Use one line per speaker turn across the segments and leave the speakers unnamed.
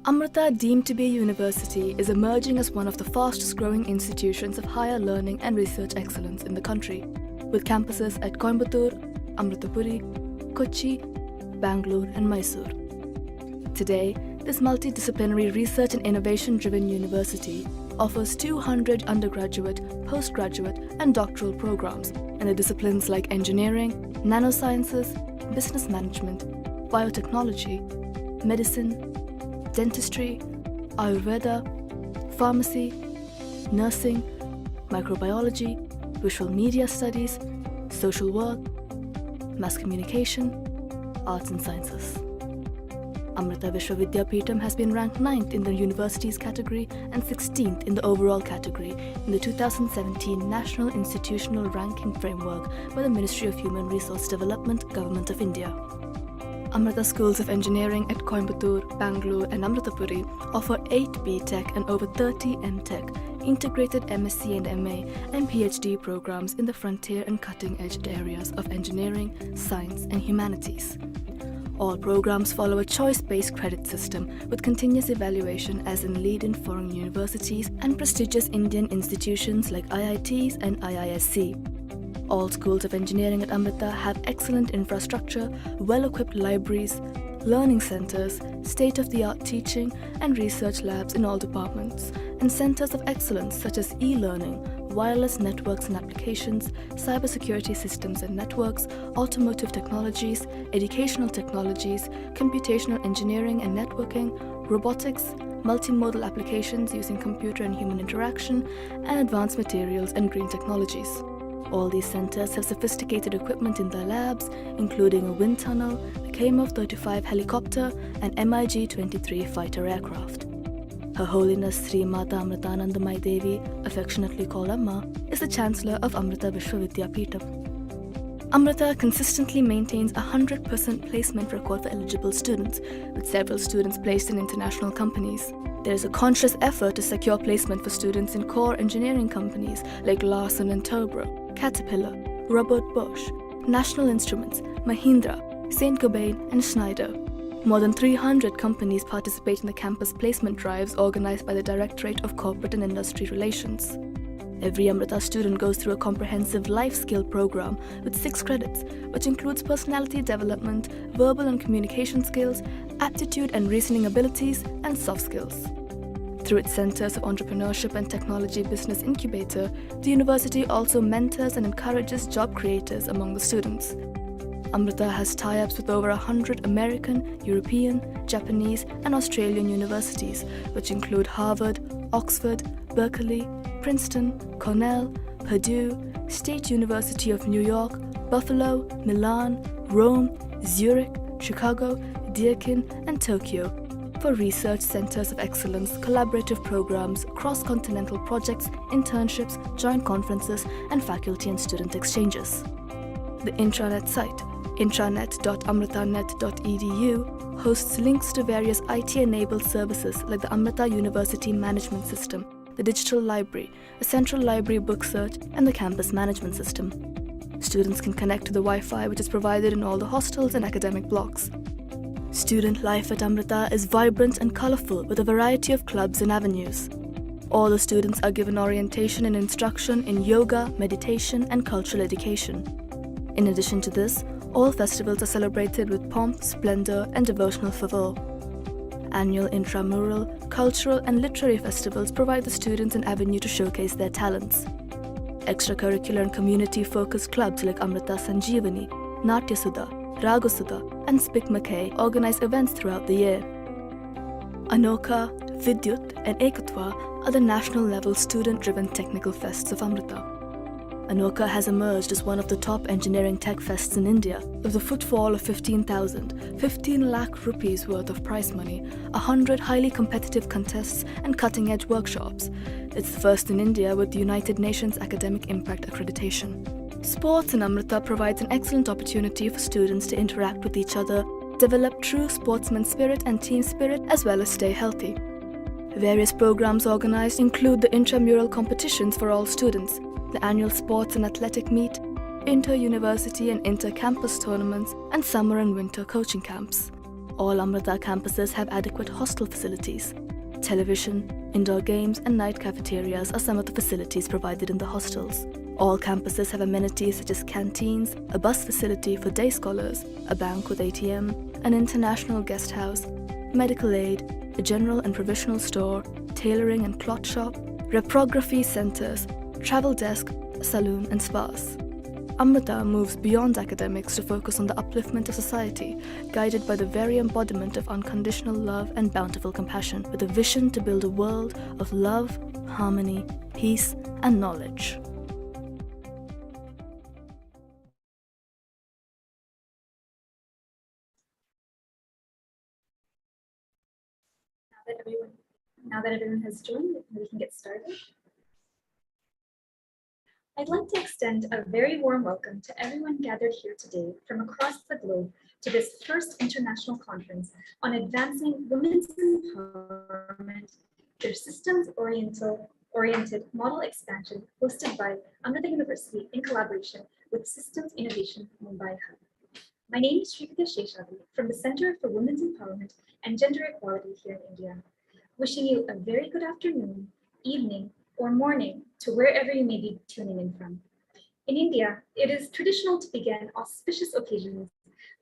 Amrita, deemed to be a university, is emerging as one of the fastest-growing institutions of higher learning and research excellence in the country, with campuses at Coimbatore, Amritapuri, Kochi, Bangalore and Mysore. Today, this multidisciplinary research and innovation-driven university offers 200 undergraduate, postgraduate and doctoral programs in the disciplines like engineering, nanosciences, business management, biotechnology, medicine, dentistry, Ayurveda, pharmacy, nursing, microbiology, visual media studies, social work, mass communication, arts and sciences. Amrita Vishwavidyapeetham has been ranked 9th in the universities category and 16th in the overall category in the 2017 National Institutional Ranking Framework by the Ministry of Human Resource Development, Government of India. Amrita Schools of Engineering at Coimbatore, Bangalore and Amritapuri offer 8 B.Tech and over 30 M.Tech, integrated MSc and MA and PhD programs in the frontier and cutting-edge areas of engineering, science and humanities. All programs follow a choice-based credit system with continuous evaluation as in leading foreign universities and prestigious Indian institutions like IITs and IISc. All schools of engineering at Amrita have excellent infrastructure, well-equipped libraries, learning centers, state-of-the-art teaching and research labs in all departments, and centers of excellence such as e-learning, wireless networks and applications, cybersecurity systems and networks, automotive technologies, educational technologies, computational engineering and networking, robotics, multimodal applications using computer and human interaction, and advanced materials and green technologies. All these centers have sophisticated equipment in their labs, including a wind tunnel, a KMOV-35 helicopter, and MiG-23 fighter aircraft. Her Holiness Sri Mata Amritanandamayi Devi, affectionately called Amma, is the Chancellor of Amrita Vishwavidyapeetham. Amrita consistently maintains a 100% placement record for eligible students, with several students placed in international companies. There is a conscious effort to secure placement for students in core engineering companies like Larsen & Toubro, Caterpillar, Robert Bosch, National Instruments, Mahindra, Saint Gobain and Schneider. More than 300 companies participate in the campus placement drives organized by the Directorate of Corporate and Industry Relations. Every Amrita student goes through a comprehensive life skill program with 6 credits, which includes personality development, verbal and communication skills, aptitude and reasoning abilities, and soft skills. Through its Centers of Entrepreneurship and Technology Business Incubator, the university also mentors and encourages job creators among the students. Amrita has tie-ups with over 100 American, European, Japanese and Australian universities, which include Harvard, Oxford, Berkeley, Princeton, Cornell, Purdue, State University of New York, Buffalo, Milan, Rome, Zurich, Chicago, Deakin and Tokyo for research centers of excellence, collaborative programs, cross-continental projects, internships, joint conferences and faculty and student exchanges. The intranet site, intranet.amritanet.edu, hosts links to various IT-enabled services like the Amrita University Management System, the Digital Library, a central library book search, and the Campus Management System. Students can connect to the Wi-Fi which is provided in all the hostels and academic blocks. Student life at Amrita is vibrant and colorful with a variety of clubs and avenues. All the students are given orientation and instruction in yoga, meditation, and cultural education. In addition to this, all festivals are celebrated with pomp, splendor, and devotional fervor. Annual intramural, cultural, and literary festivals provide the students an avenue to showcase their talents. Extracurricular and community-focused clubs like Amrita Sanjeevani, Natya Sudha, Ragusudha, and Spik Mackay organize events throughout the year. Anokha, Vidyut, and Ekatwa are the national-level student-driven technical fests of Amrita. Anoka has emerged as one of the top engineering tech fests in India, with a footfall of 15,000, 15 lakh rupees worth of prize money, 100 highly competitive contests and cutting-edge workshops. It's the first in India with the United Nations Academic Impact Accreditation. Sports in Amrita provides an excellent opportunity for students to interact with each other, develop true sportsman spirit and team spirit, as well as stay healthy. Various programs organized include the intramural competitions for all students, the annual sports and athletic meet, inter-university and inter-campus tournaments, and summer and winter coaching camps. All Amrita campuses have adequate hostel facilities. Television, indoor games, and night cafeterias are some of the facilities provided in the hostels. All campuses have amenities such as canteens, a bus facility for day scholars, a bank with ATM, an international guest house, medical aid, a general and provisional store, tailoring and cloth shop, reprography centers, travel desk, saloon, and spas. Amrita moves beyond academics to focus on the upliftment of society, guided by the very embodiment of unconditional love and bountiful compassion, with a vision to build a world of love, harmony, peace, and knowledge.
Now that everyone has joined, we can get started. I'd like to extend a very warm welcome to everyone gathered here today from across the globe to this first international conference on advancing women's empowerment through systems-oriented model expansion hosted by Amrita University in collaboration with Systems Innovation Mumbai Hub. My name is Srivitya from the Center for Women's Empowerment and Gender Equality here in India. Wishing you a very good afternoon, evening, or morning to wherever you may be tuning in from. In India, it is traditional to begin auspicious occasions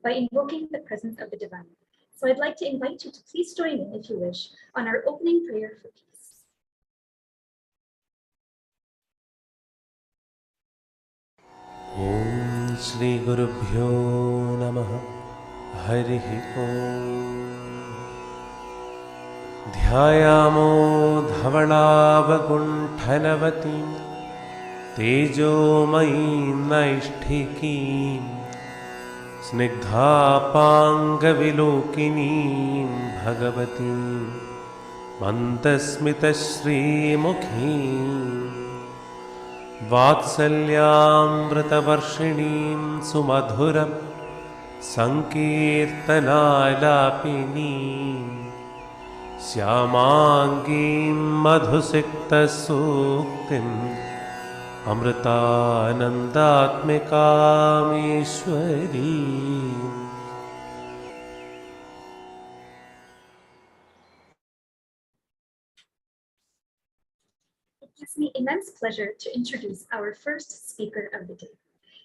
by invoking the presence of the divine. So I'd like to invite you to please join in, if you wish, on our opening prayer for peace.
Om Shri Gurubhyo Namaha Harihi Om Dhyayamo Dhavalavagunthanavatim Tejomayim Naishtikim Snigdhapangavilokinim Bhagavatim Mandasmita Shri Mukhim Vatsalyamritavarshinim Sumadhuram Sankirtanalapinim Syamangim Madhusiktasuktim Amritanandatmikam Ishwarim.
It gives me immense pleasure to introduce our first speaker of the day.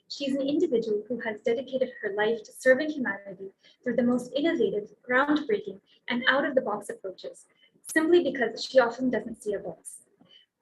She's an individual who has dedicated her life to serving humanity through the most innovative, groundbreaking, and out-of-the-box approaches, simply because she often doesn't see a box.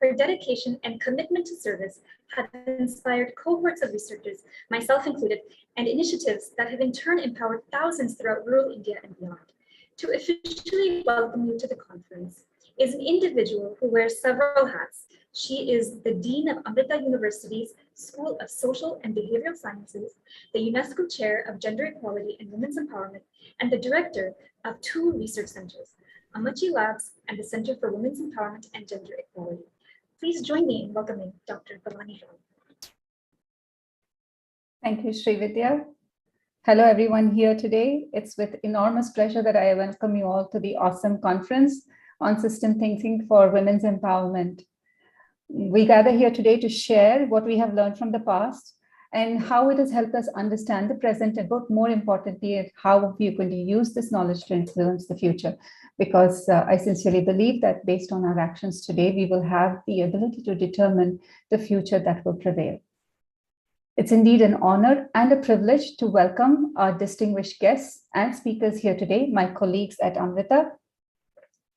Her dedication and commitment to service have inspired cohorts of researchers, myself included, and initiatives that have in turn empowered thousands throughout rural India and beyond. To officially welcome you to the conference is an individual who wears several hats. She is the Dean of Amrita University's School of Social and Behavioral Sciences, the UNESCO Chair of Gender Equality and Women's Empowerment, and the Director of 2 research centers, Amachi Labs and the Center for Women's Empowerment and Gender Equality. Please join me in welcoming Dr. Bhavani.
Thank you, Srividya. Hello, everyone here today. It's with enormous pleasure that I welcome you all to the awesome conference on system thinking for women's empowerment. We gather here today to share what we have learned from the past and how it has helped us understand the present, and but more importantly, how we are going to use this knowledge to influence the future. Because I sincerely believe that based on our actions today, we will have the ability to determine the future that will prevail. It's indeed an honor and a privilege to welcome our distinguished guests and speakers here today, my colleagues at Amrita,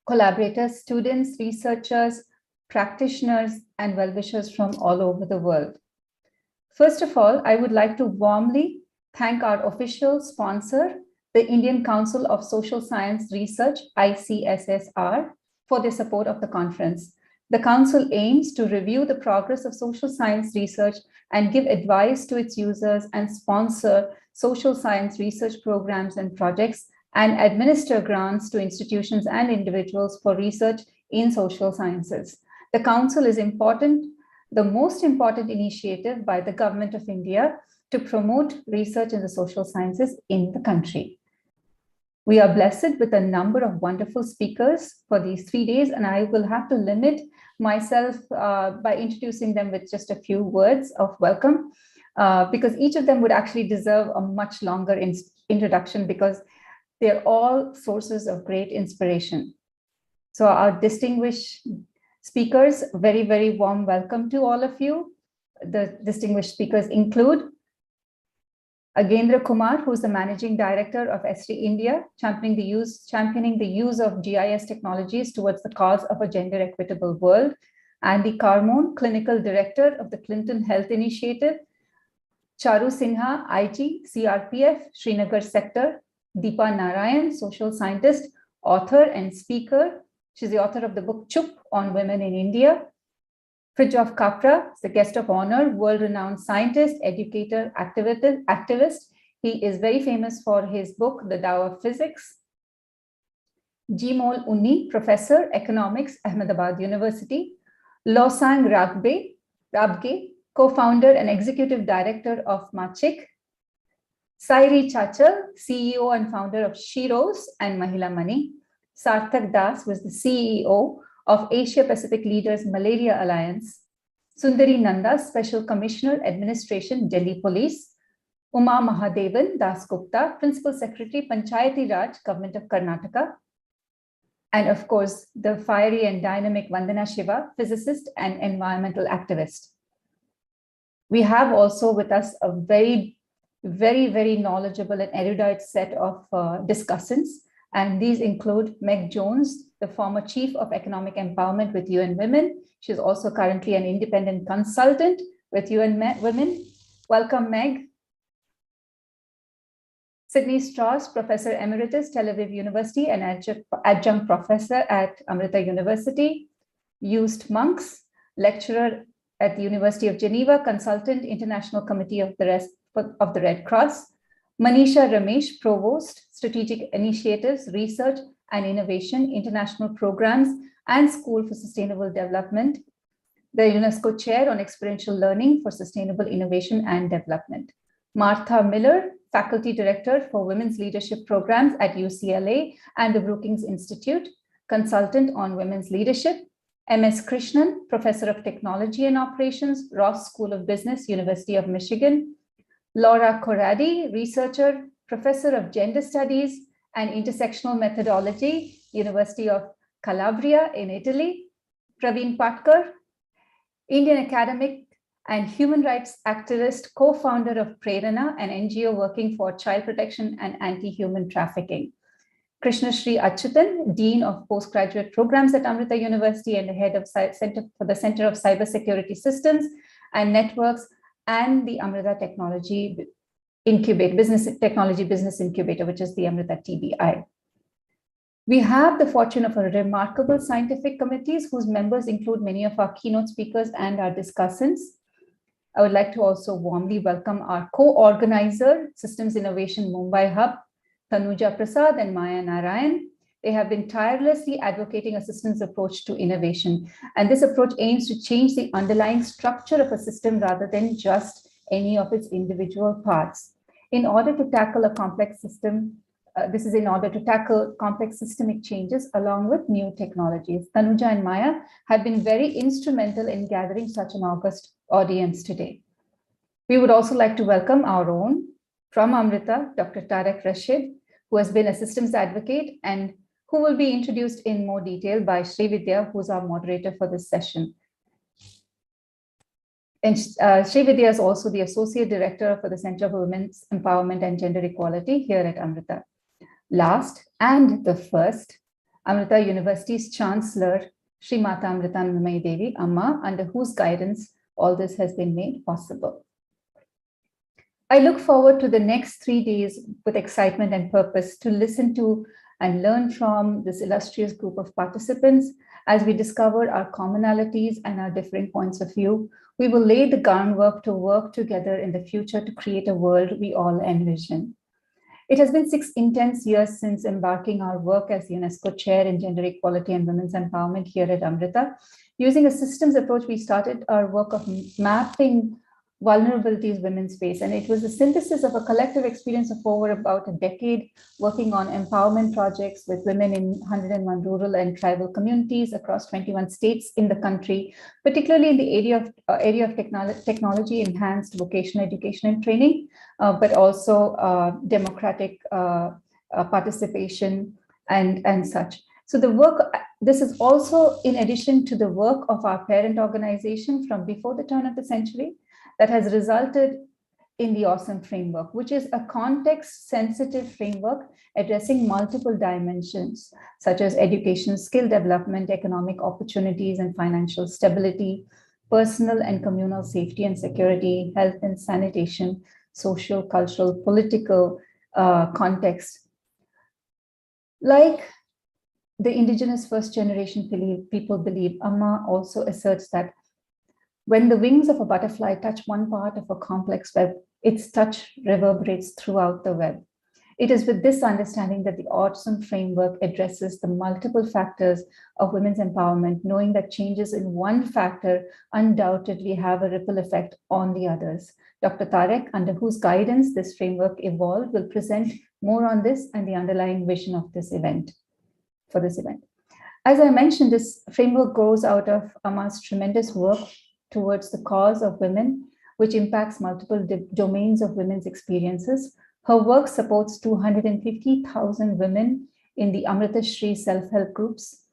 collaborators, students, researchers, practitioners, and well-wishers from all over the world. First of all, I would like to warmly thank our official sponsor, the Indian Council of Social Science Research, ICSSR, for their support of the conference. The Council aims to review the progress of social science research and give advice to its users and sponsor social science research programs and projects and administer grants to institutions and individuals for research in social sciences. The Council is the most important initiative by the Government of India to promote research in the social sciences in the country. We are blessed with a number of wonderful speakers for these 3 days, and I will have to limit myself by introducing them with just a few words of welcome, because each of them would actually deserve a much longer introduction because they're all sources of great inspiration. So our distinguished speakers, very, very warm welcome to all of you. The distinguished speakers include Agendra Kumar, who is the Managing Director of Esri India, championing the use of GIS technologies towards the cause of a gender equitable world. Andy Carmone, Clinical Director of the Clinton Health Initiative. Charu Sinha, IG, CRPF, Srinagar Sector. Deepa Narayan, Social Scientist, author and speaker. She's the author of the book Chup on Women in India. Fritjof Capra is the guest of honor, world-renowned scientist, educator, activist. He is very famous for his book, The Tao of Physics. Jimol Unni, Professor, Economics, Ahmedabad University. Losang Rabge, co-founder and executive director of Machik. Sairi Chachal, CEO and founder of Shiros and Mahila Money. Sarthak Das was the CEO of Asia Pacific Leaders Malaria Alliance. Sundari Nanda, Special Commissioner, Administration, Delhi Police. Uma Mahadevan Das Gupta, Principal Secretary, Panchayati Raj, Government of Karnataka. And of course, the fiery and dynamic Vandana Shiva, physicist and environmental activist. We have also with us a very, very knowledgeable and erudite set of discussants. And these include Meg Jones, the former Chief of Economic Empowerment with UN Women. She's also currently an independent consultant with UN Women. Welcome, Meg. Sydney Strauss, Professor Emeritus, Tel Aviv University, and Adjunct Professor at Amrita University. Joost Monks, Lecturer at the University of Geneva, Consultant, International Committee of the Red Cross. Manisha Ramesh, Provost, Strategic Initiatives, Research and Innovation, International Programs, and School for Sustainable Development. The UNESCO Chair on Experiential Learning for Sustainable Innovation and Development. Martha Miller, Faculty Director for Women's Leadership Programs at UCLA and the Brookings Institute, Consultant on Women's Leadership. MS Krishnan, Professor of Technology and Operations, Ross School of Business, University of Michigan. Laura Corradi, Researcher, Professor of Gender Studies and Intersectional Methodology, University of Calabria in Italy. Praveen Patkar, Indian academic and human rights activist, co-founder of Prerana, an NGO working for child protection and anti-human trafficking. Krishna Shri Achyutan, Dean of Postgraduate Programs at Amrita University and the head of the Center of Cybersecurity Systems and Networks and the Amrita Technology Business Incubator, which is the Amrita TBI. We have the fortune of a remarkable scientific committees whose members include many of our keynote speakers and our discussants. I would like to also warmly welcome our co-organizer, Systems Innovation Mumbai Hub, Tanuja Prasad and Maya Narayan. They have been tirelessly advocating a systems approach to innovation. And this approach aims to change the underlying structure of a system rather than just any of its individual parts. In order to tackle a complex system, this is in order to tackle complex systemic changes along with new technologies. Tanuja and Maya have been very instrumental in gathering such an august audience today. We would also like to welcome our own, from Amrita, Dr. Tarek Rashed, who has been a systems advocate and who will be introduced in more detail by Srividya, who's our moderator for this session. And Srividya is also the Associate Director for the Center for Women's Empowerment and Gender Equality here at Amrita. Last and the first, Amrita University's Chancellor, Srimata Amritanandamayi Devi, Amma, under whose guidance all this has been made possible. I look forward to the next 3 days with excitement and purpose to listen to and learn from this illustrious group of participants. As we discover our commonalities and our differing points of view, we will lay the groundwork to work together in the future to create a world we all envision. It has been 6 intense years since embarking our work as UNESCO Chair in Gender Equality and Women's Empowerment here at Amrita. Using a systems approach, we started our work of mapping vulnerabilities women face, and it was a synthesis of a collective experience of over about a decade working on empowerment projects with women in 101 rural and tribal communities across 21 states in the country, particularly in the area of technology enhanced vocational education and training, but also democratic participation and such. So the work, this is also in addition to the work of our parent organization from before the turn of the century that has resulted in the AWESOME framework, which is a context-sensitive framework addressing multiple dimensions, such as education, skill development, economic opportunities and financial stability, personal and communal safety and security, health and sanitation, social, cultural, political context. Like the indigenous first generation people believe, Amma also asserts that when the wings of a butterfly touch one part of a complex web, its touch reverberates throughout the web. It is with this understanding that the AWESOME framework addresses the multiple factors of women's empowerment, knowing that changes in one factor undoubtedly have a ripple effect on the others. Dr. Tarek, under whose guidance this framework evolved, will present more on this and the underlying vision of this event, for this event. As I mentioned, this framework grows out of Amma's tremendous work towards the cause of women, which impacts multiple domains of women's experiences. Her work supports 250,000 women in the Amrita Shri self-help groups,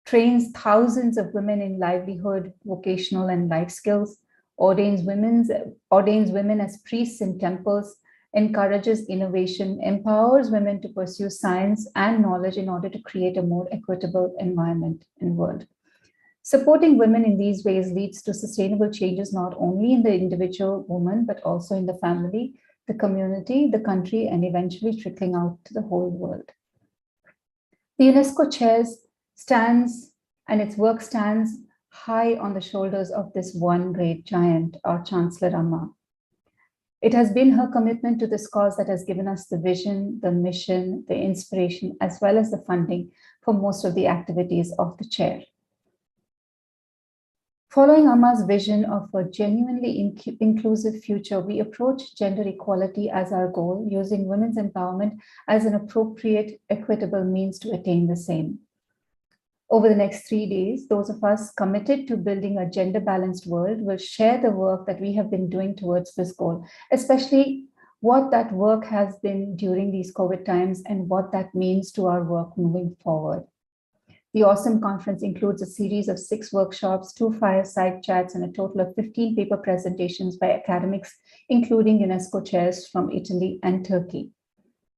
trains thousands of women in livelihood, vocational and life skills, ordains women as priests in temples, encourages innovation, empowers women to pursue science and knowledge in order to create a more equitable environment and world. Supporting women in these ways leads to sustainable changes, not only in the individual woman, but also in the family, the community, the country, and eventually trickling out to the whole world. The UNESCO chairs stands, and its work stands high on the shoulders of this one great giant, our Chancellor Amma. It has been her commitment to this cause that has given us the vision, the mission, the inspiration, as well as the funding for most of the activities of the chair. Following Amma's vision of a genuinely inclusive future, we approach gender equality as our goal, using women's empowerment as an appropriate, equitable means to attain the same. Over the next 3 days, those of us committed to building a gender-balanced world will share the work that we have been doing towards this goal, especially what that work has been during these COVID times and what that means to our work moving forward. The AWESOME conference includes a series of 6 workshops, 2 fireside chats, and a total of 15 paper presentations by academics, including UNESCO chairs from Italy and Turkey,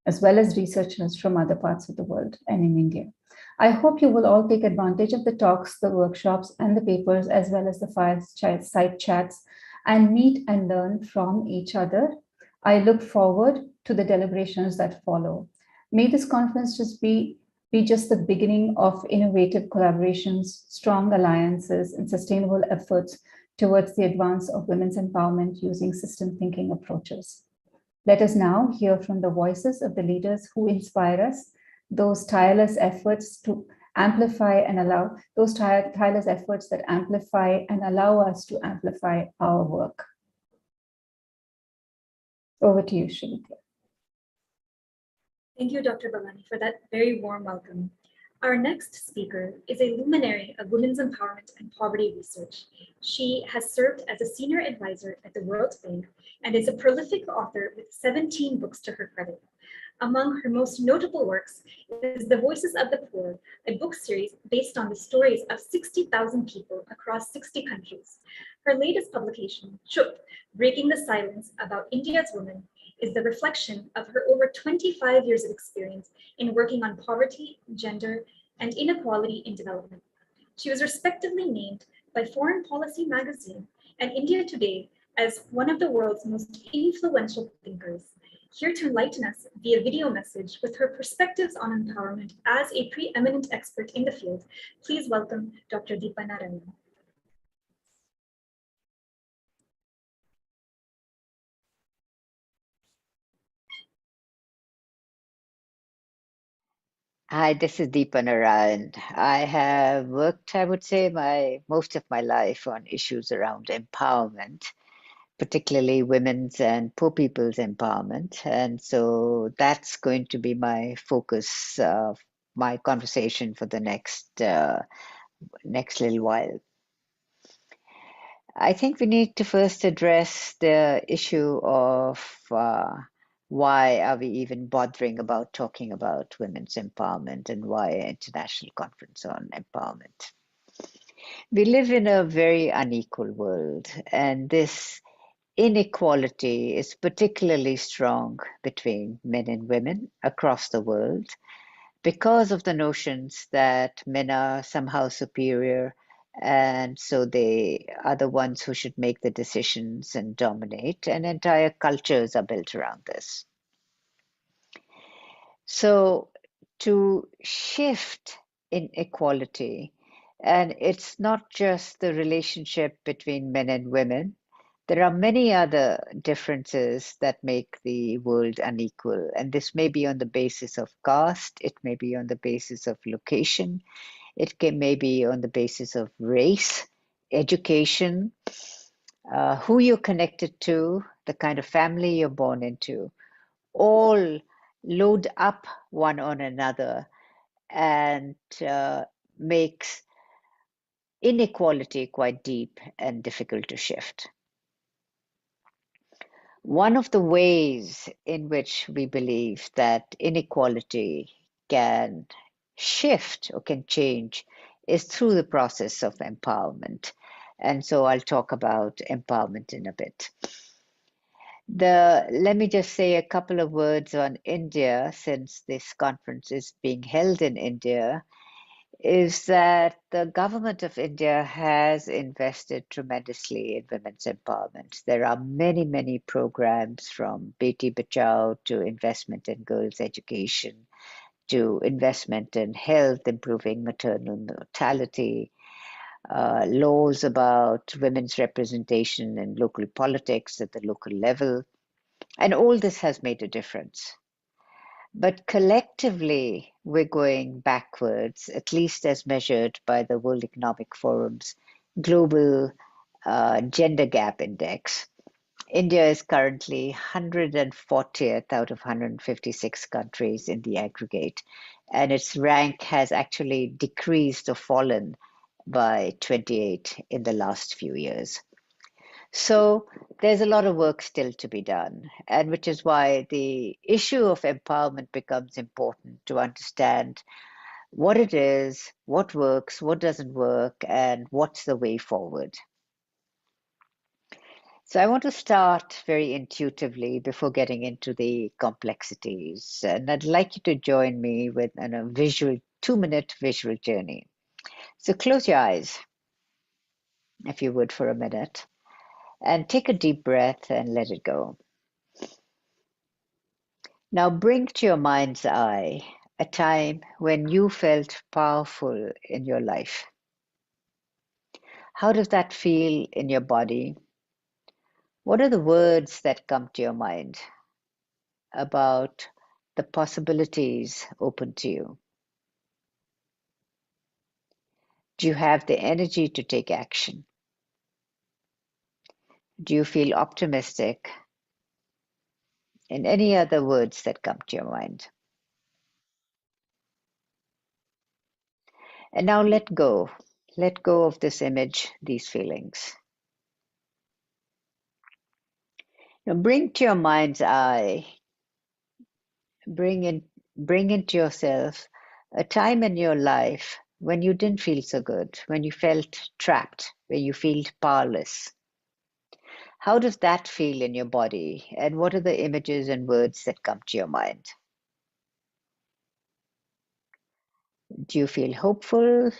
as well as researchers from other parts of the world and in India. I hope you will all take advantage of the talks, the workshops, and the papers, as well as the fireside chats, and meet and learn from each other. I look forward to the deliberations that follow. May this conference just be just the beginning of innovative collaborations, strong alliances, and sustainable efforts towards the advance of women's empowerment using system thinking approaches. Let us now hear from the voices of the leaders who inspire us, those tireless efforts to amplify and allow, those tireless efforts that amplify and allow us to amplify our work. Over to you, Shrivitya.
Thank you, Dr. Bhavani, for that very warm welcome. Our next speaker is a luminary of women's empowerment and poverty research. She has served as a senior advisor at the World Bank and is a prolific author with 17 books to her credit. Among her most notable works is The Voices of the Poor, a book series based on the stories of 60,000 people across 60 countries. Her latest publication, Chup, Breaking the Silence About India's Women, is the reflection of her over 25 years of experience in working on poverty, gender, and inequality in development. She was respectively named by Foreign Policy magazine and India Today as one of the world's most influential thinkers. Here to enlighten us via video message with her perspectives on empowerment as a preeminent expert in the field, please welcome Dr. Deepa Narayan.
Hi, this is Deepa Narayan. I have worked, I would say, most of my life on issues around empowerment, particularly women's and poor people's empowerment. And so that's going to be my focus of my conversation for the next little while. I think we need to first address the issue of why are we even bothering about talking about women's empowerment and why an international conference on empowerment. We live in a very unequal world, and this inequality is particularly strong between men and women across the world because of the notions that men are somehow superior, and so they are the ones who should make the decisions and dominate, and entire cultures are built around this. So to shift inequality, and it's not just the relationship between men and women, there are many other differences that make the world unequal. And this may be on the basis of caste, it may be on the basis of location, may be on the basis of race, education, who you're connected to, the kind of family you're born into, all load up one on another and makes inequality quite deep and difficult to shift. One of the ways in which we believe that inequality can shift or can change is through the process of empowerment. And so I'll talk about empowerment in a bit. Let me just say a couple of words on India, since this conference is being held in India, is that the government of India has invested tremendously in women's empowerment. There are many, many programs, from Beti Bachao to investment in girls' education, to investment in health, improving maternal mortality, laws about women's representation in local politics at the local level. And all this has made a difference. But collectively, we're going backwards, at least as measured by the World Economic Forum's Global Gender Gap Index. India is currently 140th out of 156 countries in the aggregate, and its rank has actually decreased or fallen by 28 in the last few years. So there's a lot of work still to be done, and which is why the issue of empowerment becomes important to understand what it is, what works, what doesn't work, and what's the way forward. So I want to start very intuitively before getting into the complexities, and I'd like you to join me with a 2-minute visual journey. So close your eyes, if you would, for a minute. And take a deep breath and let it go. Now bring to your mind's eye a time when you felt powerful in your life. How does that feel in your body? What are the words that come to your mind about the possibilities open to you? Do you have the energy to take action? Do you feel optimistic? And any other words that come to your mind? And now let go. Let go of this image, these feelings. Now bring to your mind's eye, bring into yourself a time in your life when you didn't feel so good, when you felt trapped, when you feel powerless. How does that feel in your body? And what are the images and words that come to your mind? Do you feel hopeful?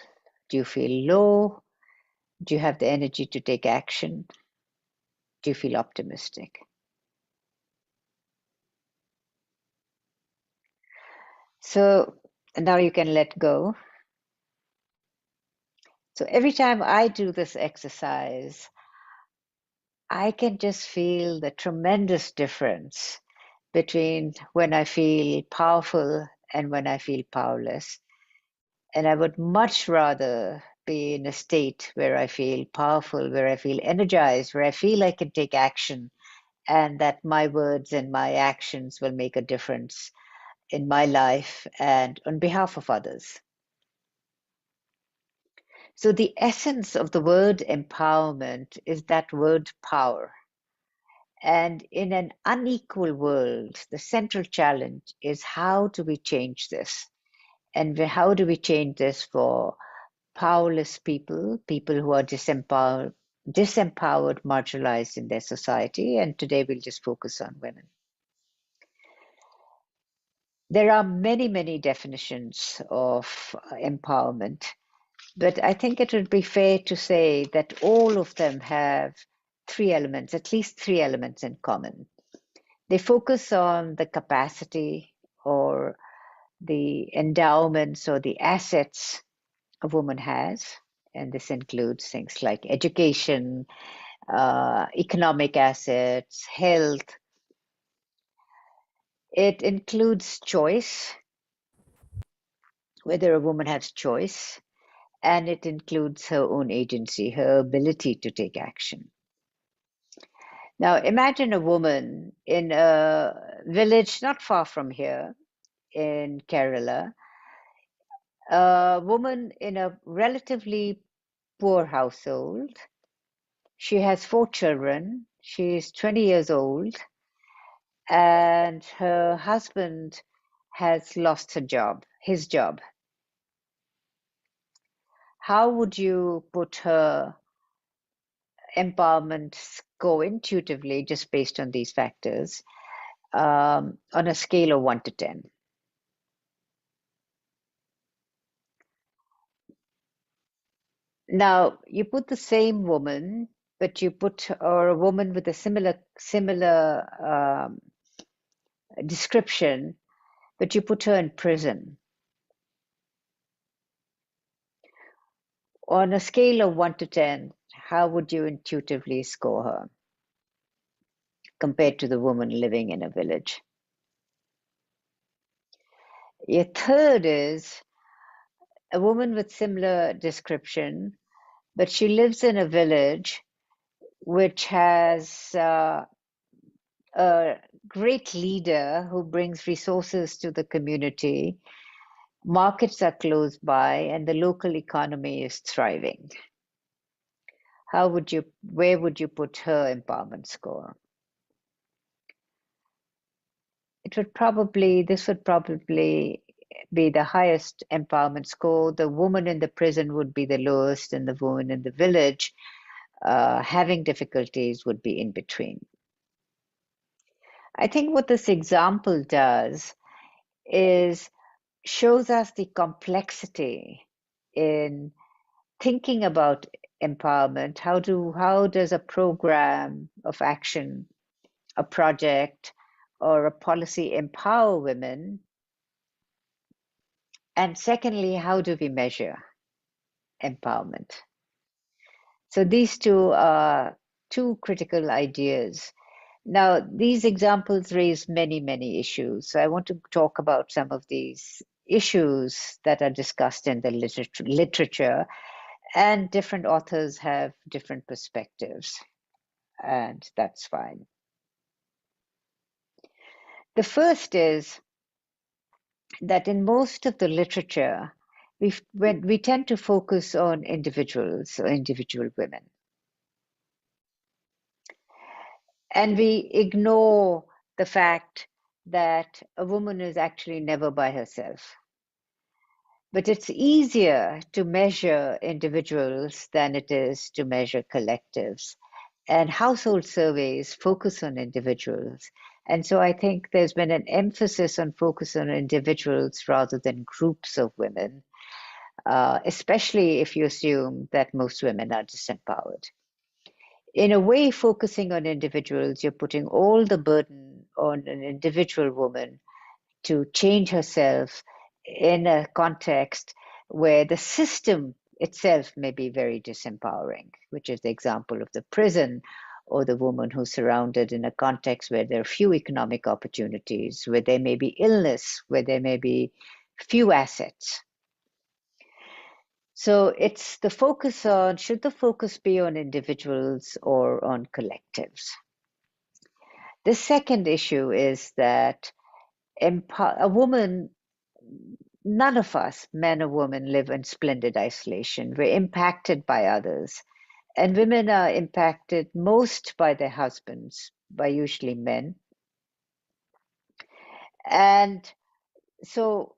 Do you feel low? Do you have the energy to take action? Do you feel optimistic? So now you can let go. So every time I do this exercise, I can just feel the tremendous difference between when I feel powerful and when I feel powerless. And I would much rather be in a state where I feel powerful, where I feel energized, where I feel I can take action, and that my words and my actions will make a difference in my life and on behalf of others. So, the essence of the word empowerment is that word power. And in an unequal world, the central challenge is how do we change this? And how do we change this for powerless people, people who are disempowered, marginalized in their society? And today we'll just focus on women. There are many, many definitions of empowerment, but I think it would be fair to say that all of them have three elements, at least three elements in common. They focus on the capacity or the endowments or the assets a woman has, and this includes things like education, economic assets, health. It includes choice, whether a woman has choice, and it includes her own agency, her ability to take action. Now, imagine a woman in a village not far from here in Kerala, a woman in a relatively poor household. She has 4 children. She's 20 years old, and her husband has lost his job. How would you put her empowerment score intuitively, just based on these factors, on a scale of 1 to 10? Now, you put the same woman, but you put, or a woman with a similar description, but you put her in prison. On a scale of 1 to 10, how would you intuitively score her compared to the woman living in a village? Your third is a woman with similar description, but she lives in a village which has a great leader who brings resources to the community. Markets are close by and the local economy is thriving. Where would you put her empowerment score? This would probably be the highest empowerment score. The woman in the prison would be the lowest, and the woman in the village having difficulties would be in between. I think what this example does is shows us the complexity in thinking about empowerment. How does a program of action, a project, or a policy empower women? And secondly, how do we measure empowerment? So these two are two critical ideas. Now, these examples raise many, many issues. So I want to talk about some of these issues that are discussed in the literature, and different authors have different perspectives, and that's fine. The first is that in most of the literature, we tend to focus on individuals or individual women. And we ignore the fact that a woman is actually never by herself. But it's easier to measure individuals than it is to measure collectives. And household surveys focus on individuals. And so I think there's been an emphasis on focus on individuals rather than groups of women, especially if you assume that most women are disempowered. In a way, focusing on individuals, you're putting all the burden on an individual woman to change herself in a context where the system itself may be very disempowering, which is the example of the prison, or the woman who's surrounded in a context where there are few economic opportunities, where there may be illness, where there may be few assets. So it's the focus on, should the focus be on individuals or on collectives? The second issue is that a woman, none of us, men or women, live in splendid isolation. We're impacted by others. And women are impacted most by their husbands, by usually men. And so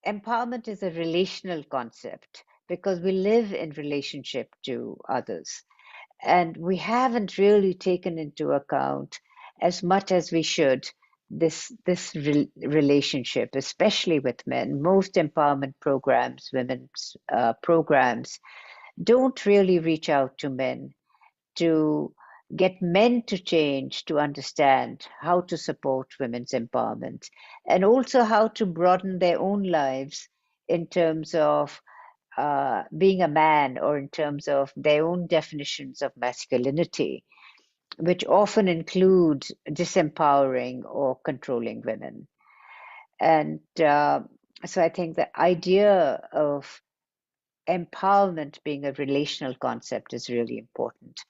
empowerment is a relational concept because we live in relationship to others. And we haven't really taken into account as much as we should this relationship, especially with men. Most empowerment programs, women's programs, don't really reach out to men to get men to change, to understand how to support women's empowerment, and also how to broaden their own lives in terms of being a man, or in terms of their own definitions of masculinity, which often include disempowering or controlling women. And so I think the idea of empowerment being a relational concept is really important,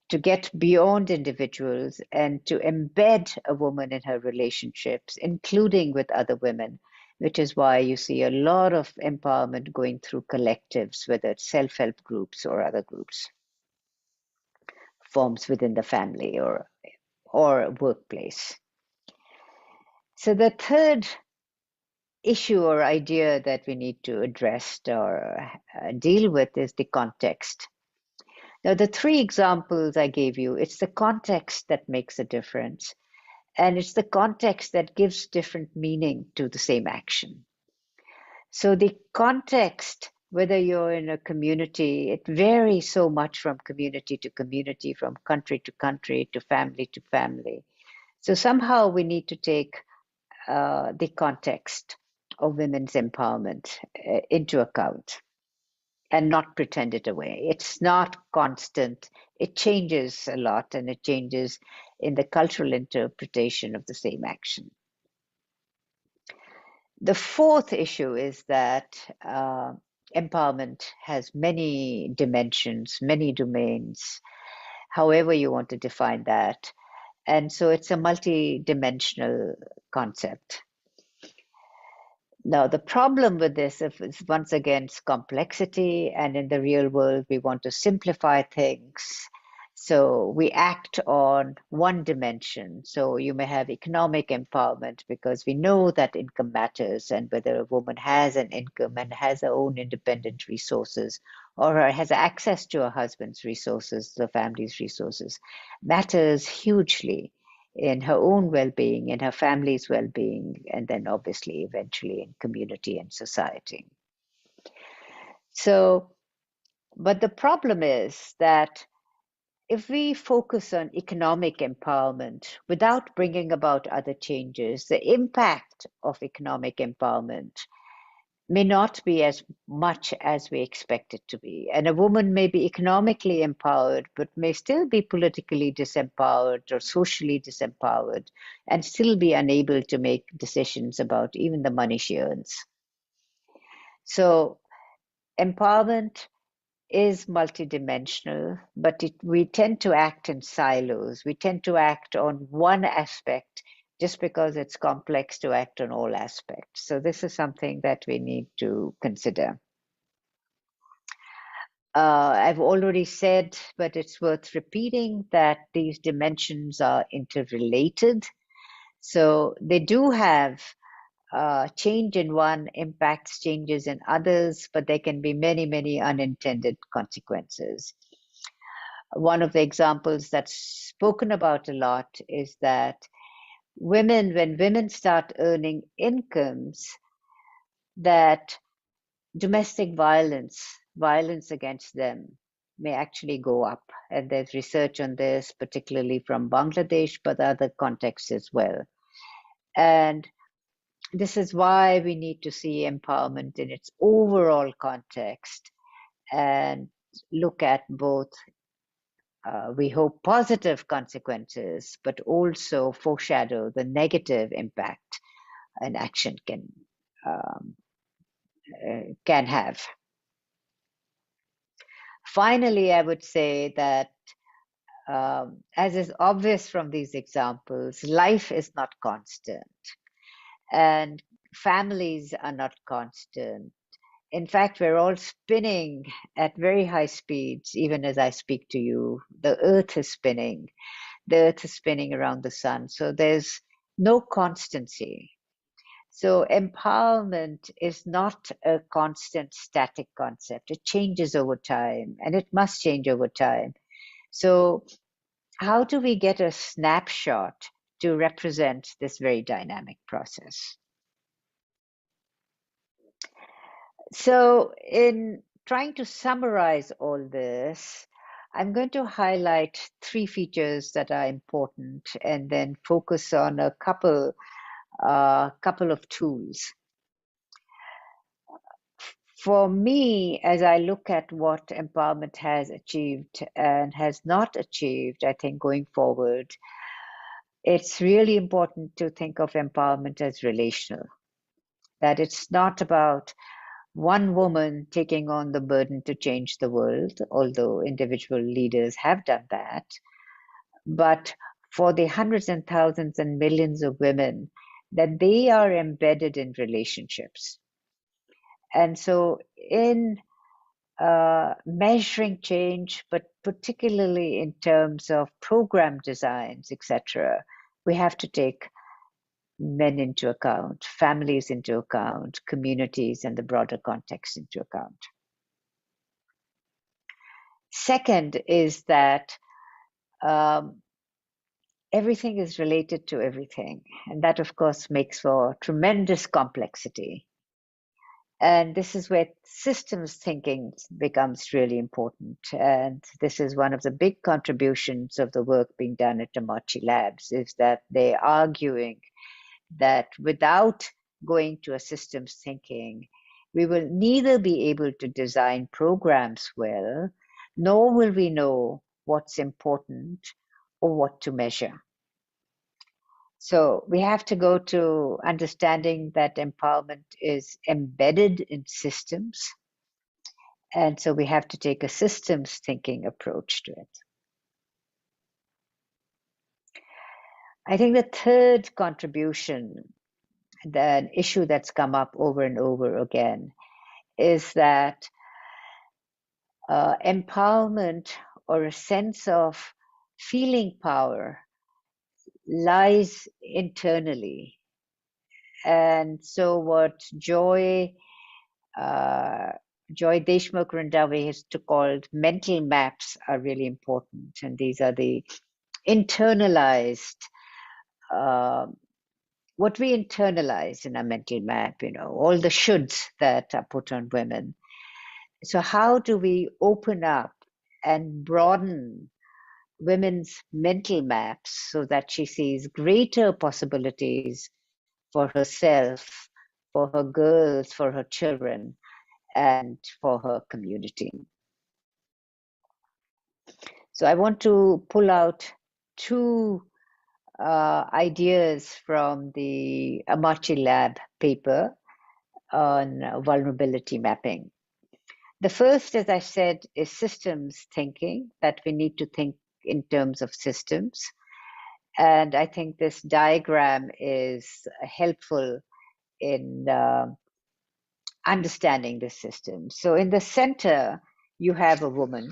to get beyond individuals and to embed a woman in her relationships, including with other women, which is why you see a lot of empowerment going through collectives, whether it's self-help groups or other groups, forms within the family or workplace. So the third issue or idea that we need to address or deal with is the context. Now, the three examples I gave you, it's the context that makes a difference. And it's the context that gives different meaning to the same action. So the context, whether you're in a community, it varies so much from community to community, from country to country, to family. So somehow we need to take the context of women's empowerment into account and not pretend it away. It's not constant. It changes a lot, and it changes in the cultural interpretation of the same action. The fourth issue is that empowerment has many dimensions, many domains, however you want to define that. And so it's a multi-dimensional concept. Now, the problem with this is, once again, it's complexity, and in the real world, we want to simplify things. So we act on one dimension. So you may have economic empowerment because we know that income matters, and whether a woman has an income and has her own independent resources, or has access to her husband's resources, the family's resources, matters hugely in her own well-being, in her family's well-being, and then obviously eventually in community and society. So, but the problem is that if we focus on economic empowerment without bringing about other changes, the impact of economic empowerment may not be as much as we expect it to be. And a woman may be economically empowered, but may still be politically disempowered or socially disempowered, and still be unable to make decisions about even the money she earns. So empowerment is multidimensional, but we tend to act in silos. We tend to act on one aspect just because it's complex to act on all aspects. So this is something that we need to consider. I've already said, but it's worth repeating, that these dimensions are interrelated. So they do have change in one impacts changes in others, but there can be many, many unintended consequences. One of the examples that's spoken about a lot is that when women start earning incomes, that domestic violence against them may actually go up. And there's research on this, particularly from Bangladesh, but other contexts as well. And this is why we need to see empowerment in its overall context and look at both, we hope, positive consequences, but also foreshadow the negative impact an action can have. Finally, I would say that, as is obvious from these examples, life is not constant, and families are not constant. In fact, we're all spinning at very high speeds, even as I speak to you. The earth is spinning. The earth is spinning around the sun. So there's no constancy. So empowerment is not a constant static concept. It changes over time, and it must change over time. So how do we get a snapshot to represent this very dynamic process? So in trying to summarize all this, I'm going to highlight 3 features that are important and then focus on a couple of tools. For me, as I look at what empowerment has achieved and has not achieved, I think going forward, it's really important to think of empowerment as relational, that it's not about one woman taking on the burden to change the world, although individual leaders have done that, but for the hundreds and thousands and millions of women, that they are embedded in relationships. And so in measuring change, but particularly in terms of program designs, etc., we have to take men into account, families into account, communities and the broader context into account. Second is that everything is related to everything. And that, of course, makes for tremendous complexity. And this is where systems thinking becomes really important. And this is one of the big contributions of the work being done at Amarchi Labs, is that they're arguing that without going to a systems thinking, we will neither be able to design programs well, nor will we know what's important or what to measure. So we have to go to understanding that empowerment is embedded in systems. And so we have to take a systems thinking approach to it. I think the third contribution, the issue that's come up over and over again, is that empowerment or a sense of feeling power lies internally. And so what Joy Deshmukh Randhawe has called mental maps are really important. And these are the internalized, what we internalize in a mental map, all the shoulds that are put on women. So how do we open up and broaden women's mental maps so that she sees greater possibilities for herself, for her girls, for her children, and for her community? So I want to pull out 2 ideas from the Amarchi Lab paper on vulnerability mapping. The first, as I said, is systems thinking, that we need to think in terms of systems. And I think this diagram is helpful in understanding the system. So in the center, you have a woman,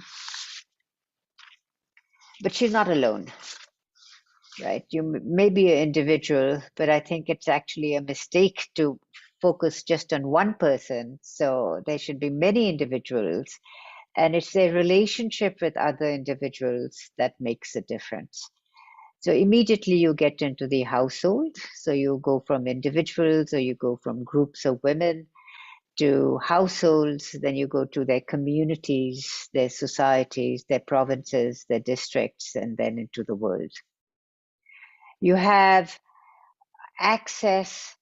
but she's not alone, right? You may be an individual, but I think it's actually a mistake to focus just on one person. So there should be many individuals, and it's their relationship with other individuals that makes a difference. So immediately you get into the household. So you go from individuals, or you go from groups of women to households, then you go to their communities, their societies, their provinces, their districts, and then into the world. You have access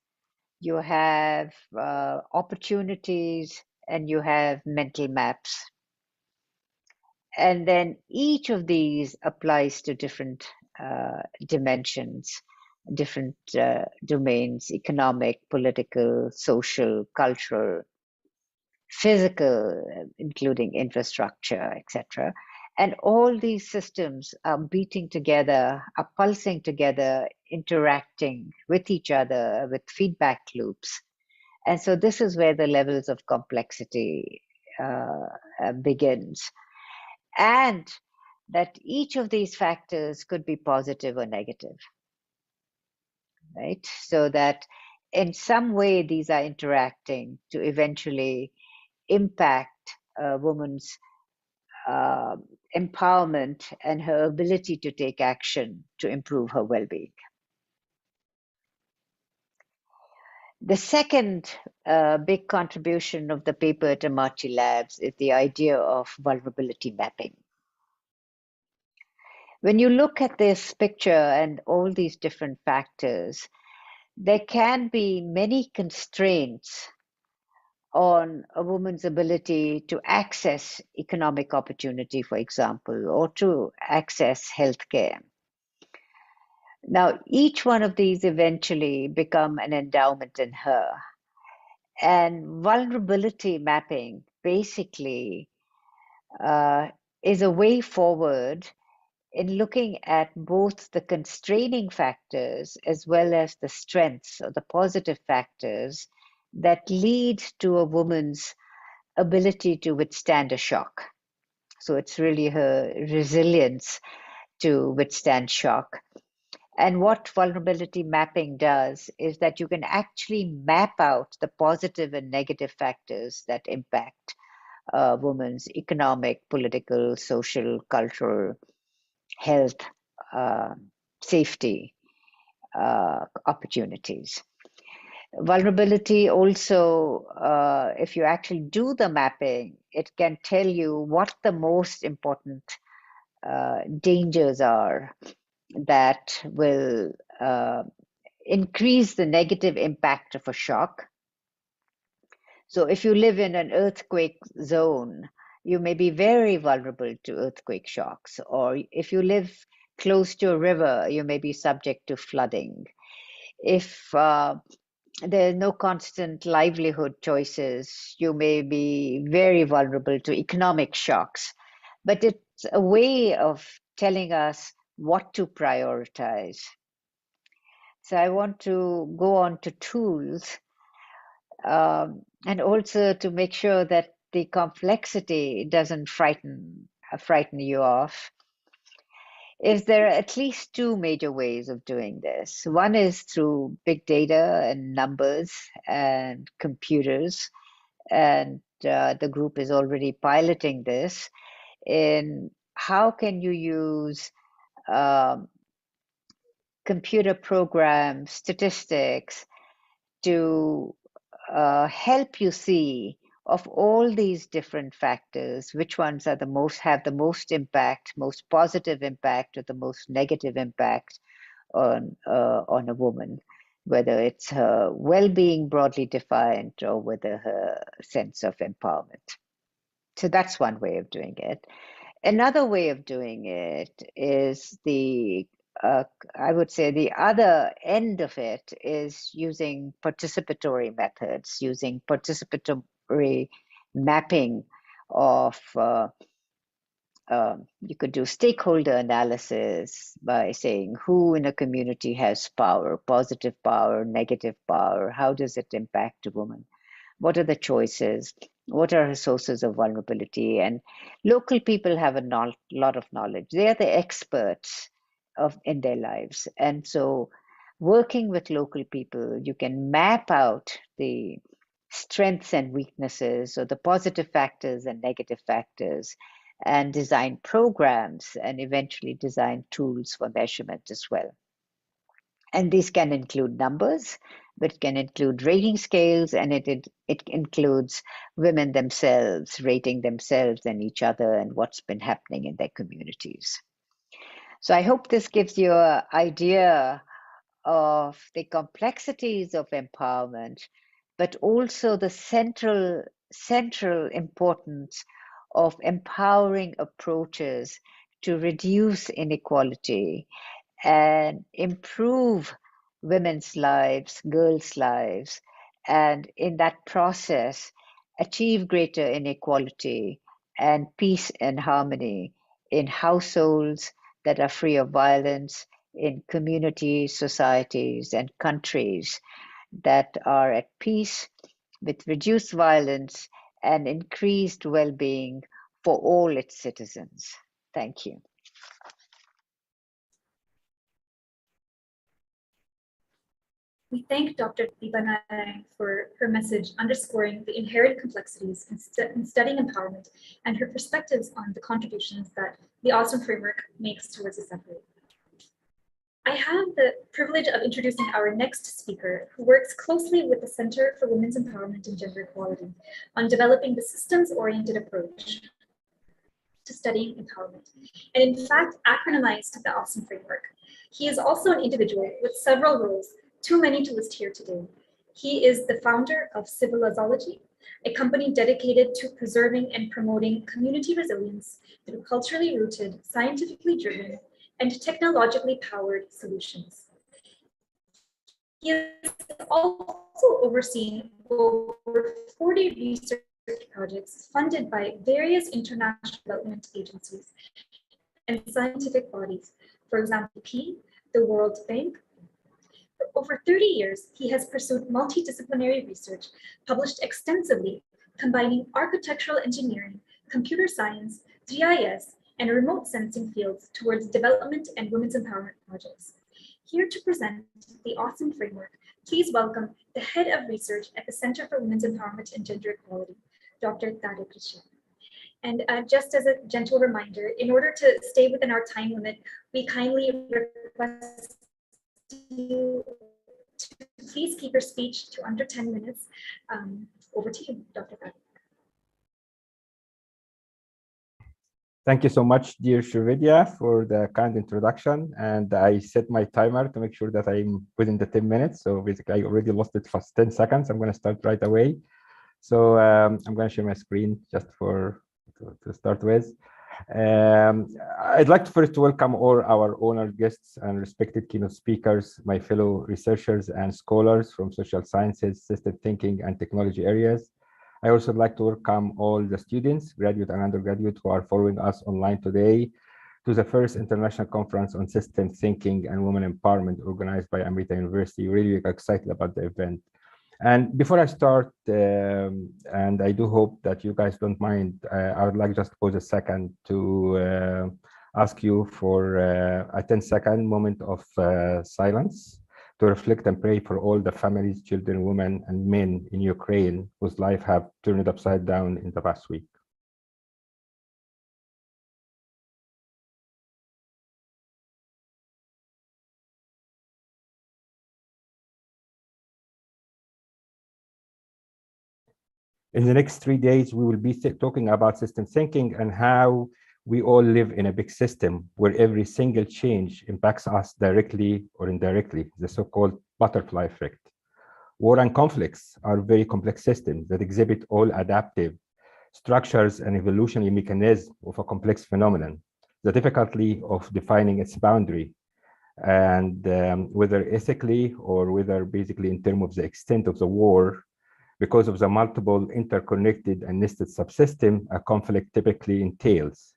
you have opportunities, and you have mental maps. And then each of these applies to different dimensions, different domains: economic, political, social, cultural, physical, including infrastructure, etc. And all these systems are beating together, are pulsing together, interacting with each other with feedback loops. And so this is where the levels of complexity begins. And that each of these factors could be positive or negative, right? So that in some way these are interacting to eventually impact a woman's empowerment and her ability to take action to improve her well-being. The second big contribution of the paper at Amarchi Labs is the idea of vulnerability mapping. When you look at this picture and all these different factors, there can be many constraints on a woman's ability to access economic opportunity, for example, or to access healthcare. Now, each one of these eventually become an endowment in her. And vulnerability mapping basically is a way forward in looking at both the constraining factors as well as the strengths or the positive factors that lead to a woman's ability to withstand a shock. So it's really her resilience to withstand shock. And what vulnerability mapping does is that you can actually map out the positive and negative factors that impact a woman's economic, political, social, cultural, health, safety opportunities. Vulnerability also, if you actually do the mapping, it can tell you what the most important dangers are that will increase the negative impact of a shock. So if you live in an earthquake zone, you may be very vulnerable to earthquake shocks. Or if you live close to a river, you may be subject to flooding. If there are no constant livelihood choices, you may be very vulnerable to economic shocks. But it's a way of telling us what to prioritize. So I want to go on to tools and also to make sure that the complexity doesn't frighten you off. Is there are at least two major ways of doing this. One is through big data and numbers and computers, and the group is already piloting this in how can you use computer programs, statistics to help you see of all these different factors, which ones are the most, have the most impact, most positive impact, or the most negative impact on a woman, whether it's her well-being broadly defined or whether her sense of empowerment. So that's one way of doing it. Another way of doing it is I would say the other end of it is using participatory methods, using participatory mapping of, you could do stakeholder analysis by saying who in a community has power, positive power, negative power, how does it impact a woman? What are the choices? What are her sources of vulnerability? And local people have a lot of knowledge. They are the experts in their lives. And so working with local people, you can map out the strengths and weaknesses or the positive factors and negative factors and design programs and eventually design tools for measurement as well. And these can include numbers, but it can include rating scales, and it includes women themselves, rating themselves and each other and what's been happening in their communities. So I hope this gives you an idea of the complexities of empowerment, but also the central importance of empowering approaches to reduce inequality and improve women's lives, girls' lives, and in that process, achieve greater inequality and peace and harmony in households that are free of violence, in communities, societies, and countries that are at peace with reduced violence and increased well-being for all its citizens. Thank you.
We thank Dr. Deepa Narayan for her message underscoring the inherent complexities in studying empowerment and her perspectives on the contributions that the Awesome Framework makes towards this effort. I have the privilege of introducing our next speaker, who works closely with the Center for Women's Empowerment and Gender Equality on developing the systems-oriented approach to studying empowerment, and in fact acronymized the Awesome Framework. He is also an individual with several roles, too many to list here today. He is the founder of Civilizology, a company dedicated to preserving and promoting community resilience through culturally rooted, scientifically driven, and technologically powered solutions. He has also overseen over 40 research projects funded by various international development agencies and scientific bodies, for example, the World Bank. For over 30 years, he has pursued multidisciplinary research, published extensively, combining architectural engineering, computer science, GIS, and remote sensing fields towards development and women's empowerment projects. Here to present the Awesome Framework, please welcome the head of research at the Center for Women's Empowerment and Gender Equality, Dr. Tarek. And just as a gentle reminder, in order to stay within our time limit, we kindly request you to please keep your speech to under 10 minutes. Over to you, Dr. Tarek.
Thank you so much, dear Shrividya, for the kind introduction. And I set my timer to make sure that I'm within the 10 minutes. So basically, I already lost it for 10 seconds. I'm going to start right away. So I'm going to share my screen just to start with. I'd like to first welcome all our honored guests and respected keynote speakers, my fellow researchers and scholars from social sciences, system thinking, and technology areas. I also like to welcome all the students, graduate and undergraduate, who are following us online today to the first international conference on system thinking and women empowerment organized by Amrita University. Really excited about the event. And before I start, and I do hope that you guys don't mind, I would like just to pause a second to ask you for a 10-second moment of silence to reflect and pray for all the families, children, women, and men in Ukraine whose life have turned upside down in the past week. In the next 3 days, we will be talking about system thinking and how we all live in a big system where every single change impacts us directly or indirectly, the so-called butterfly effect. War and conflicts are very complex systems that exhibit all adaptive structures and evolutionary mechanisms of a complex phenomenon, the difficulty of defining its boundary, and whether ethically or whether basically in terms of the extent of the war, because of the multiple interconnected and nested subsystem a conflict typically entails.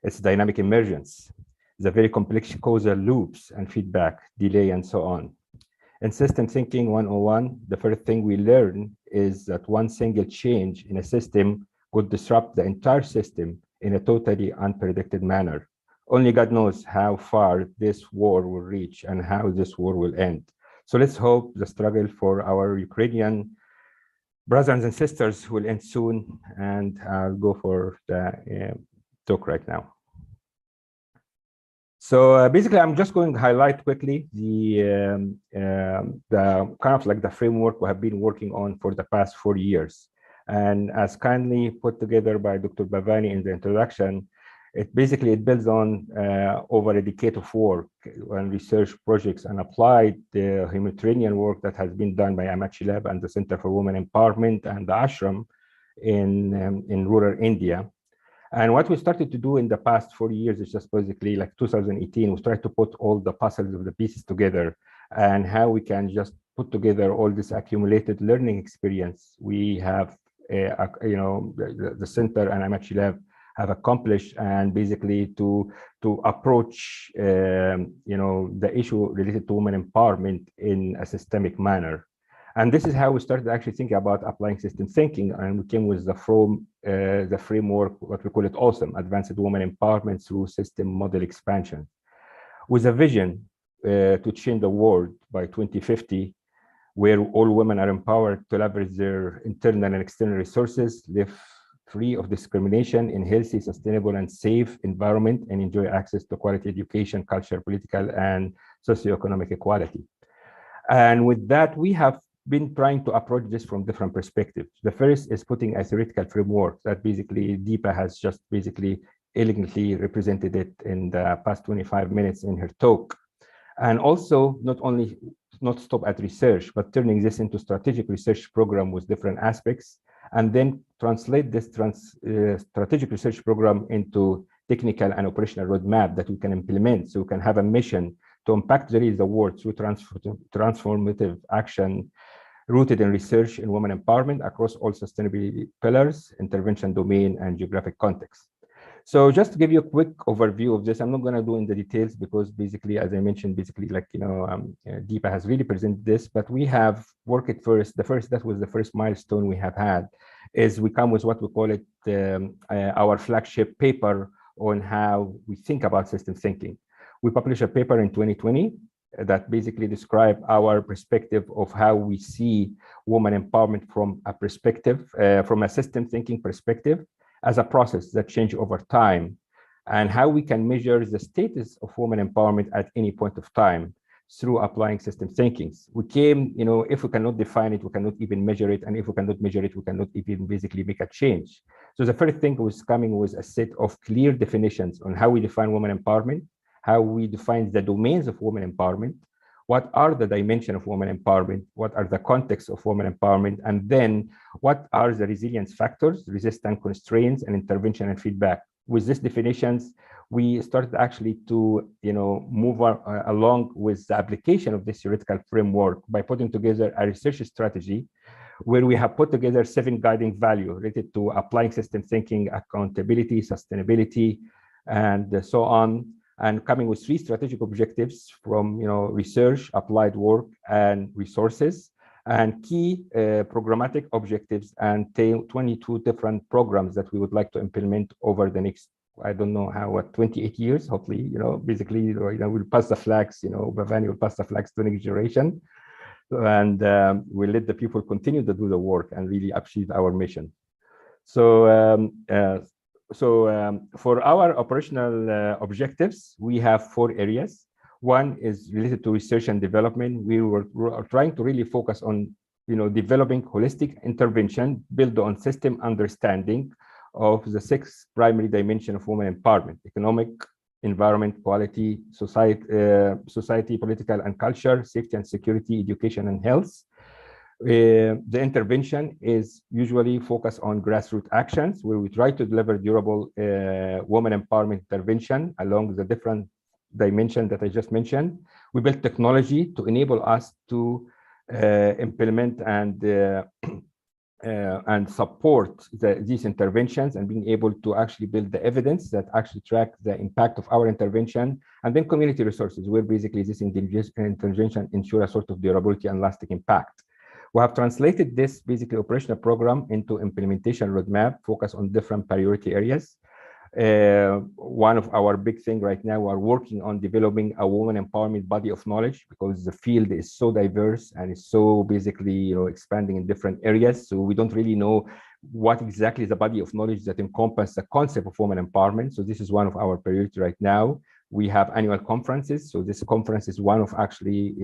Its dynamic emergence, the very complex causal loops and feedback, delay, and so on. In System Thinking 101, the first thing we learn is that one single change in a system could disrupt the entire system in a totally unpredicted manner. Only God knows how far this war will reach and how this war will end. So let's hope the struggle for our Ukrainian brothers and sisters will end soon, and I'll go for the talk right now. So basically, I'm just going to highlight quickly the kind of like the framework we have been working on for the past 4 years. And as kindly put together by Dr. Bhavani in the introduction, It builds on over a decade of work and research projects and applied the humanitarian work that has been done by Amachi Lab and the Center for Women Empowerment and the Ashram in rural India. And what we started to do in the past 4 years is just basically like 2018, we started to put all the puzzles of the pieces together and how we can just put together all this accumulated learning experience. We have, the center and Amachi Lab have accomplished, and basically to approach, the issue related to women empowerment in a systemic manner. And this is how we started actually thinking about applying system thinking, and we came with the framework, what we call it AWESOME, Advanced Women Empowerment Through System Model Expansion, with a vision to change the world by 2050, where all women are empowered to leverage their internal and external resources, live free of discrimination in healthy, sustainable, and safe environment, and enjoy access to quality education, culture, political, and socioeconomic equality. And with that, we have been trying to approach this from different perspectives. The first is putting a theoretical framework that basically Deepa has just basically elegantly represented it in the past 25 minutes in her talk. And also not stop at research, but turning this into strategic research program with different aspects, and then translate this strategic research program into technical and operational roadmap that we can implement, so we can have a mission to impact the world through transformative action rooted in research in women empowerment across all sustainability pillars, intervention domain, and geographic context. So just to give you a quick overview of this, I'm not going to go into details because basically, as I mentioned, Deepa has really presented this, but we have worked it first. That was the first milestone we have had, is we come with what we call it our flagship paper on how we think about system thinking. We published a paper in 2020 that basically describe our perspective of how we see women empowerment from a perspective, from a system thinking perspective, as a process that changes over time, and how we can measure the status of women empowerment at any point of time through applying system thinking. We came, if we cannot define it, we cannot even measure it, and if we cannot measure it, we cannot even basically make a change. So the first thing was coming with a set of clear definitions on how we define women empowerment, how we define the domains of women empowerment, what are the dimensions of women empowerment, what are the contexts of women empowerment, and then what are the resilience factors, resistance constraints, and intervention and feedback. With these definitions, we started actually to move along with the application of this theoretical framework by putting together a research strategy where we have put together 7 guiding values related to applying system thinking, accountability, sustainability, and so on, and coming with 3 strategic objectives from research, applied work, and resources, and key programmatic objectives, and 22 different programs that we would like to implement over the next, I don't know how, 28 years, hopefully, basically, we'll pass the flags, Bhavani will pass the flags to the next generation, and we'll let the people continue to do the work and really achieve our mission. So, for our operational objectives, we have 4 areas. One is related to research and development. We are trying to really focus on, developing holistic intervention built on system understanding of the 6 primary dimensions of women empowerment: economic, environment, quality, society, political and culture, safety and security, education and health. The intervention is usually focused on grassroots actions, where we try to deliver durable women empowerment intervention along the different dimensions that I just mentioned. We built technology to enable us to implement and support these interventions, and being able to actually build the evidence that actually track the impact of our intervention, and then community resources, where basically this intervention ensure a sort of durability and lasting impact. We have translated this basically operational program into implementation roadmap focused on different priority areas. One of our big thing right now, we are working on developing a women empowerment body of knowledge, because the field is so diverse and is so basically expanding in different areas. So we don't really know what exactly is the body of knowledge that encompasses the concept of women empowerment. So this is one of our priorities right now. We have annual conferences. So this conference is one of actually,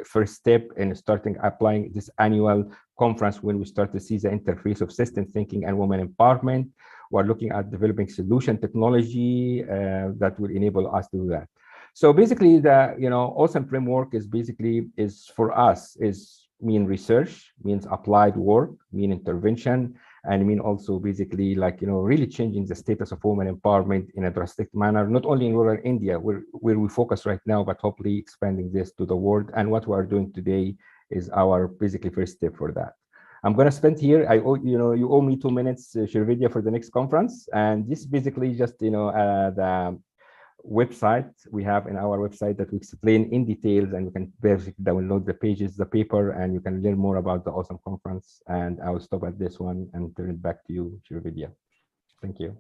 first step in starting applying this annual conference, when we start to see the interface of system thinking and women empowerment. who are looking at developing solution technology that will enable us to do that. So basically, the awesome framework is for us mean research, means applied work, mean intervention, and mean also basically really changing the status of women empowerment in a drastic manner, not only in rural India where we focus right now, but hopefully expanding this to the world. And what we are doing today is our basically first step for that. I'm going to spend here, you owe me 2 minutes, Shirvidya, for the next conference. And this basically just, the website we have in our website that we explain in details, and you can basically download the pages, the paper, and you can learn more about the awesome conference. And I will stop at this one and turn it back to you, Shirvidya. Thank you.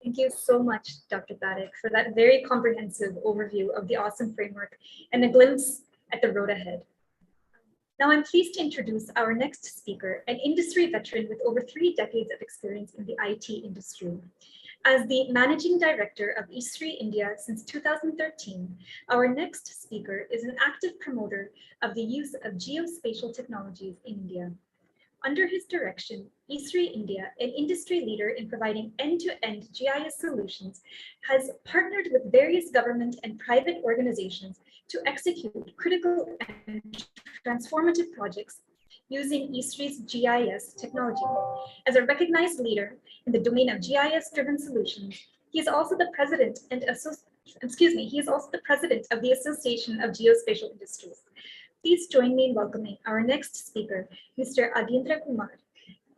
Thank you so much, Dr. Tarek, for that very comprehensive overview of the awesome framework and a glimpse at the road ahead. Now I'm pleased to introduce our next speaker, an industry veteran with over 3 decades of experience in the IT industry. As the Managing Director of Esri India since 2013, our next speaker is an active promoter of the use of geospatial technologies in India. Under his direction, Esri India, an industry leader in providing end-to-end GIS solutions, has partnered with various government and private organizations to execute critical and transformative projects using Esri's GIS technology. As a recognized leader in the domain of GIS-driven solutions, he is also the president of the Association of Geospatial Industries. Please join me in welcoming our next speaker, Mr. Agendra Kumar.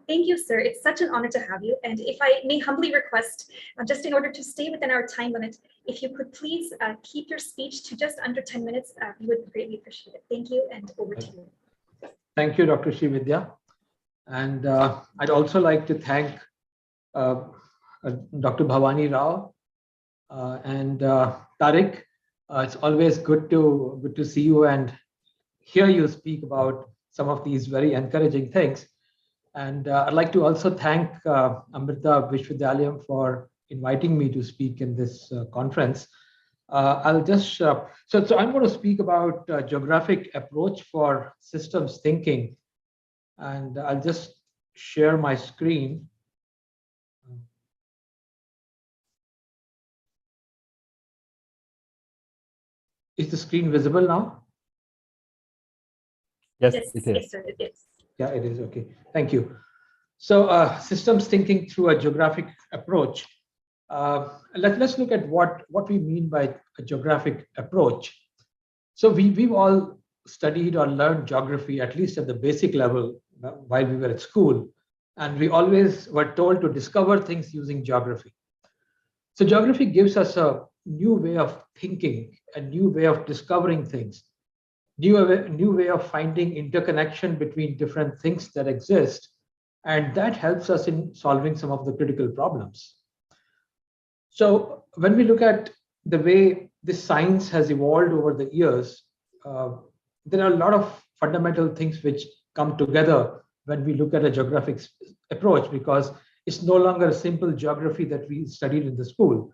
Thank you, sir. It's such an honor to have you. And if I may humbly request, just in order to stay within our time limit, if you could please keep your speech to just under 10 minutes, we would greatly appreciate it. Thank you, and over to you.
Thank you, Dr. Srividya. And I'd also like to thank Dr. Bhavani Rao and Tarek. It's always good to see you and hear you speak about some of these very encouraging things. And I'd like to also thank Amrita Vishwadyalayam for inviting me to speak in this conference. I'll just, so I'm going to speak about geographic approach for systems thinking. And I'll just share my screen. Is the screen visible now?
Yes, it is.
Yes, sir, it is.
Yeah, it is. Okay. Thank you. So systems thinking through a geographic approach. Let's look at what we mean by a geographic approach. So we've all studied or learned geography, at least at the basic level, while we were at school. And we always were told to discover things using geography. So geography gives us a new way of thinking, a new way of discovering things, new way of finding interconnection between different things that exist. And that helps us in solving some of the critical problems. So when we look at the way this science has evolved over the years, there are a lot of fundamental things which come together when we look at a geographic approach, because it's no longer a simple geography that we studied in the school.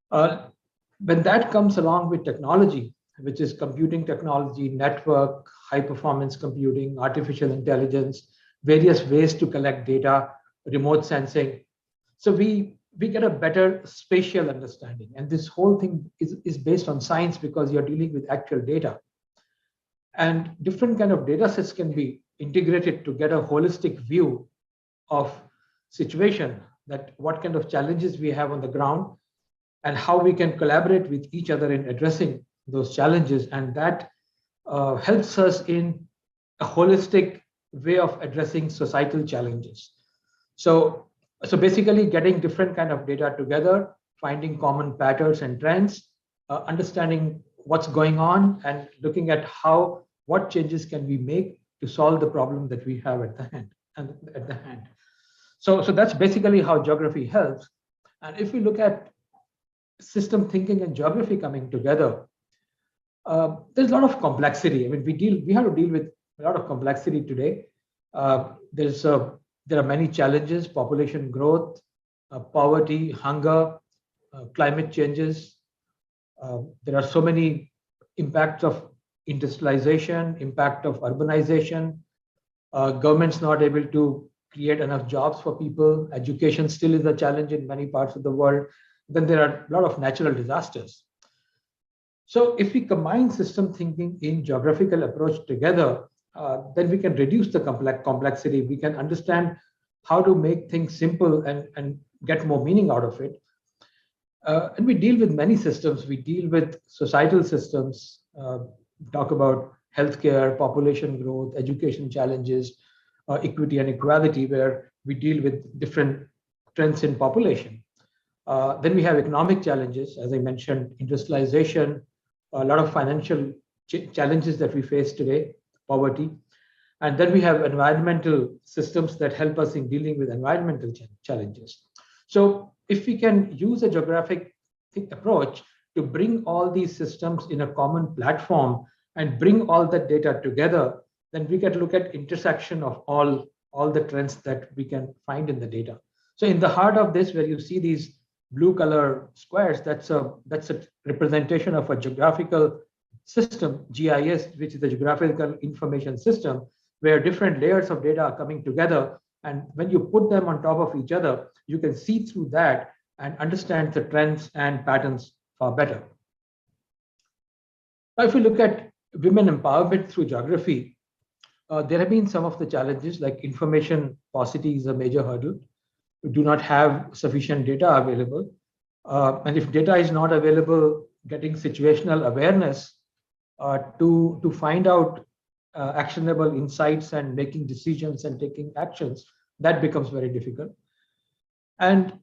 When that comes along with technology, which is computing technology, network, high performance computing, artificial intelligence, various ways to collect data, remote sensing. So we get a better spatial understanding. And this whole thing is based on science because you're dealing with actual data. And different kind of data sets can be integrated to get a holistic view of situation, that what kind of challenges we have on the ground and how we can collaborate with each other in addressing those challenges. And that helps us in a holistic way of addressing societal challenges. So basically getting different kind of data together, finding common patterns and trends, understanding what's going on and looking at what changes can we make to solve the problem that we have at the hand. So that's basically how geography helps. And if we look at system thinking and geography coming together, there's a lot of complexity. I mean, we have to deal with a lot of complexity today. There are many challenges: population growth, poverty, hunger, climate changes. There are so many impacts of industrialization, impact of urbanization, governments not able to create enough jobs for people. Education still is a challenge in many parts of the world. Then there are a lot of natural disasters. So if we combine system thinking in geographical approach together, then we can reduce the complexity. We can understand how to make things simple and get more meaning out of it. And we deal with many systems. We deal with societal systems, talk about healthcare, population growth, education challenges, equity and equality, where we deal with different trends in population. Then we have economic challenges, as I mentioned, industrialization, a lot of financial challenges that we face today, poverty. And then we have environmental systems that help us in dealing with environmental challenges. So if we can use a geographic approach to bring all these systems in a common platform and bring all that data together, then we can look at intersection of all the trends that we can find in the data. So in the heart of this, where you see these blue color squares, that's a representation of a geographical system, GIS, which is the Geographical Information System, where different layers of data are coming together. And when you put them on top of each other, you can see through that and understand the trends and patterns far better. Now, if we look at women empowerment through geography, there have been some of the challenges, like information paucity is a major hurdle. We do not have sufficient data available. And if data is not available, getting situational awareness to find out actionable insights and making decisions and taking actions, that becomes very difficult. And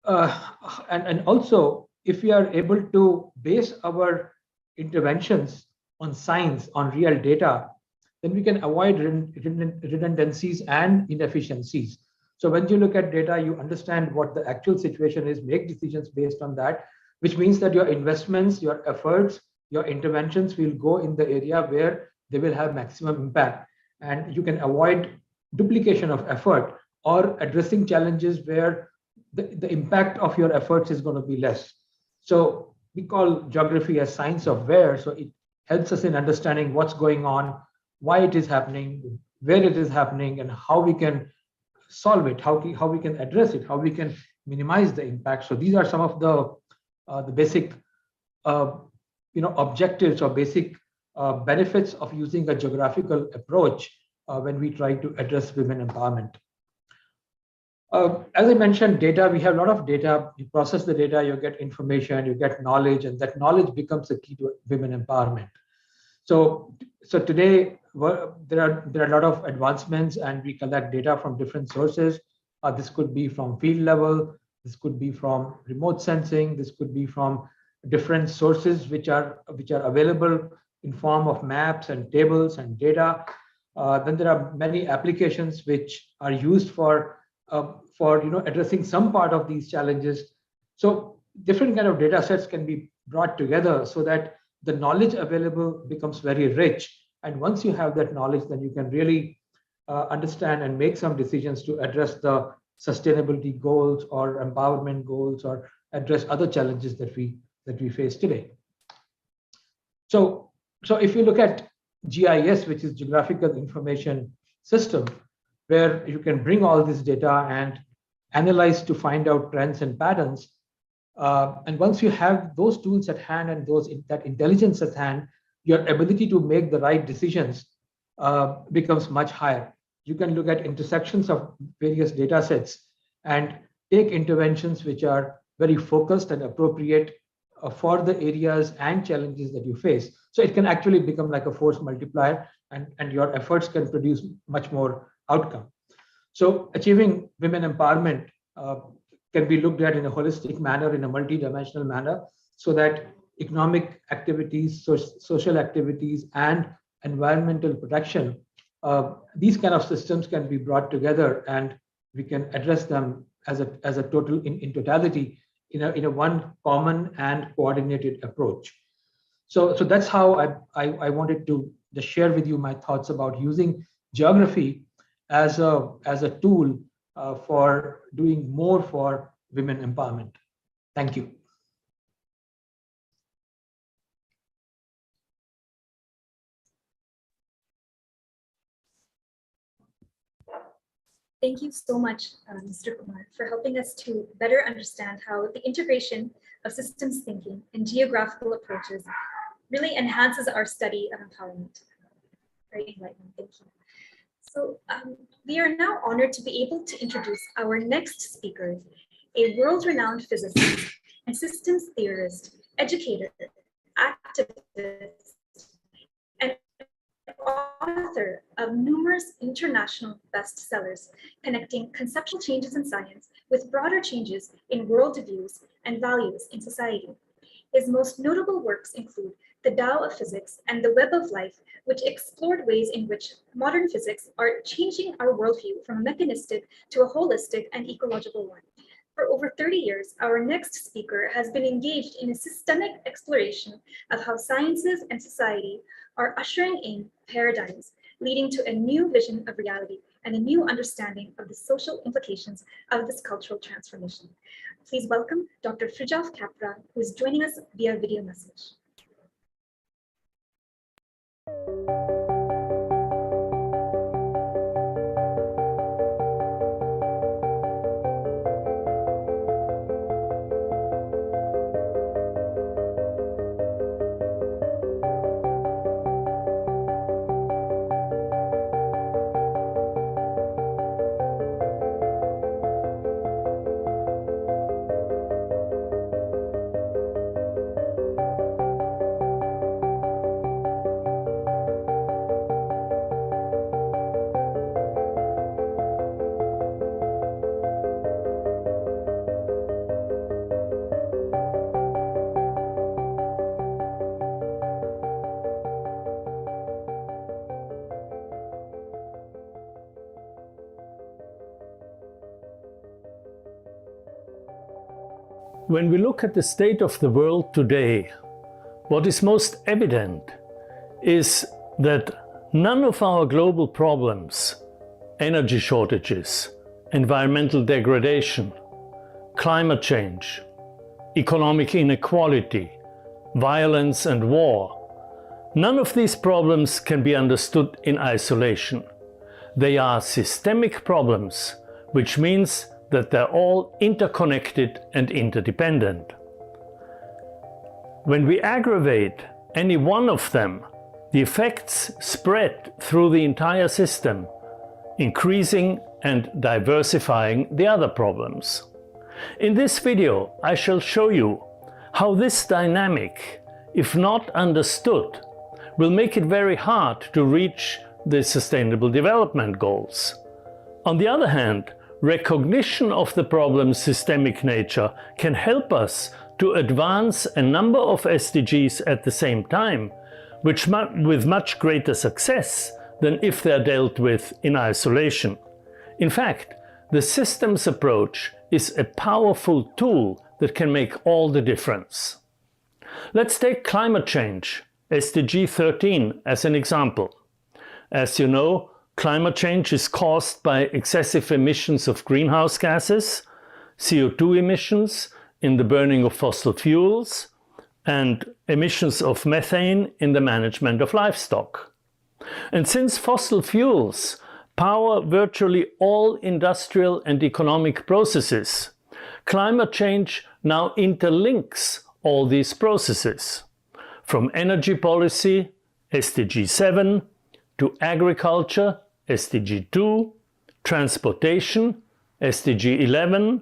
also, if we are able to base our interventions on science, on real data, then we can avoid redundancies and inefficiencies. So when you look at data, you understand what the actual situation is, make decisions based on that, which means that your investments, your efforts, your interventions will go in the area where they will have maximum impact. And you can avoid duplication of effort or addressing challenges where the impact of your efforts is going to be less. So we call geography as science of where. So it helps us in understanding what's going on, why it is happening, where it is happening, and how we can solve it, how we can address it, how we can minimize the impact. So these are some of the basic objectives or basic benefits of using a geographical approach when we try to address women empowerment. As I mentioned, data, we have a lot of data. You process the data, you get information, you get knowledge, and that knowledge becomes the key to women empowerment. So today, there are a lot of advancements, and we collect data from different sources. This could be from field level, this could be from remote sensing, this could be from different sources which are available in form of maps and tables and data. Then there are many applications which are used for addressing some part of these challenges. So different kind of data sets can be brought together so that the knowledge available becomes very rich. And once you have that knowledge, then you can really understand and make some decisions to address the sustainability goals or empowerment goals or address other challenges that we face today. So if you look at GIS, which is Geographical Information System, where you can bring all this data and analyze to find out trends and patterns. And once you have those tools at hand and that intelligence at hand, your ability to make the right decisions becomes much higher. You can look at intersections of various data sets and take interventions which are very focused and appropriate for the areas and challenges that you face. So it can actually become like a force multiplier, and your efforts can produce much more outcome. So achieving women empowerment can be looked at in a holistic manner, in a multidimensional manner, so that economic activities, social activities, and environmental protection, these kind of systems can be brought together, and we can address them as a total in totality in a one common and coordinated approach. So that's how I wanted to just share with you my thoughts about using geography as a tool for doing more for women empowerment. Thank you.
Thank you so much, Mr. Kumar, for helping us to better understand how the integration of systems thinking and geographical approaches really enhances our study of empowerment. Very enlightening, thank you. So we are now honored to be able to introduce our next speaker, a world-renowned physicist and systems theorist, educator, activist, and author of numerous international bestsellers connecting conceptual changes in science with broader changes in worldviews and values in society. His most notable works include The Tao of Physics and The Web of Life, which explored ways in which modern physics are changing our worldview from a mechanistic to a holistic and ecological one. For over 30 years, our next speaker has been engaged in a systemic exploration of how sciences and society are ushering in paradigms, leading to a new vision of reality and a new understanding of the social implications of this cultural transformation. Please welcome Dr. Fritjof Capra, who is joining us via video message.
When we look at the state of the world today, what is most evident is that none of our global problems, energy shortages, environmental degradation, climate change, economic inequality, violence and war, none of these problems can be understood in isolation. They are systemic problems, which means that they're all interconnected and interdependent. When we aggravate any one of them, the effects spread through the entire system, increasing and diversifying the other problems. In this video, I shall show you how this dynamic, if not understood, will make it very hard to reach the Sustainable Development Goals. On the other hand, recognition of the problem's systemic nature can help us to advance a number of SDGs at the same time, with much greater success than if they're dealt with in isolation. In fact, the systems approach is a powerful tool that can make all the difference. Let's take climate change, SDG 13, as an example. As you know, climate change is caused by excessive emissions of greenhouse gases, CO2 emissions in the burning of fossil fuels, and emissions of methane in the management of livestock. And since fossil fuels power virtually all industrial and economic processes, climate change now interlinks all these processes, from energy policy, SDG 7, to agriculture, SDG 2, transportation, SDG 11,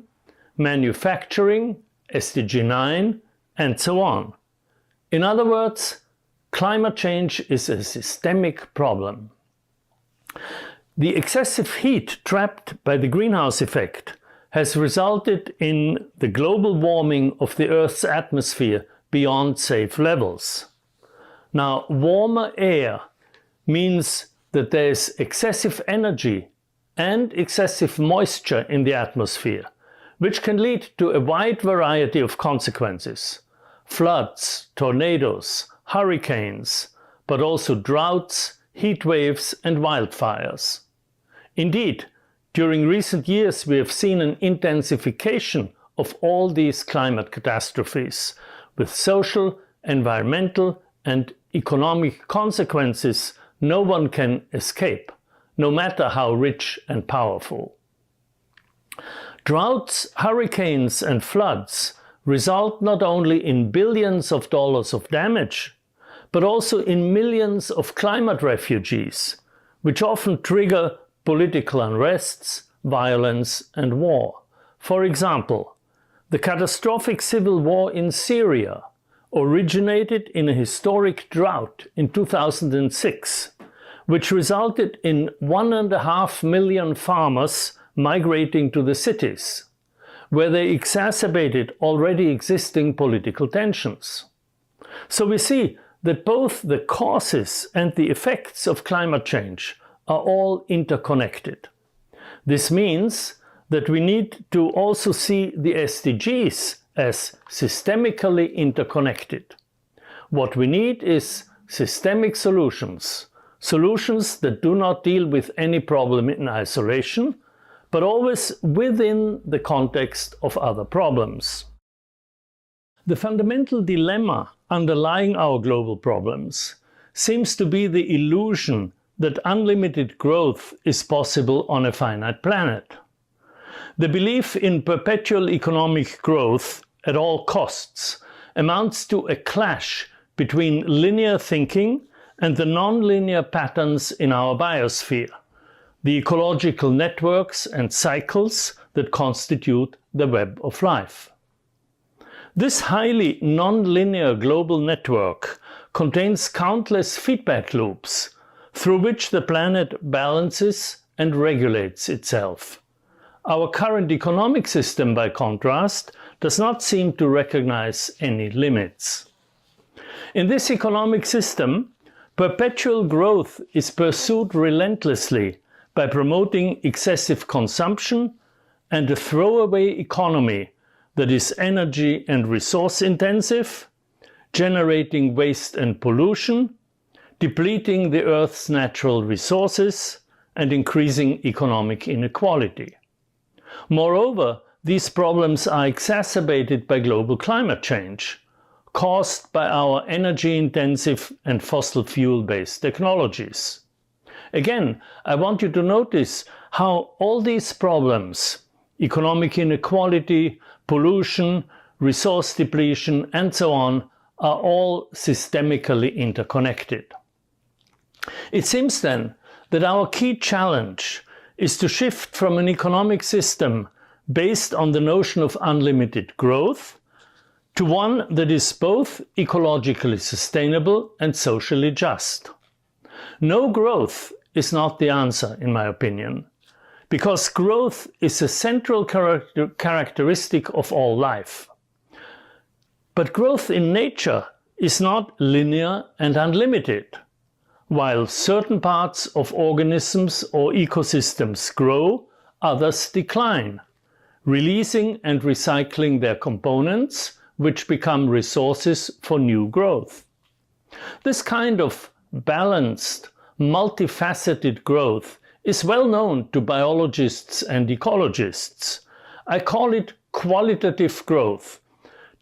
manufacturing, SDG 9, and so on. In other words, climate change is a systemic problem. The excessive heat trapped by the greenhouse effect has resulted in the global warming of the Earth's atmosphere beyond safe levels. Now, warmer air means that there is excessive energy and excessive moisture in the atmosphere, which can lead to a wide variety of consequences: floods, tornadoes, hurricanes, but also droughts, heat waves and wildfires. Indeed, during recent years we have seen an intensification of all these climate catastrophes, with social, environmental and economic consequences no one can escape, no matter how rich and powerful. Droughts, hurricanes, and floods result not only in billions of dollars of damage, but also in millions of climate refugees, which often trigger political unrests, violence, and war. For example, the catastrophic civil war in Syria originated in a historic drought in 2006, which resulted in 1.5 million farmers migrating to the cities, where they exacerbated already existing political tensions. So we see that both the causes and the effects of climate change are all interconnected. This means that we need to also see the SDGs as systemically interconnected. What we need is systemic solutions, solutions that do not deal with any problem in isolation, but always within the context of other problems. The fundamental dilemma underlying our global problems seems to be the illusion that unlimited growth is possible on a finite planet. The belief in perpetual economic growth at all costs amounts to a clash between linear thinking and the non-linear patterns in our biosphere, the ecological networks and cycles that constitute the web of life. This highly non-linear global network contains countless feedback loops through which the planet balances and regulates itself. Our current economic system, by contrast, does not seem to recognize any limits. In this economic system, perpetual growth is pursued relentlessly by promoting excessive consumption and a throwaway economy that is energy and resource intensive, generating waste and pollution, depleting the Earth's natural resources, and increasing economic inequality. Moreover, these problems are exacerbated by global climate change, caused by our energy-intensive and fossil fuel-based technologies. Again, I want you to notice how all these problems, economic inequality, pollution, resource depletion, and so on, are all systemically interconnected. It seems then that our key challenge is to shift from an economic system based on the notion of unlimited growth to one that is both ecologically sustainable and socially just. No growth is not the answer, in my opinion, because growth is a central characteristic of all life. But growth in nature is not linear and unlimited. While certain parts of organisms or ecosystems grow, others decline, releasing and recycling their components, which become resources for new growth. This kind of balanced, multifaceted growth is well known to biologists and ecologists. I call it qualitative growth,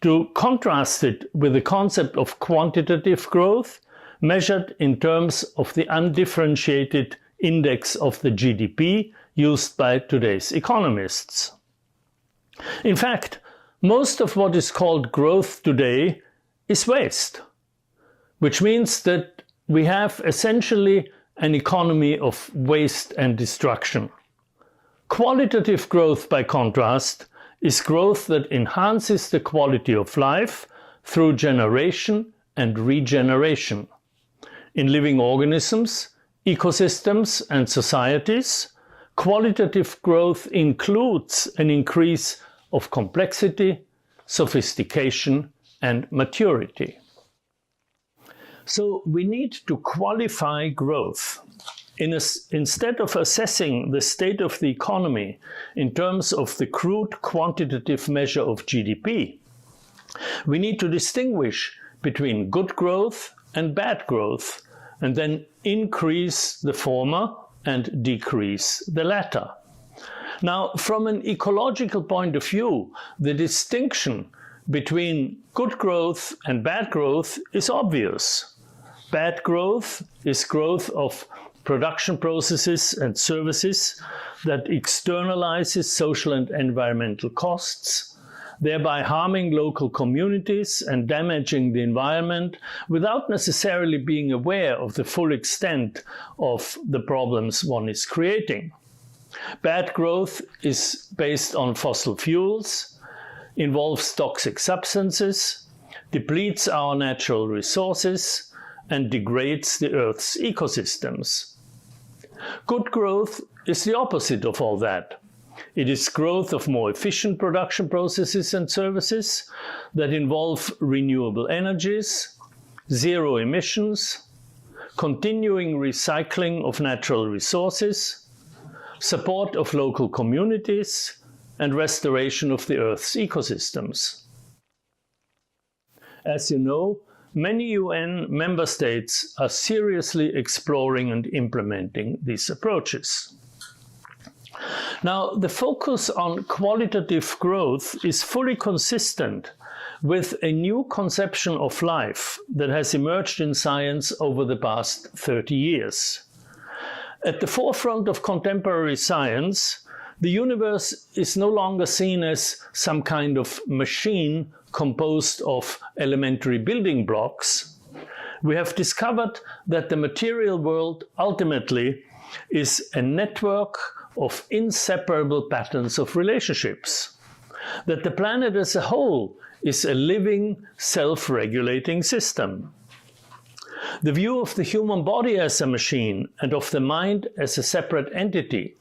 to contrast it with the concept of quantitative growth, measured in terms of the undifferentiated index of the GDP used by today's economists. In fact, most of what is called growth today is waste, which means that we have essentially an economy of waste and destruction. Qualitative growth, by contrast, is growth that enhances the quality of life through generation and regeneration. In living organisms, ecosystems, and societies, qualitative growth includes an increase of complexity, sophistication, and maturity. So we need to qualify growth. Instead of assessing the state of the economy in terms of the crude quantitative measure of GDP, we need to distinguish between good growth and bad growth, and then increase the former and decrease the latter. Now, from an ecological point of view, the distinction between good growth and bad growth is obvious. Bad growth is growth of production processes and services that externalizes social and environmental costs, thereby harming local communities and damaging the environment without necessarily being aware of the full extent of the problems one is creating. Bad growth is based on fossil fuels, involves toxic substances, depletes our natural resources, and degrades the Earth's ecosystems. Good growth is the opposite of all that. It is growth of more efficient production processes and services that involve renewable energies, zero emissions, continuing recycling of natural resources, support of local communities, and restoration of the Earth's ecosystems. As you know, many UN member states are seriously exploring and implementing these approaches. Now, the focus on qualitative growth is fully consistent with a new conception of life that has emerged in science over the past 30 years. At the forefront of contemporary science, the universe is no longer seen as some kind of machine composed of elementary building blocks. We have discovered that the material world ultimately is a network of inseparable patterns of relationships, that the planet as a whole is a living, self-regulating system. The view of the human body as a machine and of the mind as a separate entity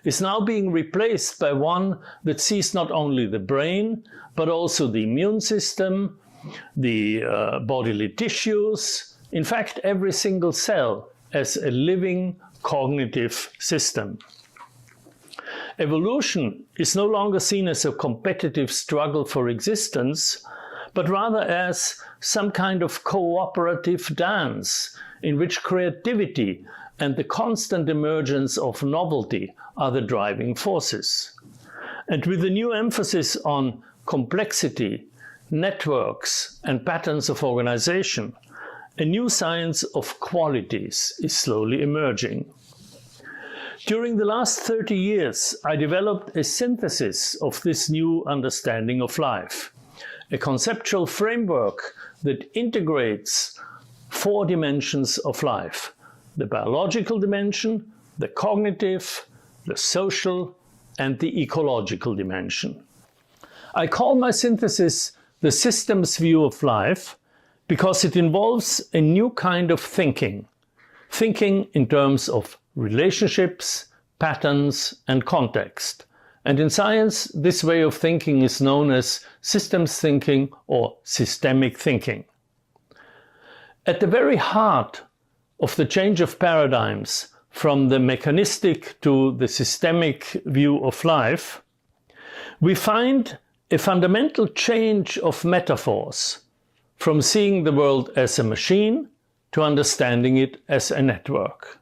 is now being replaced by one that sees not only the brain, but also the immune system, the bodily tissues, in fact, every single cell as a living cognitive system. Evolution is no longer seen as a competitive struggle for existence, but rather as some kind of cooperative dance in which creativity and the constant emergence of novelty are the driving forces. And with the new emphasis on complexity, networks, and patterns of organization, a new science of qualities is slowly emerging. During the last 30 years, I developed a synthesis of this new understanding of life, a conceptual framework that integrates 4 dimensions of life: the biological dimension, the cognitive, the social, and the ecological dimension. I call my synthesis the systems view of life because it involves a new kind of thinking in terms of relationships, patterns, and context. And in science, this way of thinking is known as systems thinking or systemic thinking. At the very heart of the change of paradigms from the mechanistic to the systemic view of life, we find a fundamental change of metaphors from seeing the world as a machine to understanding it as a network.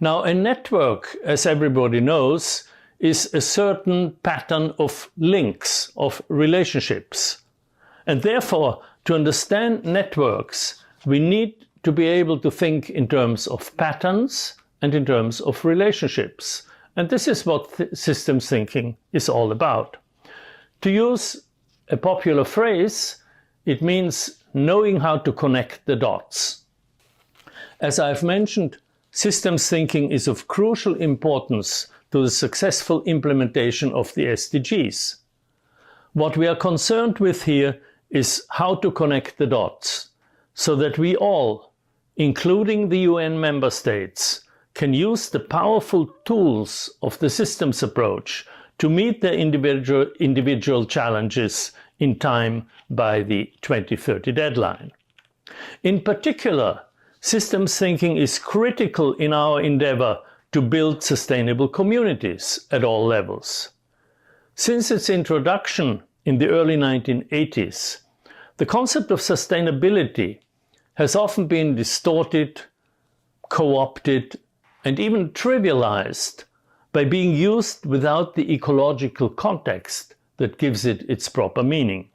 Now, a network, as everybody knows, is a certain pattern of links, of relationships. And therefore, to understand networks, we need to be able to think in terms of patterns and in terms of relationships. And this is what systems thinking is all about. To use a popular phrase, it means knowing how to connect the dots. As I've mentioned, systems thinking is of crucial importance to the successful implementation of the SDGs. What we are concerned with here is how to connect the dots so that we all, including the UN member states, can use the powerful tools of the systems approach to meet their individual challenges in time by the 2030 deadline. In particular, systems thinking is critical in our endeavor to build sustainable communities at all levels. Since its introduction in the early 1980s, the concept of sustainability has often been distorted, co-opted, and even trivialized by being used without the ecological context that gives it its proper meaning.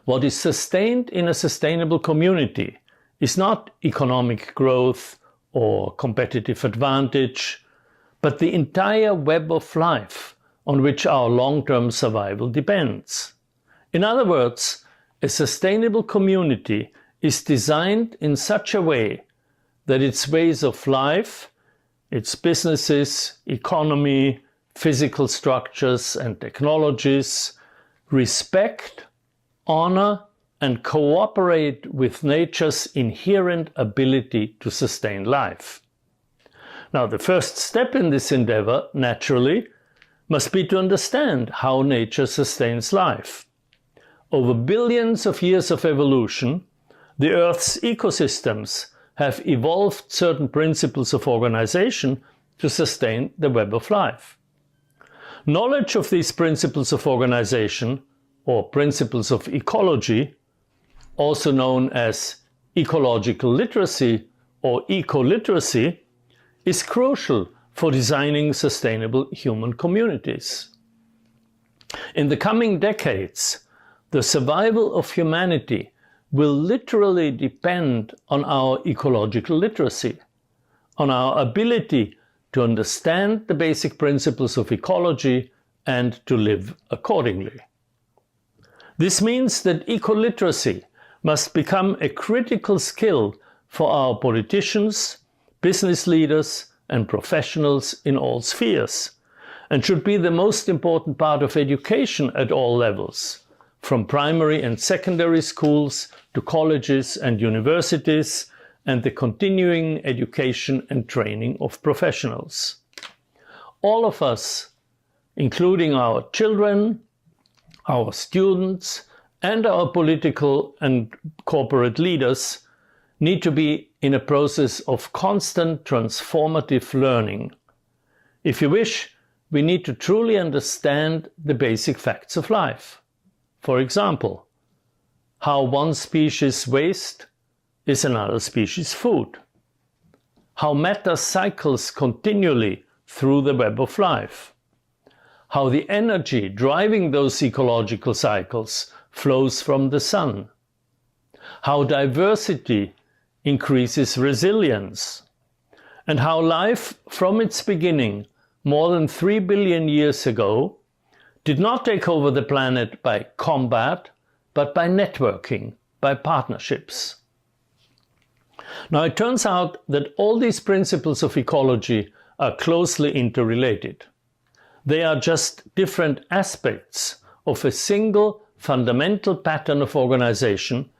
What is sustained in a sustainable community is not economic growth or competitive advantage, but the entire web of life on which our long-term survival depends. In other words, a sustainable community is designed in such a way that its ways of life, its businesses, economy, physical structures and technologies respect, honor, and cooperate with nature's inherent ability to sustain life. Now, the first step in this endeavor, naturally, must be to understand how nature sustains life. Over billions of years of evolution, the Earth's ecosystems have evolved certain principles of organization to sustain the web of life. Knowledge of these principles of organization, or principles of ecology, also known as ecological literacy or eco-literacy, is crucial for designing sustainable human communities. In the coming decades, the survival of humanity will literally depend on our ecological literacy, on our ability to understand the basic principles of ecology and to live accordingly. This means that eco-literacy must become a critical skill for our politicians, business leaders, and professionals in all spheres, and should be the most important part of education at all levels, from primary and secondary schools to colleges and universities, and the continuing education and training of professionals. All of us, including our children, our students, and our political and corporate leaders, need to be in a process of constant transformative learning. If you wish, we need to truly understand the basic facts of life. For example, how one species' waste is another species' food. How matter cycles continually through the web of life. How the energy driving those ecological cycles flows from the sun. How diversity increases resilience. And how life, from its beginning, more than 3 billion years ago, did not take over the planet by combat, but by networking, by partnerships. Now, it turns out that all these principles of ecology are closely interrelated. They are just different aspects of a single fundamental pattern of organization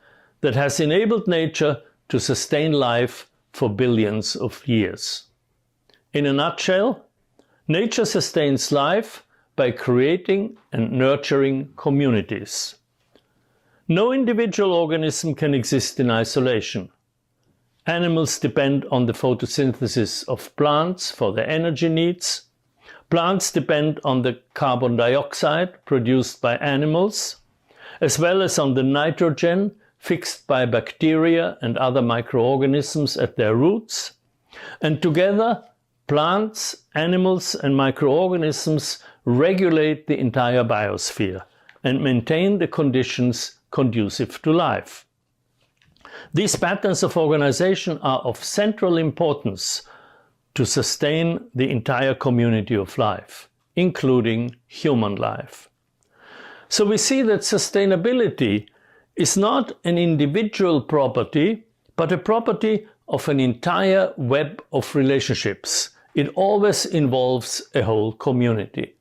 that has enabled nature to sustain life for billions of years. In a nutshell, nature sustains life by creating and nurturing communities. No individual organism can exist in isolation. Animals depend on the photosynthesis of plants for their energy needs. Plants depend on the carbon dioxide produced by animals, as well as on the nitrogen fixed by bacteria and other microorganisms at their roots. And together, plants, animals, and microorganisms regulate the entire biosphere and maintain the conditions conducive to life. These patterns of organization are of central importance to sustain the entire community of life, including human life. So we see that sustainability is not an individual property, but a property of an entire web of relationships. It always involves a whole community.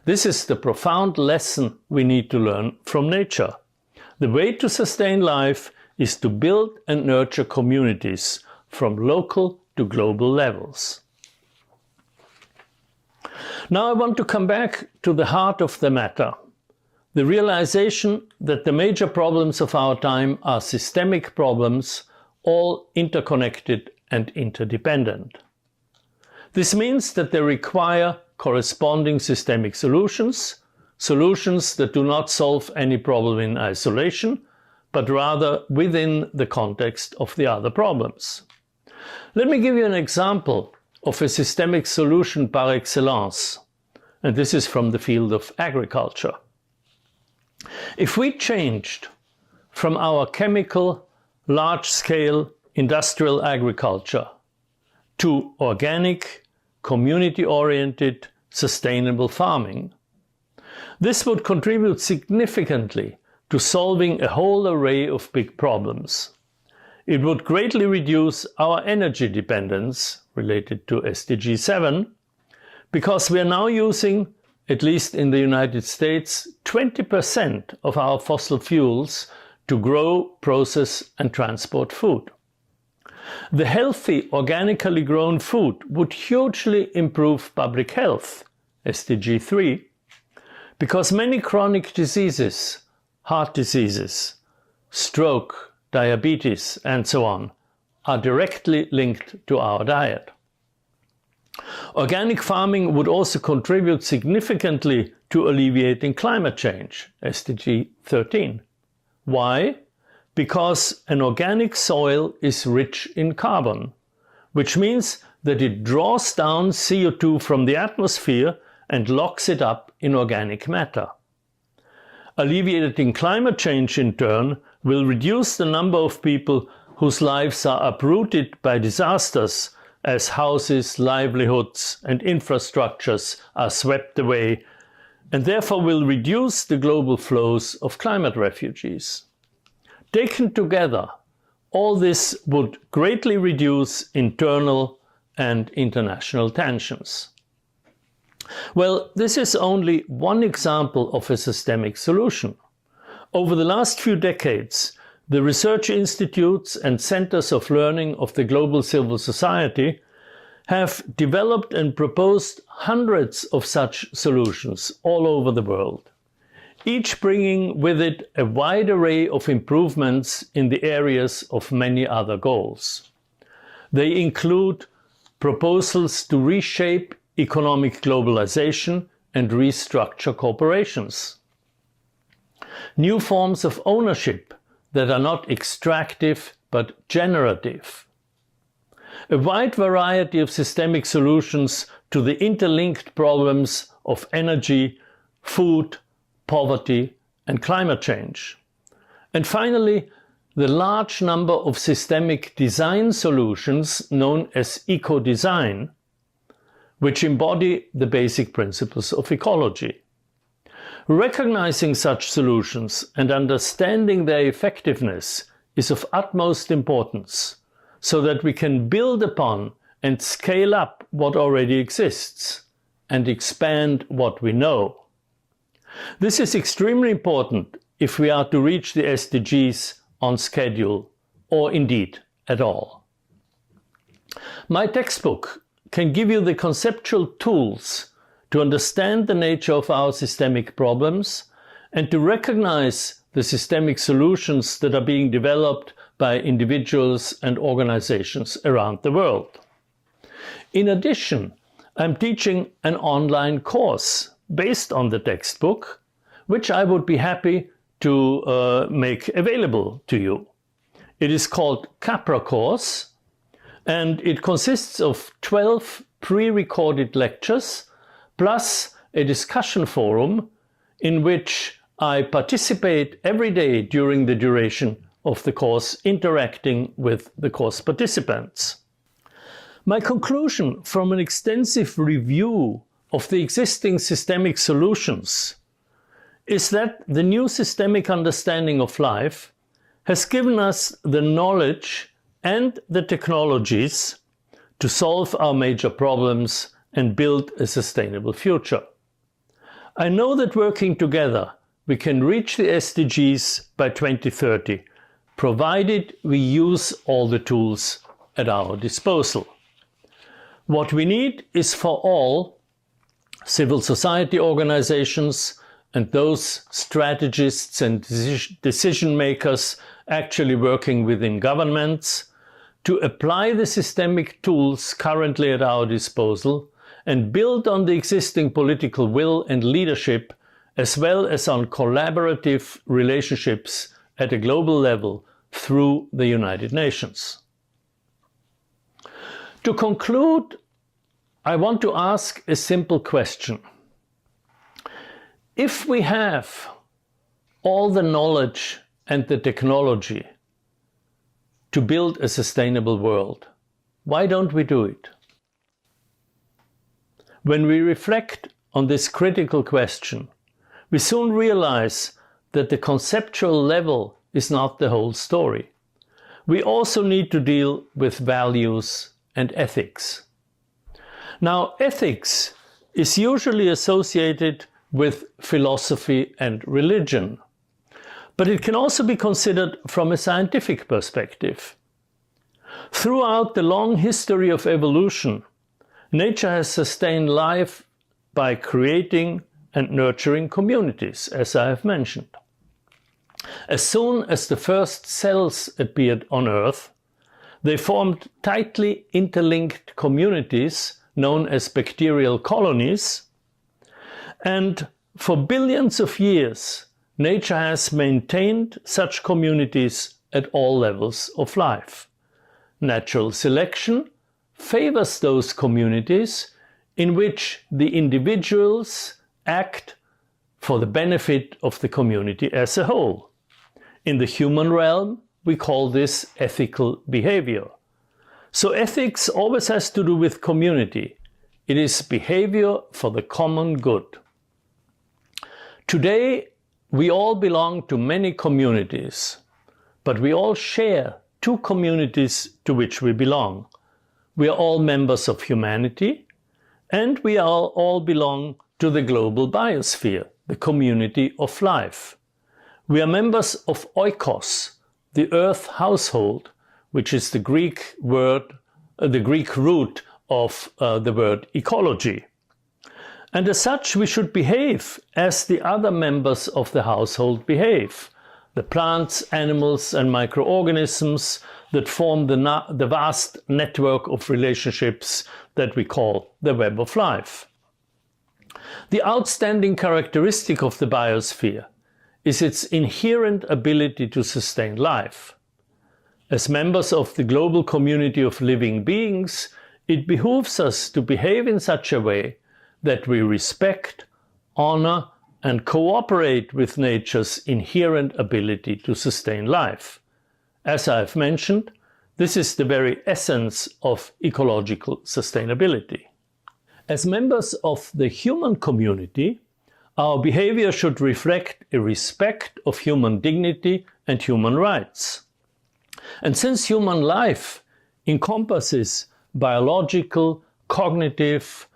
This is the profound lesson we need to learn from nature. The way to sustain life is to build and nurture communities from local to global levels. Now I want to come back to the heart of the matter, the realization that the major problems of our time are systemic problems, all interconnected and interdependent. This means that they require corresponding systemic solutions, solutions that do not solve any problem in isolation, but rather within the context of the other problems. Let me give you an example of a systemic solution par excellence, and this is from the field of agriculture. If we changed from our chemical, large-scale industrial agriculture to organic, community-oriented, sustainable farming. This would contribute significantly to solving a whole array of big problems. It would greatly reduce our energy dependence related to SDG 7, because we are now using, at least in the United States, 20% of our fossil fuels to grow, process and transport food. The healthy, organically grown food would hugely improve public health, SDG 3, because many chronic diseases, heart diseases, stroke, diabetes and so on, are directly linked to our diet. Organic farming would also contribute significantly to alleviating climate change, SDG 13. Why? Because an organic soil is rich in carbon, which means that it draws down CO2 from the atmosphere and locks it up in organic matter. Alleviating climate change, in turn, will reduce the number of people whose lives are uprooted by disasters as houses, livelihoods and infrastructures are swept away, and therefore will reduce the global flows of climate refugees. Taken together, all this would greatly reduce internal and international tensions. Well, this is only one example of a systemic solution. Over the last few decades, the research institutes and centers of learning of the global civil society have developed and proposed hundreds of such solutions all over the world, each bringing with it a wide array of improvements in the areas of many other goals. They include proposals to reshape economic globalization and restructure corporations, new forms of ownership that are not extractive but generative, a wide variety of systemic solutions to the interlinked problems of energy, food, poverty and climate change. And finally, the large number of systemic design solutions known as eco-design, which embody the basic principles of ecology. Recognizing such solutions and understanding their effectiveness is of utmost importance, so that we can build upon and scale up what already exists and expand what we know. This is extremely important if we are to reach the SDGs on schedule, or indeed at all. My textbook can give you the conceptual tools to understand the nature of our systemic problems and to recognize the systemic solutions that are being developed by individuals and organizations around the world. In addition, I'm teaching an online course based on the textbook, which I would be happy to make available to you. It is called Capra Course, and it consists of 12 pre-recorded lectures plus a discussion forum in which I participate every day during the duration of the course, interacting with the course participants. My conclusion from an extensive review of the existing systemic solutions is that the new systemic understanding of life has given us the knowledge and the technologies to solve our major problems and build a sustainable future. I know that working together we can reach the SDGs by 2030, provided we use all the tools at our disposal. What we need is for all civil society organizations and those strategists and decision makers actually working within governments to apply the systemic tools currently at our disposal and build on the existing political will and leadership, as well as on collaborative relationships at a global level through the United Nations. To conclude, I want to ask a simple question. If we have all the knowledge and the technology to build a sustainable world, Why don't we do it? When we reflect on this critical question, we soon realize that the conceptual level is not the whole story. We also need to deal with values and ethics. Now, ethics is usually associated with philosophy and religion, but it can also be considered from a scientific perspective. Throughout the long history of evolution, nature has sustained life by creating and nurturing communities, as I have mentioned. As soon as the first cells appeared on Earth, they formed tightly interlinked communities known as bacterial colonies, and for billions of years, nature has maintained such communities at all levels of life. Natural selection favors those communities in which the individuals act for the benefit of the community as a whole. In the human realm, we call this ethical behavior. So ethics always has to do with community. It is behavior for the common good. Today, we all belong to many communities, but we all share two communities to which we belong. We are all members of humanity, and we all belong to the global biosphere, the community of life. We are members of oikos, the earth household, which is the Greek root of the word ecology. And as such, we should behave as the other members of the household behave. The plants, animals, and microorganisms that form the vast network of relationships that we call the web of life. The outstanding characteristic of the biosphere is its inherent ability to sustain life. As members of the global community of living beings, it behooves us to behave in such a way that we respect, honor, and cooperate with nature's inherent ability to sustain life. As I've mentioned, this is the very essence of ecological sustainability. As members of the human community, our behavior should reflect a respect of human dignity and human rights. And since human life encompasses biological, cognitive,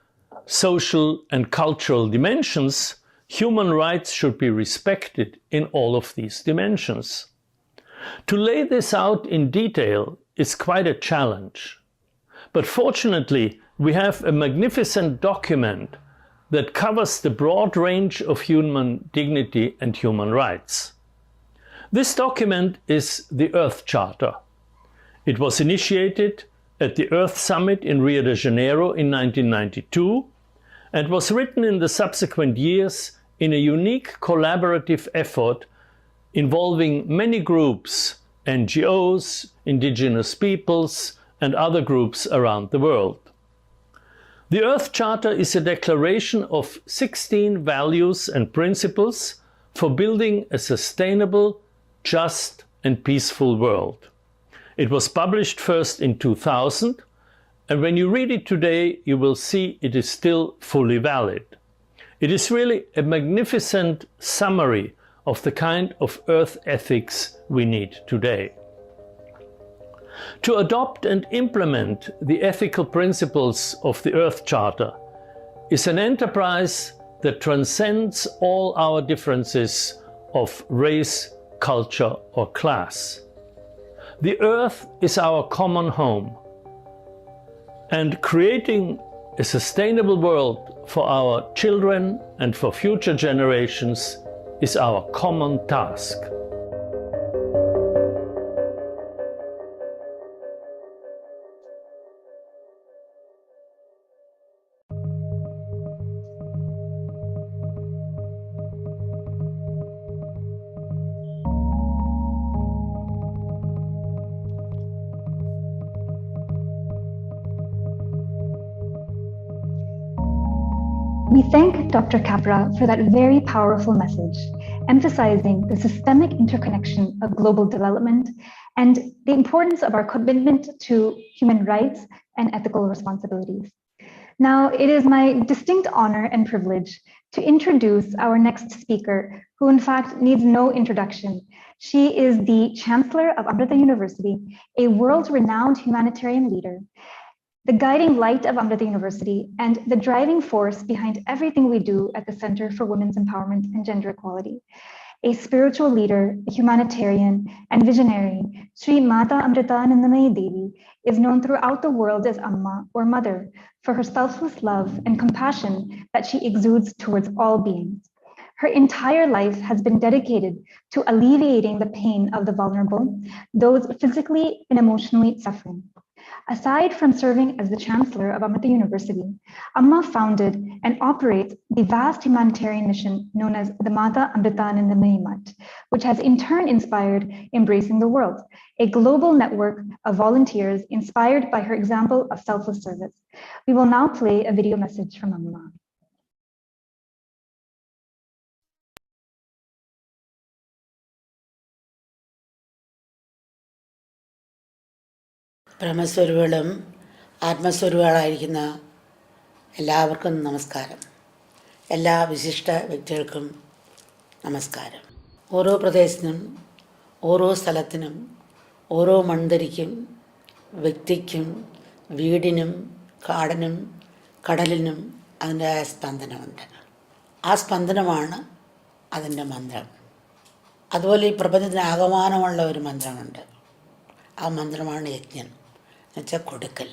social, and cultural dimensions, human rights should be respected in all of these dimensions. To lay this out in detail is quite a challenge. But fortunately, we have a magnificent document that covers the broad range of human dignity and human rights. This document is the Earth Charter. It was initiated at the Earth Summit in Rio de Janeiro in 1992 and was written in the subsequent years in a unique collaborative effort involving many groups, NGOs, indigenous peoples, and other groups around the world. The Earth Charter is a declaration of 16 values and principles for building a sustainable, just, and peaceful world. It was published first in 2000, and when you read it today, you will see it is still fully valid. It is really a magnificent summary of the kind of Earth ethics we need today. To adopt and implement the ethical principles of the Earth Charter is an enterprise that transcends all our differences of race, culture, or class. The Earth is our common home, and creating a sustainable world for our children and for future generations is our common task.
We thank Dr. Capra for that very powerful message, emphasizing the systemic interconnection of global development and the importance of our commitment to human rights and ethical responsibilities. Now, it is my distinct honor and privilege to introduce our next speaker, who in fact needs no introduction. She is the Chancellor of Amrita University, a world-renowned humanitarian leader, the guiding light of Amrita University, and the driving force behind everything we do at the Center for Women's Empowerment and Gender Equality. A spiritual leader, a humanitarian, and visionary, Sri Mata Amritanandamayi Devi is known throughout the world as Amma, or Mother, for her selfless love and compassion that she exudes towards all beings. Her entire life has been dedicated to alleviating the pain of the vulnerable, those physically and emotionally suffering. Aside from serving as the Chancellor of Amrita University, Amma founded and operates the vast humanitarian mission known as the Mata Amritanandamayi Mutt, which has in turn inspired Embracing the World, a global network of volunteers inspired by her example of selfless service. We will now play a video message from Amma.
ബ്രഹ്മസ്വരൂപകളും ആത്മസ്വരൂപങ്ങളായിരിക്കുന്ന എല്ലാവർക്കും നമസ്കാരം. എല്ലാ വിശിഷ്ട വ്യക്തികൾക്കും നമസ്കാരം. ഓരോ പ്രദേശത്തിനും ഓരോ സ്ഥലത്തിനും ഓരോ മൺതരിക്കും വ്യക്തിക്കും വീടിനും കാടിനും കടലിനും അതിൻ്റെതായ സ്പന്ദനമുണ്ട്. ആ സ്പന്ദനമാണ് അതിൻ്റെ മന്ത്രം. അതുപോലെ ഈ പ്രപഞ്ചത്തിന് ആകമാനമുള്ള ഒരു മന്ത്രമുണ്ട്. ആ മന്ത്രമാണ് യജ്ഞം എന്നുവെച്ചാൽ കൊടുക്കൽ.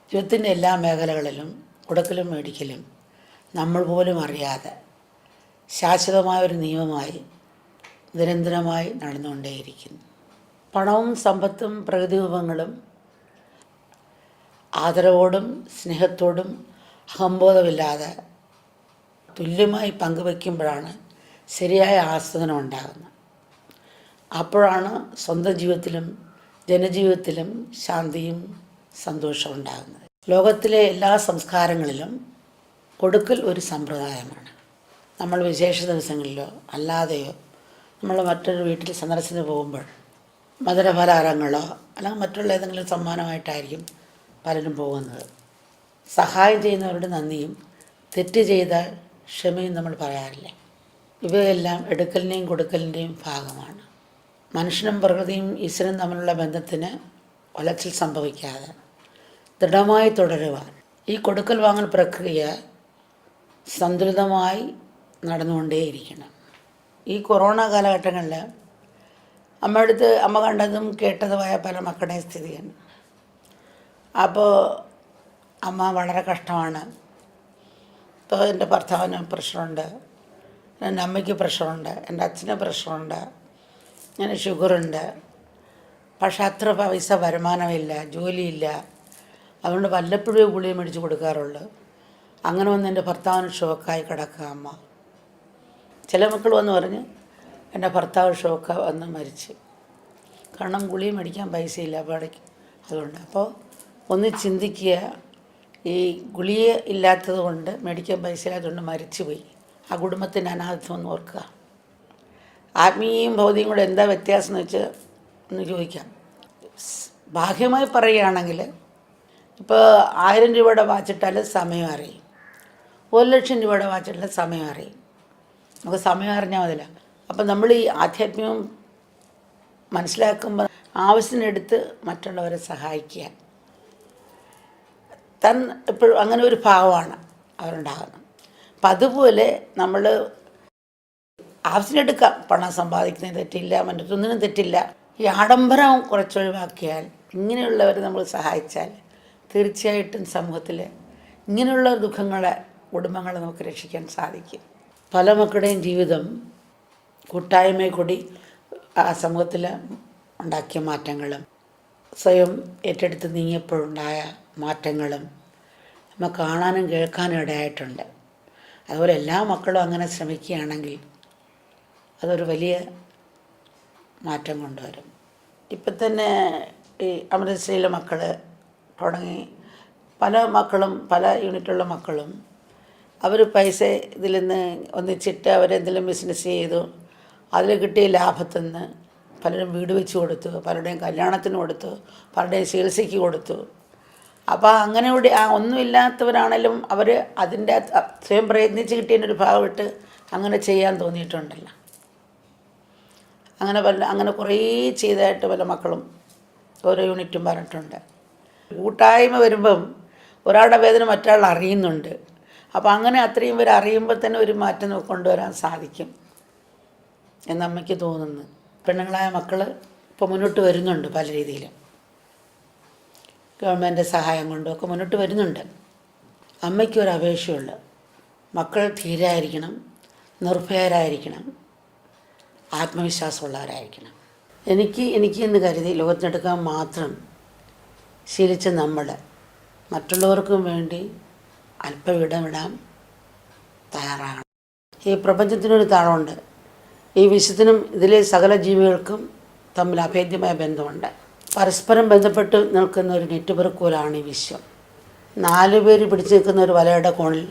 ജീവിതത്തിൻ്റെ എല്ലാ മേഖലകളിലും കൊടുക്കലും മേടിക്കലും നമ്മൾ പോലും അറിയാതെ ശാശ്വതമായൊരു നിയമമായി നിരന്തരമായി നടന്നുകൊണ്ടേയിരിക്കുന്നു. പണവും സമ്പത്തും പ്രകൃതി വിഭവങ്ങളും ആദരവോടും സ്നേഹത്തോടും അഹംബോധമില്ലാതെ തുല്യമായി പങ്കുവയ്ക്കുമ്പോഴാണ് ശരിയായ ആസ്വാദനം ഉണ്ടാകുന്നത്. അപ്പോഴാണ് സ്വന്തം ജീവിതത്തിലും ജനജീവിതത്തിലും ശാന്തിയും സന്തോഷവും ഉണ്ടാകുന്നത്. ലോകത്തിലെ എല്ലാ സംസ്കാരങ്ങളിലും കൊടുക്കൽ ഒരു സമ്പ്രദായമാണ്. നമ്മൾ വിശേഷ ദിവസങ്ങളിലോ അല്ലാതെയോ നമ്മൾ മറ്റൊരു വീട്ടിൽ സന്ദർശനത്തിന് പോകുമ്പോൾ മധുരപലഹാരങ്ങളോ അല്ലെങ്കിൽ മറ്റുള്ള ഏതെങ്കിലും സമ്മാനമായിട്ടായിരിക്കും പലരും പോകുന്നത്. സഹായം ചെയ്യുന്നവരുടെ നന്ദിയും തെറ്റ് ചെയ്താൽ ക്ഷമയും നമ്മൾ പറയാറില്ല. ഇവയെല്ലാം എടുക്കലിൻ്റെയും കൊടുക്കലിൻ്റെയും ഭാഗമാണ്. മനുഷ്യനും പ്രകൃതിയും ഈശ്വരനും തമ്മിലുള്ള ബന്ധത്തിന് ഒലച്ചിൽ സംഭവിക്കാതെ ദൃഢമായി തുടരുവാൻ ഈ കൊടുക്കൽ വാങ്ങൽ പ്രക്രിയ സന്തുലിതമായി നടന്നുകൊണ്ടേയിരിക്കണം. ഈ കൊറോണ കാലഘട്ടങ്ങളിൽ അമ്മ കണ്ടതും കേട്ടതുമായ പല മക്കളുടെയും സ്ഥിതിയാണ്. അപ്പോൾ അമ്മ വളരെ കഷ്ടമാണ്. ഇപ്പോൾ എൻ്റെ ഭർത്താവിന് പ്രഷറുണ്ട്, എൻ്റെ അമ്മയ്ക്ക് പ്രഷറുണ്ട്, എൻ്റെ അച്ഛന് പ്രഷറുണ്ട്, ഞാൻ ഷുഗറുണ്ട്, പക്ഷെ അത്ര പൈസ വരുമാനമില്ല, ജോലിയില്ല, അതുകൊണ്ട് വല്ലപ്പോഴും ഗുളിക മേടിച്ച് കൊടുക്കാറുള്ളൂ. അങ്ങനെ വന്ന് എൻ്റെ ഭർത്താവിന് ഷോക്കായി കിടക്കുക അമ്മ. ചില മക്കൾ വന്ന് പറഞ്ഞ് എൻ്റെ ഭർത്താവ് ഷോക്ക് വന്ന് മരിച്ച്, കാരണം ഗുളിക മേടിക്കാൻ പൈസയില്ല പാടേക്ക്. അതുകൊണ്ട് അപ്പോൾ ഒന്ന് ചിന്തിക്കുക, ഈ ഗുളിക ഇല്ലാത്തത് കൊണ്ട് മേടിക്കാൻ പൈസ ഇല്ലാത്തതുകൊണ്ട് മരിച്ചുപോയി, ആ കുടുംബത്തിൻ്റെ അനാഥത്വം ഒന്ന് ഓർക്കുക. ആത്മീയയും ഭൗതികയും കൂടെ എന്താ വ്യത്യാസം എന്ന് വെച്ച് ഒന്ന് ചോദിക്കാം. ബാഹ്യമായി പറയുകയാണെങ്കിൽ ഇപ്പോൾ 1000 രൂപയുടെ വാച്ചിട്ടാൽ സമയം അറിയും, 1,00,000 രൂപയുടെ വാച്ചിട്ടാൽ സമയം അറിയും. നമുക്ക് സമയം അറിഞ്ഞാൽ മതില്ല. അപ്പം നമ്മൾ ഈ ആധ്യാത്മികം മനസ്സിലാക്കുമ്പോൾ ആവശ്യത്തിനെടുത്ത് മറ്റുള്ളവരെ സഹായിക്കുക, എപ്പോഴും അങ്ങനെ ഒരു ഭാവമാണ് അവരുണ്ടാകുന്നത്. അപ്പം അതുപോലെ നമ്മൾ ആവശ്യത്തിനെടുക്കാം, പണം സമ്പാദിക്കുന്നതിന് തെറ്റില്ല, മറ്റൊന്നിനും തെറ്റില്ല. ഈ ആഡംബരം കുറച്ചൊഴിവാക്കിയാൽ, ഇങ്ങനെയുള്ളവർ നമ്മൾ സഹായിച്ചാൽ തീർച്ചയായിട്ടും സമൂഹത്തിൽ ഇങ്ങനെയുള്ള ദുഃഖങ്ങളെ കുടുംബങ്ങളെ നമുക്ക് രക്ഷിക്കാൻ സാധിക്കും. പല മക്കളുടെയും ജീവിതം കൂട്ടായ്മയെ കൂടി ആ സമൂഹത്തിൽ ഉണ്ടാക്കിയ മാറ്റങ്ങളും സ്വയം ഏറ്റെടുത്ത് നീങ്ങിയപ്പോഴുണ്ടായ മാറ്റങ്ങളും നമ്മൾ കാണാനും കേൾക്കാനും ഇടയായിട്ടുണ്ട്. അതുപോലെ എല്ലാ മക്കളും അങ്ങനെ ശ്രമിക്കുകയാണെങ്കിൽ അതൊരു വലിയ മാറ്റം കൊണ്ടുവരും. ഇപ്പം തന്നെ ഈ അമൃതശ്രീയിലെ മക്കൾ തുടങ്ങി പല മക്കളും, പല യൂണിറ്റുള്ള മക്കളും അവർ പൈസ ഇതിൽ നിന്ന് ഒന്നിച്ചിട്ട് അവരെന്തെങ്കിലും ബിസിനസ് ചെയ്തു, അതിൽ കിട്ടിയ ലാഭത്തിൽ നിന്ന് പലരും വീട് വെച്ച് കൊടുത്തു, പലരുടെയും കല്യാണത്തിന് കൊടുത്തു, പലരുടെയും ചികിത്സയ്ക്ക് കൊടുത്തു. അപ്പോൾ അങ്ങനെ കൂടി ഒന്നുമില്ലാത്തവരാണേലും അവർ അതിൻ്റെ സ്വയം പ്രയത്നിച്ച് കിട്ടിയതിൻ്റെ ഒരു ഭാഗമിട്ട് അങ്ങനെ ചെയ്യാൻ തോന്നിയിട്ടുണ്ടല്ലോ. അങ്ങനെ കുറേ ചെയ്തതായിട്ട് പല മക്കളും ഓരോ യൂണിറ്റും പറഞ്ഞിട്ടുണ്ട്. കൂട്ടായ്മ വരുമ്പം ഒരാളുടെ വേദന മറ്റൊരാൾ അറിയുന്നുണ്ട്. അപ്പോൾ അങ്ങനെ അത്രയും പേര് അറിയുമ്പോൾ തന്നെ ഒരു മാറ്റം കൊണ്ടുവരാൻ സാധിക്കും എന്ന് അമ്മയ്ക്ക് തോന്നുന്നു. പെണ്ണുങ്ങളായ മക്കൾ ഇപ്പോൾ മുന്നോട്ട് വരുന്നുണ്ട്, പല രീതിയിലും ഗവൺമെൻറ് സഹായം കൊണ്ടും ഒക്കെ മുന്നോട്ട് വരുന്നുണ്ട്. അമ്മയ്ക്കൊരു അപേക്ഷയുള്ളൂ, മക്കൾ ധീരായിരിക്കണം, നിർഭയരായിരിക്കണം, ആത്മവിശ്വാസമുള്ളവരായിരിക്കണം. എനിക്ക് എന്ന് കരുതി ലോകത്തിനെടുക്കാൻ മാത്രം ശീലിച്ച നമ്മൾ മറ്റുള്ളവർക്കും വേണ്ടി അല്പം ഇടമിടാൻ തയ്യാറാകണം. ഈ പ്രപഞ്ചത്തിനൊരു താളമുണ്ട്. ഈ വിശ്വത്തിനും ഇതിലെ സകല ജീവികൾക്കും തമ്മിൽ അഭേദ്യമായ ബന്ധമുണ്ട്. പരസ്പരം ബന്ധപ്പെട്ട് നിൽക്കുന്ന ഒരു നെറ്റ്വർക്ക് പോലാണ് ഈ വിശ്വം. 4 പേര് പിടിച്ചു നിൽക്കുന്ന ഒരു വലയുടെ കോണിൽ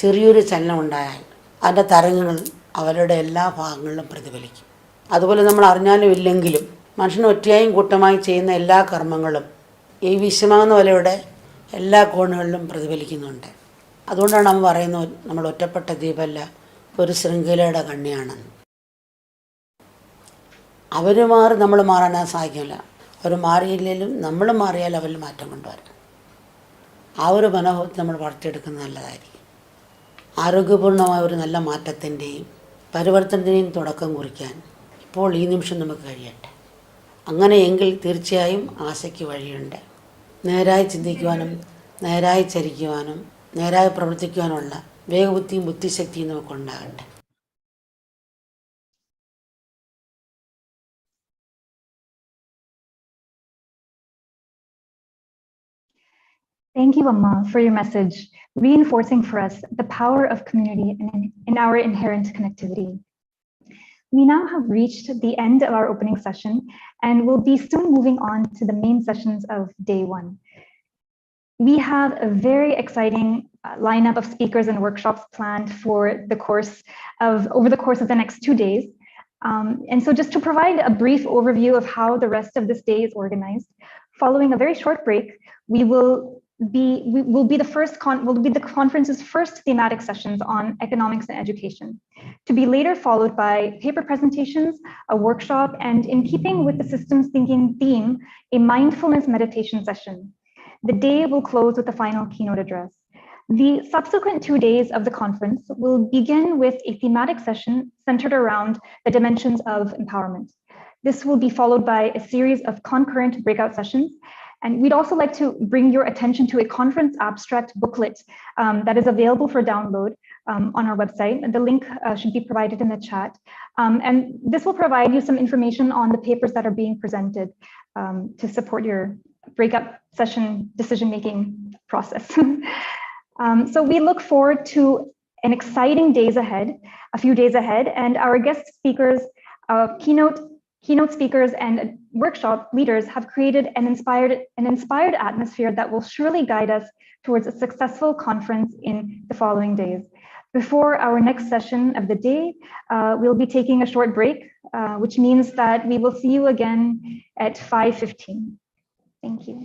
ചെറിയൊരു ചലനം ഉണ്ടായാൽ അതിൻ്റെ തരംഗങ്ങൾ അവരുടെ എല്ലാ ഭാഗങ്ങളിലും പ്രതിഫലിക്കും. അതുപോലെ നമ്മൾ അറിഞ്ഞാലും ഇല്ലെങ്കിലും മനുഷ്യൻ ഒറ്റയായും കൂട്ടമായും ചെയ്യുന്ന എല്ലാ കർമ്മങ്ങളും ഈ വിശ്വമാകുന്ന വലയുടെ എല്ലാ കോണുകളിലും പ്രതിഫലിക്കുന്നുണ്ട്. അതുകൊണ്ടാണ് നമ്മൾ പറയുന്നത് നമ്മൾ ഒറ്റപ്പെട്ട ദ്വീപല്ല, ഒരു ശൃംഖലയുടെ കണ്ണിയാണെന്ന്. അവർ മാറി നമ്മൾ മാറാൻ സാധിക്കില്ല. അവർ മാറിയില്ലെങ്കിലും നമ്മൾ മാറിയാൽ അവരിൽ മാറ്റം കൊണ്ടുവരാം. ആ ഒരു മനോഭാവത്തിൽ നമ്മൾ വളർത്തിയെടുക്കുന്നത് നല്ലതായിരിക്കും. ആരോഗ്യപൂർണമായ ഒരു നല്ല മാറ്റത്തിൻ്റെയും പരിവർത്തനത്തിൻ്റെയും തുടക്കം കുറിക്കാൻ ഇപ്പോൾ ഈ നിമിഷം നമുക്ക് കഴിയട്ടെ. അങ്ങനെയെങ്കിൽ തീർച്ചയായും ആശയ്ക്ക് വഴിയുണ്ട്. നേരായി ചിന്തിക്കുവാനും നേരായി ചരിക്കുവാനും നേരായി പ്രവർത്തിക്കുവാനുള്ള വേഗബുദ്ധിയും ബുദ്ധിശക്തിയും നമുക്കുണ്ടാകട്ടെ.
Thank you, Amma, for your message, reinforcing for us the power of community in our inherent connectivity. We now have reached the end of our opening session and will be soon moving on to the main sessions of day 1. We have a very exciting lineup of speakers and workshops planned for over the course of the next 2 days. And so just to provide a brief overview of how the rest of this day is organized, following a very short break, we will be the conference's first thematic sessions on economics and education, to be later followed by paper presentations, a workshop, and in keeping with the systems thinking theme, a mindfulness meditation session. The day will close with the final keynote address. The subsequent 2 days of the conference will begin with a thematic session centered around the dimensions of empowerment. This will be followed by a series of concurrent breakout sessions. And we'd also like to bring your attention to a conference abstract booklet that is available for download on our website. The link should be provided in the chat. And this will provide you some information on the papers that are being presented to support your breakout session decision-making process. So we look forward to an exciting a few days ahead, and our guest speakers, keynote speakers and workshop leaders have created an inspired atmosphere that will surely guide us towards a successful conference in the following days. Before our next session of the day, we'll be taking a short break, which means that we will see you again at 5:15. Thank you.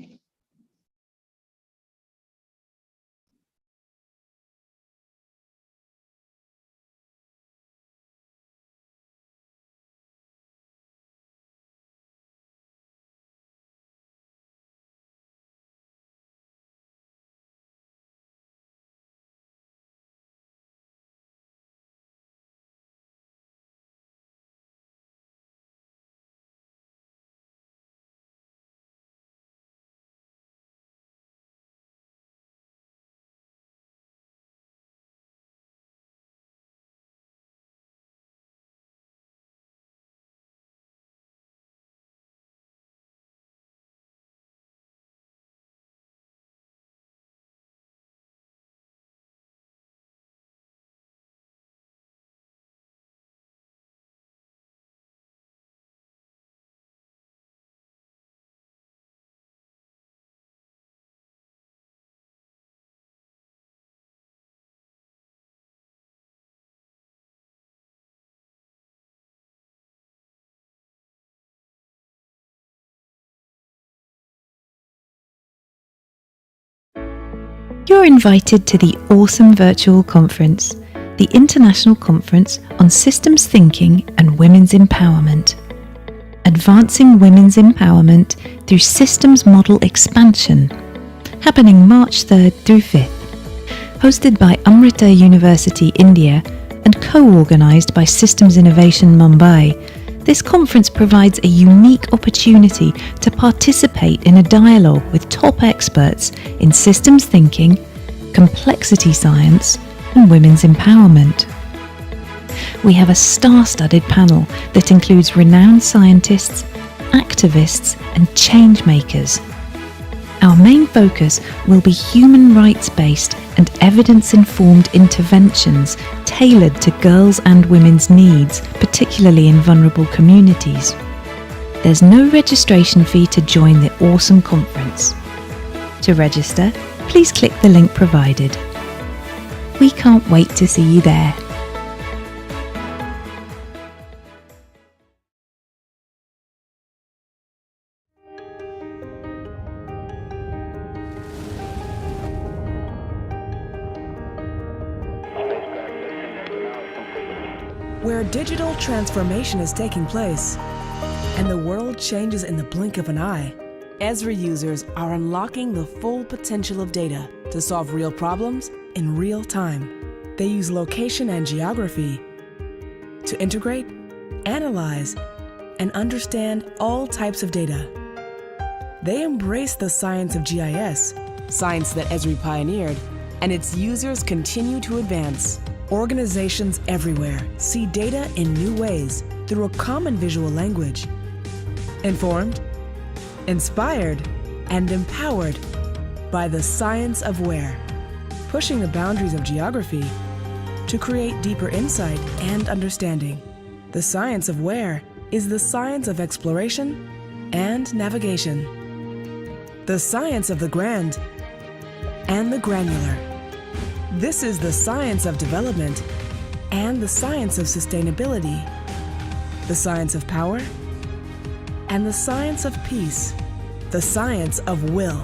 You're invited to the awesome virtual conference, the International Conference on Systems Thinking and Women's Empowerment. Advancing Women's Empowerment through Systems Model Expansion, happening March 3rd through 5th. Hosted by Amrita University, India, and co-organised by Systems Innovation Mumbai, this conference provides a unique opportunity to participate in a dialogue with top experts in systems thinking, complexity science, and women's empowerment. We have a star-studded panel that includes renowned scientists, activists, and change makers. Our main focus will be human rights-based and evidence-informed interventions tailored to girls' and women's needs, particularly in vulnerable communities. There's no registration fee to join the awesome conference. To register, please click the link provided. We can't wait to see you there.
Where digital transformation is taking place and the world changes in the blink of an eye, Esri users are unlocking the full potential of data to solve real problems in real time. They use location and geography to integrate, analyze, and understand all types of data. They embrace the science of GIS, science that Esri pioneered, and its users continue to advance. Organizations everywhere see data in new ways through a common visual language. Informed, inspired, and empowered by the science of where, pushing the boundaries of geography to create deeper insight and understanding. The science of where is the science of exploration and navigation. The science of the grand and the granular. This is the science of development and the science of sustainability, the science of power and the science of peace, the science of will,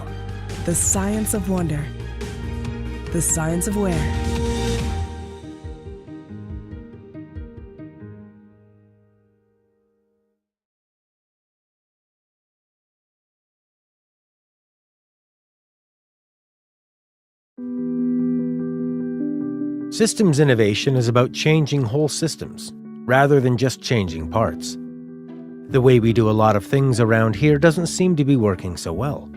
the science of wonder, the science of where.
Systems innovation is about changing whole systems, rather than just changing parts. The way we do a lot of things around here doesn't seem to be working so well.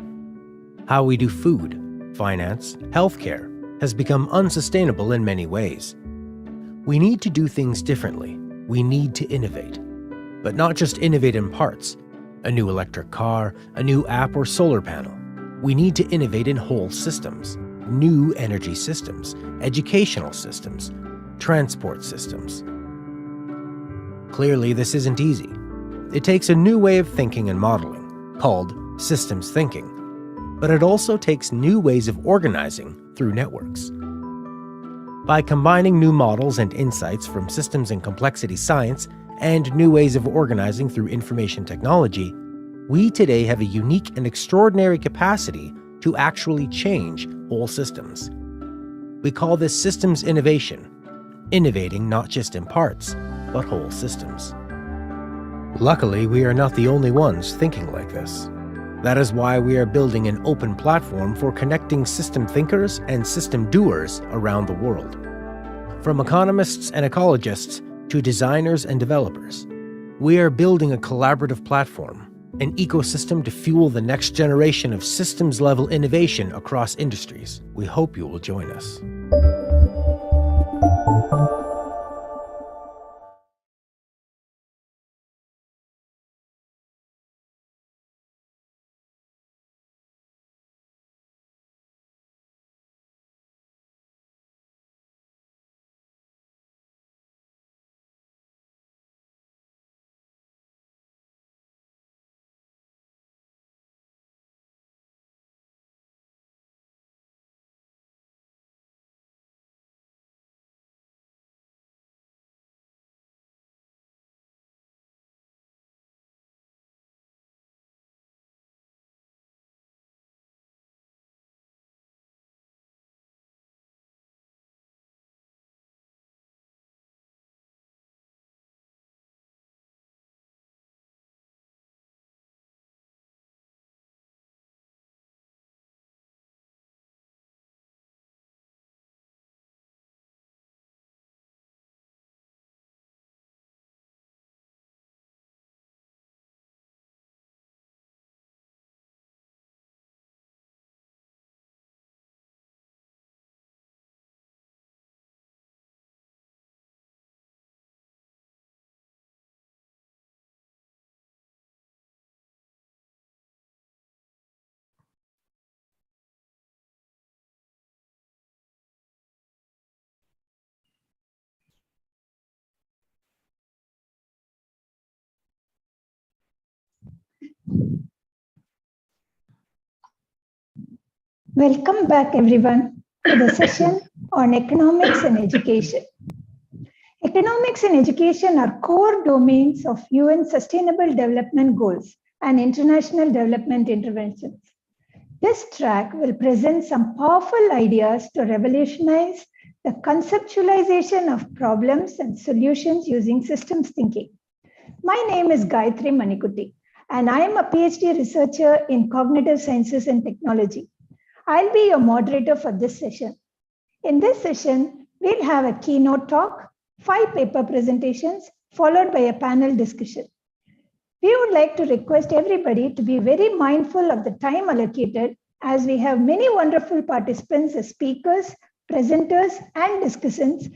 How we do food, finance, healthcare has become unsustainable in many ways. We need to do things differently. We need to innovate. But not just innovate in parts, a new electric car, a new app or solar panel. We need to innovate in whole systems. New energy systems, educational systems, transport systems. Clearly, this isn't easy. It takes a new way of thinking and modeling, called systems thinking. But it also takes new ways of organizing through networks. By combining new models and insights from systems and complexity science and new ways of organizing through information technology, we today have a unique and extraordinary capacity to actually change whole systems. We call this systems innovation, innovating not just in parts, but whole systems. Luckily, we are not the only ones thinking like this. That is why we are building an open platform for connecting system thinkers and system doers around the world. From economists and ecologists to designers and developers, we are building a collaborative platform, an ecosystem to fuel the next generation of systems-level innovation across industries. We hope you will join us.
Welcome back, everyone, to the session on economics and education. Economics and education are core domains of UN Sustainable Development Goals and international development interventions. This track will present some powerful ideas to revolutionize the conceptualization of problems and solutions using systems thinking. My name is Gayatri Manikutty, and I am a PhD researcher in cognitive sciences and technology. I'll be your moderator for this session. In this session, we'll have a keynote talk, 5 paper presentations, followed by a panel discussion. We would like to request everybody to be very mindful of the time allocated, as we have many wonderful participants as speakers, presenters, and discussants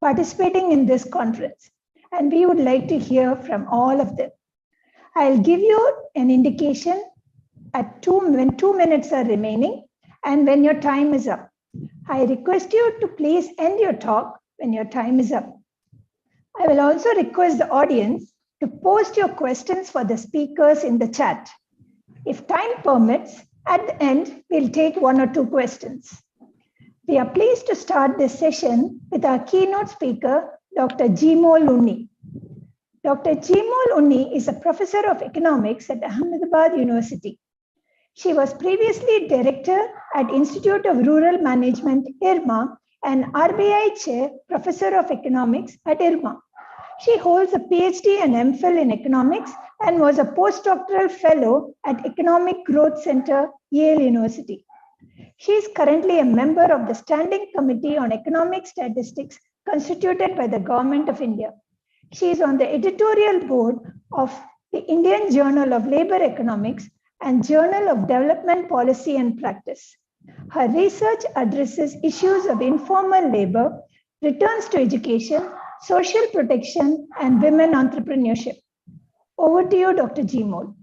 participating in this conference. And we would like to hear from all of them. I'll give you an indication when 2 minutes are remaining and when your time is up. I request you to please end your talk when your time is up. I will also request the audience to post your questions for the speakers in the chat. If time permits, at the end, we'll take 1 or 2 questions. We are pleased to start this session with our keynote speaker, Dr. Jimol Unni. Dr. Jimol Unni is a professor of economics at Ahmedabad University. She was previously director at Institute of Rural Management, IRMA, and RBI chair, professor of economics at IRMA. She holds a PhD and MPhil in economics and was a postdoctoral fellow at Economic Growth Center, Yale University. She is currently a member of the Standing Committee on Economic Statistics constituted by the Government of India. She is on the editorial board of the Indian Journal of Labor Economics and Journal of Development Policy and Practice. Her research addresses issues of informal labor, returns to education, social protection, and women entrepreneurship. Over to you, Dr. Jimol.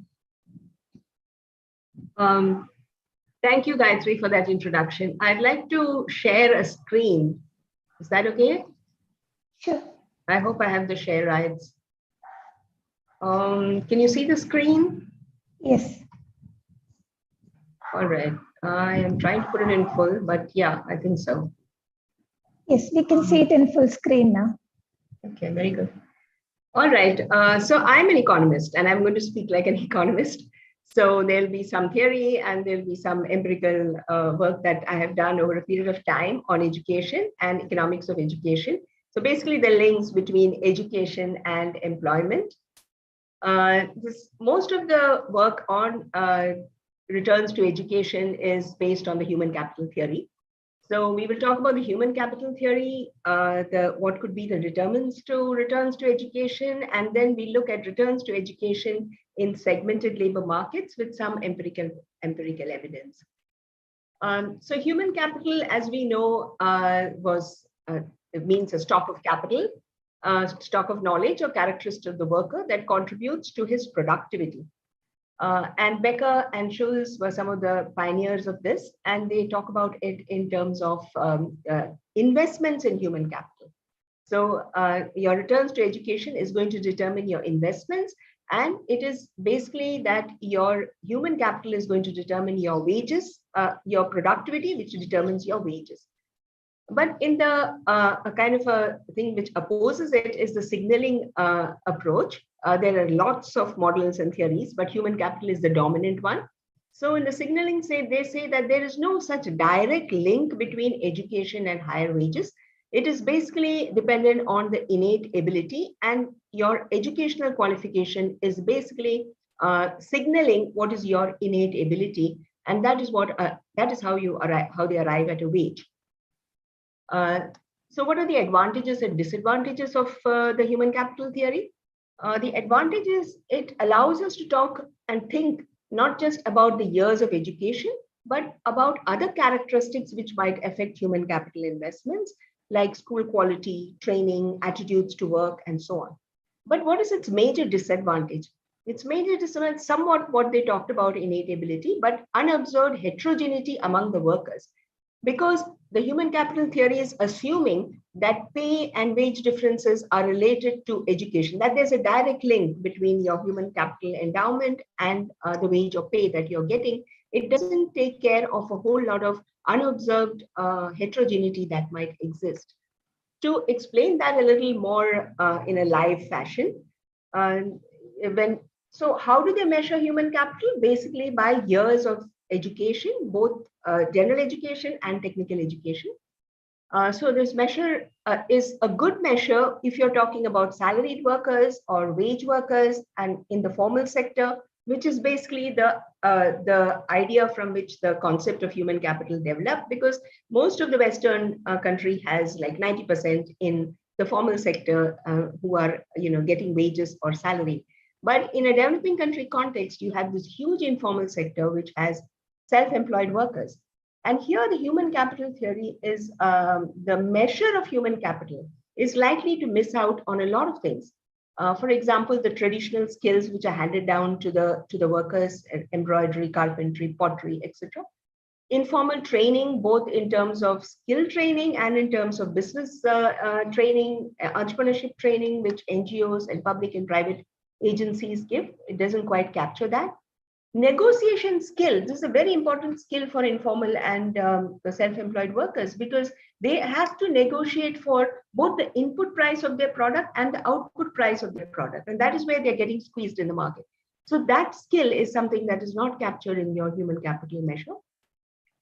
Thank you, Gayatri, for that introduction. I'd like to share a screen. Is that okay?
Sure.
I hope I have the share rights. Can you see the screen?
Yes.
All right. I am trying to put it in full, but yeah, I think so.
Yes, we can see it in full screen now.
Okay, very good. All right. So I'm an economist and I'm going to speak like an economist. So there'll be some theory and there'll be some empirical work that I have done over a period of time on education and economics of education. So basically the links between education and employment. Most of the work on returns to education is based on the human capital theory. So we will talk about the human capital theory, what could be the determinants to returns to education, and then we look at returns to education in segmented labor markets with some empirical evidence. So human capital, as we know, it means a stock of capital, stock of knowledge or characteristics of the worker that contributes to his productivity. And Becker and Schulz were some of the pioneers of this, and they talk about it in terms of investments in human capital. So your returns to education is going to determine your investments, and it is basically that your human capital is going to determine your wages, your productivity, which determines your wages. But in the a kind of a thing which opposes it is the signaling approach. There are lots of models and theories, but human capital is the dominant one. So in the signaling, they say that there is no such direct link between education and higher wages. It is basically dependent on the innate ability, and your educational qualification is basically signaling what is your innate ability, and that is what that is how they arrive at a wage. So what are the advantages and disadvantages of the human capital theory? The advantage is it allows us to talk and think not just about the years of education, but about other characteristics which might affect human capital investments, like school quality, training, attitudes to work, and so on. But what is its major disadvantage? Its major disadvantage is somewhat what they talked about, innate ability, but unobserved heterogeneity among the workers. Because the human capital theory is assuming that pay and wage differences are related to education, that there's a direct link between your human capital endowment and the wage or pay that you're getting. It doesn't take care of a whole lot of unobserved heterogeneity that might exist. To explain that a little more in a live fashion, so how do they measure human capital? Basically by years of education, both general education and technical education. So this measure is a good measure if you're talking about salaried workers or wage workers and in the formal sector, which is basically the idea from which the concept of human capital developed, because most of the Western country has like 90% in the formal sector who are getting wages or salary. But in a developing country context, you have this huge informal sector which has self-employed workers. And here the human capital theory is the measure of human capital is likely to miss out on a lot of things. For example, the traditional skills which are handed down to the workers, embroidery, carpentry, pottery, etc. Informal training, both in terms of skill training and in terms of business training, entrepreneurship training, which NGOs and public and private agencies give. It doesn't quite capture that. Negotiation skill, this is a very important skill for informal and the self-employed workers, because they have to negotiate for both the input price of their product and the output price of their product. And that is where they're getting squeezed in the market. So that skill is something that is not captured in your human capital measure.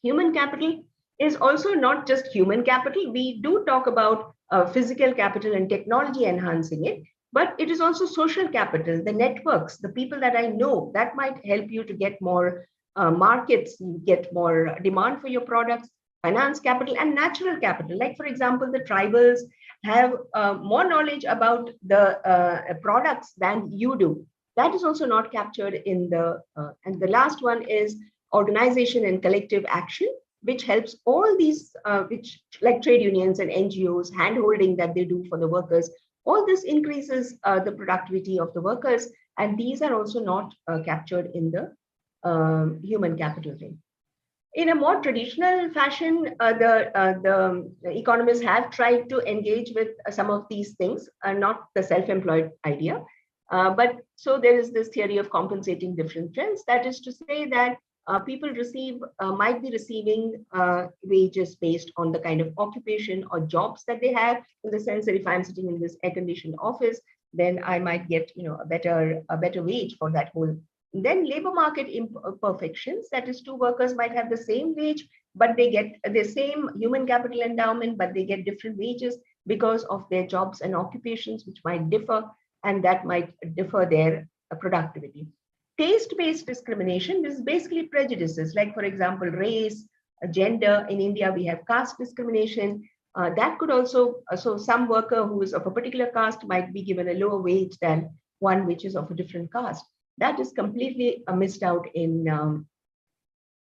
Human capital is also not just human capital. We do talk about physical capital and technology enhancing it. But it is also social capital, the networks, the people that I know, that might help you to get more markets, get more demand for your products, finance capital and natural capital. Like, for example, the tribals have more knowledge about the products than you do. That is also not captured in the, and the last one is organization and collective action, which helps all these, which like trade unions and NGOs, hand-holding that they do for the workers. All this increases the productivity of the workers, and these are also not captured in the human capital thing. In a more traditional fashion, the economists have tried to engage with some of these things, not the self-employed idea. But so there is this theory of compensating different trends. That is to say that people might be receiving wages based on the kind of occupation or jobs that they have, in the sense that if I'm sitting in this air-conditioned office, then I might get a better wage for that whole. Then labor market imperfections, that is, two workers might have the same wage, but they get the same human capital endowment, but they get different wages because of their jobs and occupations, which might differ, and that might differ their productivity. Taste-based discrimination, this is basically prejudices, like, for example, race, gender. In India, we have caste discrimination. That could also, so some worker who is of a particular caste might be given a lower wage than one which is of a different caste. That is completely missed out in.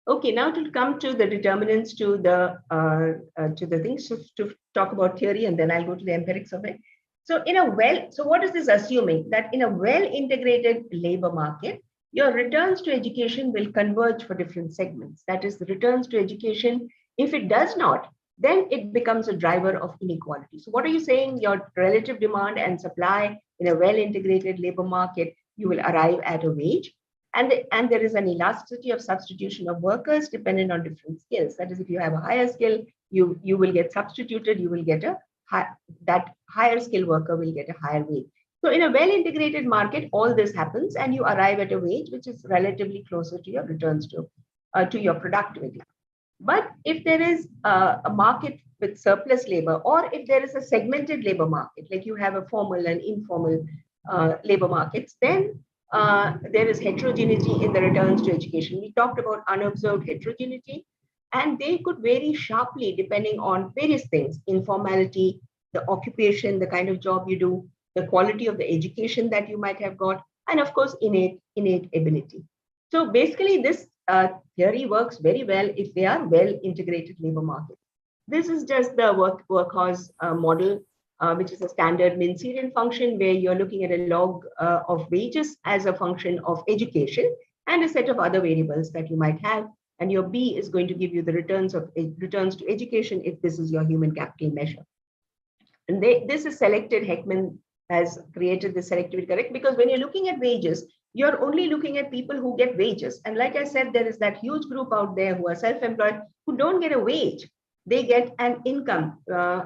Okay, now to come to the determinants, to the things, to talk about theory, and then I'll go to the empirics of it. So so what is this assuming? That in a well-integrated labor market, your returns to education will converge for different segments. That is, the returns to education. If it does not, then it becomes a driver of inequality. So what are you saying? Your relative demand and supply in a well-integrated labor market, you will arrive at a wage. And there is an elasticity of substitution of workers dependent on different skills. That is, if you have a higher skill, you will get substituted, you will get that higher skill worker will get a higher wage. So in a well-integrated market, all this happens and you arrive at a wage which is relatively closer to your returns to your productivity. But if there is a market with surplus labor, or if there is a segmented labor market, like you have a formal and informal labor markets, then there is heterogeneity in the returns to education. We talked about unobserved heterogeneity, and they could vary sharply depending on various things: informality, the occupation, the kind of job you do, the quality of the education that you might have got, and of course, innate ability. So basically, this theory works very well if they are well-integrated labor markets. This is just the workhorse model, which is a standard Mincerian function where you're looking at a log of wages as a function of education and a set of other variables that you might have. And your B is going to give you the returns to education if this is your human capital measure. And this is selected. Heckman has created the selectivity correct, because when you're looking at wages, you're only looking at people who get wages. And like I said, there is that huge group out there who are self-employed who don't get a wage. They get an income,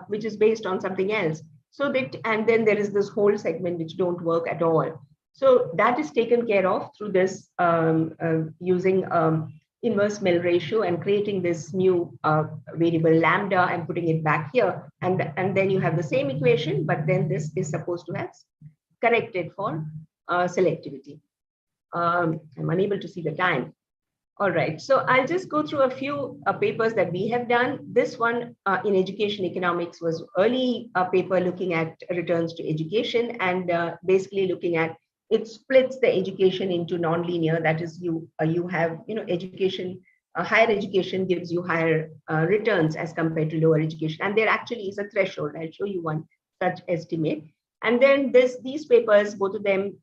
which is based on something else. And then there is this whole segment which don't work at all. So that is taken care of through this using inverse Mill ratio and creating this new variable lambda and putting it back here. And then you have the same equation, but then this is supposed to have corrected for selectivity. I'm unable to see the time. All right, so I'll just go through a few papers that we have done. This one in education economics was early paper looking at returns to education, and basically looking at, it splits the education into non-linear. That is, you have, education, higher education gives you higher returns as compared to lower education. And there actually is a threshold. I'll show you one such estimate. And then these papers, both of them,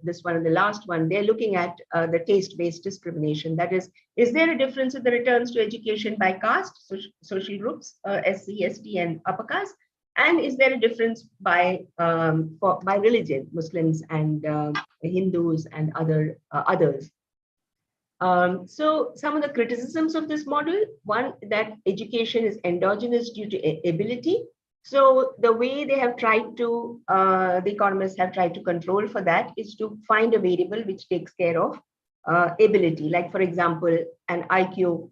this one and the last one, they're looking at the taste-based discrimination. That is there a difference in the returns to education by caste, social groups, SC, ST, and upper caste? And is there a difference by religion, Muslims and Hindus and others? So some of the criticisms of this model: one, that education is endogenous due to ability. So the way they have tried to, the economists have tried to control for that is to find a variable which takes care of ability. Like, for example, an IQ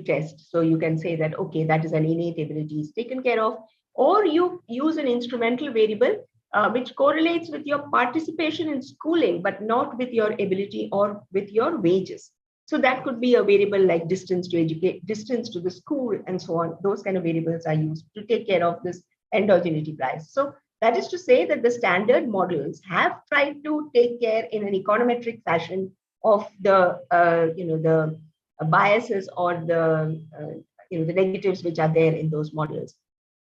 test. So you can say that, okay, that is an innate ability is taken care of, or you use an instrumental variable which correlates with your participation in schooling, but not with your ability or with your wages. So that could be a variable like distance to the school and so on. Those kind of variables are used to take care of this endogeneity bias. So that is to say that the standard models have tried to take care in an econometric fashion of the the biases or the negatives which are there in those models.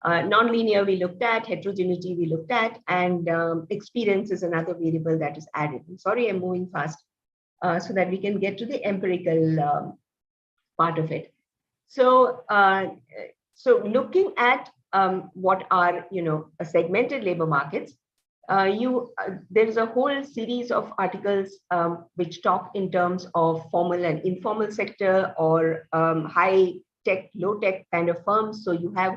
Non-linear we looked at, heterogeneity we looked at, and experience is another variable that is added. I'm sorry, I'm moving fast. So that we can get to the empirical part of it. So, so looking at what are segmented labor markets, there is a whole series of articles which talk in terms of formal and informal sector, or high tech, low tech kind of firms. So you have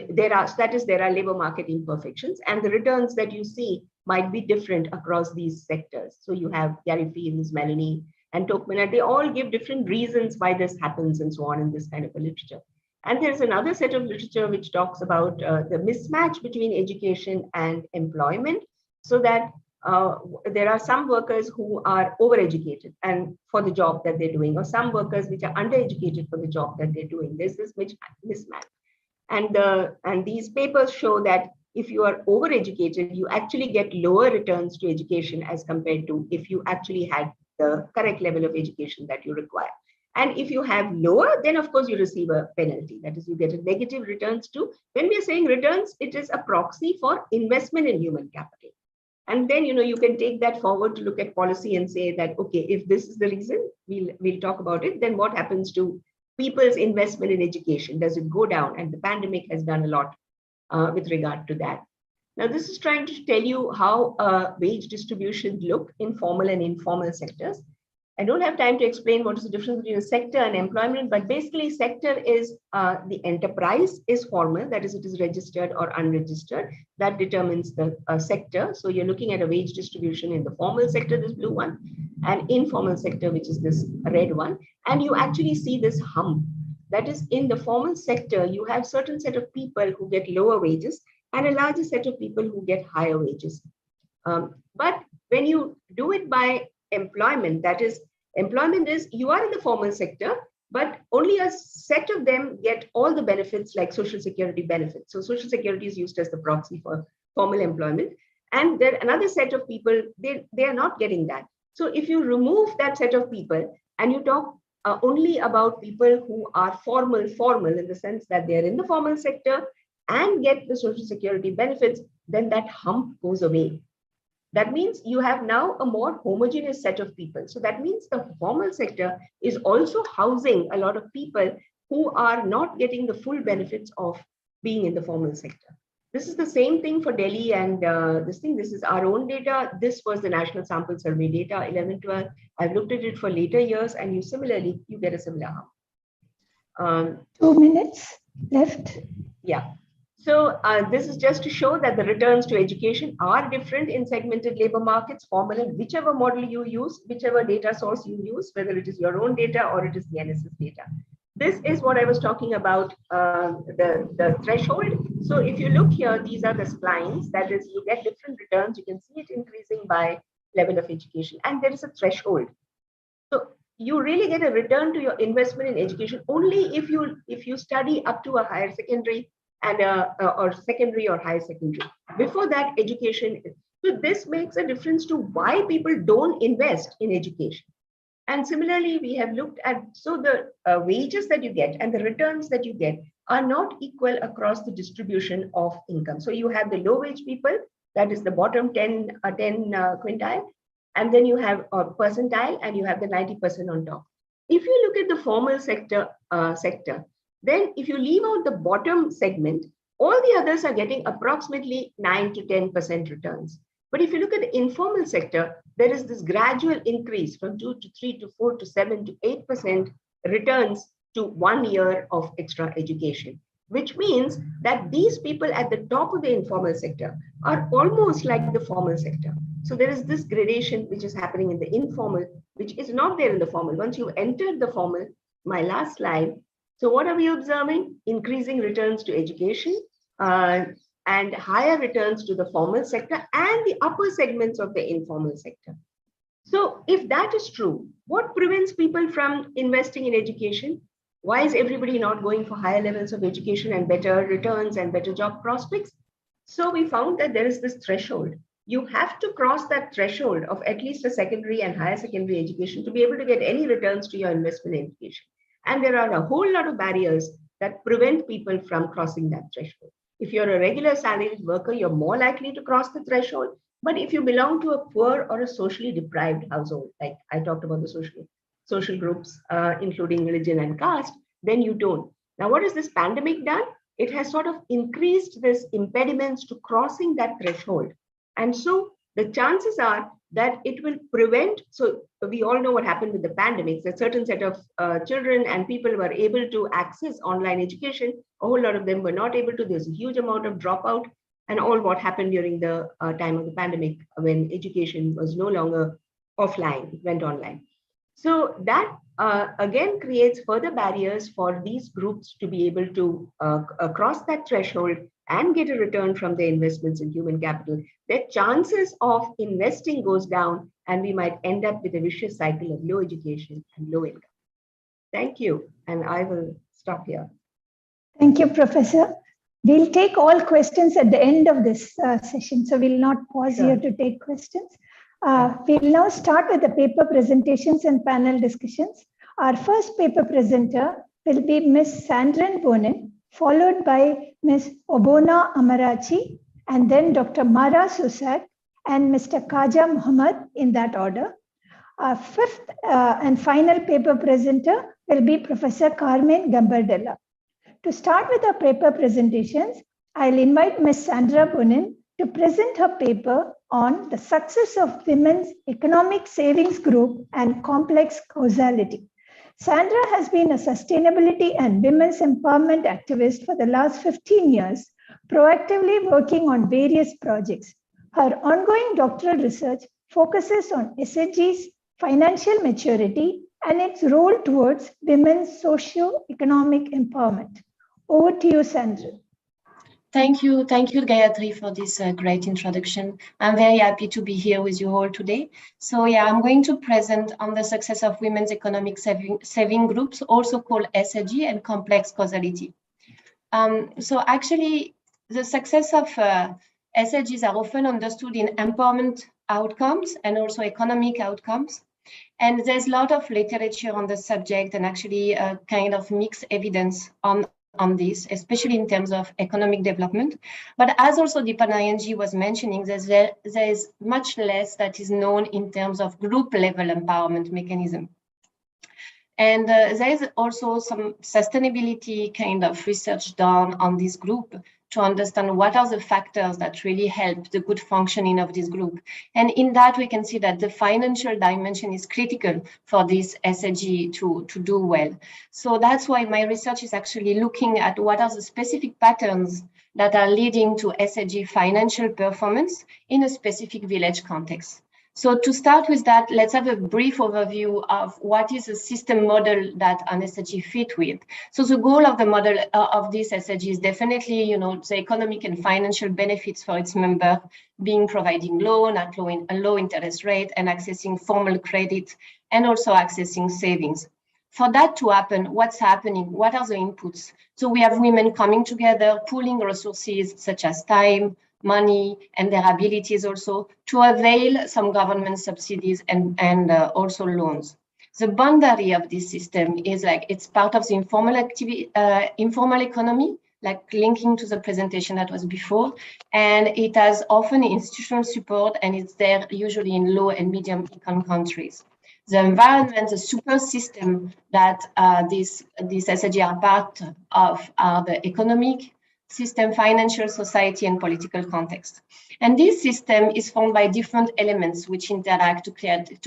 there are labor market imperfections, and the returns that you see might be different across these sectors. So you have Gary Fields, Melanie, and Tokman, they all give different reasons why this happens and so on in this kind of a literature. And there's another set of literature which talks about the mismatch between education and employment, so that there are some workers who are overeducated and for the job that they're doing, or some workers which are undereducated for the job that they're doing. There's this mismatch. And these papers show that if you are overeducated, you actually get lower returns to education as compared to if you actually had the correct level of education that you require. And if you have lower, then of course you receive a penalty. That is, you get a negative returns too. When we are saying returns, it is a proxy for investment in human capital. And then you can take that forward to look at policy and say that, okay, if this is the reason, we'll talk about it. Then what happens to people's investment in education? Does it go down? And the pandemic has done a lot with regard to that. Now, this is trying to tell you how wage distribution look in formal and informal sectors. I don't have time to explain what is the difference between a sector and employment, but basically sector is the enterprise is formal, that is, it is registered or unregistered. That determines the sector. So you're looking at a wage distribution in the formal sector, this blue one, and informal sector, which is this red one. And you actually see this hump. That is, in the formal sector, you have certain set of people who get lower wages and a larger set of people who get higher wages. But when you do it by employment, that is, employment is you are in the formal sector, but only a set of them get all the benefits like social security benefits. So social security is used as the proxy for formal employment. And there another set of people, they are not getting that. So if you remove that set of people and you talk only about people who are formal in the sense that they're in the formal sector and get the social security benefits, then that hump goes away. That means you have now a more homogeneous set of people. So that means the formal sector is also housing a lot of people who are not getting the full benefits of being in the formal sector. This is the same thing for Delhi and this is our own data. This was the National Sample Survey data, 11-12. I've looked at it for later years and you get a similar harm.
2 minutes left.
Yeah. So this is just to show that the returns to education are different in segmented labor markets, formal, and whichever model you use, whichever data source you use, whether it is your own data or it is the NSS data. This is what I was talking about, the threshold. So if you look here, these are the splines. That is, you get different returns. You can see it increasing by level of education. And there is a threshold. So you really get a return to your investment in education only if you study up to a higher secondary and or secondary or higher secondary. Before that, education. So this makes a difference to why people don't invest in education. And similarly, we have looked at, so the wages that you get and the returns that you get are not equal across the distribution of income. So you have the low wage people, that is the bottom 10 quintile, and then you have a percentile and you have the 90% on top. If you look at the formal sector, then if you leave out the bottom segment, all the others are getting approximately 9 to 10% returns. But if you look at the informal sector, there is this gradual increase from 2 to 3 to 4 to 7 to 8% returns to 1 year of extra education, which means that these people at the top of the informal sector are almost like the formal sector. So there is this gradation which is happening in the informal, which is not there in the formal. Once you've entered the formal, my last slide. So what are we observing? Increasing returns to education, and higher returns to the formal sector and the upper segments of the informal sector. So if that is true, what prevents people from investing in education? Why is everybody not going for higher levels of education and better returns and better job prospects? So we found that there is this threshold. You have to cross that threshold of at least a secondary and higher secondary education to be able to get any returns to your investment in education. And there are a whole lot of barriers that prevent people from crossing that threshold. If you're a regular salaried worker, you're more likely to cross the threshold. But if you belong to a poor or a socially deprived household, like I talked about the social groups, including religion and caste, then you don't. Now, what has this pandemic done? It has sort of increased this impediments to crossing that threshold. And so the chances are that it will prevent, so we all know what happened with the pandemics, a certain set of children and people were able to access online education. A whole lot of them were not able to. There's a huge amount of dropout and all what happened during the time of the pandemic when education was no longer offline, it went online. So that again creates further barriers for these groups to be able to cross that threshold and get a return from their investments in human capital. Their chances of investing goes down and we might end up with a vicious cycle of low education and low income. Thank you. And I will stop here.
Thank you, Professor. We'll take all questions at the end of this session. So we'll not pause here to take questions. We'll now start with the paper presentations and panel discussions. Our first paper presenter will be Ms. Sandrine Bonin, followed by Ms. Obona Amarachi, and then Dr. Mara Susak and Mr. Khaja Muhammad in that order. Our fifth and final paper presenter will be Professor Carmen Gambardella. To start with our paper presentations, I'll invite Ms. Sandra Bonin to present her paper on the success of Women's Economic Savings Group and Complex Causality. Sandra has been a sustainability and women's empowerment activist for the last 15 years, proactively working on various projects. Her ongoing doctoral research focuses on SDGs, financial maturity, and its role towards women's socio-economic empowerment. Over to you, Sandra.
Thank you, Gayatri, for this great introduction. I'm very happy to be here with you all today. So yeah, I'm going to present on the success of women's economic saving groups, also called SDG, and complex causality. So actually, the success of SDGs are often understood in empowerment outcomes and also economic outcomes. And there's a lot of literature on the subject and actually kind of mixed evidence on on this, especially in terms of economic development. But as also Deepa Narayan was mentioning, there is much less that is known in terms of group level empowerment mechanism. And there is also some sustainability kind of research done on this group to understand what are the factors that really help the good functioning of this group. And in that, we can see that the financial dimension is critical for this SDG to do well. So that's why my research is actually looking at what are the specific patterns that are leading to SDG financial performance in a specific village context. So to start with that, let's have a brief overview of what is a system model that an SDG fit with. So the goal of the model of this SDG is definitely, the economic and financial benefits for its member, being providing loan at a low interest rate and accessing formal credit and also accessing savings. For that to happen, what's happening? What are the inputs? So we have women coming together, pooling resources such as time, money, and their abilities also to avail some government subsidies and also loans. The boundary of this system is like it's part of the informal economy, like linking to the presentation that was before, and it has often institutional support, and it's there usually in low and medium income countries. The environment, the super system that these SDG are part of are the economic system, financial, society, and political context. And this system is formed by different elements which interact to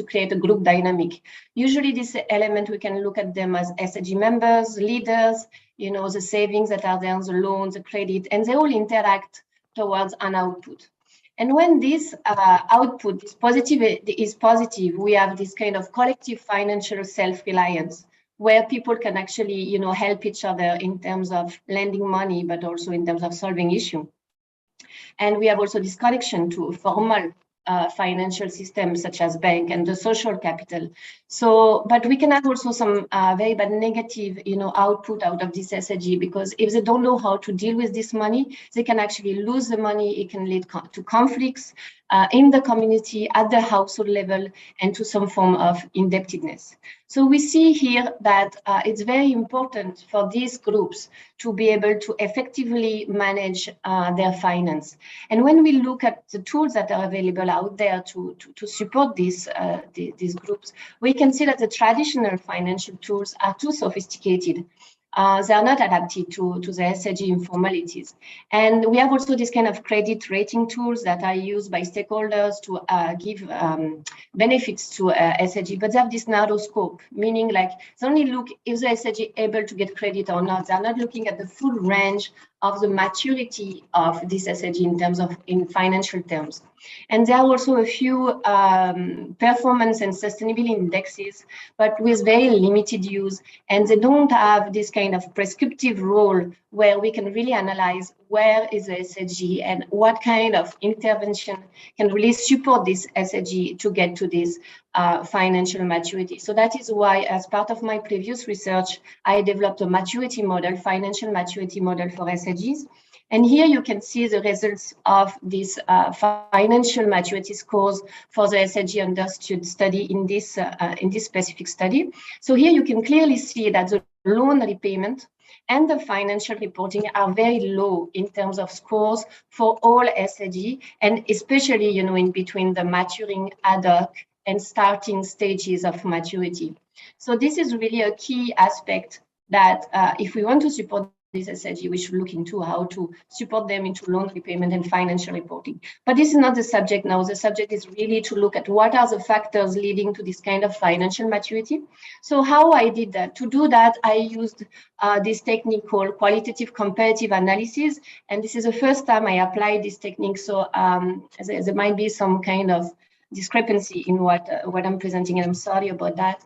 create a group dynamic. Usually this element, we can look at them as SDG members, leaders, the savings that are there, the loans, the credit, and they all interact towards an output. And when this output is positive, we have this kind of collective financial self-reliance, where people can actually, help each other in terms of lending money, but also in terms of solving issues. And we have also this connection to formal financial systems such as bank and the social capital. So, but we can have also some very bad negative, output out of this SDG, because if they don't know how to deal with this money, they can actually lose the money. It can lead to conflicts in the community, at the household level, and to some form of indebtedness. So we see here that it's very important for these groups to be able to effectively manage their finance. And when we look at the tools that are available out there to support these groups, we can see that the traditional financial tools are too sophisticated. They are not adapted to the SDG informalities. And we have also this kind of credit rating tools that are used by stakeholders to give benefits to SDG, but they have this narrow scope, meaning like they only look if the SDG able to get credit or not. They're not looking at the full range of the maturity of this SDG in financial terms. And there are also a few performance and sustainability indexes, but with very limited use, and they don't have this kind of prescriptive role where we can really analyze where is the SDG and what kind of intervention can really support this SDG to get to this financial maturity. So that is why, as part of my previous research, I developed a maturity model, financial maturity model for SDGs. And here you can see the results of this financial maturity scores for the SDG understood study in this specific study. So here you can clearly see that the loan repayment and the financial reporting are very low in terms of scores for all SDG, and especially in between the maturing ad hoc and starting stages of maturity. So this is really a key aspect that if we want to support this SDG, we should look into how to support them into loan repayment and financial reporting. But this is not the subject now. The subject is really to look at what are the factors leading to this kind of financial maturity. So how I did that? To do that, I used this technique called qualitative comparative analysis. And this is the first time I applied this technique. So there might be some kind of discrepancy in what I'm presenting, and I'm sorry about that.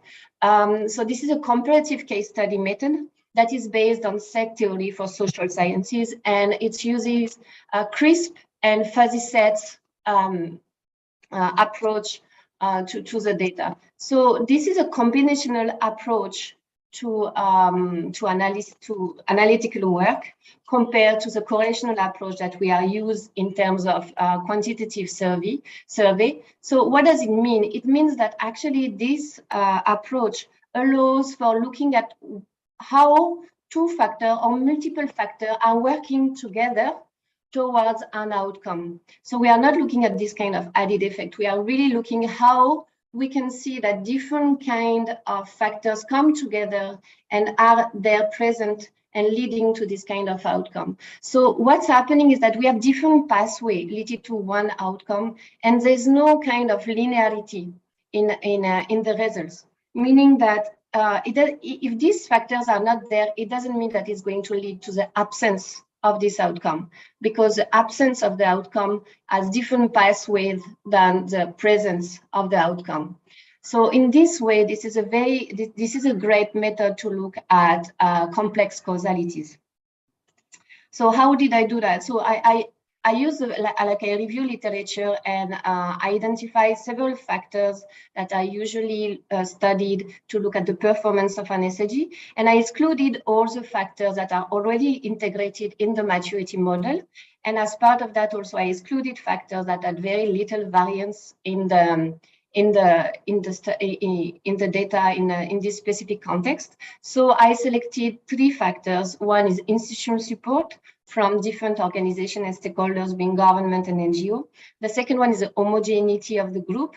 So this is a comparative case study method that is based on set theory for social sciences, and it uses a crisp and fuzzy sets approach to the data. So this is a combinational approach to analytical work compared to the correlational approach that we are used in terms of quantitative survey. So what does it mean? It means that actually this approach allows for looking at how two factors or multiple factors are working together towards an outcome. So we are not looking at this kind of added effect. We are really looking how we can see that different kind of factors come together and are there present and leading to this kind of outcome. So what's happening is that we have different pathways leading to one outcome, and there's no kind of linearity in the results, meaning that if these factors are not there, it doesn't mean that it's going to lead to the absence of this outcome, because the absence of the outcome has different pathways than the presence of the outcome. So in this way, this is a great method to look at complex causalities. So how did I do that? So I use I review literature and identify several factors that I usually studied to look at the performance of an SDG, and I excluded all the factors that are already integrated in the maturity model. And as part of that, also I excluded factors that had very little variance in the data in this specific context. So I selected three factors. One is institutional support from different organizations and stakeholders, being government and NGO. The second one is the homogeneity of the group.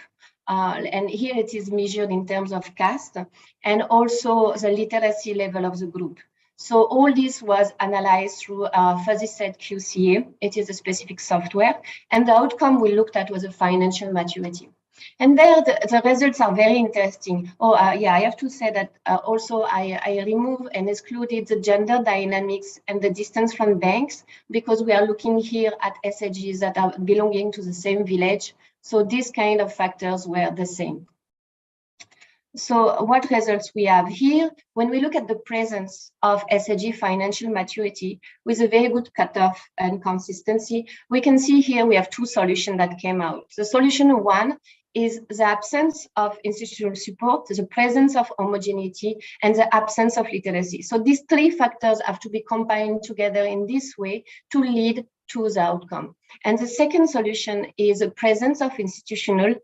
And here it is measured in terms of caste, and also the literacy level of the group. So all this was analyzed through fuzzy set QCA. It is a specific software. And the outcome we looked at was a financial maturity. And there, the results are very interesting. I have to say that also I removed and excluded the gender dynamics and the distance from banks, because we are looking here at SDGs that are belonging to the same village. So these kind of factors were the same. So what results we have here? When we look at the presence of SDG financial maturity with a very good cutoff and consistency, we can see here we have two solutions that came out. The solution one is the absence of institutional support, the presence of homogeneity, and the absence of literacy. So these three factors have to be combined together in this way to lead to the outcome. And the second solution is the presence of institutional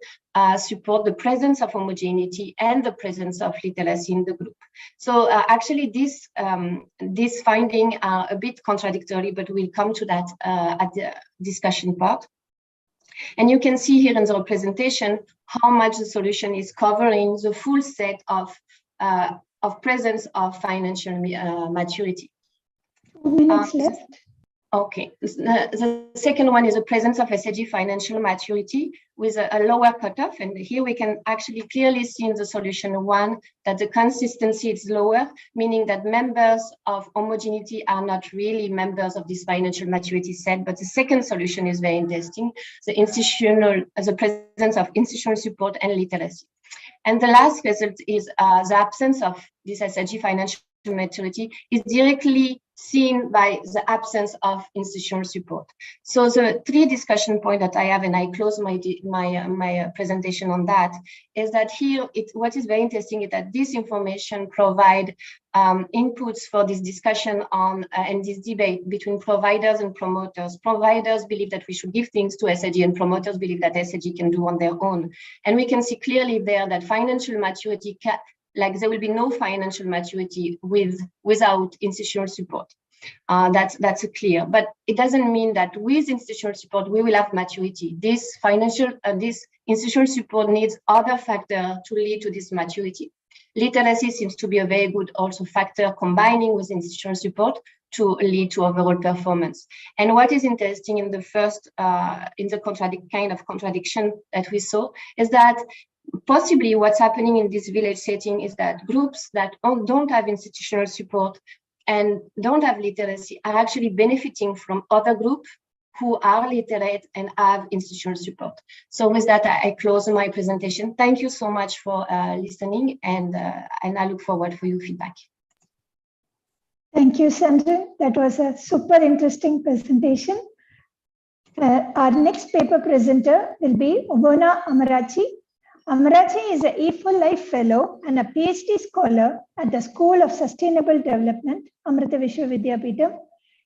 support, the presence of homogeneity, and the presence of literacy in the group. So actually these findings are a bit contradictory, but we'll come to that at the discussion part. And you can see here in the representation how much the solution is covering the full set of presence of financial maturity.
2 minutes left.
Okay, the second one is the presence of SDG financial maturity with a lower cutoff. And here we can actually clearly see in the solution one that the consistency is lower, meaning that members of homogeneity are not really members of this financial maturity set. But the second solution is very interesting, the presence of institutional support and literacy. And the last result is the absence of this SDG financial maturity is directly seen by the absence of institutional support. So the three discussion points that I have, and I close my presentation on that, is that here what is very interesting is that this information provide inputs for this discussion on and this debate between providers and promoters. Providers believe that we should give things to SDG, and promoters believe that SDG can do on their own. And we can see clearly there that financial maturity there will be no financial maturity without institutional support. That's clear, but it doesn't mean that with institutional support we will have maturity. This institutional support needs other factors to lead to this maturity. Literacy seems to be a very good also factor combining with institutional support to lead to overall performance. And what is interesting in the first kind of contradiction that we saw is that possibly what's happening in this village setting is that groups that don't have institutional support and don't have literacy are actually benefiting from other groups who are literate and have institutional support. So with that, I close my presentation. Thank you so much for listening, and I look forward for your feedback.
Thank you, Sandra. That was a super interesting presentation. Our next paper presenter will be Obona Amarachi. Amarachi is an E4Life Fellow and a PhD scholar at the School of Sustainable Development, Amrita Vishwavidyapeetham.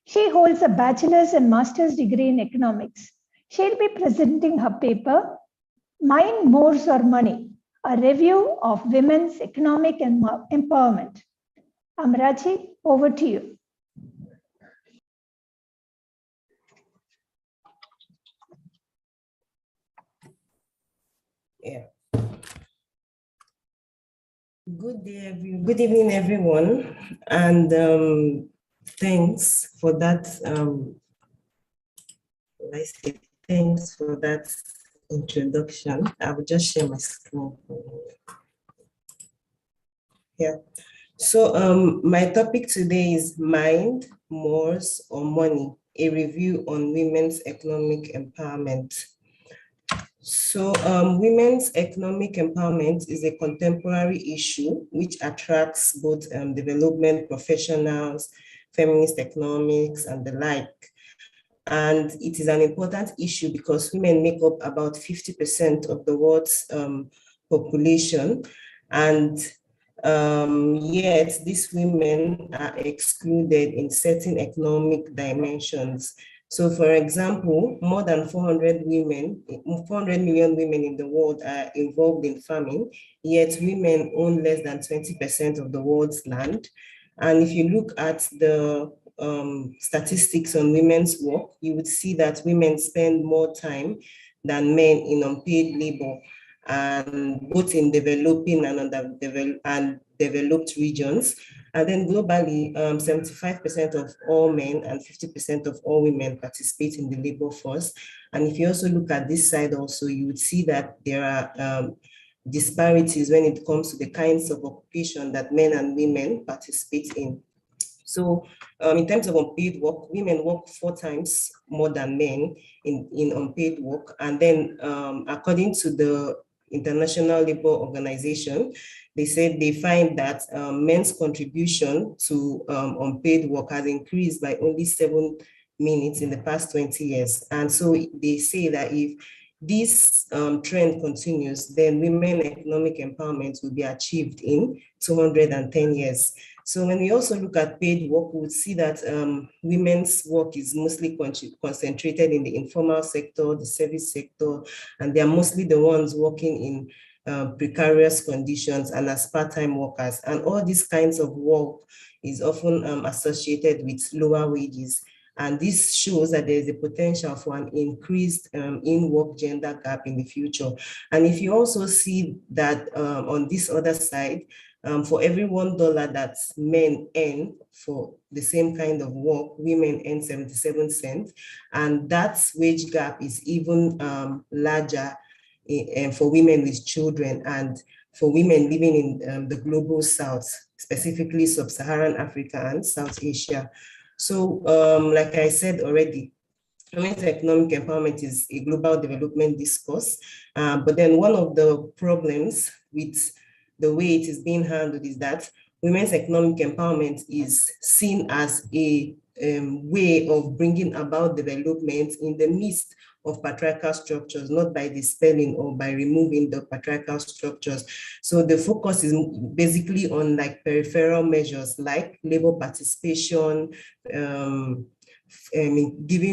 She holds a bachelor's and master's degree in economics. She'll be presenting her paper, Mind, Mores or Money, a review of women's economic empowerment. Amrita, over to you.
Yeah. Good evening, everyone, and thanks for that. Thanks for that introduction. I will just share my screen. Yeah. So my topic today is Mind, Mores, or Money, a review on women's economic empowerment. So women's economic empowerment is a contemporary issue which attracts both development professionals, feminist economics, and the like. And it is an important issue because women make up about 50% of the world's population. And yet these women are excluded in certain economic dimensions. So for example, more than 400 million women in the world are involved in farming, yet women own less than 20% of the world's land. And if you look at the statistics on women's work, you would see that women spend more time than men in unpaid labor, and both in developing and developed regions. And then globally, 75% of all men and 50% of all women participate in the labor force. And if you also look at this side also, you would see that there are disparities when it comes to the kinds of occupation that men and women participate in. So in terms of unpaid work, women work 4 times more than men in unpaid work. And then according to the International Labour Organization, they said they find that men's contribution to unpaid work has increased by only 7 minutes in the past 20 years. And so they say that if this trend continues, then women economic empowerment will be achieved in 210 years. So when we also look at paid work, we would see that women's work is mostly concentrated in the informal sector, the service sector, and they are mostly the ones working in precarious conditions and as part-time workers. And all these kinds of work is often associated with lower wages. And this shows that there is a potential for an increased in-work gender gap in the future. And if you also see that on this other side, for every $1 that men earn for the same kind of work, women earn 77 cents. And that wage gap is even larger for women with children and for women living in the global south, specifically sub-Saharan Africa and South Asia. So like I said already, women's economic empowerment is a global development discourse. But then one of the problems with the way it is being handled is that women's economic empowerment is seen as a way of bringing about development in the midst of patriarchal structures, not by dispelling or by removing the patriarchal structures. So the focus is basically on like peripheral measures like labor participation, giving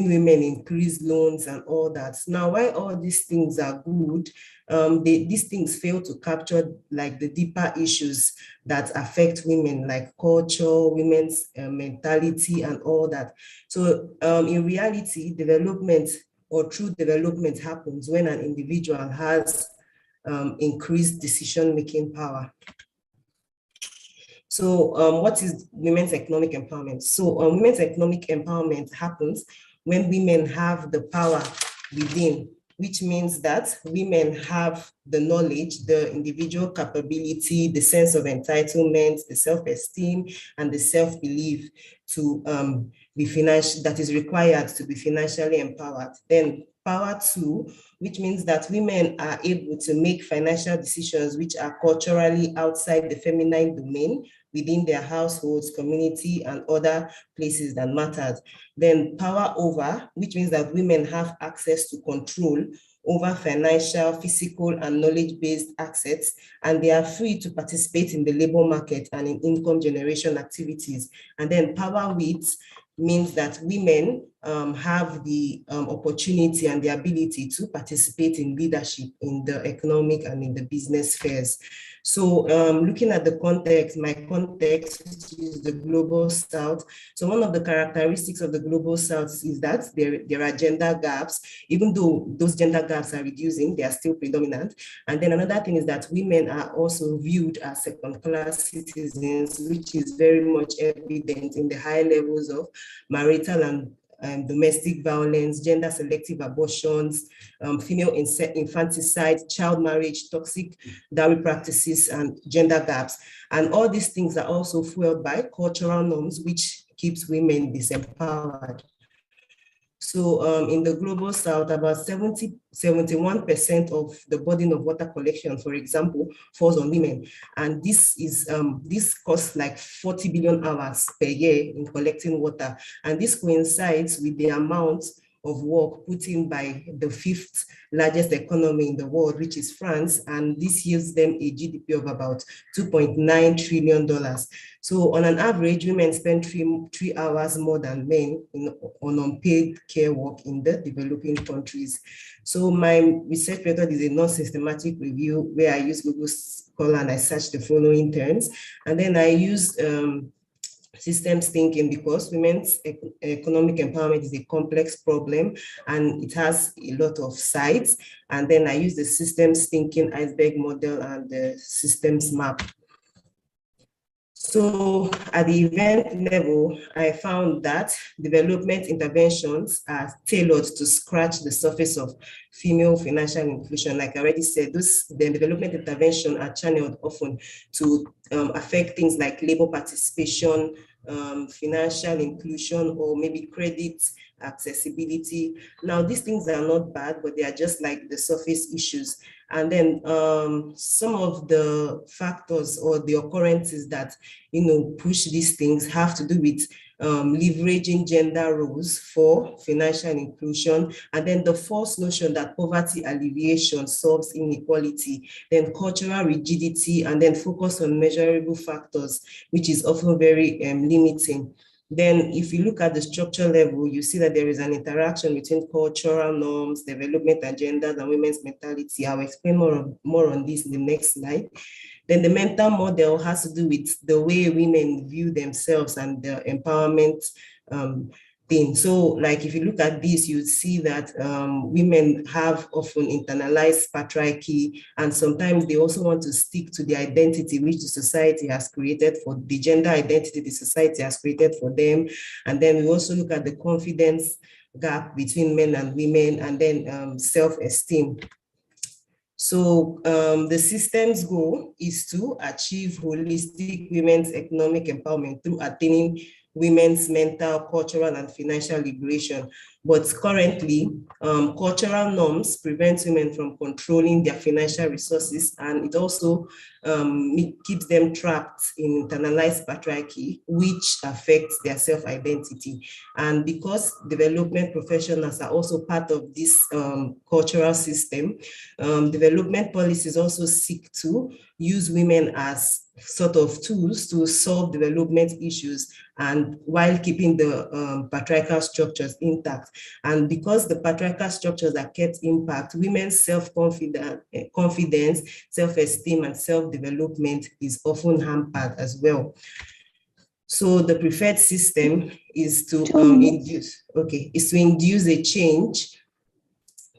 women increased loans and all that. Now, while all these things are good, these things fail to capture like the deeper issues that affect women, like culture, women's mentality and all that. So in reality, development or true development happens when an individual has increased decision-making power. So what is women's economic empowerment? So women's economic empowerment happens when women have the power within, which means that women have the knowledge, the individual capability, the sense of entitlement, the self-esteem, and the self-belief to be that is required to be financially empowered. Then power 2, which means that women are able to make financial decisions which are culturally outside the feminine domain within their households, community, and other places that matter. Then power over, which means that women have access to control over financial, physical, and knowledge-based assets, and they are free to participate in the labor market and in income generation activities. And then power with means that women have the opportunity and the ability to participate in leadership in the economic and in the business spheres. So looking at the context, my context, which is the Global South. So one of the characteristics of the Global South is that there are gender gaps. Even though those gender gaps are reducing, they are still predominant. And then another thing is that women are also viewed as second-class citizens, which is very much evident in the high levels of marital and domestic violence, gender selective abortions, female infanticide, child marriage, toxic dowry practices, and gender gaps. And all these things are also fueled by cultural norms, which keeps women disempowered. So in the Global South, about 71% of the burden of water collection, for example, falls on women. And this costs like 40 billion hours per year in collecting water. And this coincides with the amount of work put in by the 5th largest economy in the world, which is France, and this yields them a GDP of about $2.9 trillion. So on an average, women spend three hours more than men on unpaid care work in the developing countries. So my research method is a non-systematic review where I use Google Scholar and I search the following terms, and then I use systems thinking because women's economic empowerment is a complex problem and it has a lot of sides. And then I use the systems thinking iceberg model and the systems map. So at the event level, I found that development interventions are tailored to scratch the surface of female financial inclusion. Like I already said, the development interventions are channeled often to affect things like labor participation, financial inclusion, or maybe credit accessibility. Now, these things are not bad, but they are just like the surface issues. And then some of the factors or the occurrences that, push these things have to do with leveraging gender roles for financial inclusion, and then the false notion that poverty alleviation solves inequality, then cultural rigidity, and then focus on measurable factors, which is often very limiting. Then if you look at the structure level, you see that there is an interaction between cultural norms, development agendas, and women's mentality. I'll explain more on this in the next slide. Then the mental model has to do with the way women view themselves and their empowerment thing. So like if you look at this, you see that women have often internalized patriarchy, and sometimes they also want to stick to the identity which the society has created for the gender identity the society has created for them. And then we also look at the confidence gap between men and women, and then self-esteem. So the system's goal is to achieve holistic women's economic empowerment through attaining women's mental, cultural, and financial liberation. But currently, cultural norms prevent women from controlling their financial resources, and it also keeps them trapped in internalized patriarchy, which affects their self-identity. And because development professionals are also part of this cultural system, development policies also seek to use women as sort of tools to solve development issues, and while keeping the patriarchal structures intact. And because the patriarchal structures are kept intact, women's self-confidence, self-esteem, and self-development is often hampered as well. So the preferred system is to induce a change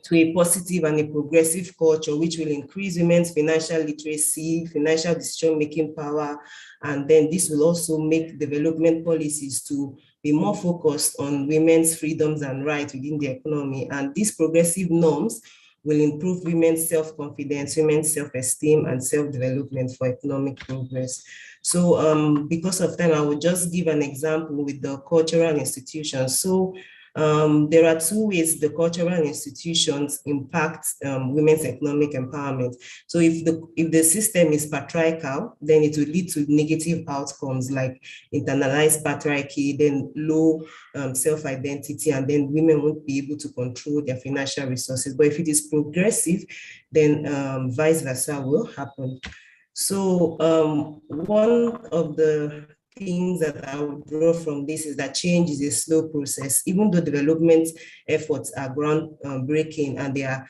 to a positive and a progressive culture, which will increase women's financial literacy, financial decision-making power, and then this will also make development policies to be more focused on women's freedoms and rights within the economy. And these progressive norms will improve women's self-confidence, women's self-esteem, and self-development for economic progress. So because of time, I will just give an example with the cultural institutions. So there are two ways the cultural institutions impact women's economic empowerment. So if the system is patriarchal, then it will lead to negative outcomes like internalized patriarchy, then low self-identity, and then women won't be able to control their financial resources. But if it is progressive, then vice versa will happen. So one of the things that I would draw from this is that change is a slow process. Even though development efforts are groundbreaking and they are,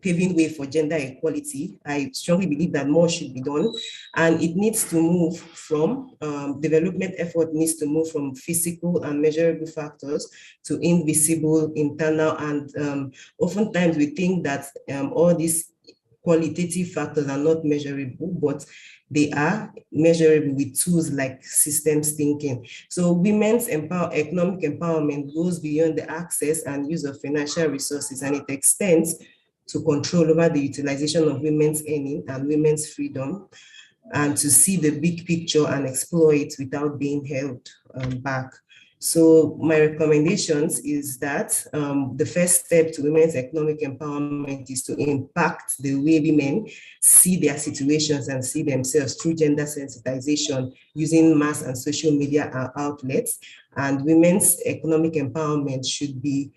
paving way for gender equality, I strongly believe that more should be done, and it needs to move from development effort needs to move from physical and measurable factors to invisible, internal, and oftentimes we think that all these qualitative factors are not measurable, but they are measurable with tools like systems thinking. So women's economic empowerment goes beyond the access and use of financial resources, and it extends to control over the utilization of women's earning and women's freedom, and to see the big picture and explore it without being held back. So my recommendations is that the first step to women's economic empowerment is to impact the way women see their situations and see themselves through gender sensitization using mass and social media outlets. And women's economic empowerment should be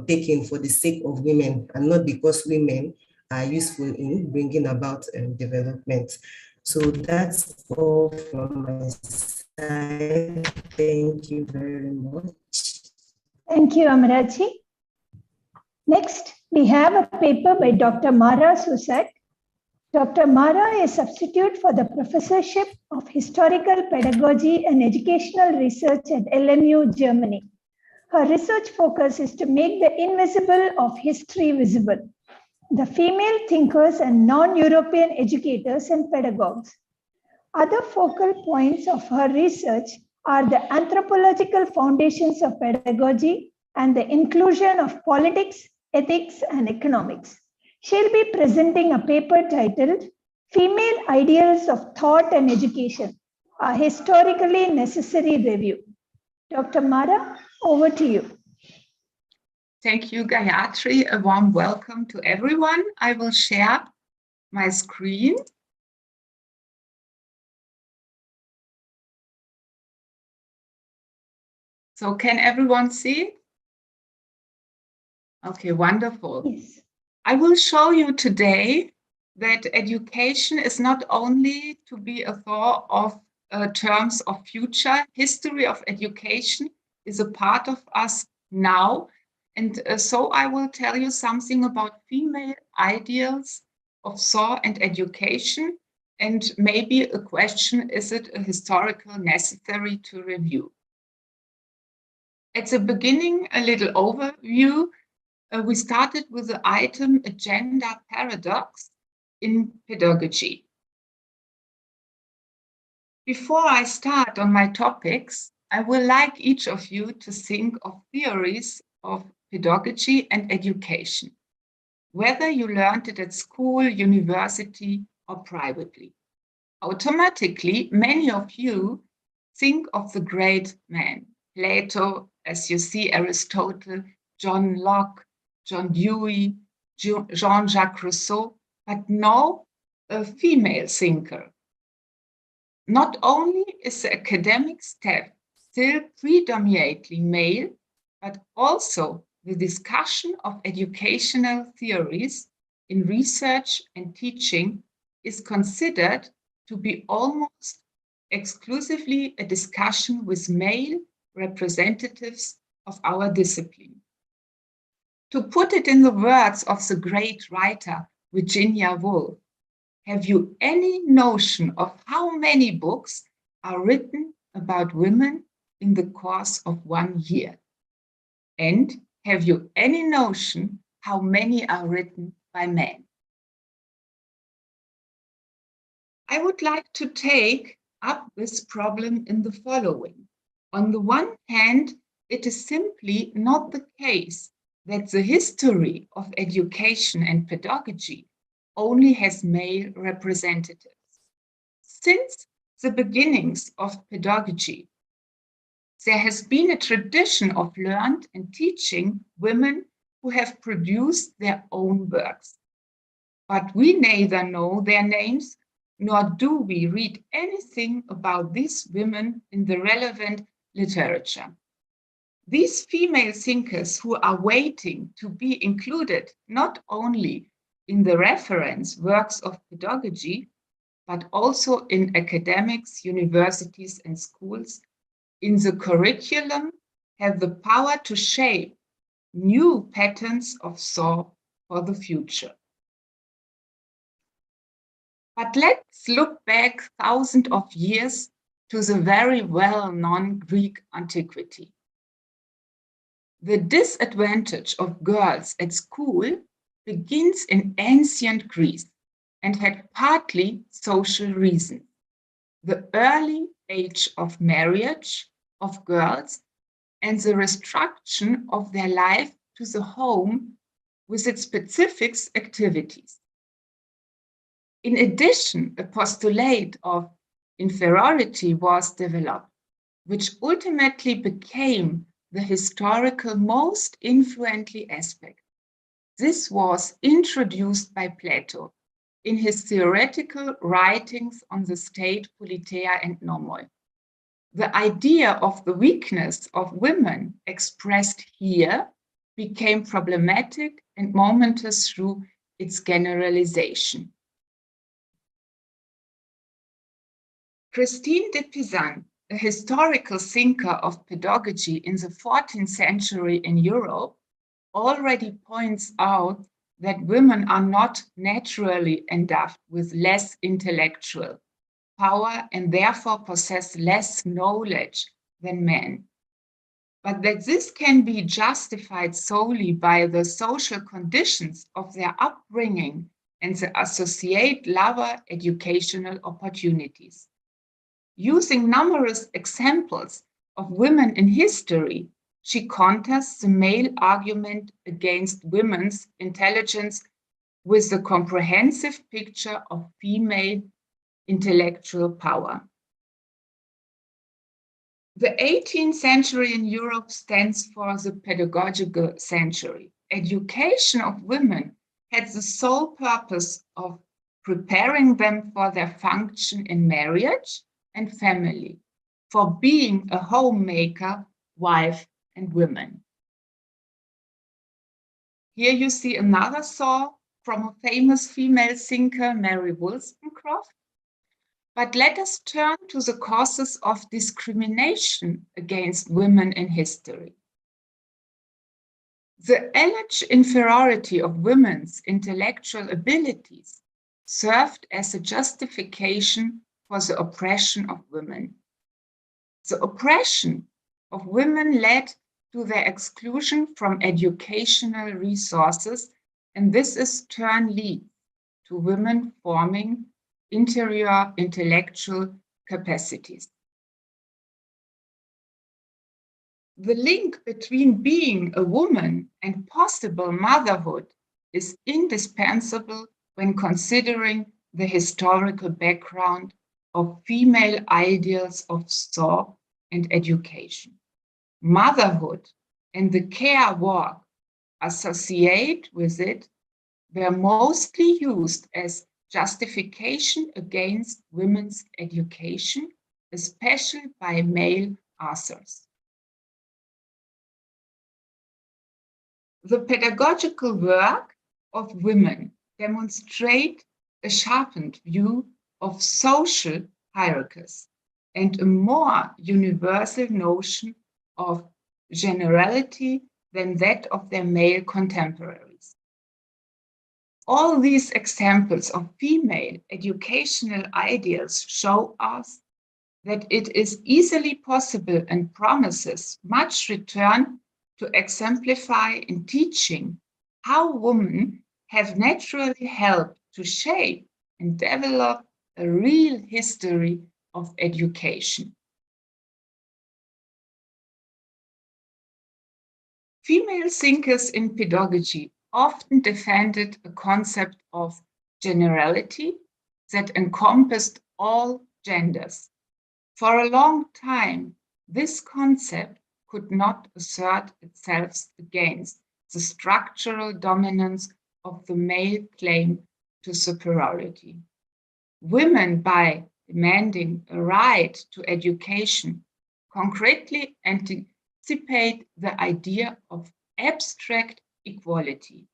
taken for the sake of women and not because women are useful in bringing about development. So that's all from my side. Thank you very much.
Thank you, Amrita. Next, we have a paper by Dr. Mara Susat. Dr. Mara is substitute for the Professorship of Historical Pedagogy and Educational Research at LMU, Germany. Her research focus is to make the invisible of history visible. The female thinkers and non-European educators and pedagogues. Other focal points of her research are the anthropological foundations of pedagogy and the inclusion of politics, ethics, and economics. She'll be presenting a paper titled Female Ideals of Thought and Education, a Historically Necessary Review. Dr. Mara, over to you.
Thank you, Gayatri. A warm welcome to everyone. I will share my screen. So can everyone see? Okay, wonderful.
Yes.
I will show you today that education is not only to be a thought of terms of future. History of education is a part of us now. And so I will tell you something about female ideals of thought and education, and maybe a question, is it a historical necessary to review? At the beginning, a little overview. We started with the item agenda paradox in pedagogy. Before I start on my topics, I would like each of you to think of theories of pedagogy and education, whether you learned it at school, university, or privately. Automatically, many of you think of the great men, Plato, as you see, Aristotle, John Locke, John Dewey, Jean-Jacques Rousseau, but no female thinker. Not only is the academic step still predominantly male, but also the discussion of educational theories in research and teaching is considered to be almost exclusively a discussion with male representatives of our discipline. To put it in the words of the great writer Virginia Woolf, have you any notion of how many books are written about women in the course of 1 year? And have you any notion how many are written by men? I would like to take up this problem in the following. On the one hand, it is simply not the case that the history of education and pedagogy only has male representatives. Since the beginnings of pedagogy, there has been a tradition of learned and teaching women who have produced their own works. But we neither know their names, nor do we read anything about these women in the relevant literature. These female thinkers who are waiting to be included not only in the reference works of pedagogy, but also in academics, universities, and schools, in the curriculum, have the power to shape new patterns of thought for the future. But let's look back thousands of years to the very well-known Greek antiquity. The disadvantage of girls at school begins in ancient Greece and had partly social reasons. The early age of marriage of girls and the restriction of their life to the home with its specific activities. In addition, a postulate of inferiority was developed, which ultimately became the historical most influential aspect. This was introduced by Plato in his theoretical writings on the state, Politeia and Nomoi. The idea of the weakness of women expressed here became problematic and momentous through its generalization. Christine de Pizan, a historical thinker of pedagogy in the 14th century in Europe, already points out that women are not naturally endowed with less intellectual power and therefore possess less knowledge than men, but that this can be justified solely by the social conditions of their upbringing and the associated lower educational opportunities. Using numerous examples of women in history, she counters the male argument against women's intelligence with the comprehensive picture of female intellectual power. The 18th century in Europe stands for the pedagogical century. Education of women had the sole purpose of preparing them for their function in marriage and family, for being a homemaker, wife, and woman. Here you see another thought from a famous female thinker, Mary Wollstonecraft. But let us turn to the causes of discrimination against women in history. The alleged inferiority of women's intellectual abilities served as a justification for the oppression of women. The oppression of women led to their exclusion from educational resources, and this is turn leads to women forming interior intellectual capacities. The link between being a woman and possible motherhood is indispensable when considering the historical background of female ideals of thought and education. Motherhood and the care work associated with it were mostly used as justification against women's education, especially by male authors. The pedagogical work of women demonstrate a sharpened view of social hierarchies and a more universal notion of generality than that of their male contemporaries. All these examples of female educational ideals show us that it is easily possible and promises much return to exemplify in teaching how women have naturally helped to shape and develop a real history of education. Female thinkers in pedagogy often defended a concept of generality that encompassed all genders. For a long time, this concept could not assert itself against the structural dominance of the male claim to superiority. Women, by demanding a right to education, concretely anticipate the idea of abstract equality.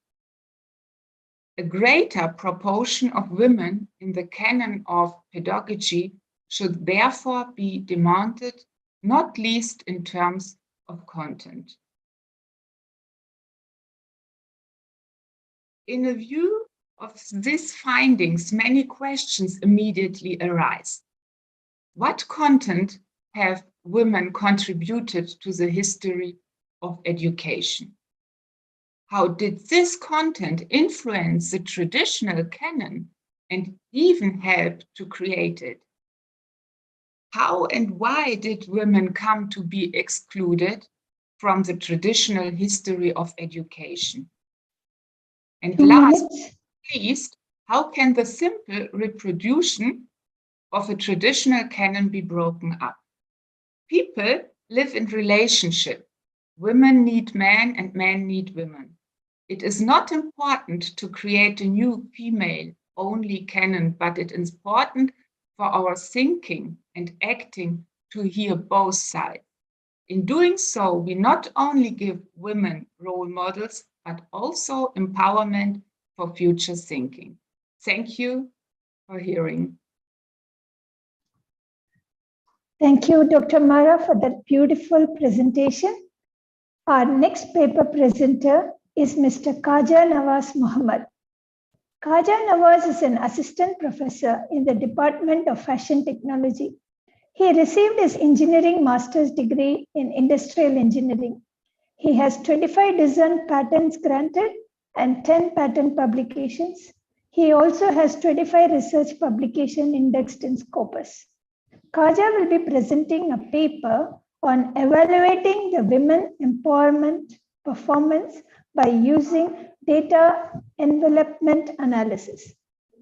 A greater proportion of women in the canon of pedagogy should therefore be demanded, not least in terms of content. In a view of these findings, many questions immediately arise. What content have women contributed to the history of education? How did this content influence the traditional canon and even help to create it? How and why did women come to be excluded from the traditional history of education? And last but not least, how can the simple reproduction of a traditional canon be broken up? People live in relationship. Women need men and men need women. It is not important to create a new female-only canon, but it is important for our thinking and acting to hear both sides. In doing so, we not only give women role models, but also empowerment for future thinking. Thank you for hearing.
Thank you, Dr. Mara, for that beautiful presentation. Our next paper presenter is Mr. Khaja Nawaz Muhammad. Khaja Nawaz is an assistant professor in the Department of Fashion Technology. He received his engineering master's degree in industrial engineering. He has 25 design patents granted and 10 patent publications. He also has 25 research publications indexed in Scopus. Khaja will be presenting a paper on evaluating the women empowerment performance by using data envelopment analysis,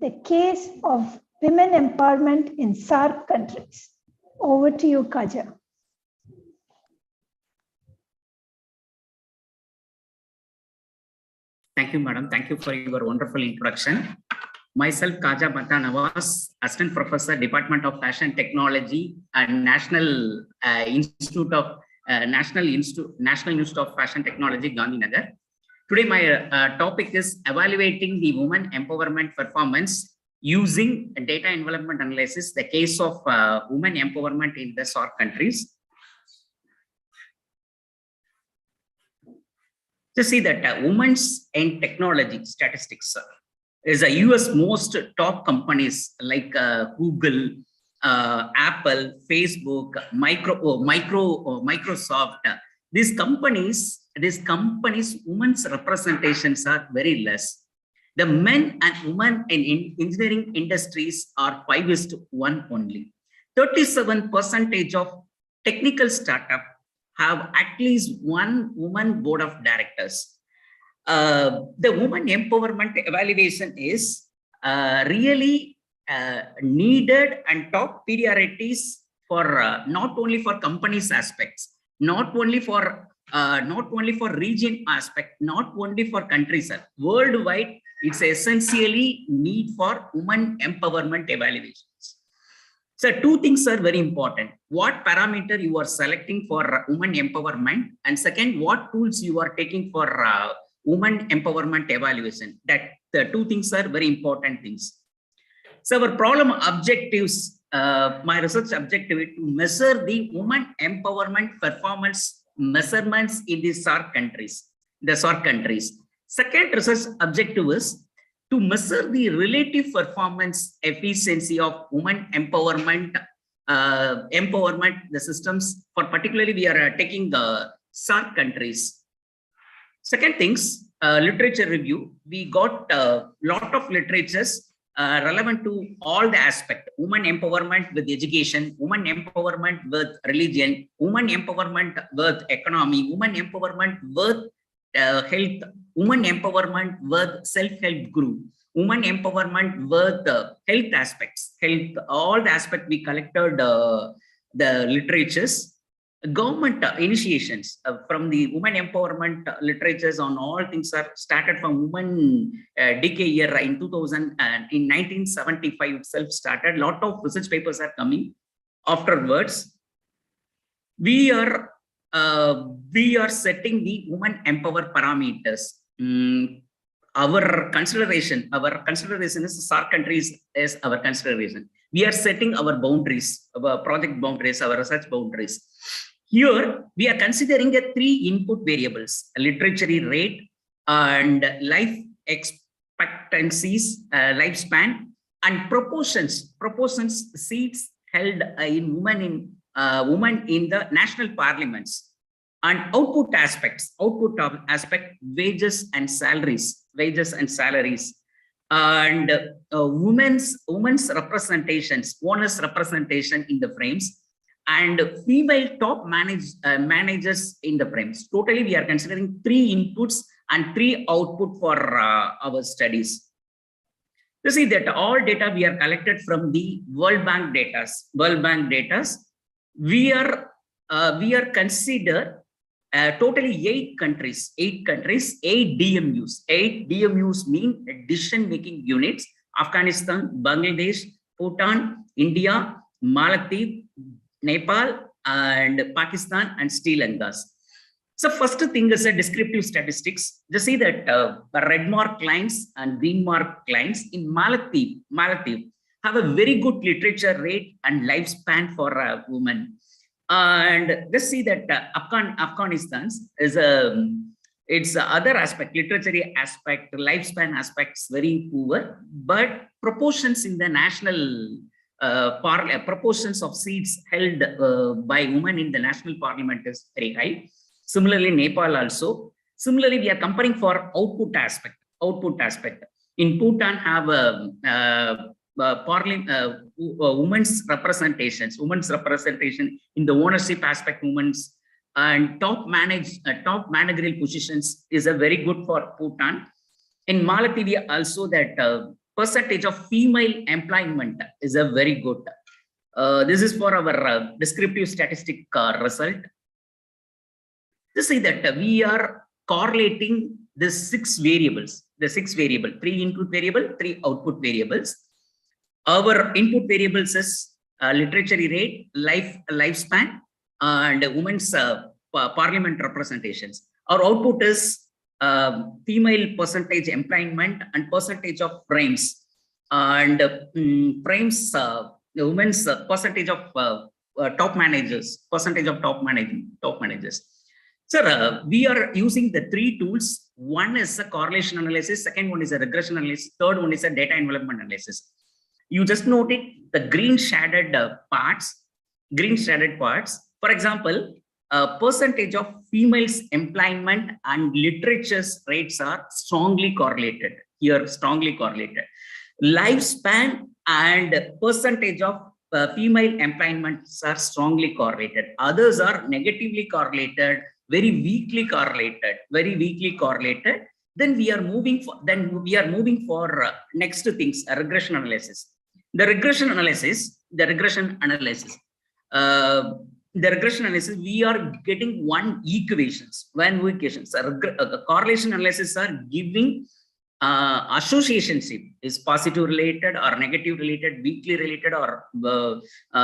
the case of women empowerment in SAARC countries. Over to you, Khaja.
Thank you, madam. Thank you for your wonderful introduction. Myself, Khaja Nawaz, Assistant Professor, Department of Fashion Technology and National Institute of Fashion Technology, Gandhinagar. Today, my topic is evaluating the women empowerment performance using data envelopment analysis, the case of women empowerment in the SAARC countries. To see that women's and technology statistics is a US most top companies like Google, Apple, Facebook, Microsoft. These companies, women's representations are very less. The men and women in engineering industries are 5:1 only. 37% of technical startup have at least one woman board of directors. The woman empowerment evaluation is really needed and top priorities for not only for companies aspects, not only for region aspect, not only for countries. Worldwide, it's essentially need for woman empowerment evaluations. So two things are very important. What parameter you are selecting for woman empowerment, and second, what tools you are taking for woman empowerment evaluation. That the two things are very important things. So our problem objectives, my research objective is to measure the woman empowerment performance measurements in the SAARC countries. Second research objective is to measure the relative performance efficiency of women empowerment, the systems. For particularly, we are taking the SAARC countries. Second things, literature review. We got a lot of literatures relevant to all the aspects: women empowerment with education, women empowerment with religion, women empowerment with economy, women empowerment with health, women empowerment with self-help group, women empowerment with health aspects, all the aspects we collected the literatures. Government initiations from the women empowerment literatures on all things are started from women decade year in 2000 and in 1975 itself started. Lot of research papers are coming afterwards. We are setting the women empower parameters. our consideration is SAARC countries is our consideration. We are setting our boundaries, our project boundaries, our research boundaries. Here, we are considering a 3 input variables: literature rate and life expectancies, lifespan, and proportions seats held in women in the national parliaments. And output aspect, wages and salaries, and women's representations, bonus representation in the frames, and female top managers in the frames. Totally, we are considering 3 inputs and 3 output for our studies. You see that all data we are collected from the World Bank data. We are considered totally 8 countries, 8 DMUs. 8 DMUs mean decision-making units: Afghanistan, Bangladesh, Bhutan, India, Maldives, Nepal, and Pakistan, and Sri Lanka. So first thing is a descriptive statistics. You see that red mark lines and green mark lines in Maldives have a very good literature rate and lifespan for a woman. And let's see that Afghanistan is its other aspect, literature aspect, lifespan aspects very poor, but proportions in the national proportions of seats held by women in the national parliament is very high. Similarly, Nepal also. Similarly, we are comparing for output aspect. In Bhutan have women's representation in the ownership aspect, women's, and top managerial positions is a very good for Bhutan. In Maldives also, that percentage of female employment is a very good. This is for our descriptive statistic result. To see that we are correlating the 6 variables, 3 input variable, 3 output variables. Our input variables is literature rate, lifespan, and women's parliament representations. Our output is female percentage employment and percentage of frames, and frames, the women's percentage of top managers, top managers. Sir, we are using the 3 tools. One is a correlation analysis, second one is a regression analysis, third one is a data envelopment analysis. You just note it, the green shaded parts. For example, percentage of females employment and literature's rates are strongly correlated. Lifespan and percentage of female employments are strongly correlated. Others are negatively correlated, very weakly correlated. Then we are moving for next two things, a regression analysis. The regression analysis, we are getting one equations. A correlation analysis are giving associationship, is positive related or negative related, weakly related or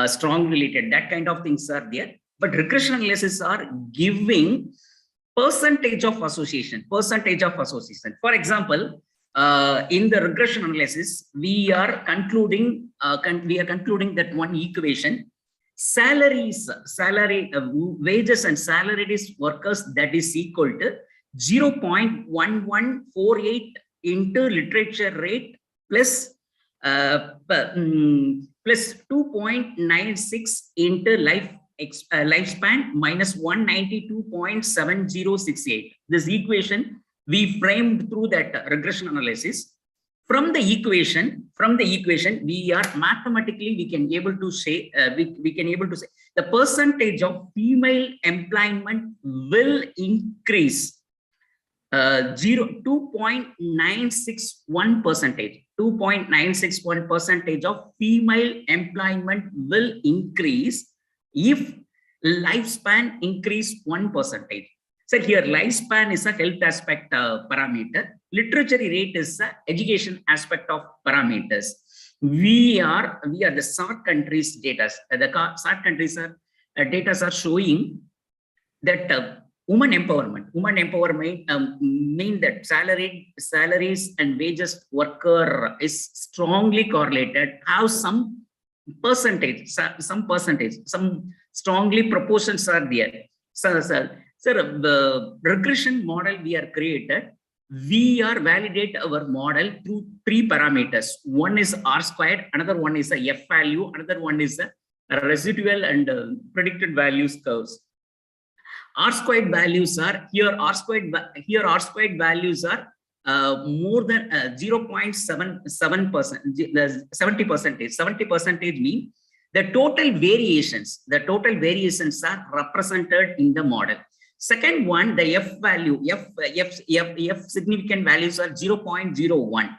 strong related. That kind of things are there. But regression analysis are giving percentage of association. For example, in the regression analysis, we are concluding that one equation: wages and salaried workers, that is equal to 0.1148 into literature rate plus 2.96 into lifespan minus 192.7068. This equation we framed through that regression analysis. From the equation, we are mathematically we can able to say the percentage of female employment will increase 2.961%. 2.961% of female employment will increase if lifespan increase 1%. So here lifespan is a health aspect parameter. Literature rate is the education aspect of parameters. We are the SAARC countries data. The SAARC countries data are showing that woman empowerment. Woman empowerment mean that salaries and wages worker is strongly correlated. How some strongly proportions are there. So the regression model we are created. We are validate our model through 3 parameters. One is R squared, another one is a F value, another one is a residual and predicted values curves. R squared values are here. R squared values are more than 0.77%. 70% mean the total variations. The total variations are represented in the model. Second one, the F value, F significant values are 0.01.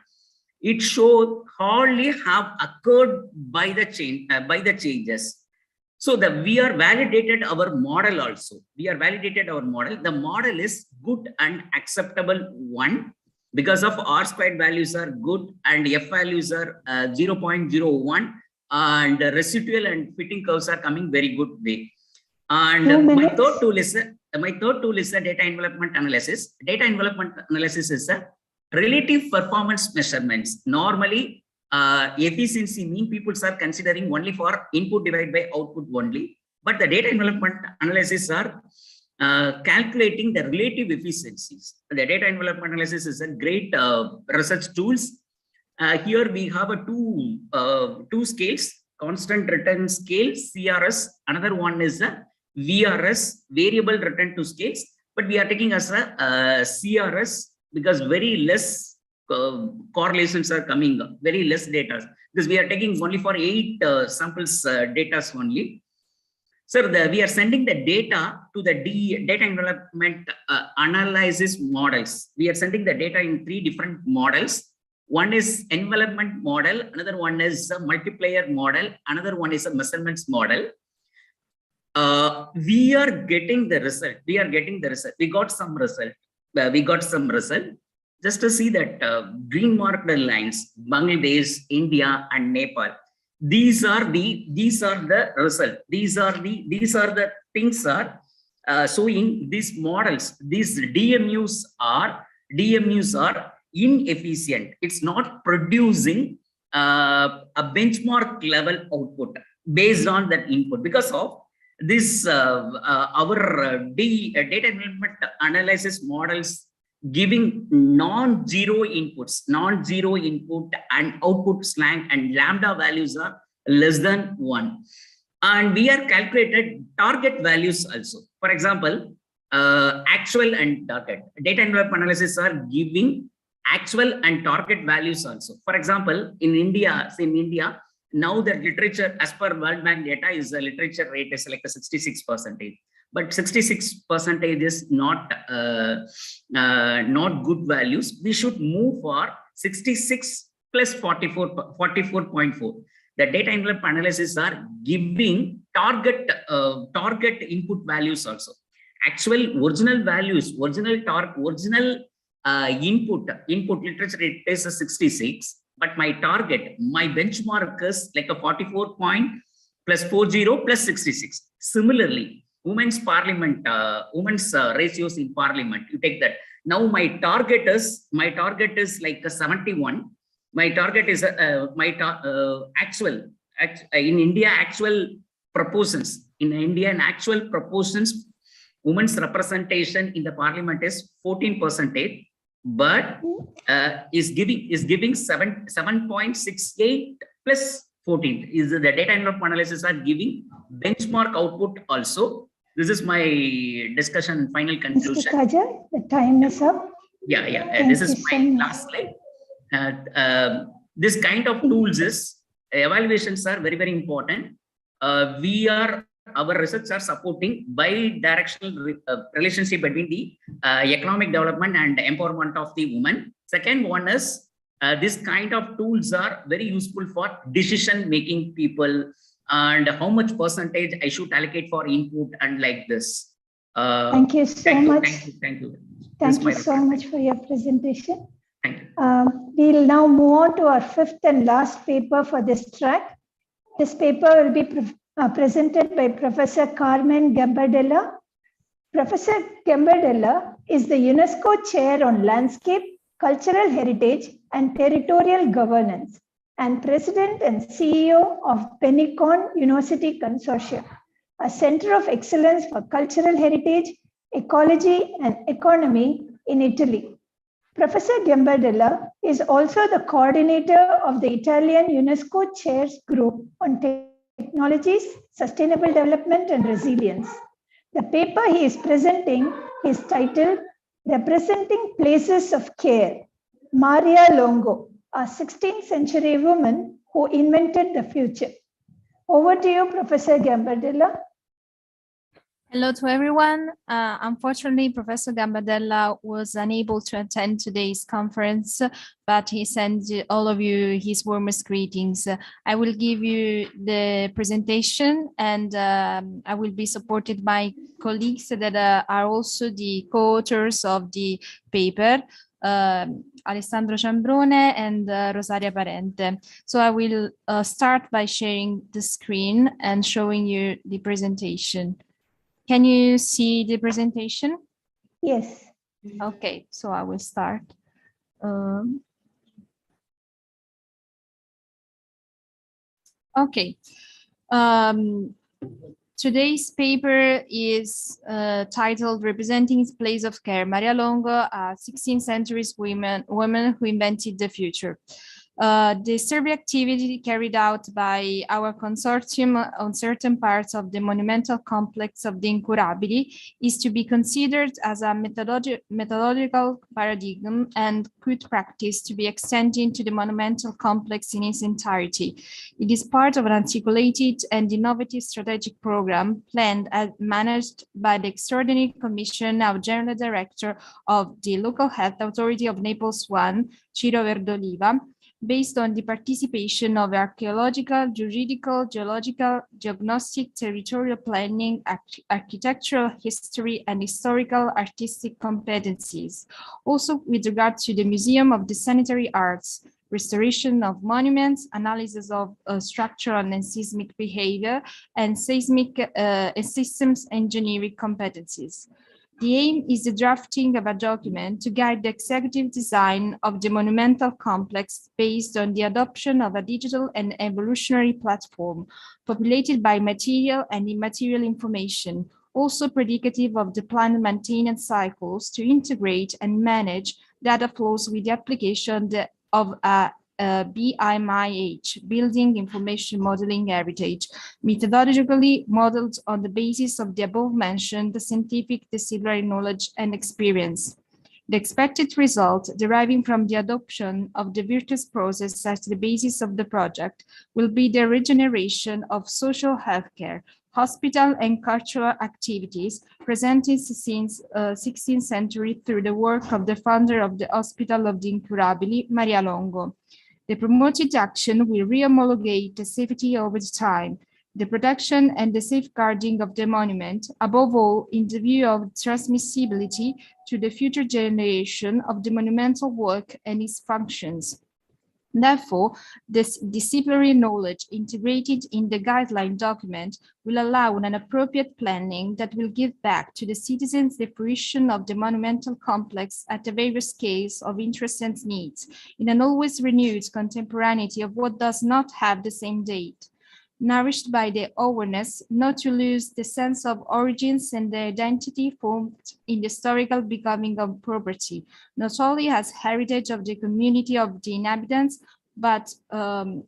It shows hardly have occurred by the changes. So we are validated our model also. We are validated our model. The model is good and acceptable one because of R squared values are good and F values are 0.01 and the residual and fitting curves are coming very good way. And my third tool is a data envelopment analysis. Data envelopment analysis is a relative performance measurements. Normally, efficiency mean people are considering only for input divided by output only. But the data envelopment analysis are calculating the relative efficiencies. The data envelopment analysis is a great research tools. Here we have a two scales, constant return scale, CRS. Another one is a VRS, variable return to scales, but we are taking as a CRS because very less correlations are coming, very less data, because we are taking only for 8 samples data only. So we are sending the data to the data envelopment analysis models. We are sending the data in 3 different models. One is envelopment model, another one is a multiplier model, another one is a measurements model. We are getting the result. We got some result. Just to see that green marked lines, Bangladesh, India, and Nepal. These are the result. These are the things are showing these models. These DMUs are inefficient. It's not producing a benchmark level output based on that input because of this our data envelopment analysis models giving non-zero input and output slang and lambda values are less than 1. And we are calculated target values also. For example, actual and target. Data envelopment analysis are giving actual and target values also. For example, in India, now the literature as per World Bank data is the literature rate is like a 66%, but 66% is not good values. We should move for 66 plus 44.4. The data envelope analysis are giving target input values also. Actual original values, original input literature rate is a 66. But my target, my benchmark is like a 44 point plus 40 plus 66. Similarly, women's parliament, women's ratios in parliament, you take that. Now my target is like a 71. My target is actual in India actual proportions. In India, in actual proportions, women's representation in the parliament is 14%. But is giving 7.68 plus 14 is the data envelope analysis are giving benchmark output also. This is my discussion and final conclusion.
Mr. Kaja, the time is up.
This is my last slide. This kind of tools is evaluations are very, very important. Our research are supporting bi-directional relationship between the economic development and empowerment of the woman. Second one is this kind of tools are very useful for decision making people and how much percentage I should allocate for input and like this.
Thank you so much.
Thank you.
Thank you so much for your presentation. We'll now move on to our 5th and last paper for this track. This paper will be presented by Professor Carmen Gambardella. Professor Gambardella is the UNESCO Chair on Landscape, Cultural Heritage and Territorial Governance and President and CEO of Penicon University Consortium, a center of excellence for cultural heritage, ecology and economy in Italy. Professor Gambardella is also the coordinator of the Italian UNESCO Chairs Group on Technologies, Sustainable Development and Resilience. The paper he is presenting is titled Representing Places of Care, Maria Longo, a 16th century woman who invented the future. Over to you, Professor Gambardella.
Hello to everyone. Unfortunately, Professor Gambardella was unable to attend today's conference, but he sends all of you his warmest greetings. I will give you the presentation, and I will be supported by colleagues that are also the co-authors of the paper, Alessandro Ciambrone and Rosaria Parente. So I will start by sharing the screen and showing you the presentation. Can you see the presentation?
Yes.
Okay, so I will start. Okay. Today's paper is titled Representing its Place of Care, Maria Longo, a 16th century woman who invented the future. The survey activity carried out by our consortium on certain parts of the monumental complex of the Incurabili is to be considered as a methodological paradigm and good practice to be extended to the monumental complex in its entirety. It is part of an articulated and innovative strategic program planned and managed by the Extraordinary Commission of General Director of the Local Health Authority of Naples I, Ciro Verdoliva, based on the participation of archaeological, juridical, geological, diagnostic, territorial planning, architectural history, and historical artistic competencies. Also with regard to the Museum of the Sanitary Arts, restoration of monuments, analysis of structural and seismic behavior, and seismic systems engineering competencies. The aim is the drafting of a document to guide the executive design of the monumental complex based on the adoption of a digital and evolutionary platform populated by material and immaterial information, also predicative of the planned maintenance cycles to integrate and manage data flows with the application of a BIMIH, Building Information Modeling Heritage, methodologically modeled on the basis of the above-mentioned scientific disciplinary knowledge and experience. The expected result, deriving from the adoption of the virtuous process as the basis of the project, will be the regeneration of social healthcare, hospital and cultural activities presented since 16th century through the work of the founder of the Hospital of the Incurabili, Maria Longo. The promoted action will re-homologate the safety over time, the protection and the safeguarding of the monument, above all in the view of transmissibility to the future generation of the monumental work and its functions. Therefore, this disciplinary knowledge integrated in the guideline document will allow an appropriate planning that will give back to the citizens the fruition of the monumental complex at the various scales of interest and needs, in an always renewed contemporaneity of what does not have the same date, nourished by the awareness not to lose the sense of origins and the identity formed in the historical becoming of property, not only as heritage of the community of the inhabitants, but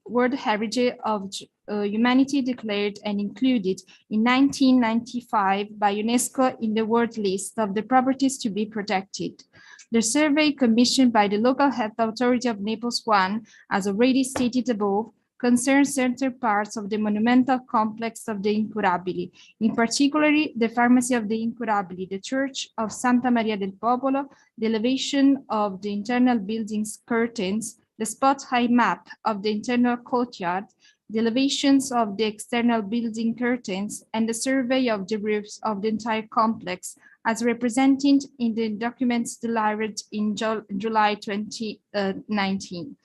World Heritage of Humanity declared and included in 1995 by UNESCO in the World List of the properties to be protected. The survey commissioned by the Local Health Authority of Naples I, as already stated above, concerns certain parts of the monumental complex of the Incurabili, in particular the pharmacy of the Incurabili, the church of Santa Maria del Popolo, the elevation of the internal building's curtains, the spot height map of the internal courtyard, the elevations of the external building curtains, and the survey of the roofs of the entire complex, as represented in the documents delivered in July 2019.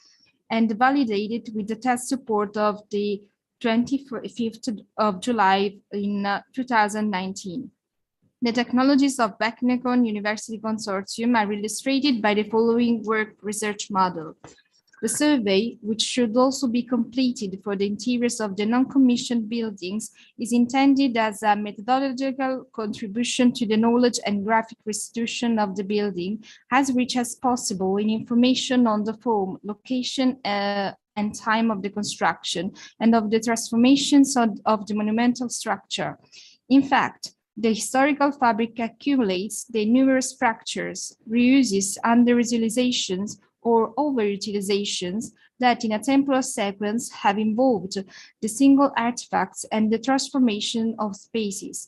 And validated with the test support of the 25th of July in 2019. The technologies of Becknecon University Consortium are illustrated by the following work research model. The survey, which should also be completed for the interiors of the non-commissioned buildings, is intended as a methodological contribution to the knowledge and graphic restitution of the building, as rich as possible in information on the form, location, and time of the construction and of the transformations of the monumental structure. In fact, the historical fabric accumulates the numerous fractures, reuses, underutilizations, or overutilizations that in a temporal sequence have involved the single artifacts and the transformation of spaces.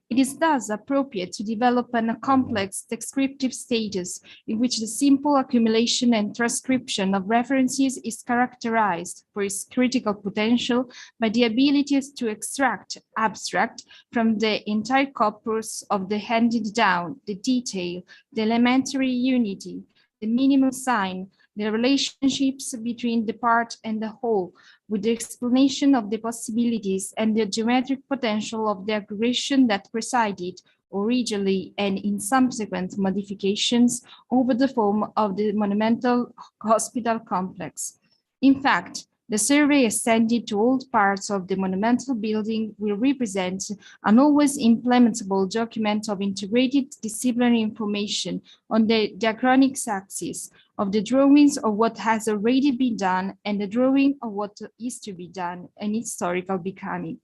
It is thus appropriate to develop a complex descriptive status in which the simple accumulation and transcription of references is characterized for its critical potential by the ability to extract, abstract from the entire corpus of the handed down, the detail, the elementary unity, the minimum sign, the relationships between the part and the whole, with the explanation of the possibilities and the geometric potential of the aggregation that presided originally and in subsequent modifications over the form of the monumental hospital complex. In fact, the survey extended to all parts of the monumental building will represent an always implementable document of integrated disciplinary information on the diachronic axis of the drawings of what has already been done and the drawing of what is to be done and historical becoming.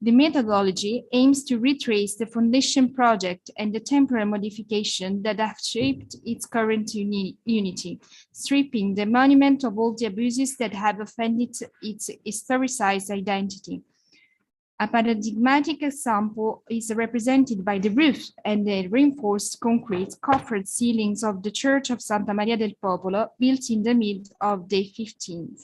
The methodology aims to retrace the foundation project and the temporary modification that have shaped its current unity, stripping the monument of all the abuses that have offended its historicized identity. A paradigmatic example is represented by the roof and the reinforced concrete coffered ceilings of the Church of Santa Maria del Popolo, built in the mid of the 15th.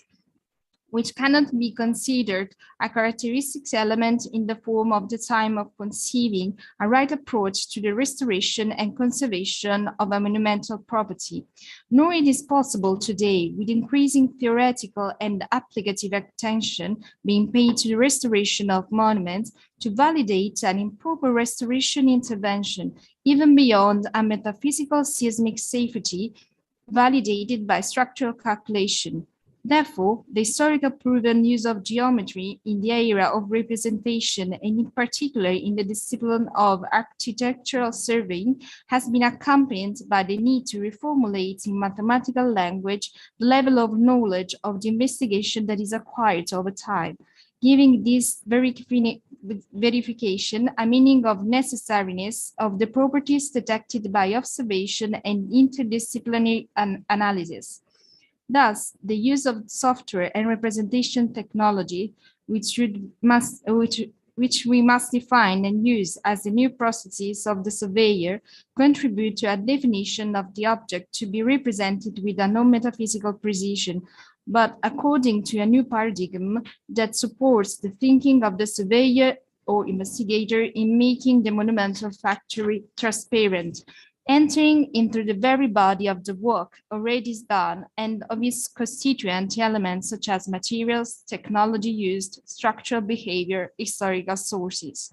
Which cannot be considered a characteristic element in the form of the time of conceiving a right approach to the restoration and conservation of a monumental property. Nor it is possible today, with increasing theoretical and applicative attention being paid to the restoration of monuments, to validate an improper restoration intervention, even beyond a metaphysical seismic safety validated by structural calculation. Therefore, the historical proven use of geometry in the area of representation, and in particular in the discipline of architectural surveying, has been accompanied by the need to reformulate in mathematical language the level of knowledge of the investigation that is acquired over time, giving this verification a meaning of necessariness of the properties detected by observation and interdisciplinary analysis. Thus, the use of software and representation technology, which we must define and use as the new processes of the surveyor, contribute to a definition of the object to be represented with a non-metaphysical precision, but according to a new paradigm that supports the thinking of the surveyor or investigator in making the monumental factory transparent, entering into the very body of the work already done and of its constituent elements such as materials, technology used, structural behavior, historical sources.